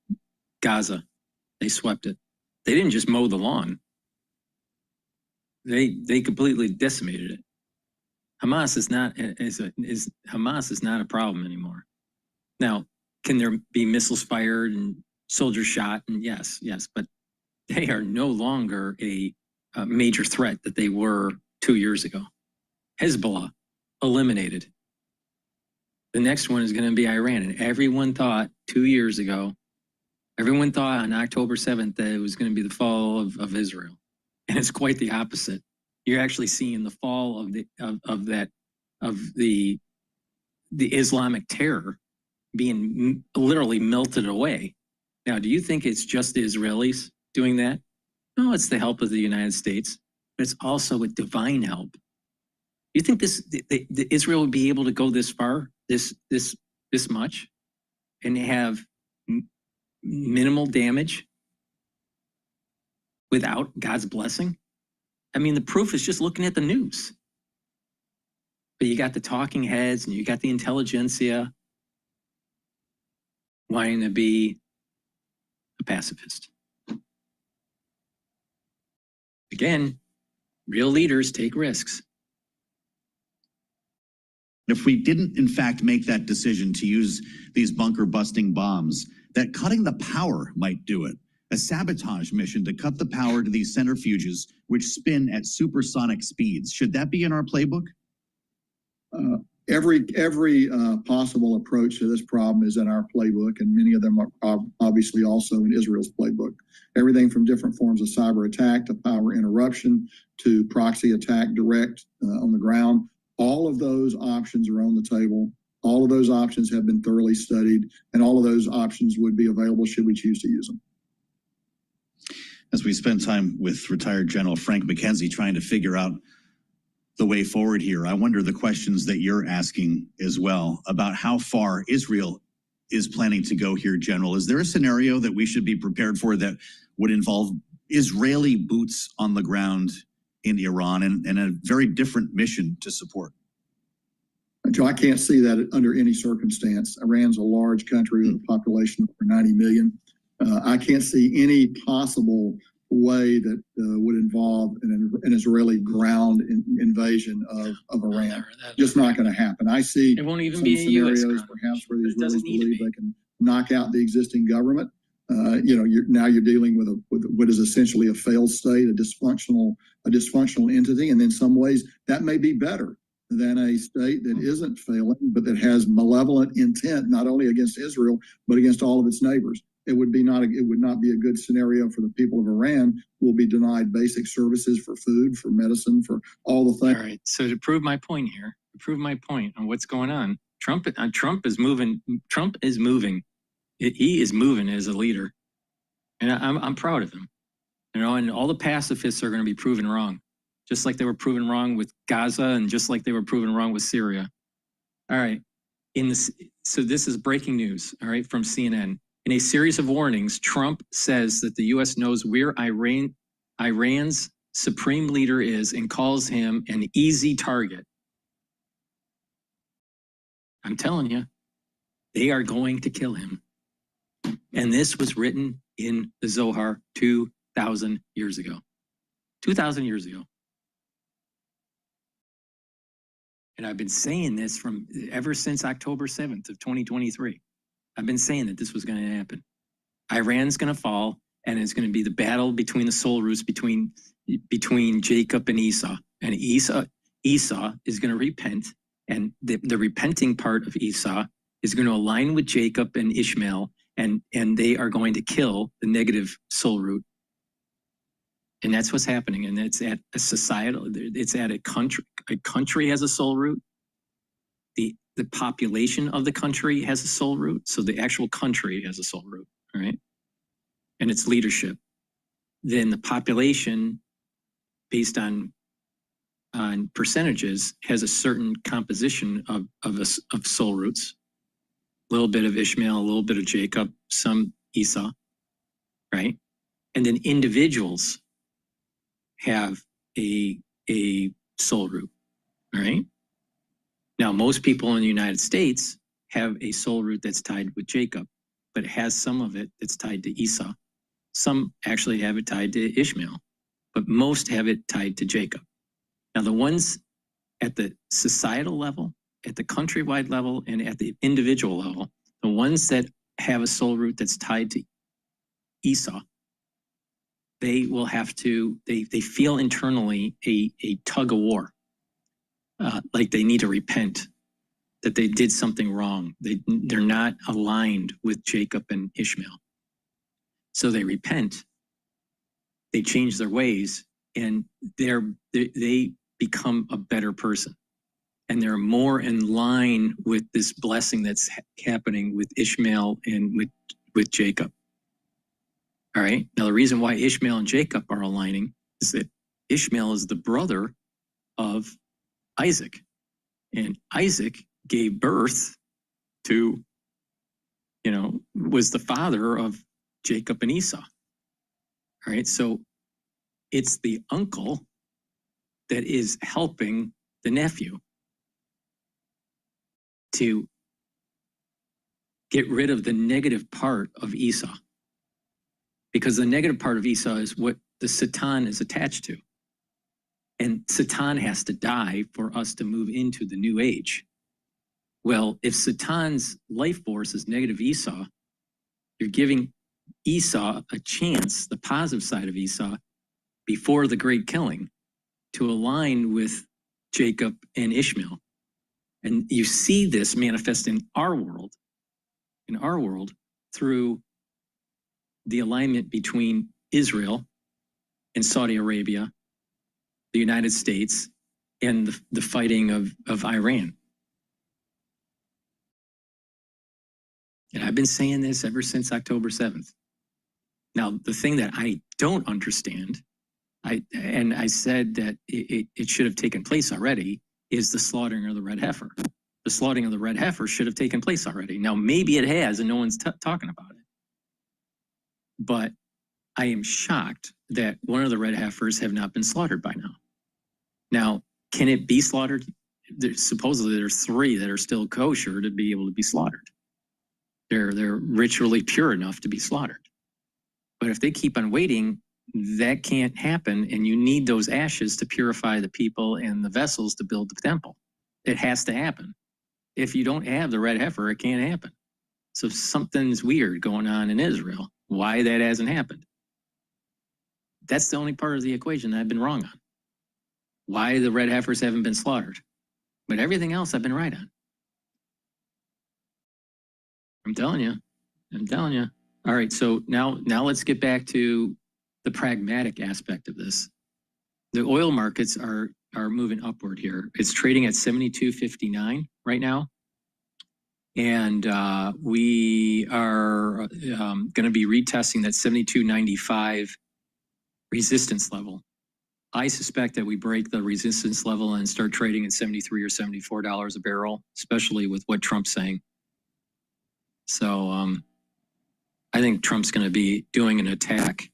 Gaza. They swept it. They didn't just mow the lawn. They completely decimated it. Hamas is not a problem anymore. Now, can there be missiles fired and soldiers shot? And yes, but they are no longer a major threat that they were 2 years ago. Hezbollah eliminated. The next one is going to be Iran. And everyone thought 2 years ago, everyone thought on October 7th that it was going to be the fall of Israel. And it's quite the opposite. You're actually seeing the fall of the Islamic terror being literally melted away. Now, do you think it's just the Israelis doing that? No, it's the help of the United States, but it's also with divine help. You think the Israel would be able to go this far, this much, and have minimal damage without God's blessing? I mean, the proof is just looking at the news. But you got the talking heads and you got the intelligentsia wanting to be a pacifist. Again, real leaders take risks.
If we didn't, in fact, make that decision to use these bunker-busting bombs, that cutting the power might do it. A sabotage mission to cut the power to these centrifuges, which spin at supersonic speeds. Should that be in our playbook?
Every possible approach to this problem is in our playbook, and many of them are obviously also in Israel's playbook. Everything from different forms of cyber attack to power interruption to proxy attack direct on the ground. All of those options are on the table. All of those options have been thoroughly studied, and all of those options would be available should we choose to use them.
As we spend time with retired General Frank McKenzie trying to figure out the way forward here, I wonder the questions that you're asking as well about how far Israel is planning to go here, General. Is there a scenario that we should be prepared for that would involve Israeli boots on the ground in Iran and a very different mission to support?
Joe, I can't see that under any circumstance. Iran's a large country with a population of over 90 million. I can't see any possible way that would involve an Israeli ground invasion of Iran. Just not going to happen. I see
it won't even
some
be
scenarios
a US
perhaps where the Israelis believe they can knock out the existing government. You're dealing with what is essentially a failed state, a dysfunctional entity, and in some ways that may be better than a state that isn't failing, but that has malevolent intent not only against Israel but against all of its neighbors. It would not be a good scenario for the people of Iran, who will be denied basic services for food, for medicine, for all the things.
All right. So to prove my point here, to prove my point on what's going on, Trump is moving. Trump is moving. He is moving as a leader, and I'm proud of him. And all the pacifists are going to be proven wrong, just like they were proven wrong with Gaza, and just like they were proven wrong with Syria. All right. So this is breaking news. All right, from CNN. In a series of warnings, Trump says that the U.S. knows where Iran's supreme leader is and calls him an easy target. I'm telling you, they are going to kill him. And this was written in the Zohar 2,000 years ago. 2,000 years ago. And I've been saying this ever since October 7th of 2023. I've been saying that this was going to happen. Iran's going to fall, and it's going to be the battle between the soul roots between Jacob and Esau. And Esau is going to repent, and the repenting part of Esau is going to align with Jacob and Ishmael, and they are going to kill the negative soul root. And that's what's happening. And it's at a societal, it's at a country. A country has a soul root. The population of the country has a soul root. So the actual country has a soul root, all right? And its leadership. Then the population, based on percentages, has a certain composition of soul roots. A little bit of Ishmael, a little bit of Jacob, some Esau. And then individuals have a soul root, all right? Now, most people in the United States have a soul root that's tied with Jacob, but it has some of it that's tied to Esau. Some actually have it tied to Ishmael, but most have it tied to Jacob. Now, the ones at the societal level, at the countrywide level, and at the individual level, the ones that have a soul root that's tied to Esau, they will have to, they feel internally a tug of war, like they need to repent, that they did something wrong. They're not aligned with Jacob and Ishmael. So they repent, they change their ways, and they become a better person. And they're more in line with this blessing that's happening with Ishmael and with Jacob. All right. Now, the reason why Ishmael and Jacob are aligning is that Ishmael is the brother of Isaac. And Isaac gave birth to, was the father of Jacob and Esau. All right. So it's the uncle that is helping the nephew to get rid of the negative part of Esau. Because the negative part of Esau is what the Satan is attached to. And Satan has to die for us to move into the new age. Well, if Satan's life force is negative Esau, you're giving Esau a chance, the positive side of Esau, before the great killing, to align with Jacob and Ishmael. And you see this manifest in our world, through the alignment between Israel and Saudi Arabia, the United States, and the fighting of Iran. And I've been saying this ever since October 7th. Now, the thing that I don't understand, I said that it should have taken place already, is the slaughtering of the red heifer. The slaughtering of the red heifer should have taken place already. Now, maybe it has, and no one's talking about it. But I am shocked that one of the red heifers have not been slaughtered by now. Now, can it be slaughtered? Supposedly, there's 3 that are still kosher to be able to be slaughtered. They're ritually pure enough to be slaughtered. But if they keep on waiting, that can't happen, and you need those ashes to purify the people and the vessels to build the temple. It has to happen. If you don't have the red heifer, it can't happen. So something's weird going on in Israel. Why that hasn't happened? That's the only part of the equation that I've been wrong on. Why the red heifers haven't been slaughtered. But everything else I've been right on. I'm telling you. All right, so now let's get back to the pragmatic aspect of this. The oil markets are moving upward here. It's trading at 72.59 right now. And we are going to be retesting that 72.95 resistance level. I suspect that we break the resistance level and start trading at $73 or $74 a barrel, especially with what Trump's saying. So I think Trump's going to be doing an attack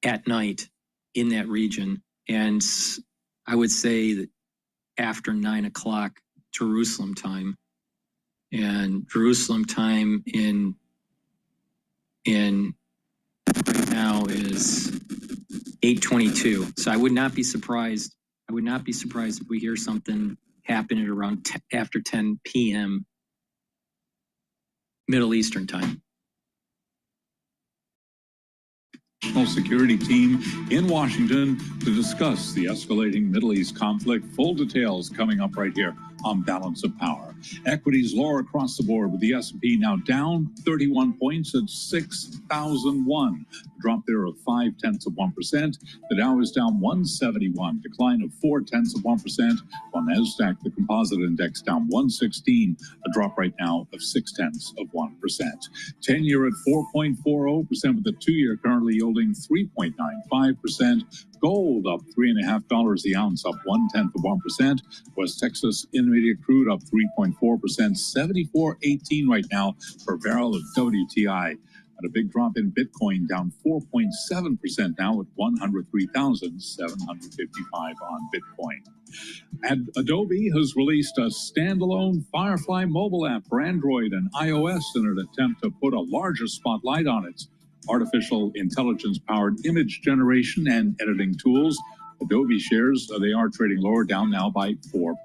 at night in that region. And I would say that after 9 o'clock Jerusalem time, and Jerusalem time in right now is 8:22. So I would not be surprised. If we hear something happen at around after 10 p.m. Middle Eastern time.
National Security Team in Washington to discuss the escalating Middle East conflict. Full details coming up right here on Balance of Power. Equities lower across the board, with the S&P now down 31 points at 6,001. A drop there of 0.5%. The Dow is down 171, decline of 0.4%. While NASDAQ, the composite index, down 116, a drop right now of 0.6%. 10-year at 4.40%, with the 2-year currently yielding 3.95%. Gold up $3.50 the ounce, up 0.1%. West Texas Intermediate crude up 3.4%, 74.18 right now per barrel of WTI. And a big drop in Bitcoin, down 4.7% now at 103,755 on Bitcoin. And Adobe has released a standalone Firefly mobile app for Android and iOS in an attempt to put a larger spotlight on its artificial intelligence-powered image generation and editing tools. Adobe shares, they are trading lower, down now by 4%.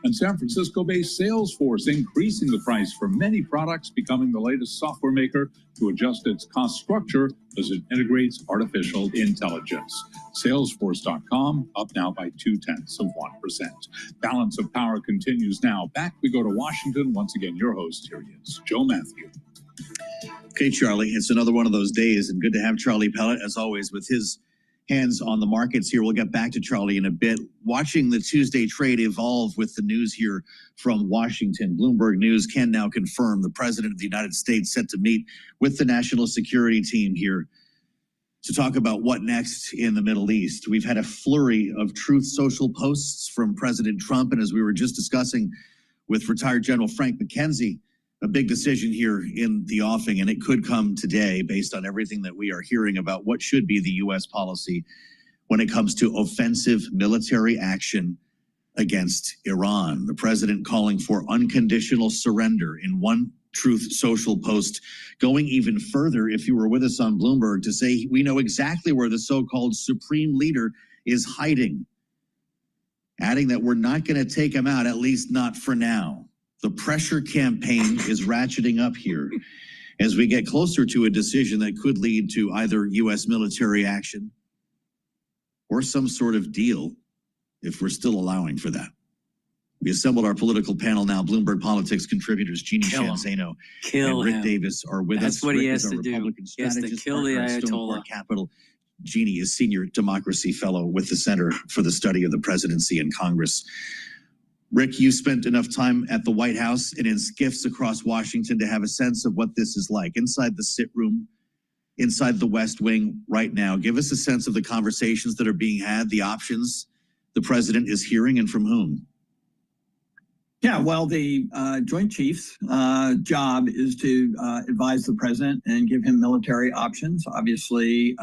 And San Francisco-based Salesforce increasing the price for many products, becoming the latest software maker to adjust its cost structure as it integrates artificial intelligence. Salesforce.com up now by 0.2%. Balance of Power continues now. Back we go to Washington. Once again, your host, here he is, Joe Matthew.
Okay, Charlie, it's another one of those days, and good to have Charlie Pellet, as always, with his hands on the markets here. We'll get back to Charlie in a bit. Watching the Tuesday trade evolve with the news here from Washington. Bloomberg News can now confirm the President of the United States set to meet with the national security team here to talk about what next in the Middle East. We've had a flurry of Truth Social posts from President Trump, and as we were just discussing with retired General Frank McKenzie, a big decision here in the offing, and it could come today based on everything that we are hearing about what should be the U.S. policy when it comes to offensive military action against Iran. The president calling for unconditional surrender in one Truth Social post, going even further, if you were with us on Bloomberg, to say we know exactly where the so-called supreme leader is hiding, adding that we're not going to take him out, at least not for now. The pressure campaign is ratcheting up here as we get closer to a decision that could lead to either U.S. military action or some sort of deal, if we're still allowing for that. We assembled our political panel now. Bloomberg Politics contributors Jeannie Shanzano and Rick Davis are with us.
That's what he
Rick
has
is our
to do.
Republican
He has to
strategist
kill the
partner at Stone
Ayatollah.
Court Capital. Jeannie is Senior Democracy Fellow with the Center for the Study of the Presidency and Congress. Rick, you spent enough time at the White House and in skiffs across Washington to have a sense of what this is like inside the sit room, inside the West Wing right now. Give us a sense of the conversations that are being had, the options the president is hearing, and from whom.
Yeah, well, the Joint Chiefs' job is to advise the president and give him military options, obviously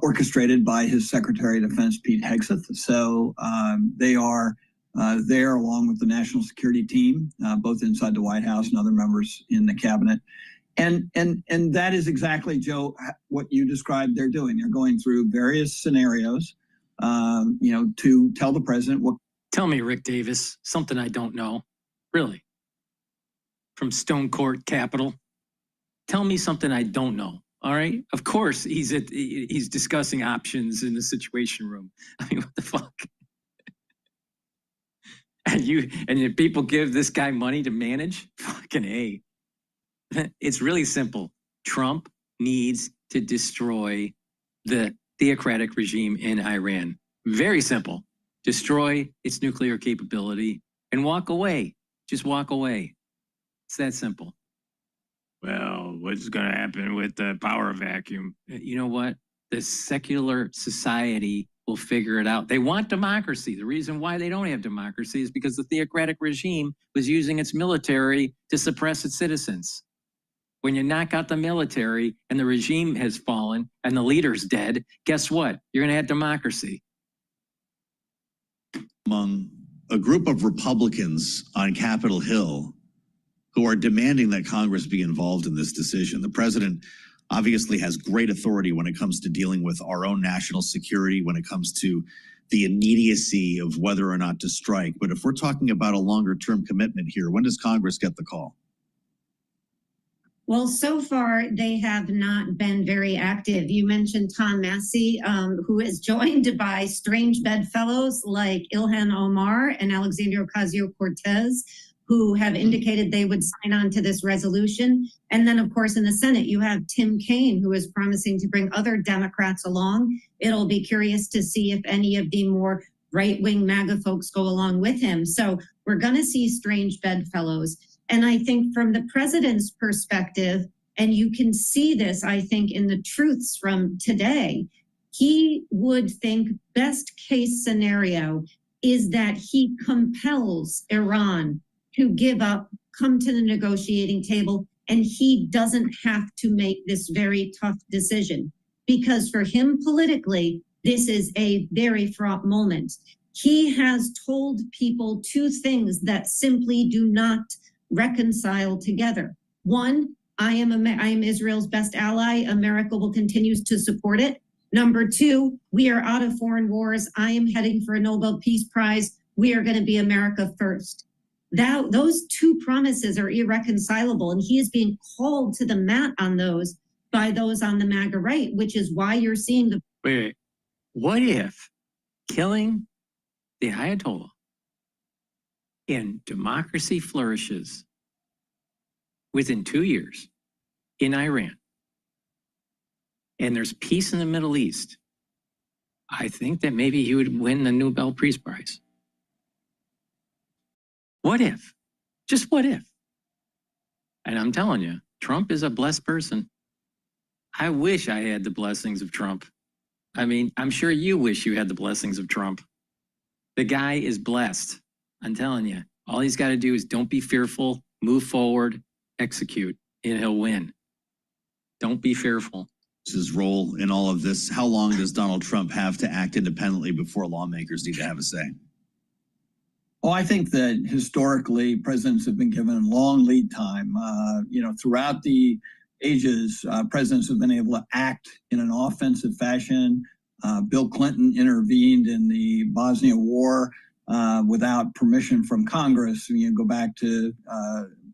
orchestrated by his Secretary of Defense, Pete Hegseth. So they are there along with the national security team, both inside the White House and other members in the cabinet. And that is exactly, Joe, what you described they're doing. They're going through various scenarios, to tell the president what.
Tell me, Rick Davis, something I don't know. Really? From Stone Court Capital? Tell me something I don't know. All right? Of course, he's discussing options in the Situation Room. I mean, what the fuck? And people give this guy money to manage? Fucking A. It's really simple. Trump needs to destroy the theocratic regime in Iran. Very simple. Destroy its nuclear capability and walk away. Just walk away. It's that simple. Well, what's going to happen with the power vacuum? You know what? The secular society will figure it out. They want democracy. The reason why they don't have democracy is because the theocratic regime was using its military to suppress its citizens. When you knock out the military and the regime has fallen and the leader's dead, guess what? You're going to have democracy.
Among a group of Republicans on Capitol Hill who are demanding that Congress be involved in this decision. The president obviously has great authority when it comes to dealing with our own national security, when it comes to the immediacy of whether or not to strike. But if we're talking about a longer term commitment here, when does Congress get the call?
Well, so far, they have not been very active. You mentioned Tom Massey, who is joined by strange bedfellows like Ilhan Omar and Alexandria Ocasio-Cortez, who have indicated they would sign on to this resolution. And then, of course, in the Senate, you have Tim Kaine, who is promising to bring other Democrats along. It'll be curious to see if any of the more right-wing MAGA folks go along with him. So we're going to see strange bedfellows. And I think from the president's perspective, and you can see this, I think, in the truths from today, he would think best case scenario is that he compels Iran to give up, come to the negotiating table, and he doesn't have to make this very tough decision, because for him politically, this is a very fraught moment. He has told people two things that simply do not reconcile together. One, I am Israel's best ally. America will continue to support it. Number two, we are out of foreign wars. I am heading for a Nobel Peace Prize. We are going to be America first. Those two promises are irreconcilable, and he is being called to the mat on those by those on the MAGA right, which is why you're seeing the...
Wait. What if killing the Ayatollah and democracy flourishes within 2 years in Iran, and there's peace in the Middle East? I think that maybe he would win the Nobel Peace Prize. What if? Just what if? And I'm telling you, Trump is a blessed person. I wish I had the blessings of Trump. I mean, I'm sure you wish you had the blessings of Trump. The guy is blessed. I'm telling you, all he's got to do is don't be fearful, move forward, execute, and he'll win. Don't be fearful.
His role in all of this, how long does Donald Trump have to act independently before lawmakers need to have a say?
Well, I think that historically presidents have been given long lead time. Throughout the ages, presidents have been able to act in an offensive fashion. Bill Clinton intervened in the Bosnia War without permission from Congress. You go back to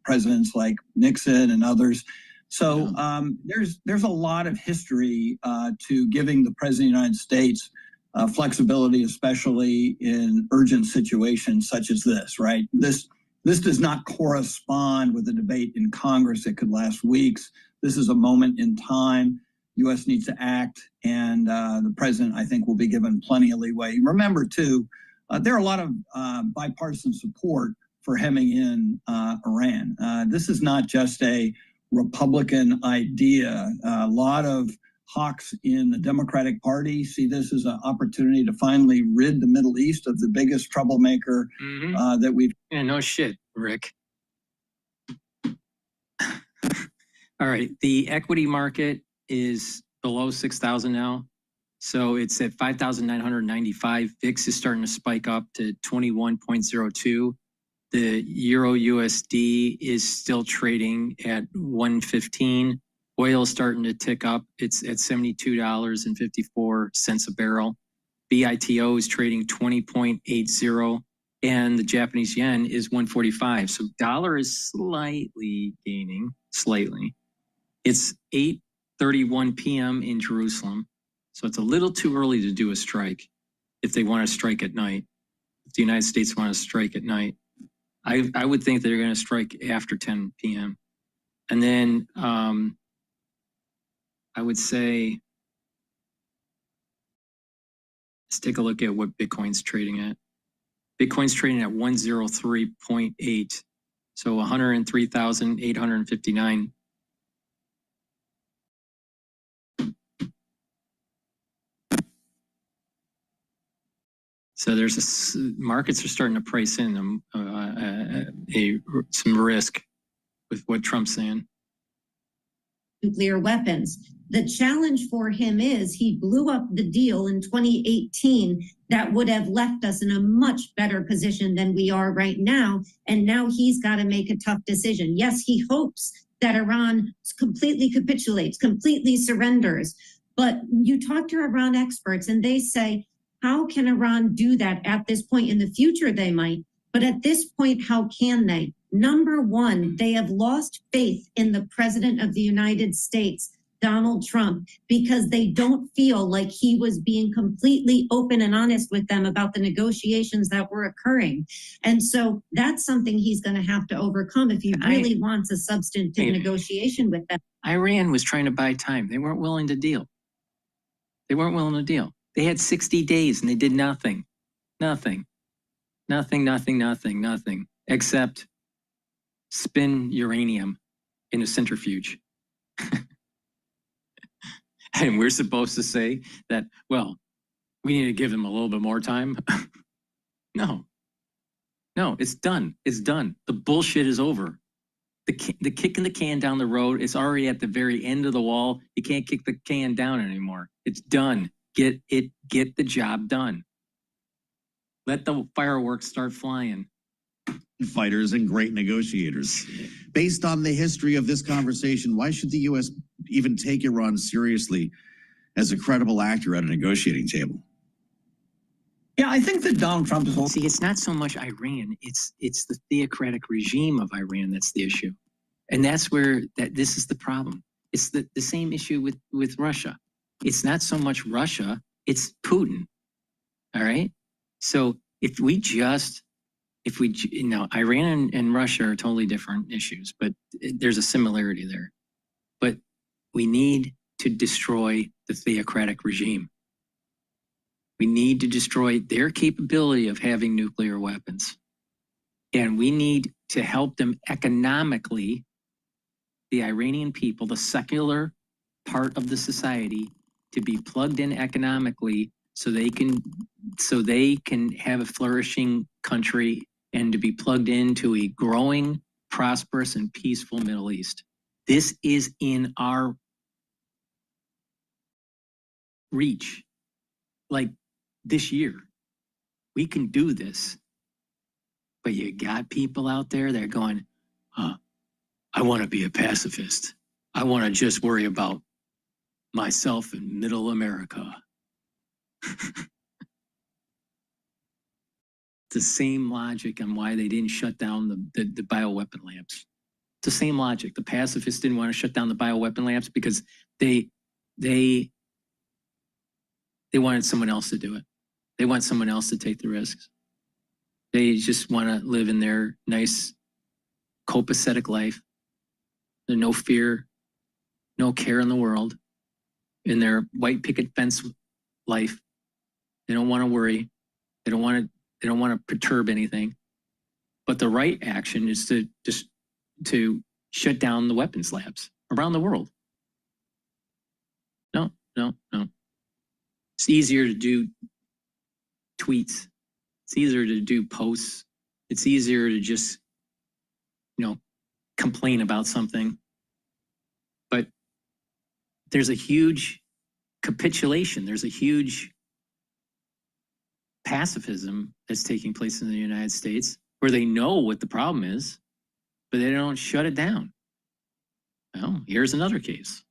presidents like Nixon and others. So there's a lot of history to giving the president of the United States flexibility, especially in urgent situations such as this, right? This does not correspond with a debate in Congress that could last weeks. This is a moment in time. U.S. needs to act, and the president, I think, will be given plenty of leeway. Remember, too, there are a lot of bipartisan support for hemming in Iran. This is not just a Republican idea. A lot of hawks in the Democratic Party see this as an opportunity to finally rid the Middle East of the biggest troublemaker that we've...
Yeah, no shit, Rick. All right, the equity market is below 6,000 now. So it's at 5,995. VIX is starting to spike up to 21.02. The Euro USD is still trading at 115. Oil is starting to tick up. It's at $72.54 a barrel. BITO is trading 20.80, and the Japanese yen is 145. So dollar is slightly gaining, slightly. It's 8:31 p.m. in Jerusalem. So it's a little too early to do a strike if they want to strike at night. If the United States want to strike at night, I would think they're going to strike after 10 p.m. And then I would say, let's take a look at what Bitcoin's trading at. Bitcoin's trading at 103.8, so 103,859. So there's markets are starting to price in some risk with what Trump's saying.
Nuclear weapons. The challenge for him is he blew up the deal in 2018 that would have left us in a much better position than we are right now. And now he's got to make a tough decision. Yes, he hopes that Iran completely capitulates, completely surrenders. But you talk to Iran experts and they say, how can Iran do that at this point? In the future, they might. But at this point, how can they? Number one, they have lost faith in the president of the United States, Donald Trump, because they don't feel like he was being completely open and honest with them about the negotiations that were occurring. And so that's something he's going to have to overcome if he really wants a substantive negotiation with them.
Iran was trying to buy time. They weren't willing to deal. They weren't willing to deal. They had 60 days and they did nothing. Nothing. Nothing. Except spin uranium in a centrifuge. And we're supposed to say that, well, we need to give them a little bit more time. No, it's done. It's done. The bullshit is over. the kicking the can down the road is already at the very end of the wall. You can't kick the can down anymore. It's done. Get the job done. Let the fireworks start flying.
Fighters and great negotiators. Based on the history of this conversation, why should the U.S. even take Iran seriously as a credible actor at a negotiating table?
Yeah, I think that Donald Trump is...
See, it's not so much Iran. It's the theocratic regime of Iran that's the issue. And that's where this is the problem. It's the same issue with Russia. It's not so much Russia, it's Putin. All right? So Iran and Russia are totally different issues, but there's a similarity there. But we need to destroy the theocratic regime. We need to destroy their capability of having nuclear weapons. And we need to help them economically, the Iranian people, the secular part of the society, to be plugged in economically so they can have a flourishing country and to be plugged into a growing, prosperous, and peaceful Middle East. This is in our reach. Like this year, we can do this. But you got people out there that are going, I want to be a pacifist. I want to just worry about myself in middle America. The same logic on why they didn't shut down the bioweapon labs. It's the same logic. The pacifists didn't want to shut down the bioweapon labs because they wanted someone else to do it. They want someone else to take the risks. They just want to live in their nice copacetic life. There's no fear, no care in the world. In their white picket fence life, they don't want to worry. They don't want to perturb anything. But the right action is to shut down the weapons labs around the world. No. It's easier to do tweets. It's easier to do posts. It's easier to just, complain about something. But there's a huge capitulation. There's a huge pacifism that's taking place in the United States where they know what the problem is, but they don't shut it down. Well, here's another case.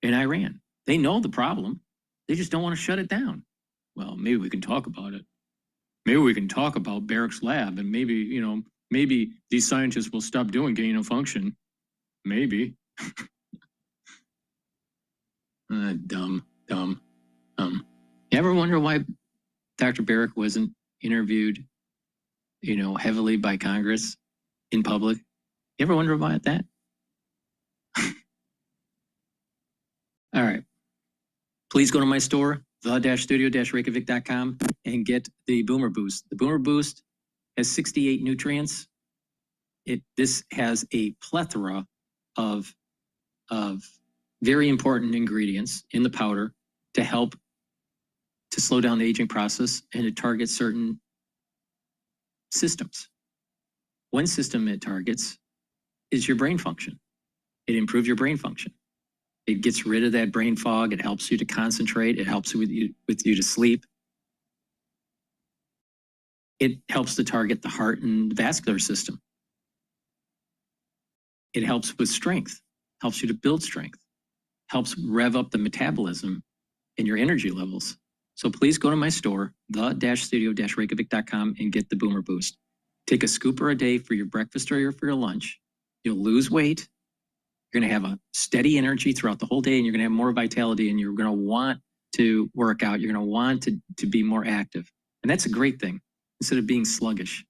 In Iran, they know the problem. They just don't want to shut it down. Well, maybe we can talk about it. Maybe we can talk about Barrack's lab and maybe, maybe these scientists will stop doing gain of function. Maybe. Dumb. You ever wonder why Dr. Barrack wasn't interviewed, heavily by Congress in public? You ever wonder about that? All right. Please go to my store, the-studio-reykjavik.com, and get the Boomer Boost. The Boomer Boost has 68 nutrients. This has a plethora of very important ingredients in the powder to help to slow down the aging process and to target certain systems. One system it targets is your brain function. It improves your brain function. It gets rid of that brain fog. It helps you to concentrate. It helps with you to sleep. It helps to target the heart and vascular system. It helps with strength, helps you to build strength, helps rev up the metabolism and your energy levels. So please go to my store, the-studio-reykjavik.com, and get the Boomer Boost. Take a scooper a day for your breakfast or for your lunch. You'll lose weight. You're going to have a steady energy throughout the whole day, and you're going to have more vitality, and you're going to want to work out. You're going to want to be more active. And that's a great thing, instead of being sluggish.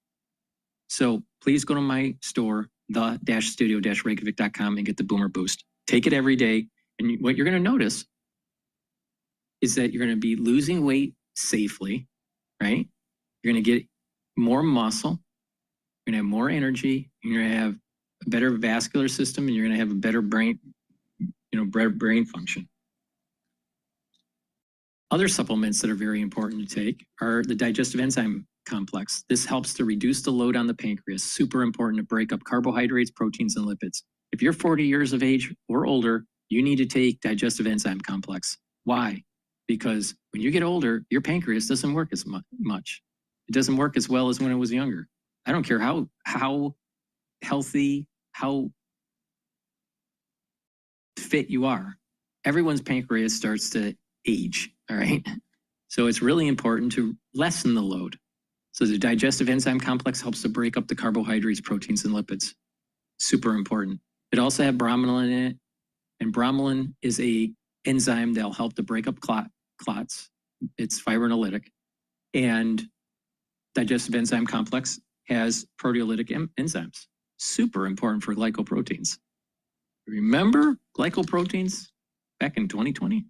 So please go to my store, the-studio-reykjavik.com, and get the Boomer Boost. Take it every day, and what you're going to notice is that you're going to be losing weight safely, right? You're going to get more muscle. You're going to have more energy. You're going to have a better vascular system, and you're going to have a better brain, better brain function. Other supplements that are very important to take are the digestive enzyme complex. This helps to reduce the load on the pancreas. Super important to break up carbohydrates, proteins, and lipids. If you're 40 years of age or older, you need to take digestive enzyme complex. Why? Because when you get older, your pancreas doesn't work as much. It doesn't work as well as when it was younger. I don't care how healthy, how fit you are. Everyone's pancreas starts to age, all right? So it's really important to lessen the load. So the digestive enzyme complex helps to break up the carbohydrates, proteins, and lipids. Super important. It also has bromelain in it, and bromelain is a enzyme that'll help to break up clots. It's fibrinolytic, and digestive enzyme complex has proteolytic enzymes. Super important for glycoproteins. Remember glycoproteins back in 2020?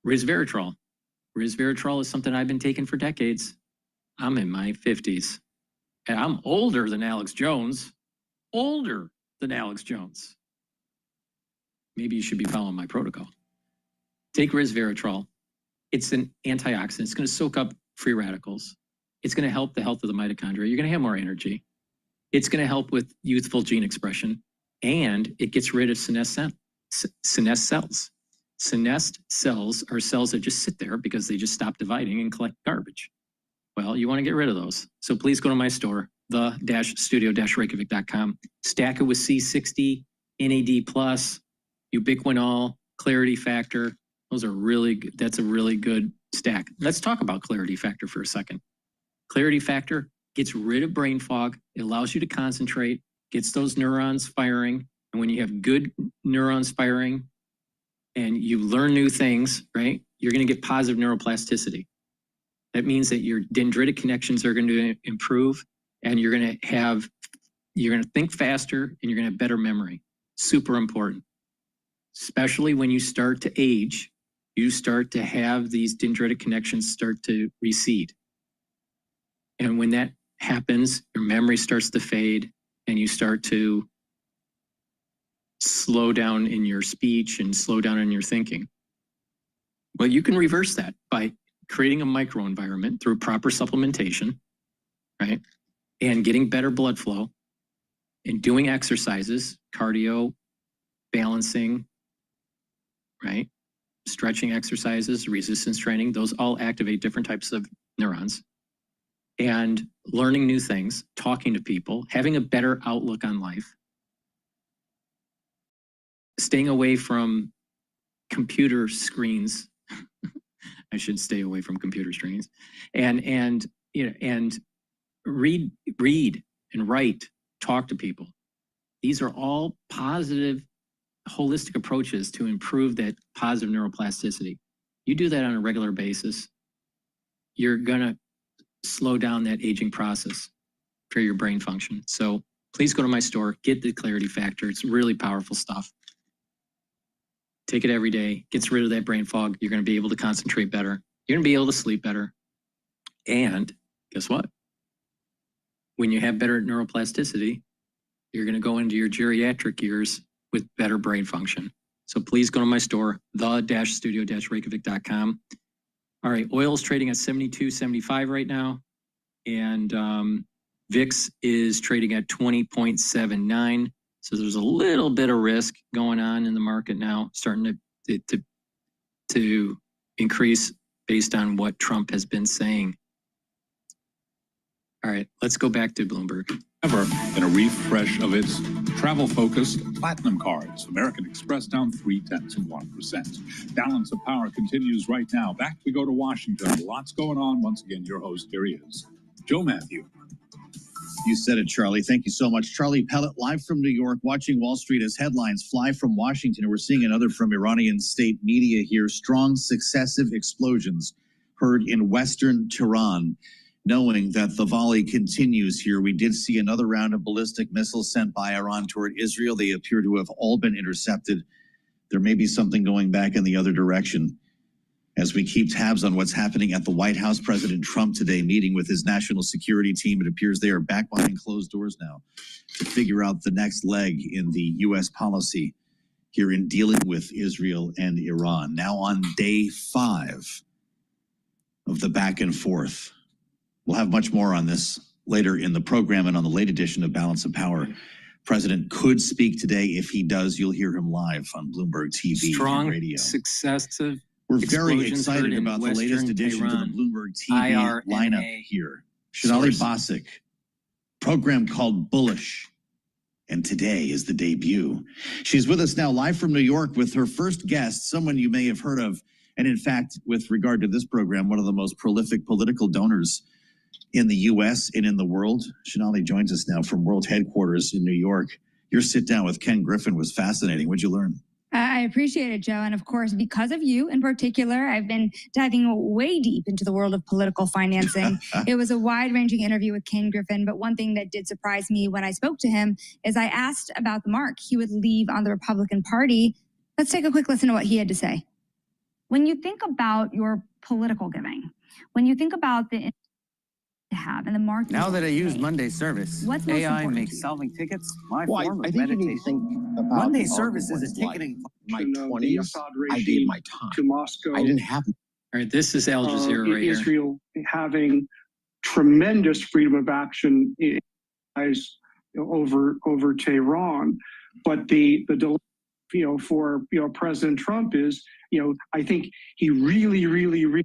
Resveratrol. Resveratrol is something I've been taking for decades. I'm in my 50s, and I'm older than Alex Jones. Older than Alex Jones. Maybe you should be following my protocol. Take resveratrol. It's an antioxidant. It's going to soak up free radicals. It's going to help the health of the mitochondria. You're going to have more energy. It's going to help with youthful gene expression, and it gets rid of senescent cells. Senesced cells are cells that just sit there because they just stop dividing and collect garbage. Well, you want to get rid of those. So please go to my store, the-studio-reykjavik.com. Stack it with C60, NAD+, ubiquinol, clarity factor. Those are really good. That's a really good stack. Let's talk about clarity factor for a second. Clarity factor gets rid of brain fog. It allows you to concentrate, gets those neurons firing. And when you have good neurons firing and you learn new things, right, you're going to get positive neuroplasticity. That means that your dendritic connections are going to improve, and you're going to think faster, and you're going to have better memory. Super important. Especially when you start to age, you start to have these dendritic connections start to recede. And when that happens, your memory starts to fade, and you start to slow down in your speech and slow down in your thinking. Well, you can reverse that by creating a microenvironment through proper supplementation, right? And getting better blood flow and doing exercises, cardio, balancing, right? Stretching exercises, resistance training, those all activate different types of neurons. And learning new things, talking to people, having a better outlook on life, staying away from computer screens. I should stay away from computer screens, and you know, and read and write, talk to people. These are all positive, holistic approaches to improve that positive neuroplasticity. You do that on a regular basis, you're gonna slow down that aging process for your brain function. So please go to my store, get the Clarity Factor. It's really powerful stuff. Take it every day, gets rid of that brain fog. You're going to be able to concentrate better. You're going to be able to sleep better. And guess what? When you have better neuroplasticity, you're going to go into your geriatric years with better brain function. So please go to my store, the-studio-reykjavik.com. All right, oil is trading at $72.75 right now. And VIX is trading at 20.79. So there's a little bit of risk going on in the market now, starting to increase based on what Trump has been saying. All right, let's go back to Bloomberg.
Ever in a refresh of its travel-focused platinum cards. American Express down 0.3%. Balance of Power continues right now. Back we go to Washington. Lots going on. Once again, your host, here he is, Joe Matthew.
You said it, Charlie. Thank you so much. Charlie Pellet, live from New York, watching Wall Street as headlines fly from Washington. And we're seeing another from Iranian state media here. Strong successive explosions heard in western Tehran, knowing that the volley continues here. We did see another round of ballistic missiles sent by Iran toward Israel. They appear to have all been intercepted. There may be something going back in the other direction. As we keep tabs on what's happening at the White House, President Trump today meeting with his national security team. It appears they are back behind closed doors now to figure out the next leg in the U.S. policy here in dealing with Israel and Iran. Now on day 5 of the back and forth. We'll have much more on this later in the program and on the late edition of Balance of Power. President could speak today. If he does, you'll hear him live on Bloomberg TV and radio.
Successive.
We're very excited about the latest edition to the Bloomberg TV lineup here. Sonali Basak, program called Bullish. And today is the debut. She's with us now live from New York with her first guest, someone you may have heard of. And in fact, with regard to this program, one of the most prolific political donors in the U.S. and in the world. Sonali joins us now from world headquarters in New York. Your sit down with Ken Griffin was fascinating. What'd you learn?
I appreciate it, Joe. And of course, because of you in particular, I've been diving way deep into the world of political financing. It was a wide-ranging interview with Ken Griffin, but one thing that did surprise me when I spoke to him is I asked about the mark he would leave on the Republican Party. Let's take a quick listen to what he had to say. When you think about your political giving, when you think about the have and the market.
Now that I use Monday service,
what's most
AI
important
makes solving tickets my
Well,
form
I
of
think you need to
meditation.
think about
Monday
the
service is
argument
a ticketing.
my
the
20s,
Assad
I gave
regime
my time.
to Moscow.
I didn't have.
All right, this is Al Jazeera right here.
Israel having tremendous freedom of action over Tehran, but the delay, for President Trump is, I think he really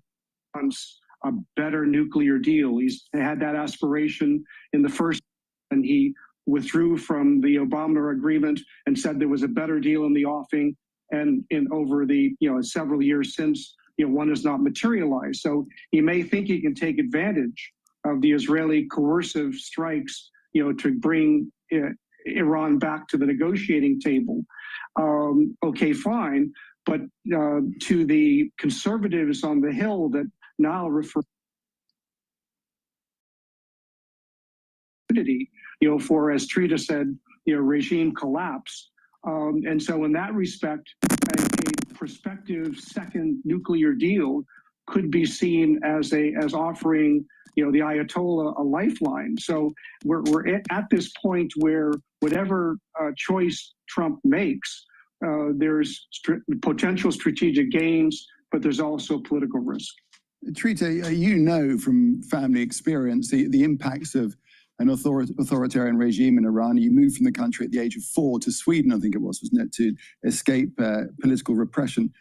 wants a better nuclear deal. He's had that aspiration in the first, and he withdrew from the Obama agreement and said there was a better deal in the offing. And over the several years since, one has not materialized. So he may think he can take advantage of the Israeli coercive strikes, to bring Iran back to the negotiating table. Okay, fine, but to the conservatives on the Hill that now refer for, as Trita said, regime collapse. And so in that respect, a prospective second nuclear deal could be seen as offering, the Ayatollah a lifeline. So we're at this point where whatever choice Trump makes, there's potential strategic gains, but there's also political risk.
Trita, from family experience, the impacts of an authoritarian regime in Iran. You moved from the country at the age of 4 to Sweden, I think it was, wasn't it, to escape political repression.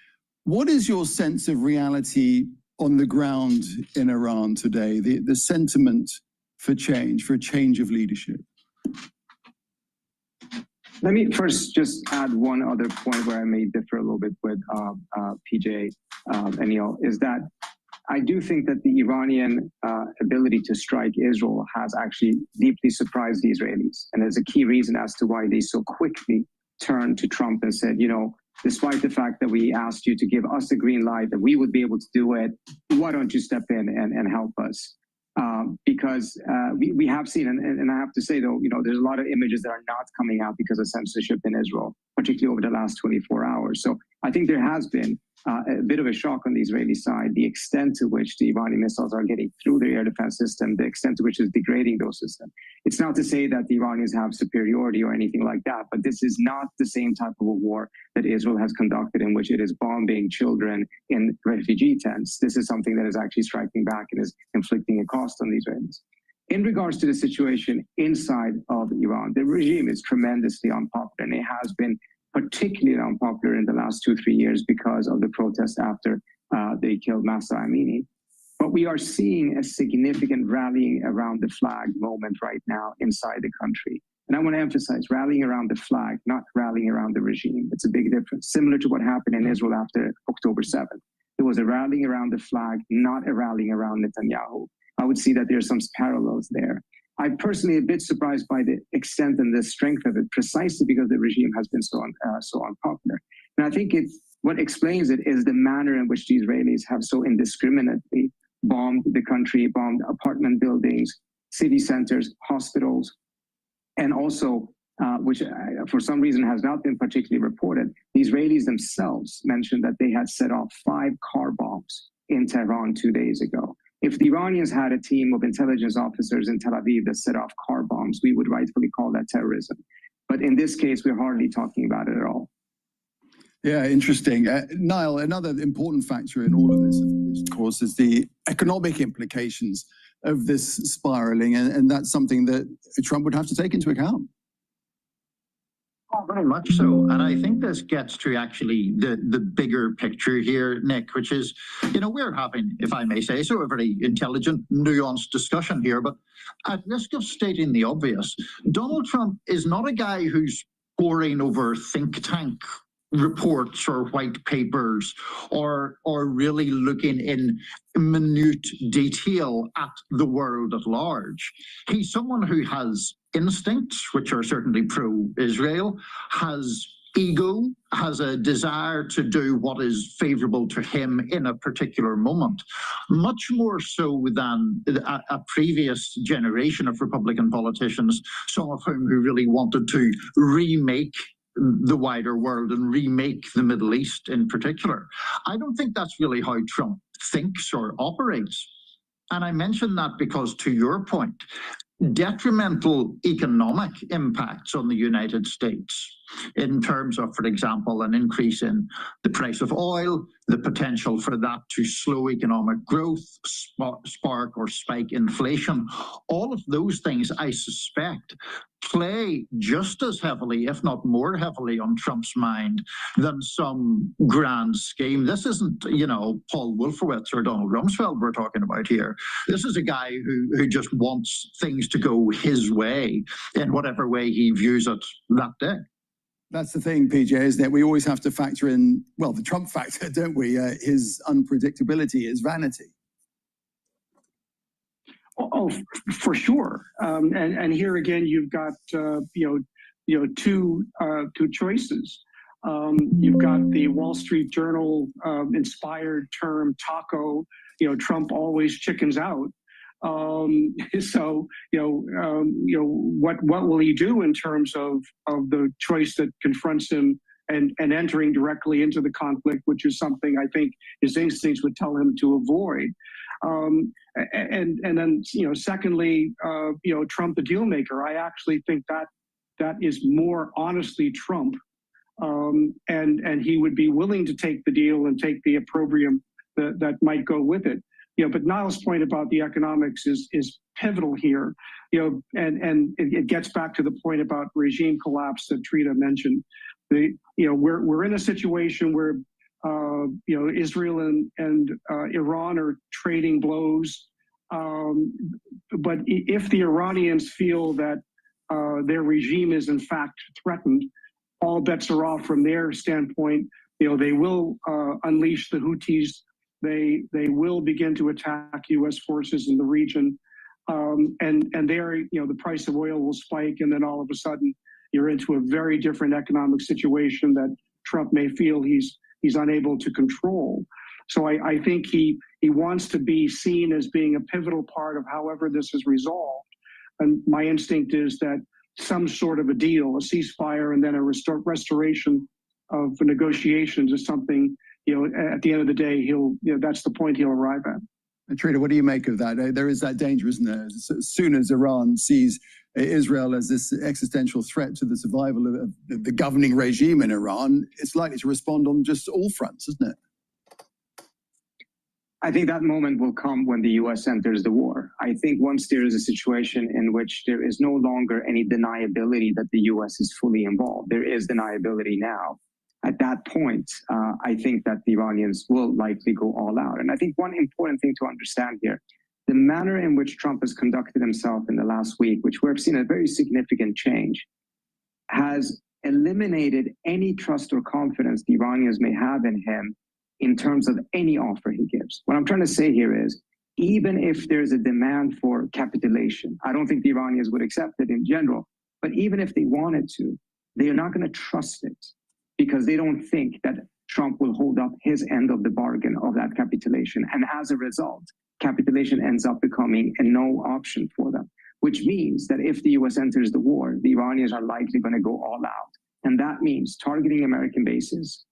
What is your sense of reality on the ground in Iran today, the sentiment for change of leadership?
Let me first just add one other point where I may differ a little bit with PJ and Neil, is that I do think that the Iranian ability to strike Israel has actually deeply surprised the Israelis. And there's a key reason as to why they so quickly turned to Trump and said, despite the fact that we asked you to give us a green light, that we would be able to do it, why don't you step in and help us? Because we have seen, and I have to say, though, there's a lot of images that are not coming out because of censorship in Israel, particularly over the last 24 hours. So I think there has been a bit of a shock on the Israeli side, the extent to which the Iranian missiles are getting through their air defense system, the extent to which it's degrading those systems. It's not to say that the Iranians have superiority or anything like that, but this is not the same type of a war that Israel has conducted, in which it is bombing children in refugee tents. This is something that is actually striking back and is inflicting a cost on the Israelis. In regards to the situation inside of Iran, the regime is tremendously unpopular, and it has been particularly unpopular in the last 2-3 years because of the protests after they killed Mahsa Amini. But we are seeing a significant rallying around the flag moment right now inside the country. And I want to emphasize rallying around the flag, not rallying around the regime. It's a big difference, similar to what happened in Israel after October 7th. There was a rallying around the flag, not a rallying around Netanyahu. I would see that there's some parallels there. I'm personally a bit surprised by the extent and the strength of it, precisely because the regime has been so unpopular. And I think what explains it is the manner in which the Israelis have so indiscriminately bombed the country, bombed apartment buildings, city centers, hospitals, and also, which for some reason has not been particularly reported, the Israelis themselves mentioned that they had set off 5 car bombs in Tehran 2 days ago. If the Iranians had a team of intelligence officers in Tel Aviv that set off car bombs, we would rightfully call that terrorism. But in this case, we're hardly talking about it at all.
Yeah, interesting. Niall, another important factor in all of this, of course, is the economic implications of this spiraling, and that's something that Trump would have to take into account.
Oh, very much so. And I think this gets to actually the bigger picture here, Nick, which is, we're having, if I may say so, a very intelligent, nuanced discussion here. But at risk of stating the obvious, Donald Trump is not a guy who's poring over think tank reports or white papers or really looking in minute detail at the world at large. He's someone who has instincts, which are certainly pro-Israel, has ego, has a desire to do what is favorable to him in a particular moment, much more so than a previous generation of Republican politicians, some of whom who really wanted to remake the wider world and remake the Middle East in particular. I don't think that's really how Trump thinks or operates. And I mention that because, to your point, detrimental economic impacts on the United States in terms of, for example, an increase in the price of oil, the potential for that to slow economic growth, spark or spike inflation, all of those things, I suspect, play just as heavily, if not more heavily, on Trump's mind than some grand scheme. This isn't, Paul Wolfowitz or Donald Rumsfeld we're talking about here. This is a guy who just wants things to go his way in whatever way he views it that day.
That's the thing, PJ, is that we always have to factor in, well, the Trump factor, don't we? His unpredictability, his vanity.
Oh, for sure. And here again, you've got two choices. You've got the Wall Street Journal inspired term taco. Trump always chickens out. So what will he do in terms of the choice that confronts him and entering directly into the conflict, which is something I think his instincts would tell him to avoid. And then secondly, Trump the deal maker. I actually think that is more honestly Trump, and he would be willing to take the deal and take the opprobrium that might go with it. But Niall's point about the economics is pivotal here. And it gets back to the point about regime collapse that Trita mentioned. We're in a situation where Israel and Iran are trading blows. But if the Iranians feel that their regime is in fact threatened, all bets are off from their standpoint. They will unleash the Houthis. They will begin to attack U.S. forces in the region, and there, the price of oil will spike, and then all of a sudden, you're into a very different economic situation that Trump may feel he's unable to control. So I think he wants to be seen as being a pivotal part of however this is resolved. And my instinct is that some sort of a deal, a ceasefire, and then a restoration of negotiations is something. At the end of the day, that's the point he'll arrive at.
Trita, what do you make of that? There is that danger, isn't there? As soon as Iran sees Israel as this existential threat to the survival of the governing regime in Iran, it's likely to respond on just all fronts, isn't it?
I think that moment will come when the U.S. enters the war. I think once there is a situation in which there is no longer any deniability that the U.S. is fully involved, there is deniability now. At that point, I think that the Iranians will likely go all out. And I think one important thing to understand here, the manner in which Trump has conducted himself in the last week, which we've seen a very significant change, has eliminated any trust or confidence the Iranians may have in him in terms of any offer he gives. What I'm trying to say here is, even if there's a demand for capitulation, I don't think the Iranians would accept it in general, but even if they wanted to, they are not going to trust it, because they don't think that Trump will hold up his end of the bargain of that capitulation. And as a result, capitulation ends up becoming a no option for them, which means that if the US enters the war, the Iranians are likely going to go all out. And that means targeting American bases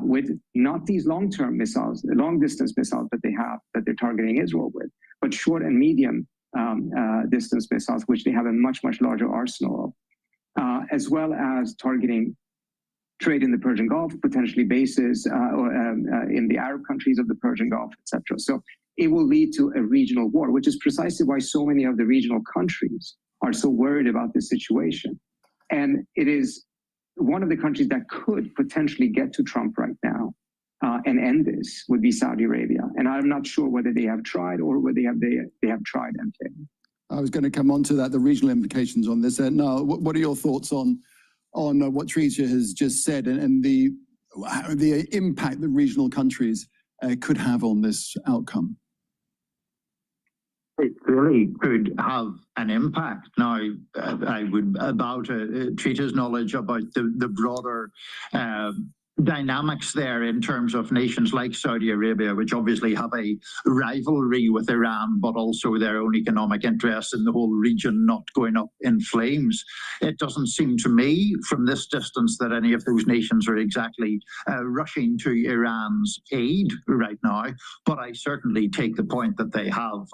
with not these long-term missiles, the long-distance missiles that they have, that they're targeting Israel with, but short and medium distance missiles, which they have a much, much larger arsenal of, as well as targeting trade in the Persian Gulf, potentially bases in the Arab countries of the Persian Gulf, etc. So it will lead to a regional war, which is precisely why so many of the regional countries are so worried about this situation. And it is one of the countries that could potentially get to Trump right now and end this would be Saudi Arabia. And I'm not sure whether they have tried or whether they have tried and failed.
I was going to come on to that, the regional implications on this. Now, what are your thoughts on what Trita has just said and the impact that regional countries could have on this outcome?
It really could have an impact. Now, I would bow to Trita's knowledge about the broader dynamics there in terms of nations like Saudi Arabia, which obviously have a rivalry with Iran, but also their own economic interests in the whole region not going up in flames. It doesn't seem to me from this distance that any of those nations are exactly rushing to Iran's aid right now, but I certainly take the point that they have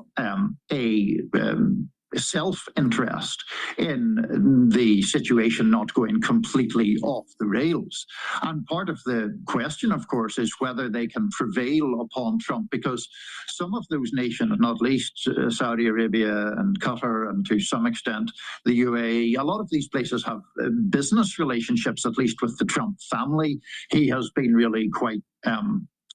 self-interest in the situation not going completely off the rails. And part of the question, of course, is whether they can prevail upon Trump, because some of those nations, not least Saudi Arabia and Qatar, and to some extent the UAE, a lot of these places have business relationships, at least with the Trump family. He has been really quite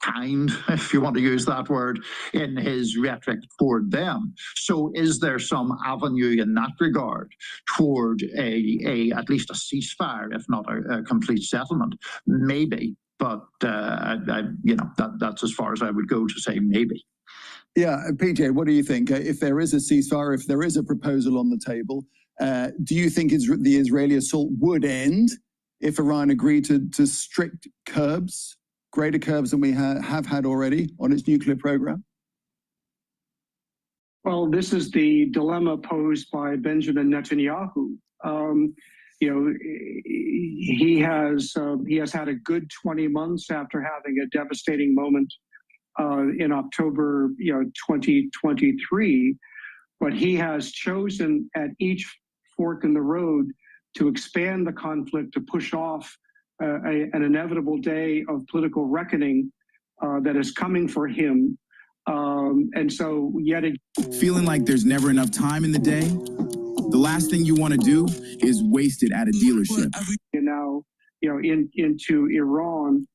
kind, if you want to use that word, in his rhetoric toward them. So is there some avenue in that regard toward at least a ceasefire, if not a complete settlement? Maybe, but that's as far as I would go to say maybe.
Yeah, PJ, what do you think? If there is a ceasefire, if there is a proposal on the table, do you think the Israeli assault would end if Iran agreed to strict curbs, greater curbs than we have had already on its nuclear program?
Well, this is the dilemma posed by Benjamin Netanyahu. He has had a good 20 months after having a devastating moment in October, 2023, but he has chosen at each fork in the road to expand the conflict, to push off an inevitable day of political reckoning that is coming for him. And so yet again,
feeling like there's never enough time in the day, the last thing you want to do is waste it at a dealership.
Into Iran,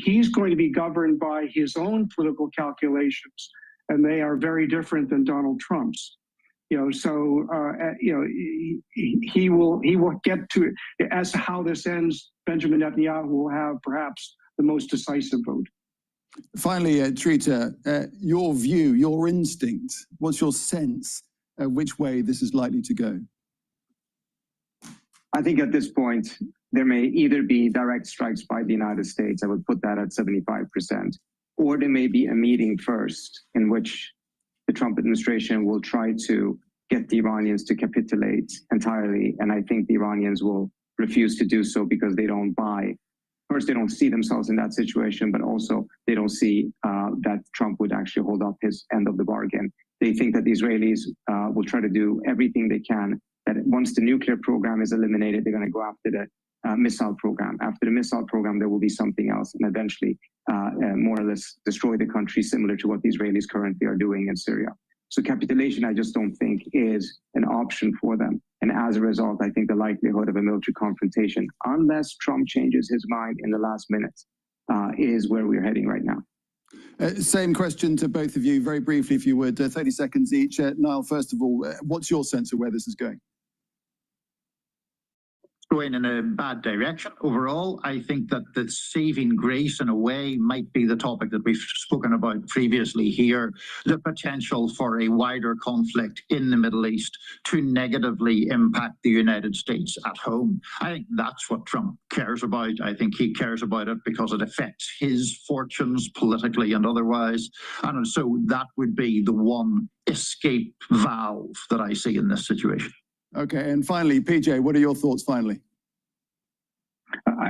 he's going to be governed by his own political calculations, and they are very different than Donald Trump's. He will get to, as to how this ends, Benjamin Netanyahu will have perhaps the most decisive vote.
Finally, Trita, your view, your instinct, what's your sense which way this is likely to go?
I think at this point, there may either be direct strikes by the United States, I would put that at 75%, or there may be a meeting first in which the Trump administration will try to get the Iranians to capitulate entirely. And I think the Iranians will refuse to do so because they don't buy. First, they don't see themselves in that situation, but also they don't see that Trump would actually hold up his end of the bargain. They think that the Israelis will try to do everything they can, that once the nuclear program is eliminated, they're going to go after the missile program. After the missile program, there will be something else, and eventually more or less destroy the country, similar to what the Israelis currently are doing in Syria. So capitulation, I just don't think is an option for them. And as a result, I think the likelihood of a military confrontation, unless Trump changes his mind in the last minute, is where we're heading right now.
Same question to both of you, very briefly, if you would, 30 seconds each. Niall, first of all, what's your sense of where this is going?
Going in a bad direction overall. I think that the saving grace in a way might be the topic that we've spoken about previously here, the potential for a wider conflict in the Middle East to negatively impact the United States at home. I think that's what Trump cares about. I think he cares about it because it affects his fortunes politically and otherwise. And so that would be the one escape valve that I see in this situation.
Okay, and finally, PJ, what are your thoughts finally?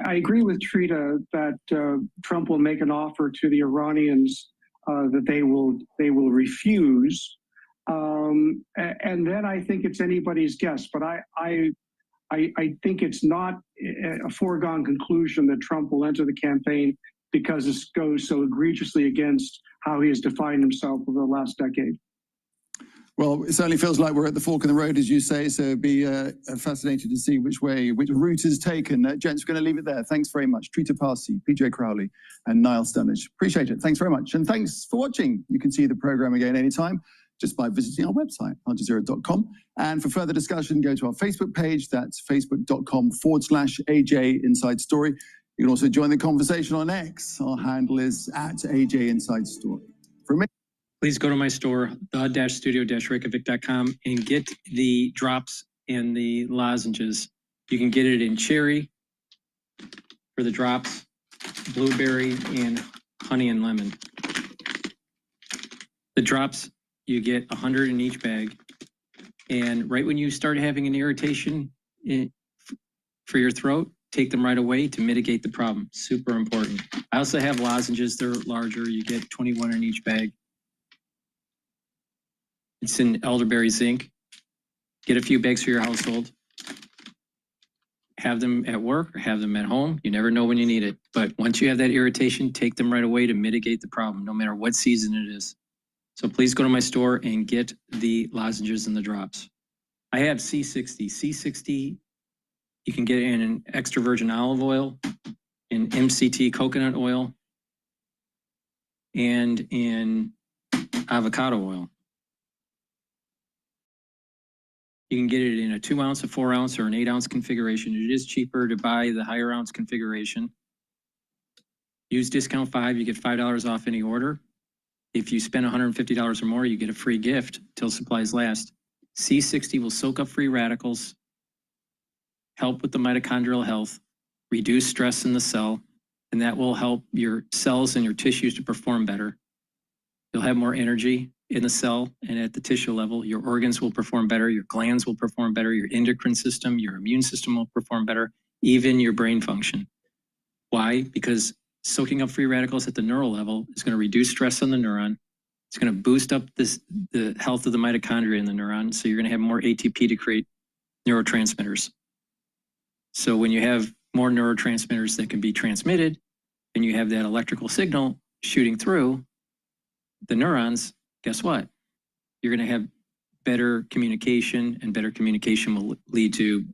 I agree with Trita that Trump will make an offer to the Iranians that they will refuse, and then I think it's anybody's guess. But I I think it's not a foregone conclusion that Trump will enter the campaign because this goes so egregiously against how he has defined himself over the last decade.
Well, it certainly feels like we're at the fork in the road, as you say, so it'd be fascinating to see which route is taken. Gents, we're going to leave it there. Thanks very much. Trita Parsi, PJ Crowley, and Niall Stonich. Appreciate it. Thanks very much. And thanks for watching. You can see the program again anytime just by visiting our website, aljazeera.com. And for further discussion, go to our Facebook page. That's facebook.com/AJ Inside Story. You can also join the conversation on X. Our handle is @AJ Inside Story. For me,
please go to my store, the-studio-reykjavik.com, and get the drops and the lozenges. You can get it in cherry for the drops, blueberry, and honey and lemon. The drops, you get 100 in each bag. And right when you start having an irritation for your throat, take them right away to mitigate the problem. Super important. I also have lozenges. They're larger. You get 21 in each bag. It's in elderberry zinc. Get a few bags for your household. Have them at work or have them at home. You never know when you need it. But once you have that irritation, take them right away to mitigate the problem, no matter what season it is. So please go to my store and get the lozenges and the drops. I have C60. C60, you can get it in an extra virgin olive oil, in MCT coconut oil, and in avocado oil. You can get it in a 2 ounce, a 4 ounce, or an 8 ounce configuration. It is cheaper to buy the higher ounce configuration. Use discount 5, you get $5 off any order. If you spend $150 or more, you get a free gift till supplies last. C60 will soak up free radicals, help with the mitochondrial health, reduce stress in the cell, and that will help your cells and your tissues to perform better. You'll have more energy in the cell and at the tissue level. Your organs will perform better, your glands will perform better, your endocrine system, your immune system will perform better, even your brain function. Why? Because soaking up free radicals at the neural level is going to reduce stress on the neuron. It's going to boost up the health of the mitochondria in the neuron, so you're going to have more ATP to create neurotransmitters. So when you have more neurotransmitters that can be transmitted, and you have that electrical signal shooting through the neurons, guess what? You're going to have better communication, and better communication will lead to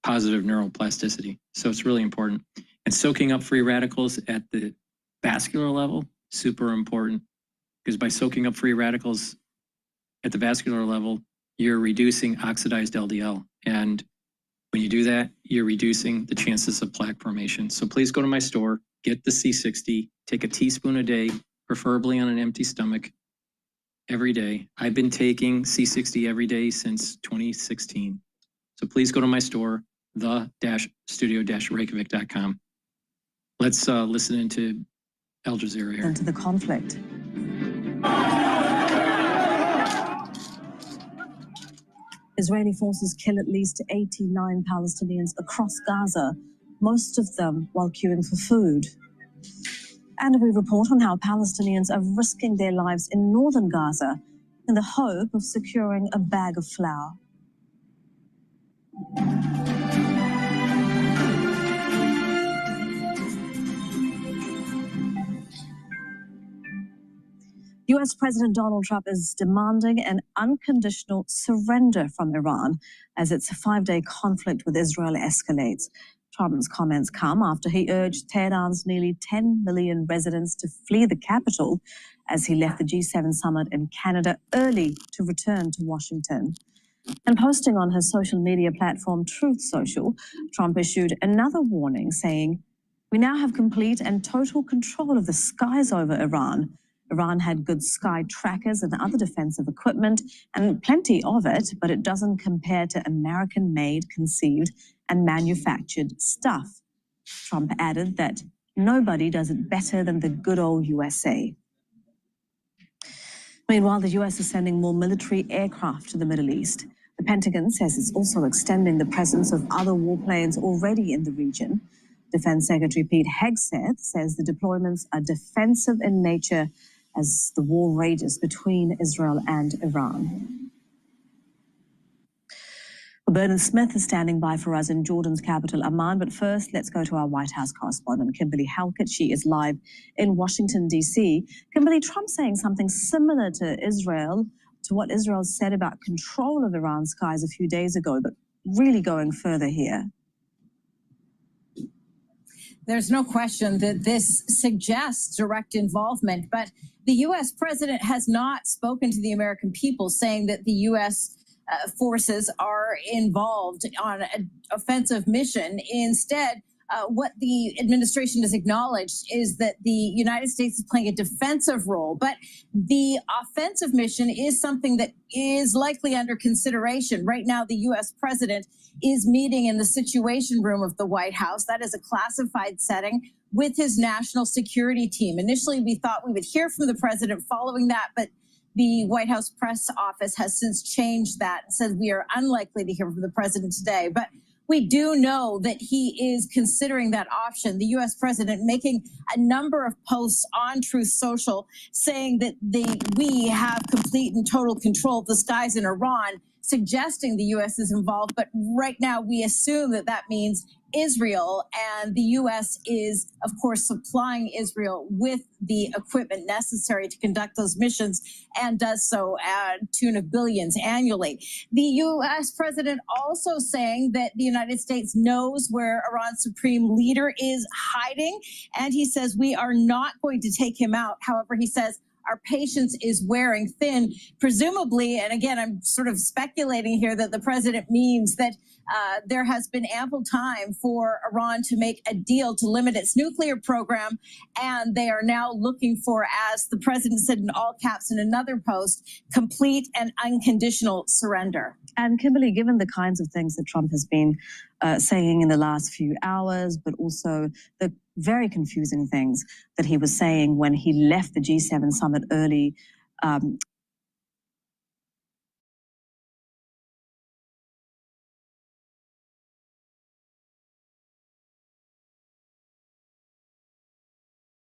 positive neuroplasticity. So it's really important. And soaking up free radicals at the vascular level, super important, because by soaking up free radicals at the vascular level, you're reducing oxidized LDL. And when you do that, you're reducing the chances of plaque formation. So please go to my store, get the C60, take a teaspoon a day, preferably on an empty stomach, every day. I've been taking C60 every day since 2016. So please go to my store, the-studio-reykjavik.com. Let's listen into Al Jazeera here.
Into the conflict. Israeli forces kill at least 89 Palestinians across Gaza, most of them while queuing for food. And we report on how Palestinians are risking their lives in northern Gaza in the hope of securing a bag of flour. US President Donald Trump is demanding an unconditional surrender from Iran as its 5-day conflict with Israel escalates. Trump's comments come after he urged Tehran's nearly 10 million residents to flee the capital as he left the G7 summit in Canada early to return to Washington. And posting on his social media platform Truth Social, Trump issued another warning saying, "We now have complete and total control of the skies over Iran. Iran had good sky trackers and other defensive equipment, and plenty of it, but it doesn't compare to American-made, conceived, and manufactured stuff." Trump added that nobody does it better than the good old USA. Meanwhile, the US is sending more military aircraft to the Middle East. The Pentagon says it's also extending the presence of other warplanes already in the region. Defense Secretary Pete Hegseth says the deployments are defensive in nature as the war rages between Israel and Iran. Bernard Smith is standing by for us in Jordan's capital, Amman. But first, let's go to our White House correspondent, Kimberly Halkett. She is live in Washington, D.C. Kimberly, Trump saying something similar to Israel, to what Israel said about control of Iran's skies a few days ago, but really going further here.
There's no question that this suggests direct involvement, but the U.S. president has not spoken to the American people saying that the U.S. Forces are involved on an offensive mission. Instead, what the administration has acknowledged is that the United States is playing a defensive role, but the offensive mission is something that is likely under consideration. Right now, the U.S. president is meeting in the Situation Room of the White House. That is a classified setting with his national security team. Initially, we thought we would hear from the president following that, but the White House press office has since changed that and said we are unlikely to hear from the president today. But we do know that he is considering that option. The U.S. president making a number of posts on Truth Social saying that we have complete and total control of the skies in Iran, suggesting the U.S. is involved. But right now we assume that that means Israel, and the U.S. is, of course, supplying Israel with the equipment necessary to conduct those missions and does so at a tune of billions annually. The U.S. president also saying that the United States knows where Iran's supreme leader is hiding, and he says we are not going to take him out. However, he says our patience is wearing thin, presumably, and again, I'm sort of speculating here that the president means that there has been ample time for Iran to make a deal to limit its nuclear program, and they are now looking for, as the president said in all caps in another post, complete and unconditional surrender.
And Kimberly, given the kinds of things that Trump has been saying in the last few hours, but also the very confusing things that he was saying when he left the G7 summit early,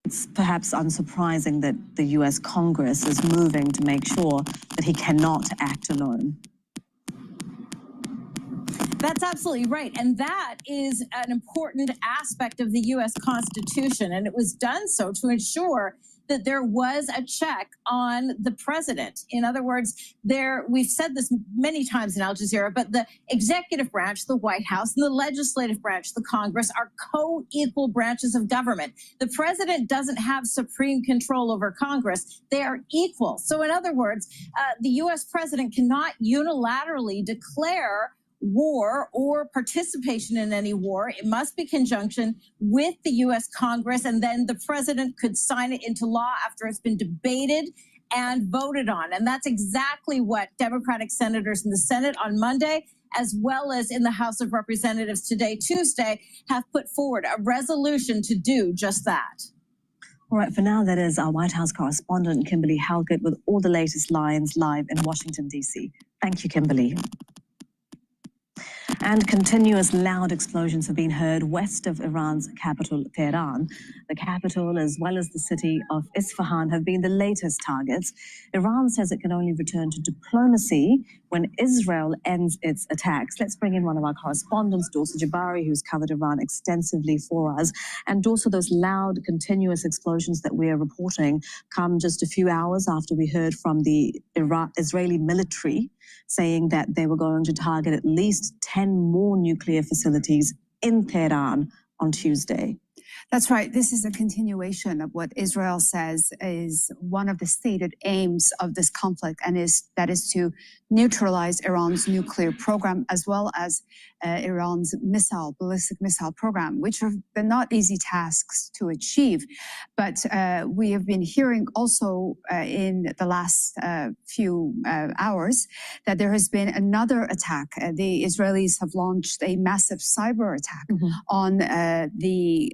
it's perhaps unsurprising that the U.S. Congress is moving to make sure that he cannot act alone.
That's absolutely right. And that is an important aspect of the U.S. Constitution. And it was done so to ensure that there was a check on the president. In other words, we've said this many times in Al Jazeera, but the executive branch, the White House, and the legislative branch, the Congress, are co-equal branches of government. The president doesn't have supreme control over Congress. They are equal. So in other words, the U.S. president cannot unilaterally declare war or participation in any war. It must be conjunction with the U.S. Congress, and then the president could sign it into law after it's been debated and voted on. And that's exactly what Democratic senators in the Senate on Monday, as well as in the House of Representatives today, Tuesday, have put forward a resolution to do just that.
All right, for now, that is our White House correspondent, Kimberly Halkett, with all the latest lines live in Washington, D.C. Thank you, Kimberly. And continuous loud explosions have been heard west of Iran's capital, Tehran. The capital, as well as the city of Isfahan, have been the latest targets. Iran says it can only return to diplomacy when Israel ends its attacks. Let's bring in one of our correspondents, Dorsa Jabari, who's covered Iran extensively for us. And Dorsa, those loud, continuous explosions that we are reporting come just a few hours after we heard from the Israeli military saying that they were going to target at least 10 more nuclear facilities in Tehran on Tuesday.
That's right. This is a continuation of what Israel says is one of the stated aims of this conflict, and that is to neutralize Iran's nuclear program as well as Iran's ballistic missile program, which have been not easy tasks to achieve. But we have been hearing also in the last few hours that there has been another attack. The Israelis have launched a massive cyber attack on the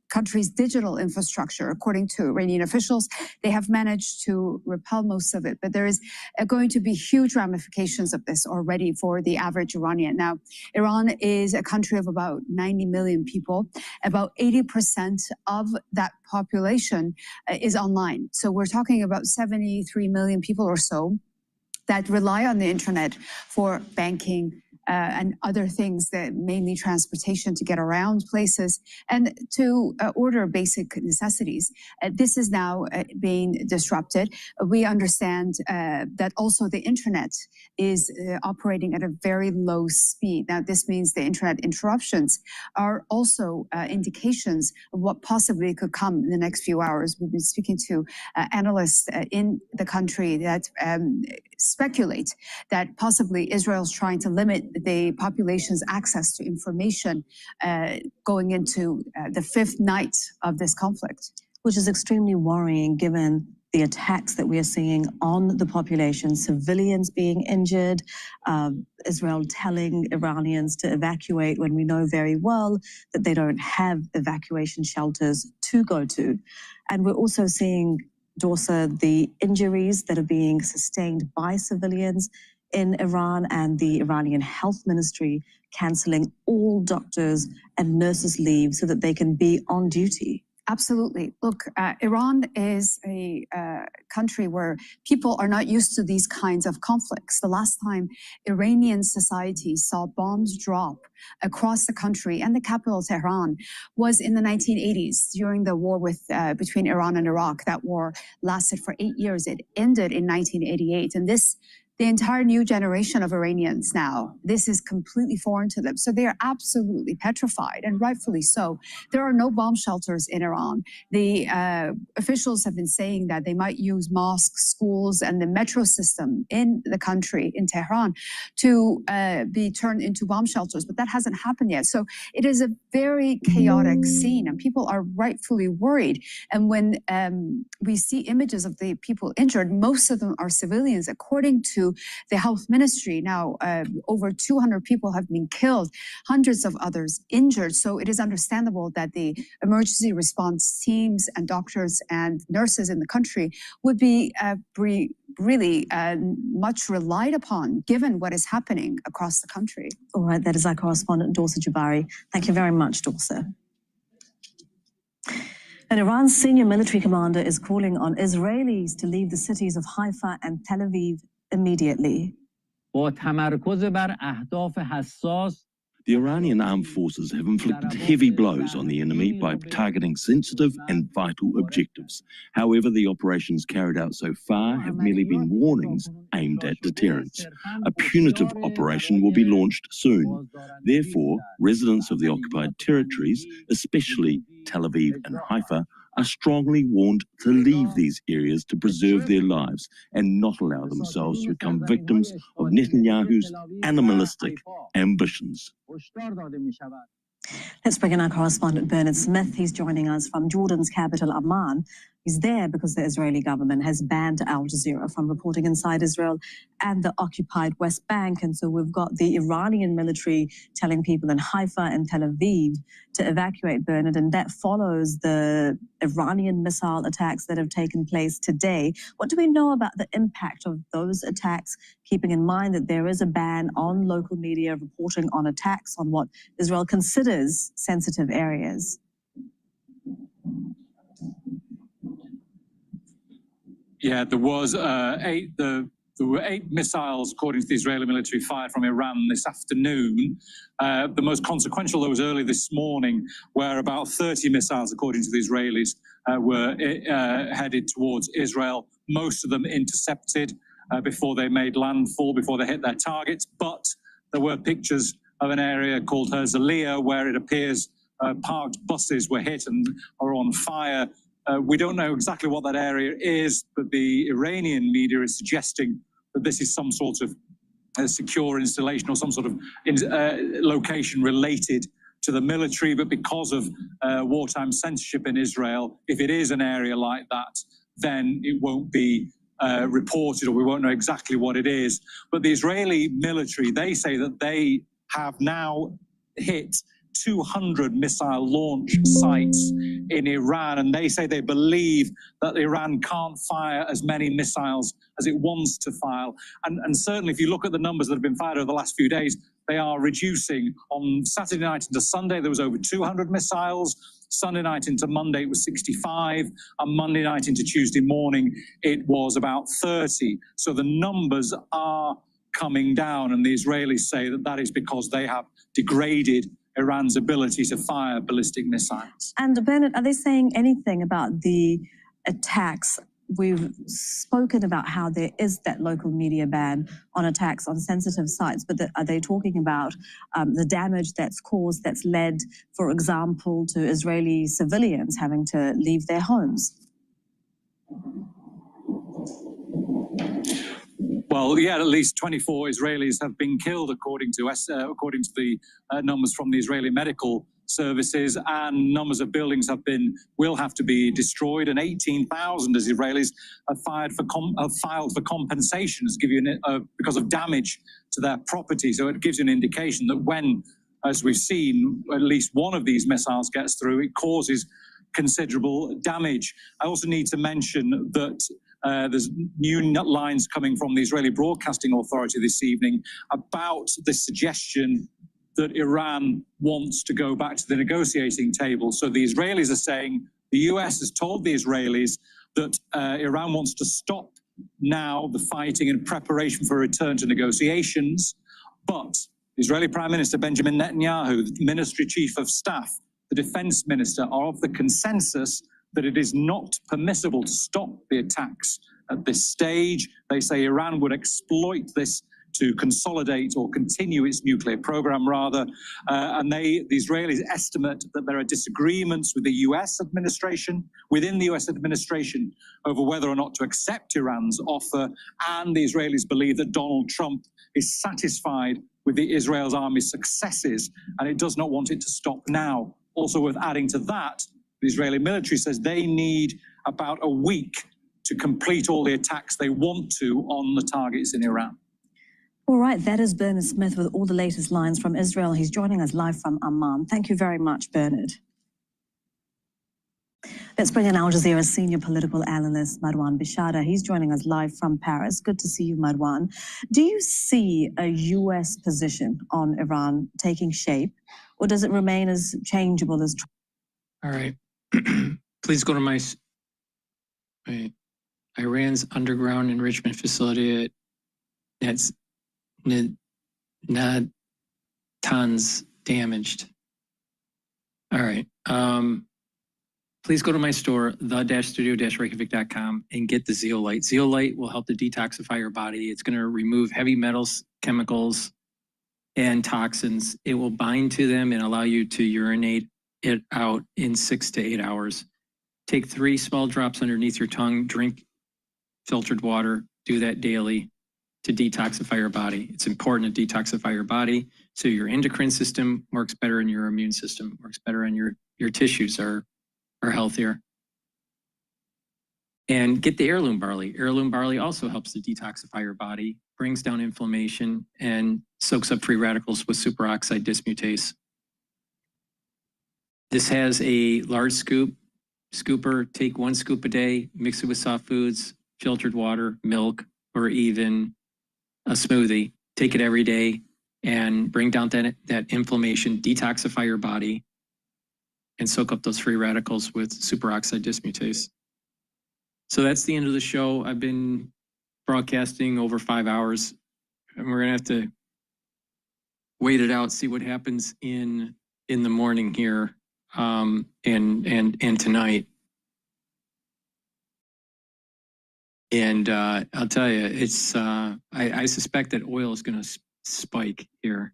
country's digital infrastructure. According to Iranian officials, they have managed to repel most of it, but there is going to be huge ramifications of this already for the average Iranian. Now, Iran is a country of about 90 million people. About 80% of that population is online. So we're talking about 73 million people or so that rely on the internet for banking, and other things, that mainly transportation to get around places and to order basic necessities. This is now being disrupted. We understand that also the internet is operating at a very low speed. Now, this means the internet interruptions are also indications of what possibly could come in the next few hours. We've been speaking to analysts in the country that speculate that possibly Israel's trying to limit the population's access to information going into the fifth night of this conflict.
Which is extremely worrying given the attacks that we are seeing on the population, civilians being injured, Israel telling Iranians to evacuate when we know very well that they don't have evacuation shelters to go to. And we're also seeing, Dorsa, the injuries that are being sustained by civilians in Iran, and the Iranian health ministry canceling all doctors and nurses' leave so that they can be on duty.
Absolutely. Look, Iran is a country where people are not used to these kinds of conflicts. The last time Iranian society saw bombs drop across the country and the capital, Tehran, was in the 1980s during the war between Iran and Iraq. That war lasted for 8 years. It ended in 1988. And the entire new generation of Iranians now, this is completely foreign to them. So they are absolutely petrified, and rightfully so. There are no bomb shelters in Iran. The officials have been saying that they might use mosques, schools, and the metro system in the country, in Tehran, to be turned into bomb shelters, but that hasn't happened yet. So it is a very chaotic scene, and people are rightfully worried. And when we see images of the people injured, most of them are civilians, according to the health ministry. Now, over 200 people have been killed, hundreds of others injured. So it is understandable that the emergency response teams and doctors and nurses in the country would be really much relied upon, given what is happening across the country.
All right, that is our correspondent, Dorsa Jabari. Thank you very much, Dorsa. And Iran's senior military commander is calling on Israelis to leave the cities of Haifa and Tel Aviv immediately.
The Iranian armed forces have inflicted heavy blows on the enemy by targeting sensitive and vital objectives. However, the operations carried out so far have merely been warnings aimed at deterrence. A punitive operation will be launched soon. Therefore, residents of the occupied territories, especially Tel Aviv and Haifa, are strongly warned to leave these areas to preserve their lives and not allow themselves to become victims of Netanyahu's animalistic ambitions.
Let's bring in our correspondent, Bernard Smith. He's joining us from Jordan's capital, Amman. He's there because the Israeli government has banned Al Jazeera from reporting inside Israel and the occupied West Bank. And so we've got the Iranian military telling people in Haifa and Tel Aviv to evacuate, Bernard, and that follows the Iranian missile attacks that have taken place today. What do we know about the impact of those attacks, keeping in mind that there is a ban on local media reporting on attacks on what Israel considers sensitive areas?
Yeah, there were 8 missiles, according to the Israeli military, fired from Iran this afternoon. The most consequential, though, was early this morning, where about 30 missiles, according to the Israelis, were headed towards Israel. Most of them intercepted before they made landfall, before they hit their targets. But there were pictures of an area called Herzliya, where it appears parked buses were hit and are on fire. We don't know exactly what that area is, but the Iranian media is suggesting that this is some sort of secure installation or some sort of location related to the military. But because of wartime censorship in Israel, if it is an area like that, then it won't be reported, or we won't know exactly what it is. But the Israeli military, they say that they have now hit 200 missile launch sites in Iran, and they say they believe that Iran can't fire as many missiles as it wants to fire. And certainly if you look at the numbers that have been fired over the last few days, they are reducing. On Saturday night into Sunday, there was over 200 missiles. Sunday night into Monday, it was 65. And Monday night into Tuesday morning, it was about 30. So the numbers are coming down, and the Israelis say that that is because they have degraded Iran's ability to fire ballistic missiles.
And Bernard, are they saying anything about the attacks? We've spoken about how there is that local media ban on attacks on sensitive sites, but are they talking about the damage that's caused, that's led, for example, to Israeli civilians having to leave their homes?
Well, yeah, at least 24 Israelis have been killed, according to the numbers from the Israeli medical services, and numbers of buildings will have to be destroyed, and 18,000 Israelis have filed for compensations, because of damage to their property. So it gives you an indication that when, as we've seen, at least one of these missiles gets through, it causes considerable damage. I also need to mention that there's new lines coming from the Israeli Broadcasting Authority this evening about the suggestion that Iran wants to go back to the negotiating table. So the Israelis are saying, the US has told the Israelis that Iran wants to stop now the fighting in preparation for a return to negotiations. But the Israeli Prime Minister Benjamin Netanyahu, the Ministry Chief of Staff, the Defense Minister, are of the consensus that it is not permissible to stop the attacks at this stage. They say Iran would exploit this to consolidate or continue its nuclear program, rather. And the Israelis estimate that there are disagreements with the US administration, within the US administration, over whether or not to accept Iran's offer. And the Israelis believe that Donald Trump is satisfied with Israel's army's successes, and it does not want it to stop now. Also worth adding to that, the Israeli military says they need about a week to complete all the attacks they want to on the targets in Iran.
All right, that is Bernard Smith with all the latest lines from Israel. He's joining us live from Amman. Thank you very much, Bernard. Let's bring in Al Jazeera's senior political analyst, Marwan Bishara. He's joining us live from Paris. Good to see you, Marwan. Do you see a U.S. position on Iran taking shape, or does it remain as changeable as...
All right. Please go to my Iran's underground enrichment facility that's not tons damaged. All right. Please go to my store, the-studio-reykjavik.com, and get the zeolite. Zeolite will help to detoxify your body. It's going to remove heavy metals, chemicals, and toxins. It will bind to them and allow you to urinate it out in 6 to 8 hours. Take 3 small drops underneath your tongue, drink filtered water, do that daily to detoxify your body. It's important to detoxify your body so your endocrine system works better and your immune system works better and your tissues are healthier. And get the heirloom barley. Heirloom barley also helps to detoxify your body, brings down inflammation, and soaks up free radicals with superoxide dismutase. This has a large scooper. Take 1 scoop a day, mix it with soft foods, filtered water, milk, or even a smoothie. Take it every day and bring down that inflammation, detoxify your body, and soak up those free radicals with superoxide dismutase. So that's the end of the show. I've been broadcasting over 5 hours, and we're gonna have to wait it out, see what happens in the morning here, and tonight. And I'll tell you, it's I suspect that oil is going to spike here.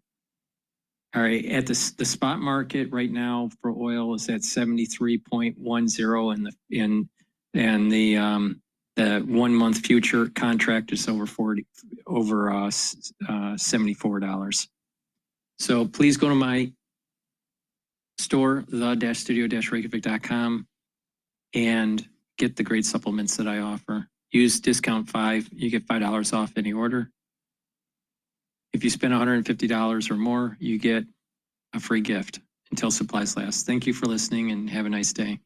All right, at the spot market right now for oil is at 73.10, and the 1 month future contract is over $74. So please go to my store, the-studio-reykjavik.com, and get the great supplements that I offer. Use discount 5, you get $5 off any order. If you spend $150 or more, you get a free gift until supplies last. Thank you for listening and have a nice day.